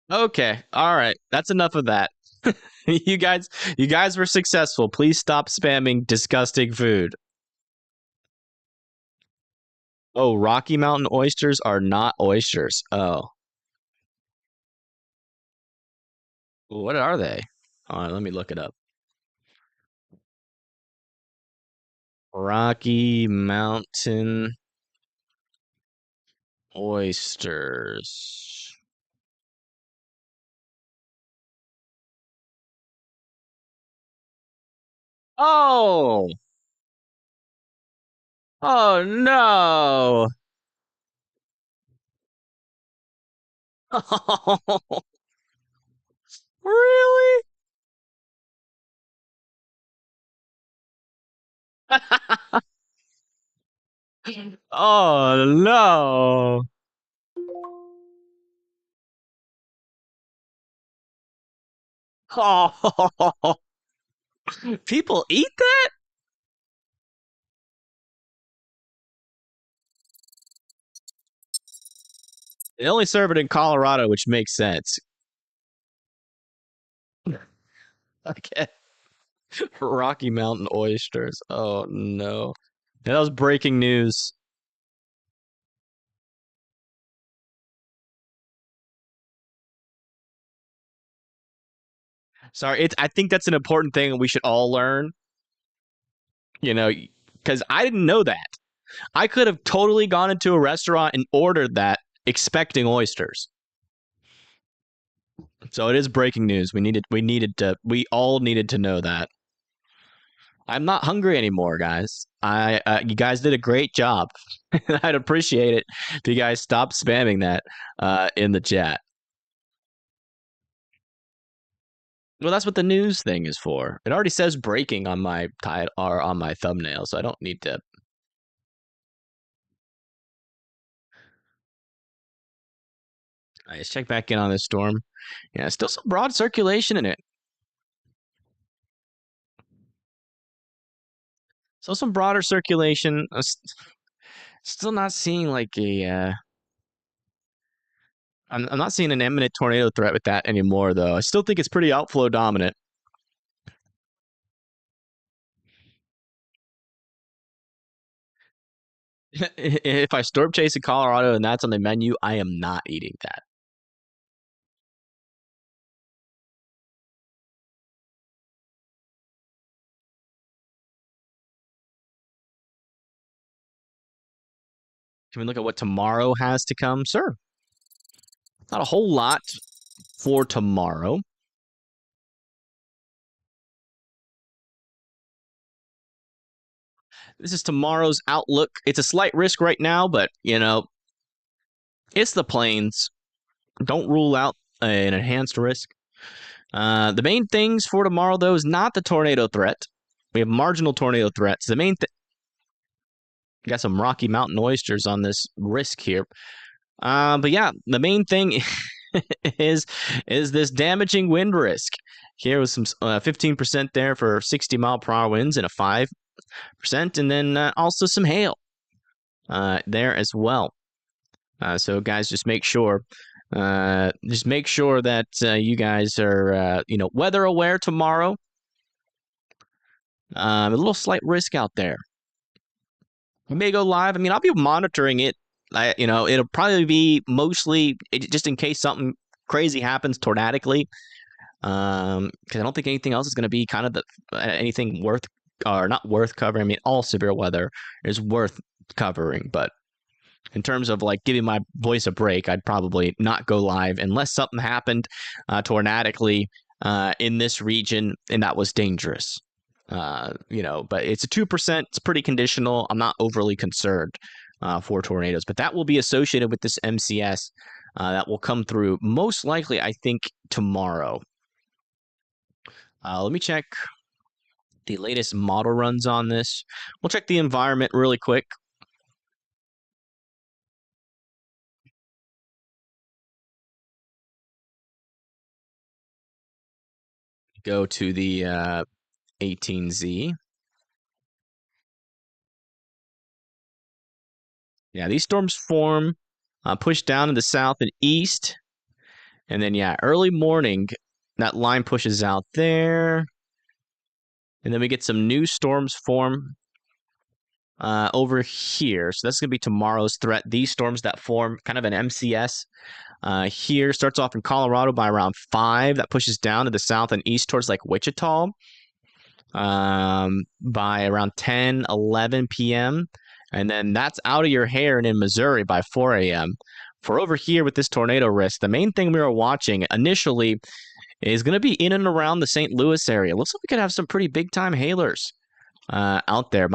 Okay, all right. That's enough of that. you guys were successful. Please stop spamming disgusting food. Oh, Rocky Mountain oysters are not oysters. Oh. What are they? All right, let me look it up. Rocky Mountain oysters. Oh! Oh no! Really? Oh no! Oh, people eat that? They only serve it in Colorado, which makes sense. Okay. Rocky Mountain oysters. Oh no. Yeah, that was breaking news. Sorry, I think that's an important thing we should all learn. You know, because I didn't know that. I could have totally gone into a restaurant and ordered that expecting oysters. So it is breaking news. We all needed to know that. I'm not hungry anymore, guys. You guys did a great job. I'd appreciate it if you guys stopped spamming that in the chat. Well, that's what the news thing is for. It already says breaking on my title or on my thumbnail, so I don't need to. All right, let's check back in on this storm. Yeah, still some broad circulation in it. So some broader circulation. Still not seeing like a. I'm not seeing an imminent tornado threat with that anymore, though. I still think it's pretty outflow dominant. If I storm chase in Colorado and that's on the menu, I am not eating that. Can we look at what tomorrow has to come? Sure. Not a whole lot for tomorrow. This is tomorrow's outlook. It's a slight risk right now, but, you know, it's the plains. Don't rule out an enhanced risk. The main things for tomorrow, though, is not the tornado threat. We have marginal tornado threats. The main thing... Got some Rocky Mountain oysters on this risk here. But yeah, the main thing is this damaging wind risk. Here was some 15% there for 60-mile-per-hour winds and a 5%, and then also some hail there as well. So guys, just make sure that you guys are weather aware tomorrow. A little slight risk out there. We may go live. I mean, I'll be monitoring it. It'll probably be mostly just in case something crazy happens tornadically. Because I don't think anything else is going to be kind of anything worth or not worth covering. I mean, all severe weather is worth covering, but in terms of like giving my voice a break, I'd probably not go live unless something happened tornadically in this region and that was dangerous. But it's a 2%. It's pretty conditional. I'm not overly concerned for tornadoes, but that will be associated with this MCS that will come through most likely, I think, tomorrow. Let me check the latest model runs on this. We'll check the environment really quick. Go to the 18Z. Yeah, these storms form, push down to the south and east. And then, yeah, early morning, that line pushes out there. And then we get some new storms form over here. So that's going to be tomorrow's threat. These storms that form kind of an MCS here starts off in Colorado by around 5. That pushes down to the south and east towards like Wichita by around 10, 11 p.m. And then that's out of your hair and in Missouri by 4 a.m. For over here with this tornado risk, the main thing we were watching initially is going to be in and around the St. Louis area. Looks like we could have some pretty big time hailers out there.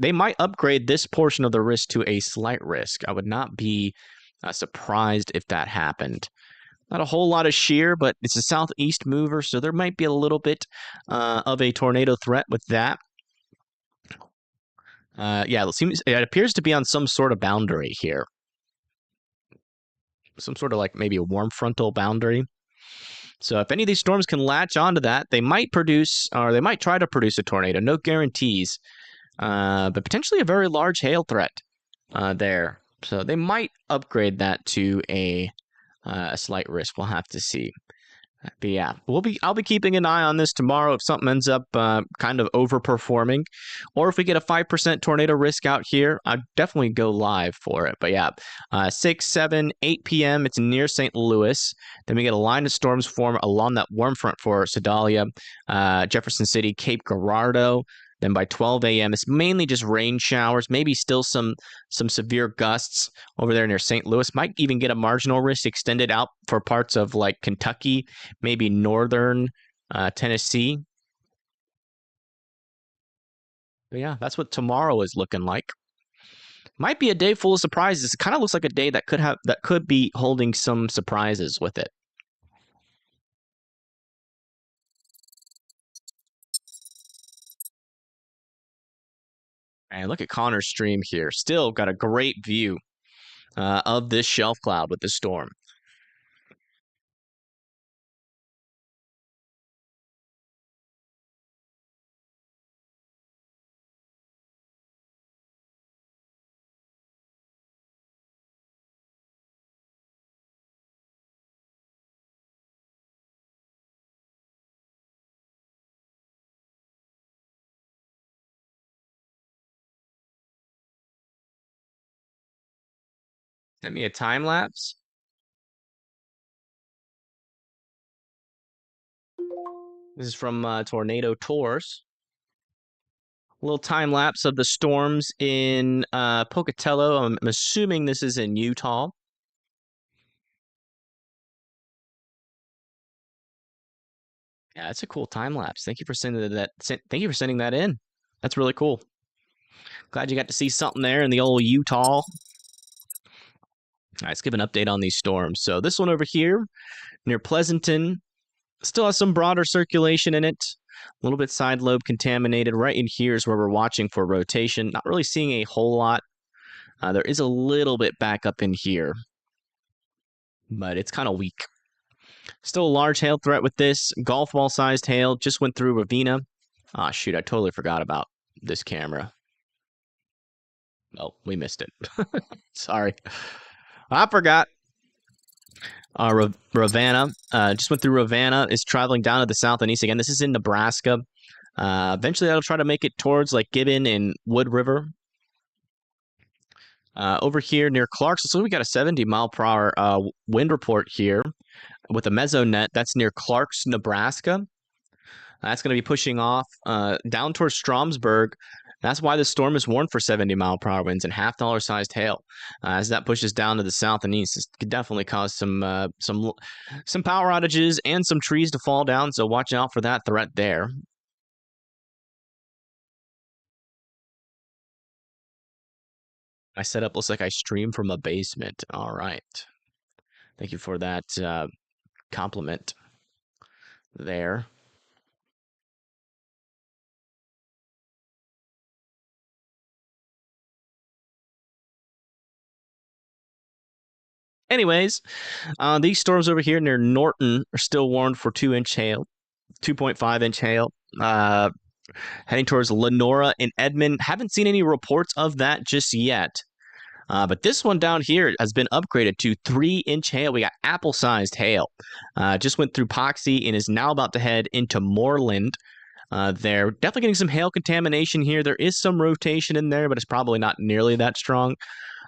They might upgrade this portion of the risk to a slight risk. I would not be surprised if that happened. Not a whole lot of shear, but it's a southeast mover, so there might be a little bit of a tornado threat with that. It appears to be on some sort of boundary here. Some sort of like maybe a warm frontal boundary. So if any of these storms can latch onto that, they might produce, or they might try to produce a tornado. No guarantees, but potentially a very large hail threat there. So they might upgrade that to a slight risk. We'll have to see. But yeah, I'll be keeping an eye on this tomorrow if something ends up kind of overperforming, or if we get a 5% tornado risk out here, I'd definitely go live for it. But yeah, 6, 7, 8 p.m. It's near St. Louis. Then we get a line of storms form along that warm front for Sedalia, Jefferson City, Cape Girardeau. Then by 12 a.m., it's mainly just rain showers, maybe still some severe gusts over there near St. Louis. Might even get a marginal risk extended out for parts of like Kentucky, maybe northern Tennessee. But yeah, that's what tomorrow is looking like. Might be a day full of surprises. It kind of looks like a day that could be holding some surprises with it. And look at Connor's stream here. Still got a great view of this shelf cloud with the storm. Send me a time lapse. This is from Tornado Tours. A little time lapse of the storms in Pocatello. I'm assuming this is in Utah. Yeah, it's a cool time lapse. Thank you for sending that. Thank you for sending that in. That's really cool. Glad you got to see something there in the old Utah. All right, let's give an update on these storms. So this one over here near Pleasanton still has some broader circulation in it. A little bit side lobe contaminated. Right in here is where we're watching for rotation. Not really seeing a whole lot. There is a little bit back up in here, but it's kind of weak. Still a large hail threat with this. Golf ball sized hail just went through Ravenna. Ah, shoot, I totally forgot about this camera. Oh, we missed it. Sorry. I forgot. Ravenna just went through Ravenna, is traveling down to the south and east again. This is in Nebraska. Eventually, that'll try to make it towards like Gibbon and Wood River. Over here near Clarksville, so we got a 70-mile-per-hour wind report here with a mesonet. That's near Clarks, Nebraska. That's going to be pushing off down towards Stromsburg. That's why the storm is warned for 70-mile-per-hour winds and half-dollar-sized hail. As that pushes down to the south and east, this could definitely cause some power outages and some trees to fall down. So watch out for that threat there. My setup looks like I stream from a basement. All right. Thank you for that compliment there. Anyways, these storms over here near Norton are still warned for 2-inch hail, 2.5-inch hail. Heading towards Lenora and Edmond. Haven't seen any reports of that just yet. But this one down here has been upgraded to 3-inch hail. We got apple-sized hail. Just went through Poxy and is now about to head into Moreland. They're definitely getting some hail contamination here. There is some rotation in there, but it's probably not nearly that strong.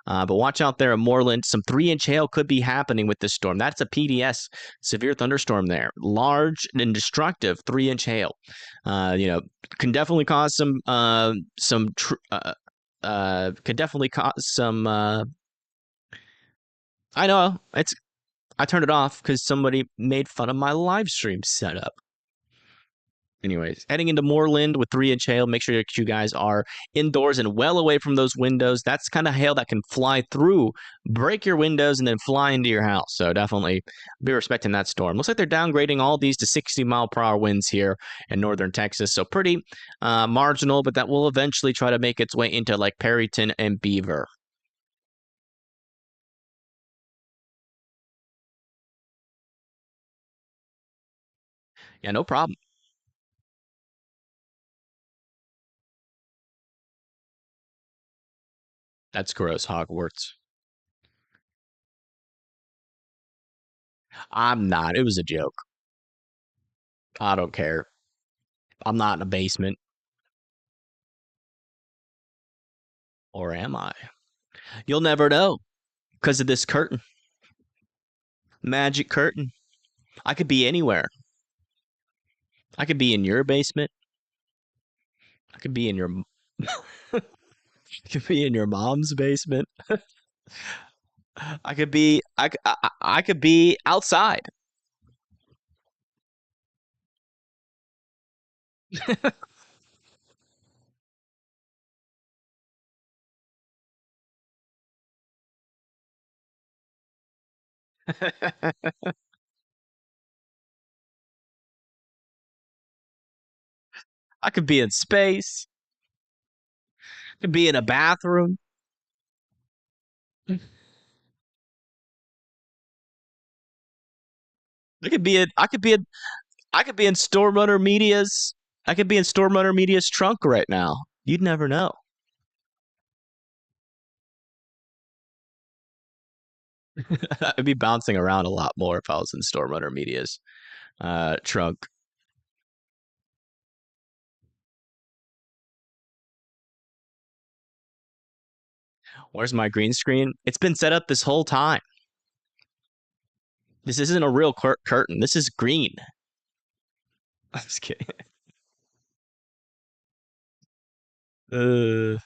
But watch out there at Moreland. Some 3-inch hail could be happening with this storm. That's a PDS, severe thunderstorm there. Large and destructive 3-inch hail. Can definitely cause could definitely cause some. I know I turned it off because somebody made fun of my live stream setup. Anyways, heading into Moreland with 3-inch hail. Make sure that you guys are indoors and well away from those windows. That's kind of hail that can fly through, break your windows, and then fly into your house. So definitely be respecting that storm. Looks like they're downgrading all these to 60-mile-per-hour winds here in northern Texas. So pretty marginal, but that will eventually try to make its way into like Perryton and Beaver. Yeah, no problem. That's gross, Hogwarts. I'm not. It was a joke. I don't care. I'm not in a basement. Or am I? You'll never know because of this curtain. Magic curtain. I could be anywhere. I could be in your basement. I could be in your I could be in your mom's basement. I could be I could be outside. I could be in space. I could be in a bathroom. I could be in Storm Runner Media's trunk right now. You'd never know. I'd be bouncing around a lot more if I was in Storm Runner Media's trunk. Where's my green screen? It's been set up this whole time. This isn't a real curtain. This is green. I'm just kidding. Uh,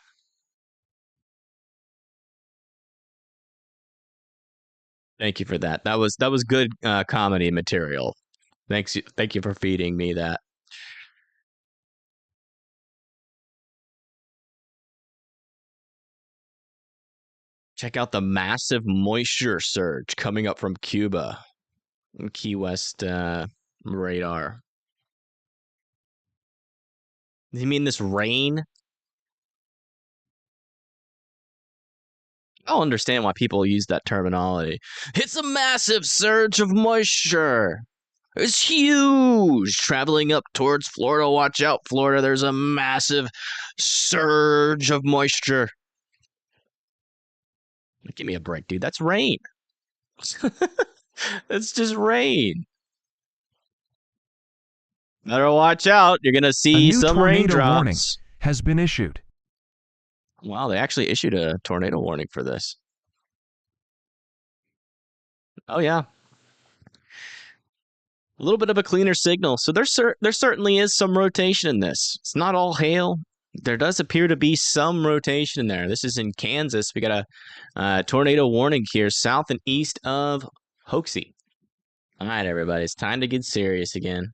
Thank you for that. That was good comedy material. Thank you for feeding me that. Check out the massive moisture surge coming up from Cuba. Key West radar. Does he mean this rain? I don't understand why people use that terminology. It's a massive surge of moisture. It's huge. Traveling up towards Florida. Watch out, Florida. There's a massive surge of moisture. Give me a break, dude. That's rain. It's just rain. Better watch out. You're going to see some raindrops. Warning has been issued. Wow, they actually issued a tornado warning for this. Oh, yeah. A little bit of a cleaner signal. So there certainly is some rotation in this. It's not all hail. There does appear to be some rotation in there. This is in Kansas. We got a tornado warning here south and east of Hoxie. All right, everybody. It's time to get serious again.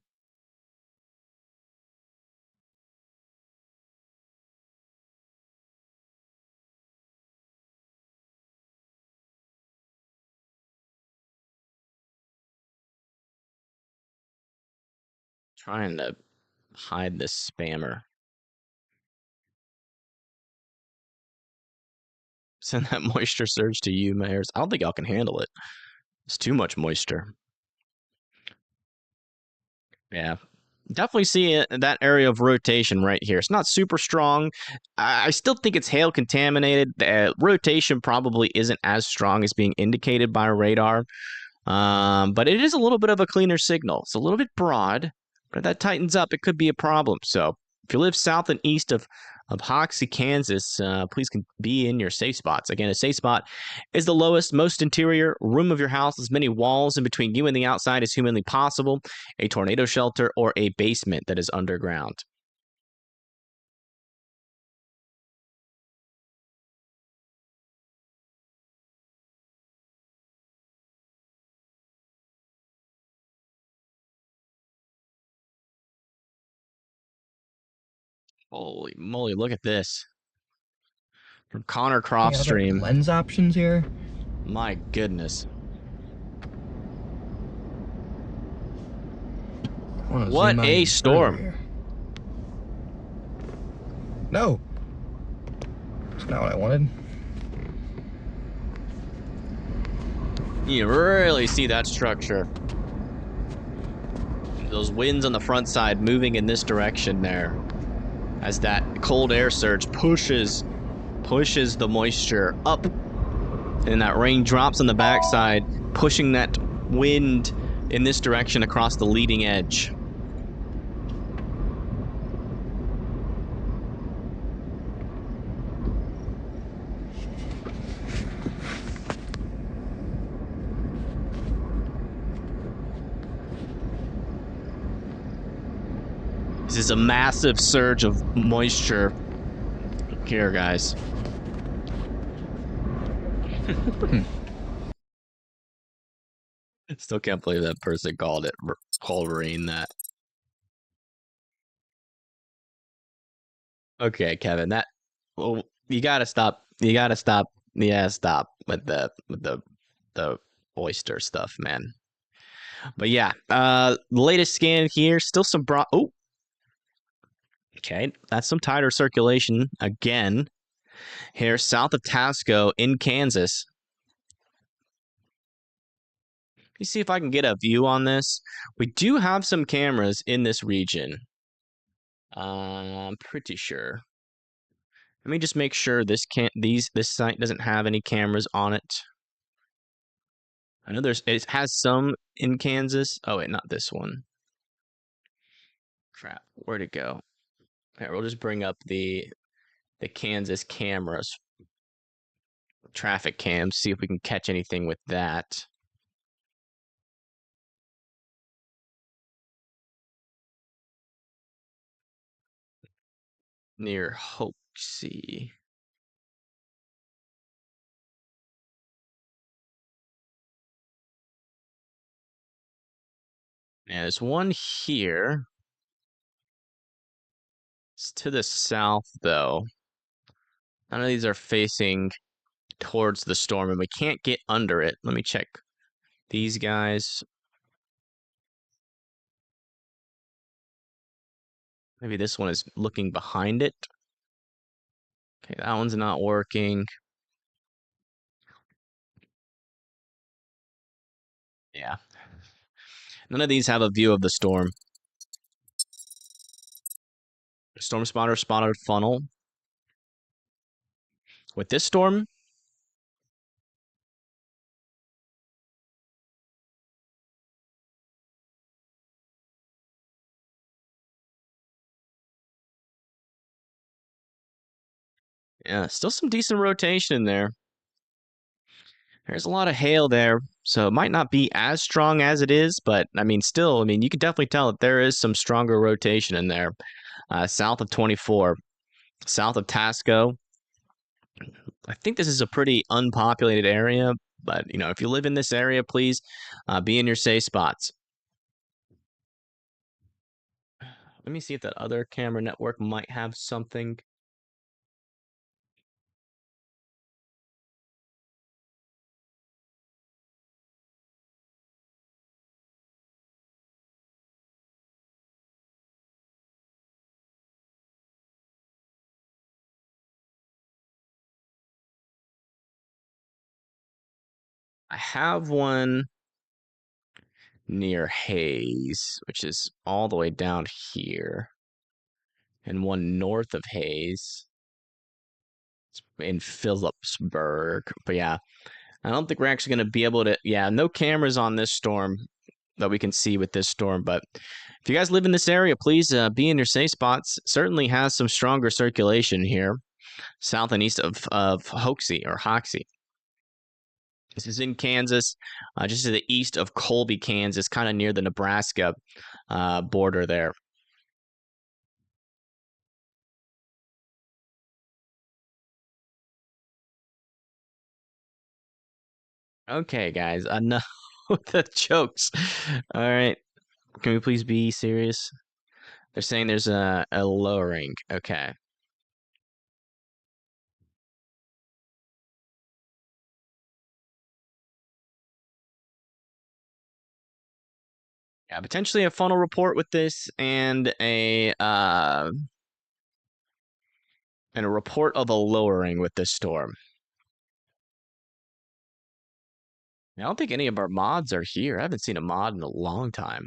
Trying to hide this spammer. Send that moisture surge to you, Mayors. I don't think y'all can handle it. It's too much moisture. Yeah. Definitely see that area of rotation right here. It's not super strong. I still think it's hail contaminated. The rotation probably isn't as strong as being indicated by radar. But it is a little bit of a cleaner signal. It's a little bit broad, but if that tightens up, it could be a problem. So if you live south and east of Hoxie, Kansas, please be in your safe spots. Again, a safe spot is the lowest, most interior room of your house, as many walls in between you and the outside as humanly possible, a tornado shelter, or a basement that is underground. Holy moly, look at this. From Connor Croft stream. Lens options here. My goodness. What a storm. No. That's not what I wanted. You really see that structure. Those winds on the front side moving in this direction there. As that cold air surge pushes the moisture up. And that rain drops on the backside, pushing that wind in this direction across the leading edge. This is a massive surge of moisture here, guys. Still can't believe that person called rain that. Okay, Kevin, well, you gotta stop. Yeah, stop with the oyster stuff, man. But yeah, latest scan here, still some oh. Okay, that's some tighter circulation again. Here, south of Tasco in Kansas. Let me see if I can get a view on this. We do have some cameras in this region. I'm pretty sure. Let me just make sure this site doesn't have any cameras on it. I know it has some in Kansas. Oh wait, not this one. Crap, where'd it go? All right, we'll just bring up the Kansas cameras. traffic cams, see if we can catch anything with that. Near Hoaxie. Yeah, there's one here. It's to the south, though. None of these are facing towards the storm, and we can't get under it. Let me check these guys. Maybe this one is looking behind it. Okay, that one's not working. Yeah. None of these have a view of the storm. Storm spotter spotted funnel. With this storm, yeah, still some decent rotation in there. There's a lot of hail there, so it might not be as strong as it is, but I mean, still, I mean, you can definitely tell that there is some stronger rotation in there. South of 24, south of Tasco. I think this is a pretty unpopulated area, but you know, if you live in this area, please be in your safe spots. Let me see if that other camera network might have something. I have one near Hayes, which is all the way down here, and one north of Hayes. It's in Phillipsburg. But yeah, I don't think we're actually going to be able to. Yeah, no cameras on this storm that we can see with this storm. But if you guys live in this area, please be in your safe spots. Certainly has some stronger circulation here, south and east of Hoxie or Hoxie. This is in Kansas, just to the east of Colby, Kansas, kind of near the Nebraska border there. Okay, guys, enough with the jokes. All right, can we please be serious? They're saying there's a lowering. Okay. Yeah, potentially a funnel report with this and a report of a lowering with this storm. I don't think any of our mods are here. I haven't seen a mod in a long time.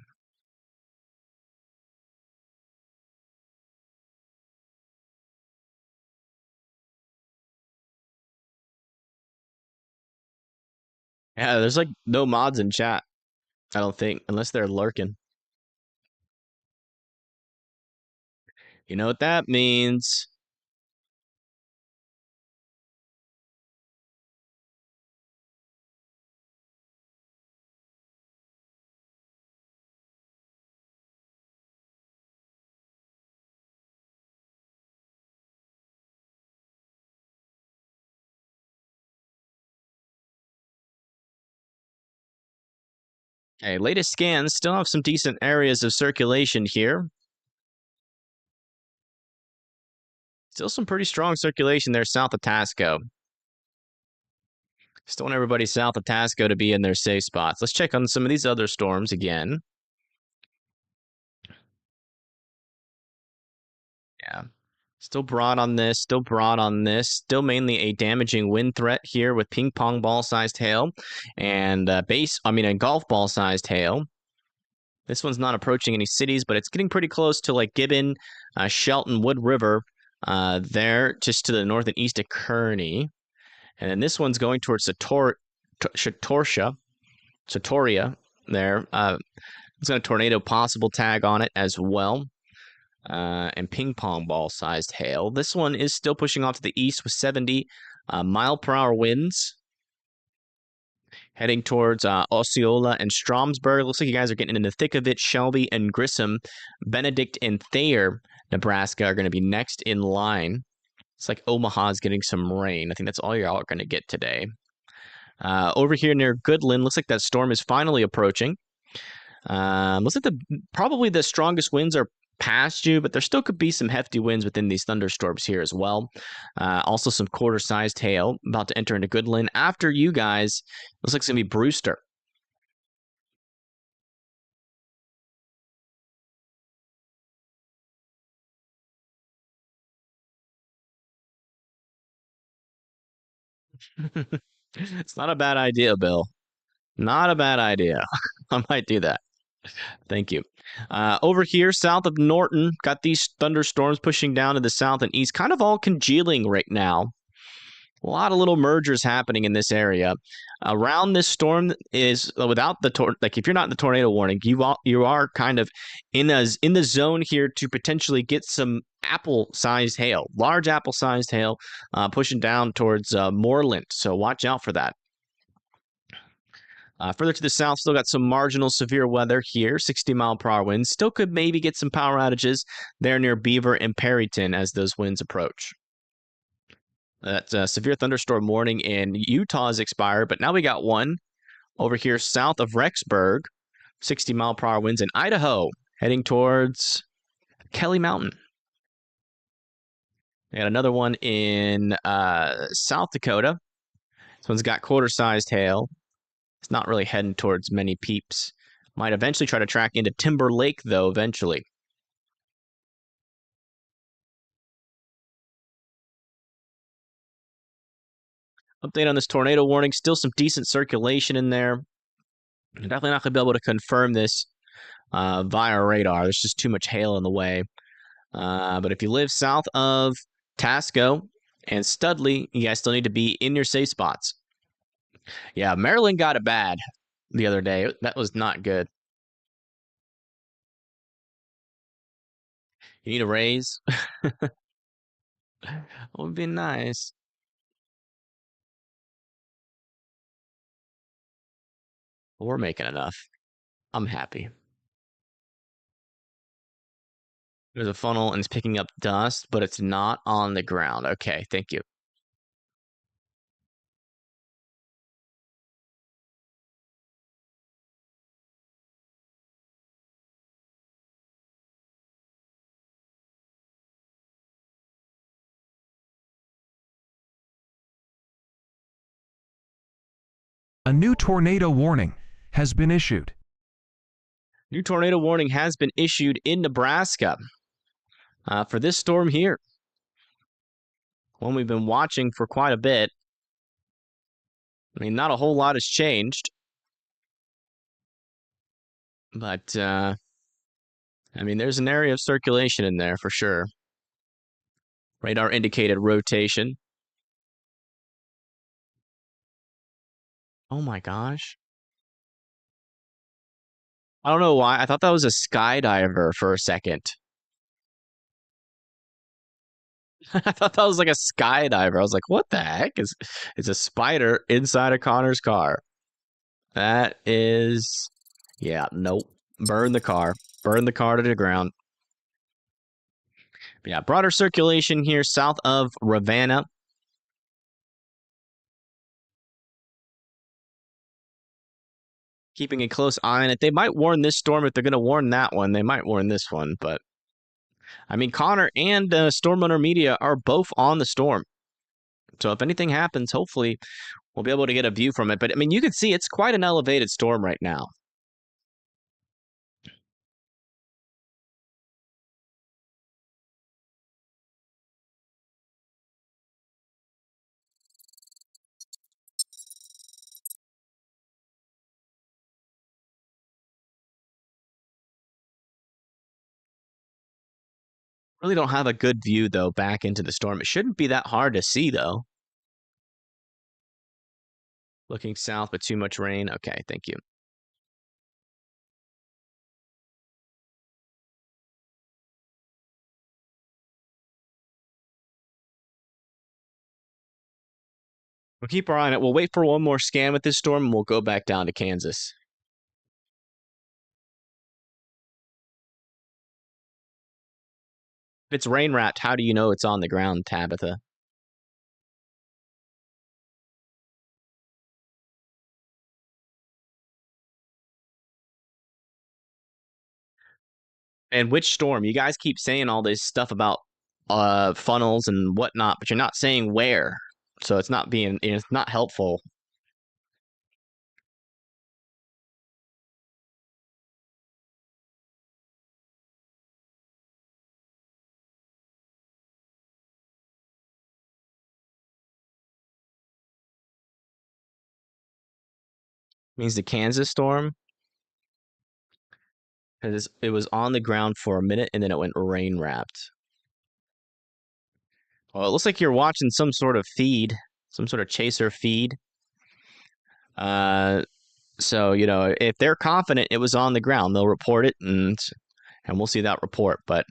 Yeah, there's like no mods in chat, I don't think, unless they're lurking. You know what that means? Okay, latest scans still have some decent areas of circulation here. Still some pretty strong circulation there south of Tasco. Still want everybody south of Tasco to be in their safe spots. Let's check on some of these other storms again. Yeah. Still broad on this, still broad on this, still mainly a damaging wind threat here with ping pong ball sized hail and golf ball sized hail. This one's not approaching any cities, but it's getting pretty close to like Gibbon, Shelton, Wood River, there just to the north and east of Kearney. And then this one's going towards Satoria there. It's got a tornado possible tag on it as well. And ping pong ball sized hail. This one is still pushing off to the east with 70 Mile-per-hour winds heading towards Osceola and Stromsburg. Looks like you guys are getting in the thick of it. Shelby and Grissom, Benedict and Thayer, Nebraska, are going to be next in line. It's like Omaha's getting some rain. I think that's all y'all are going to get today. Over here near Goodland, looks like that storm is finally approaching. Looks like probably the strongest winds are past you, but there still could be some hefty winds within these thunderstorms here as well. Also some quarter-sized hail about to enter into Goodland. After you guys, looks like it's going to be Brewster. It's not a bad idea, Bill. Not a bad idea. I might do that. Thank you. Over here, south of Norton, got these thunderstorms pushing down to the south and east, kind of all congealing right now. A lot of little mergers happening in this area. Around this storm is without the like if you're not in the tornado warning, you are kind of in the zone here to potentially get some apple-sized hail, large apple-sized hail, pushing down towards Moreland. So watch out for that. Further to the south, still got some marginal severe weather here, 60-mile-per-hour winds. Still could maybe get some power outages there near Beaver and Perryton as those winds approach. That severe thunderstorm warning in Utah has expired, but now we got one over here south of Rexburg, 60-mile-per-hour winds in Idaho, heading towards Kelly Mountain. We got another one in South Dakota. This one's got quarter-sized hail. It's not really heading towards many peeps. Might eventually try to track into Timber Lake, though, eventually. Update on this tornado warning. Still some decent circulation in there. I'm definitely not going to be able to confirm this via radar. There's just too much hail in the way. But if you live south of Tasco and Studley, you guys still need to be in your safe spots. Yeah, Maryland got it bad the other day. That was not good. You need a raise? Would be nice. We're making enough. I'm happy. There's a funnel and it's picking up dust, but it's not on the ground. Okay, thank you. A new tornado warning has been issued. New tornado warning has been issued in Nebraska for this storm here. One we've been watching for quite a bit. I mean, not a whole lot has changed. But, I mean, there's an area of circulation in there for sure. Radar indicated rotation. Oh my gosh. I don't know why. I thought that was a skydiver for a second. I thought that was like a skydiver. I was like, what the heck? It's a spider inside of Connor's car. That is... Yeah, nope. Burn the car. Burn the car to the ground. Yeah, broader circulation here south of Ravenna. Keeping a close eye on it. They might warn this storm if they're going to warn that one. They might warn this one, but... I mean, Connor and Storm Runner Media are both on the storm. So if anything happens, hopefully we'll be able to get a view from it. But, I mean, you can see it's quite an elevated storm right now. Really don't have a good view, though, back into the storm. It shouldn't be that hard to see, though. Looking south, but too much rain. Okay, thank you. We'll keep our eye on it. We'll wait for one more scan with this storm, and we'll go back down to Kansas. If it's rain wrapped, how do you know it's on the ground, Tabitha? And which storm? You guys keep saying all this stuff about funnels and whatnot, but you're not saying where. So it's not helpful. Means the Kansas storm. Because it was on the ground for a minute and then it went rain wrapped. Well, it looks like you're watching some sort of feed, some sort of chaser feed. So, you know, if they're confident it was on the ground, they'll report it and we'll see that report. But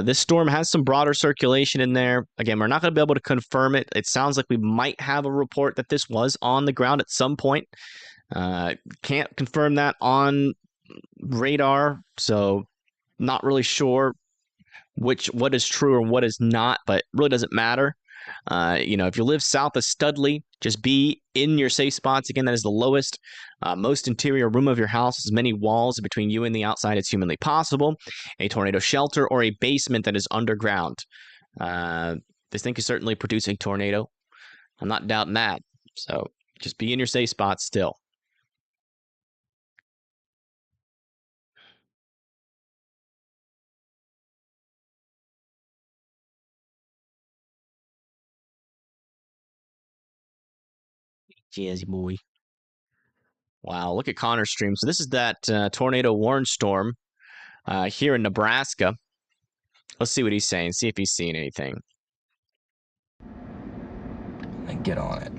this storm has some broader circulation in there. Again, we're not going to be able to confirm it. It sounds like we might have a report that this was on the ground at some point. Can't confirm that on radar, so not really sure what is true and what is not, but it really doesn't matter. You know, if you live south of Studley, just be in your safe spots. Again, that is the lowest, most interior room of your house, as many walls between you and the outside as humanly possible. A tornado shelter or a basement that is underground. This thing could certainly produce a tornado. I'm not doubting that. So just be in your safe spots still. Jazzy boy. Wow, look at Connor's stream. So this is that tornado warn storm here in Nebraska. Let's see what he's saying. See if he's seeing anything. And get on it.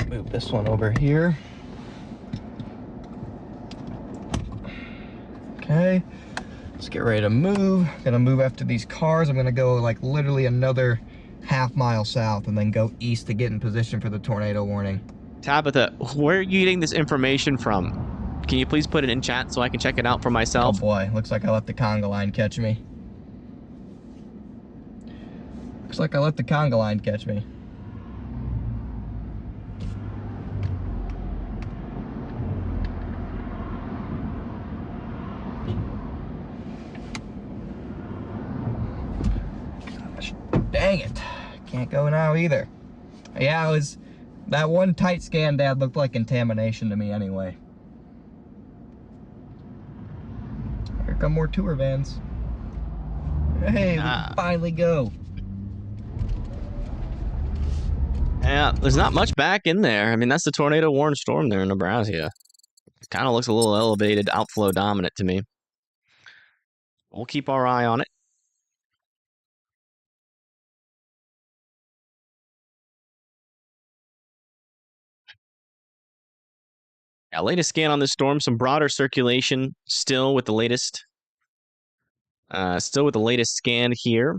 Move this one over here. Okay. Let's get ready to move. Gonna move after these cars. I'm gonna go like literally another half-mile south and then go east to get in position for the tornado warning. Tabitha, where are you getting this information from? Can you please put it in chat so I can check it out for myself? Oh boy, looks like I let the conga line catch me. Looks like I let the conga line catch me. Dang it. Can't go now either. Yeah, it was that one tight scan, Dad, looked like contamination to me anyway. Here come more tour vans. Hey, we finally go. Yeah, there's not much back in there. I mean, that's the tornado warn storm there in Nebraska. It kind of looks a little elevated, outflow dominant to me. We'll keep our eye on it. Yeah, latest scan on this storm, some broader circulation still with the latest. Still with the latest scan here.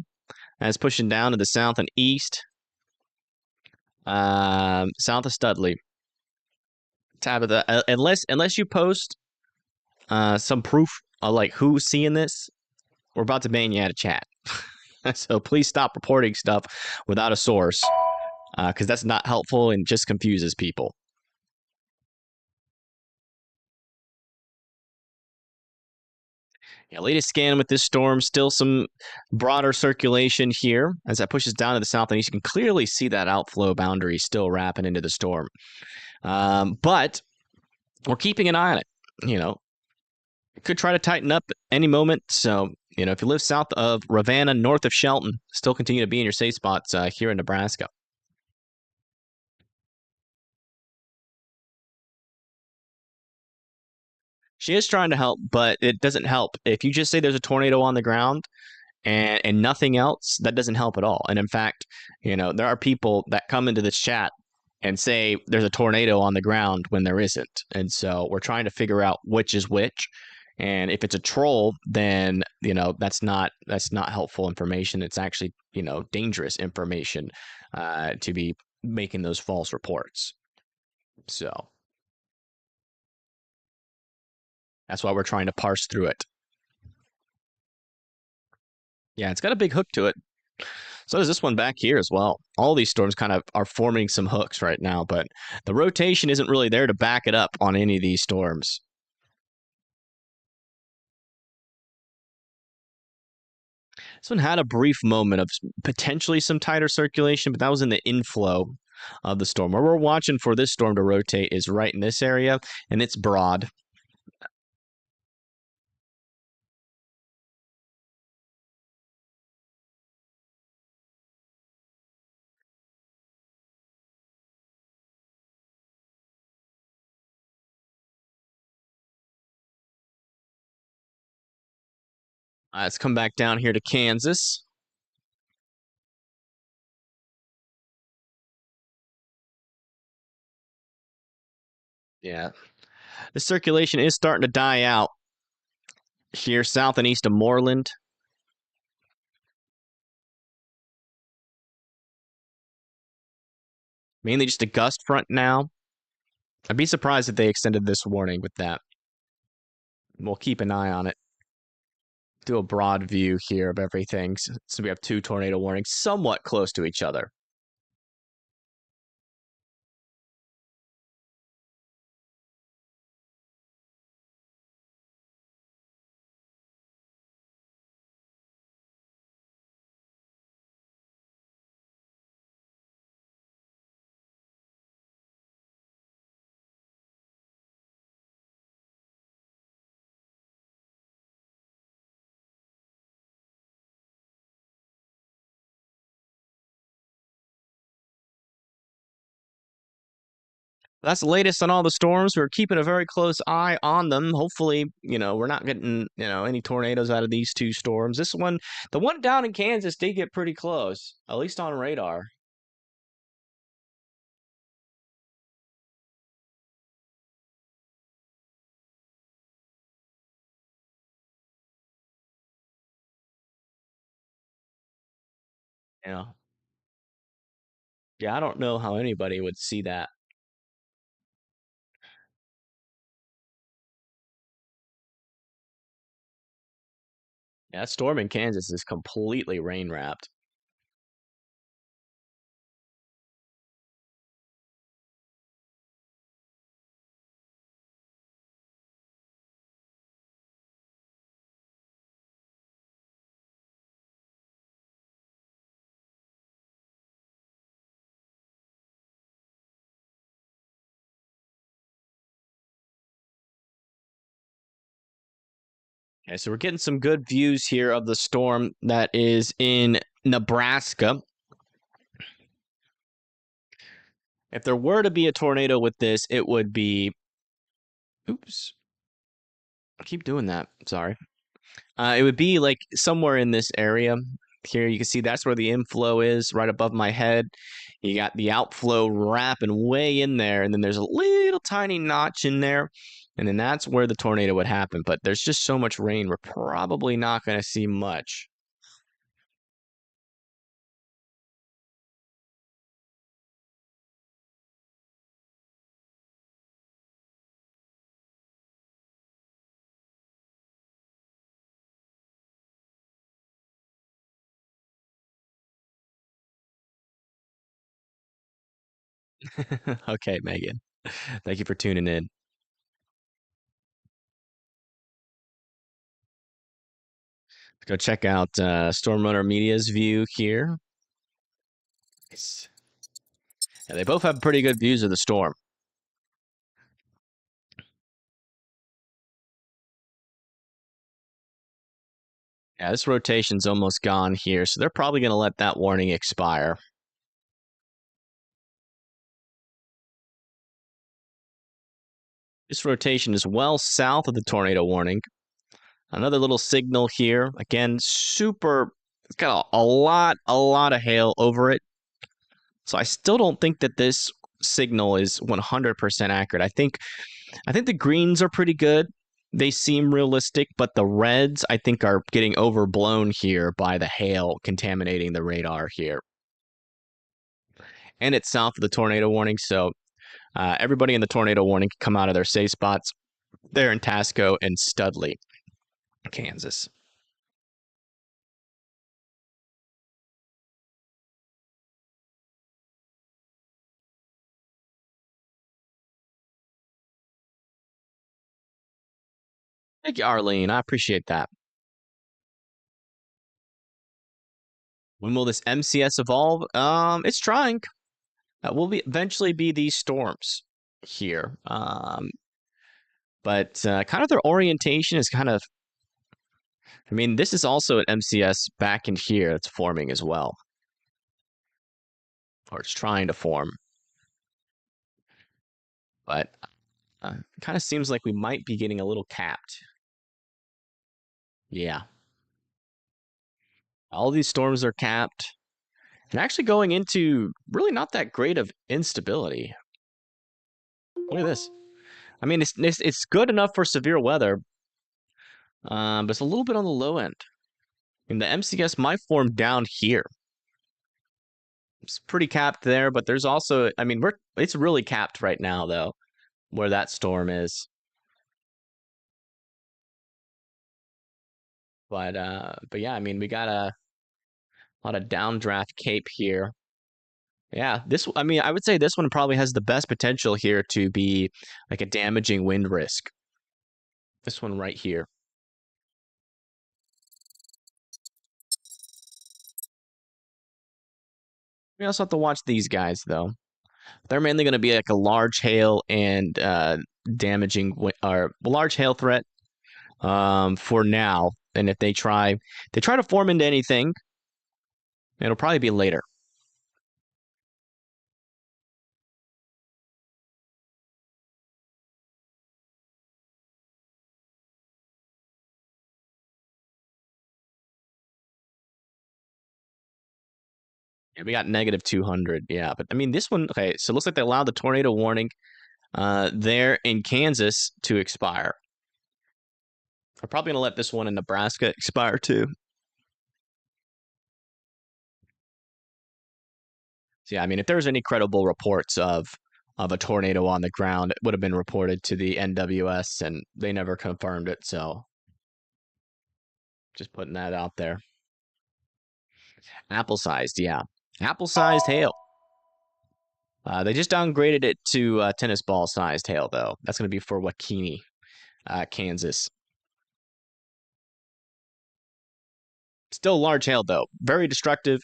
As pushing down to the south and east. South of Studley. Tabitha, unless you post some proof of like who's seeing this, we're about to ban you out of chat. So please stop reporting stuff without a source, because that's not helpful and just confuses people. Yeah, latest scan with this storm, still some broader circulation here. As that pushes down to the south and east, you can clearly see that outflow boundary still wrapping into the storm. But we're keeping an eye on it. You know, it could try to tighten up any moment. So, you know, if you live south of Ravenna, north of Shelton, still continue to be in your safe spots here in Nebraska. She is trying to help, but it doesn't help. If you just say there's a tornado on the ground and nothing else, that doesn't help at all. And in fact, you know, there are people that come into this chat and say there's a tornado on the ground when there isn't. And so we're trying to figure out which is which. And if it's a troll, then that's not helpful information. It's actually dangerous information to be making those false reports. So that's why we're trying to parse through it. Yeah, it's got a big hook to it. So does this one back here as well. All these storms kind of are forming some hooks right now, but the rotation isn't really there to back it up on any of these storms. This one had a brief moment of potentially some tighter circulation, but that was in the inflow of the storm. Where we're watching for this storm to rotate is right in this area, and it's broad. Let's come back down here to Kansas. Yeah. The circulation is starting to die out here south and east of Moreland. Mainly just a gust front now. I'd be surprised if they extended this warning with that. We'll keep an eye on it. Do a broad view here of everything. So we have 2 tornado warnings somewhat close to each other. That's the latest on all the storms. We're keeping a very close eye on them. Hopefully, we're not getting, any tornadoes out of these 2 storms. This one, the one down in Kansas did get pretty close, at least on radar. Yeah. Yeah, I don't know how anybody would see that. Yeah, that storm in Kansas is completely rain wrapped. Okay, so we're getting some good views here of the storm that is in Nebraska. If there were to be a tornado with this, it would be... Oops. I keep doing that. Sorry. It would be like somewhere in this area. Here you can see that's where the inflow is, right above my head. You got the outflow wrapping way in there, and then there's a little tiny notch in there. And then that's where the tornado would happen. But there's just so much rain, we're probably not going to see much. Okay, Megan. Thank you for tuning in. Let's go check out Storm Runner Media's view here. Nice. Yeah, they both have pretty good views of the storm. Yeah, this rotation's almost gone here, so they're probably going to let that warning expire. This rotation is well south of the tornado warning. Another little signal here. Again, super, it's got a lot of hail over it. So I still don't think that this signal is 100% accurate. I think the greens are pretty good. they seem realistic, but the reds, I think, are getting overblown here by the hail contaminating the radar here. And it's south of the tornado warning, so everybody in the tornado warning can come out of their safe spots. They're in Tasco and Studley, Kansas. Thank you, Arlene. I appreciate that. When will this MCS evolve? It's trying. Will eventually be these storms here. But kind of their orientation is kind of. I mean, this is also an MCS back in here that's forming as well, or it's trying to form. But it kind of seems like we might be getting a little capped. Yeah. All these storms are capped and actually going into really not that great of instability. Look at this. I mean, it's good enough for severe weather, but it's a little bit on the low end. And the MCS might form down here. It's pretty capped there, but there's also, I mean, it's really capped right now though, where that storm is. But yeah, I mean, we got a lot of downdraft cape here. Yeah, I mean, I would say this one probably has the best potential here to be like a damaging wind risk. This one right here. We also have to watch these guys though. They're mainly going to be like a large hail and damaging or large hail threat for now. And if they try to form into anything, it'll probably be later. Yeah, we got -200. Yeah, but I mean this one. Okay, so it looks like they allowed the tornado warning there in Kansas to expire. I'm probably gonna let this one in Nebraska expire too. So yeah, I mean, if there's any credible reports of a tornado on the ground, it would have been reported to the NWS, and they never confirmed it. So just putting that out there. Apple-sized, yeah, apple-sized hail. They just downgraded it to tennis ball-sized hail, though. That's going to be for Wakini, Kansas. Still large hail, though. Very destructive.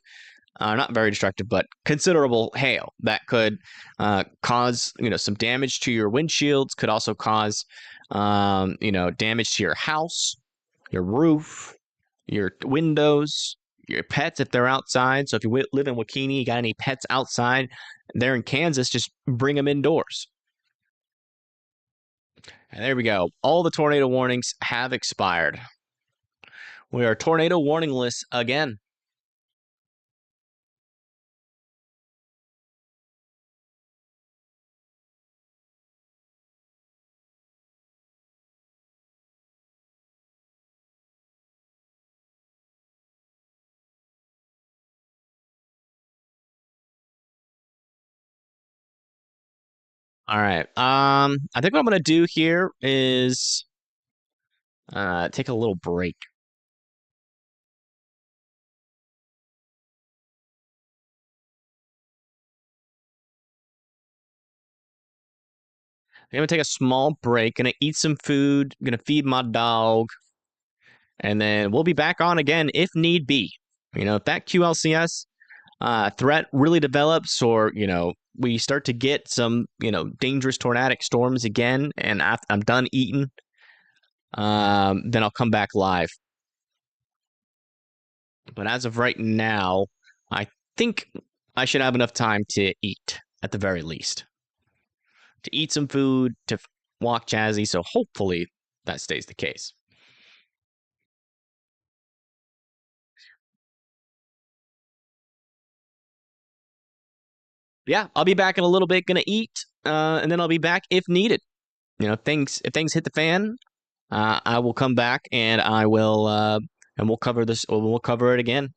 Not very destructive, but considerable hail that could cause, some damage to your windshields. Could also cause, damage to your house, your roof, your windows, your pets if they're outside. So if you live in Wakini, you got any pets outside, they're in Kansas, just bring them indoors. And there we go. All the tornado warnings have expired. We are tornado warningless again. All right. I think what I'm gonna do here is take a little break. I'm gonna take a small break, gonna eat some food, gonna feed my dog, and then we'll be back on again if need be. If that QLCS threat really develops, or we start to get some dangerous tornadic storms again, and I'm done eating, then I'll come back live. But as of right now, I think I should have enough time to eat at the very least. To eat some food, to walk Jazzy, so hopefully that stays the case. Yeah, I'll be back in a little bit, gonna eat, and then I'll be back if needed. If things hit the fan, I will come back and I will and we'll cover this. We'll cover it again.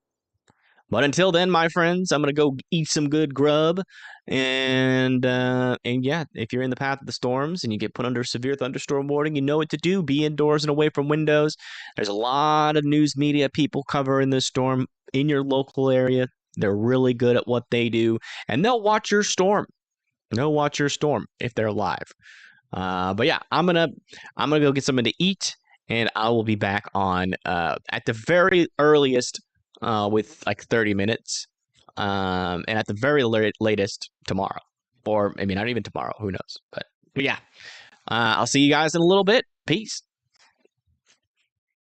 But until then, my friends, I'm gonna go eat some good grub, and yeah, if you're in the path of the storms and you get put under severe thunderstorm warning, you know what to do. Be indoors and away from windows. There's a lot of news media people covering this storm in your local area. They're really good at what they do, and they'll watch your storm. They'll watch your storm if they're live. But yeah, I'm gonna go get something to eat, and I will be back on at the very earliest with like 30 minutes, and at the very latest tomorrow, or maybe not even tomorrow. Who knows? But yeah, I'll see you guys in a little bit. Peace.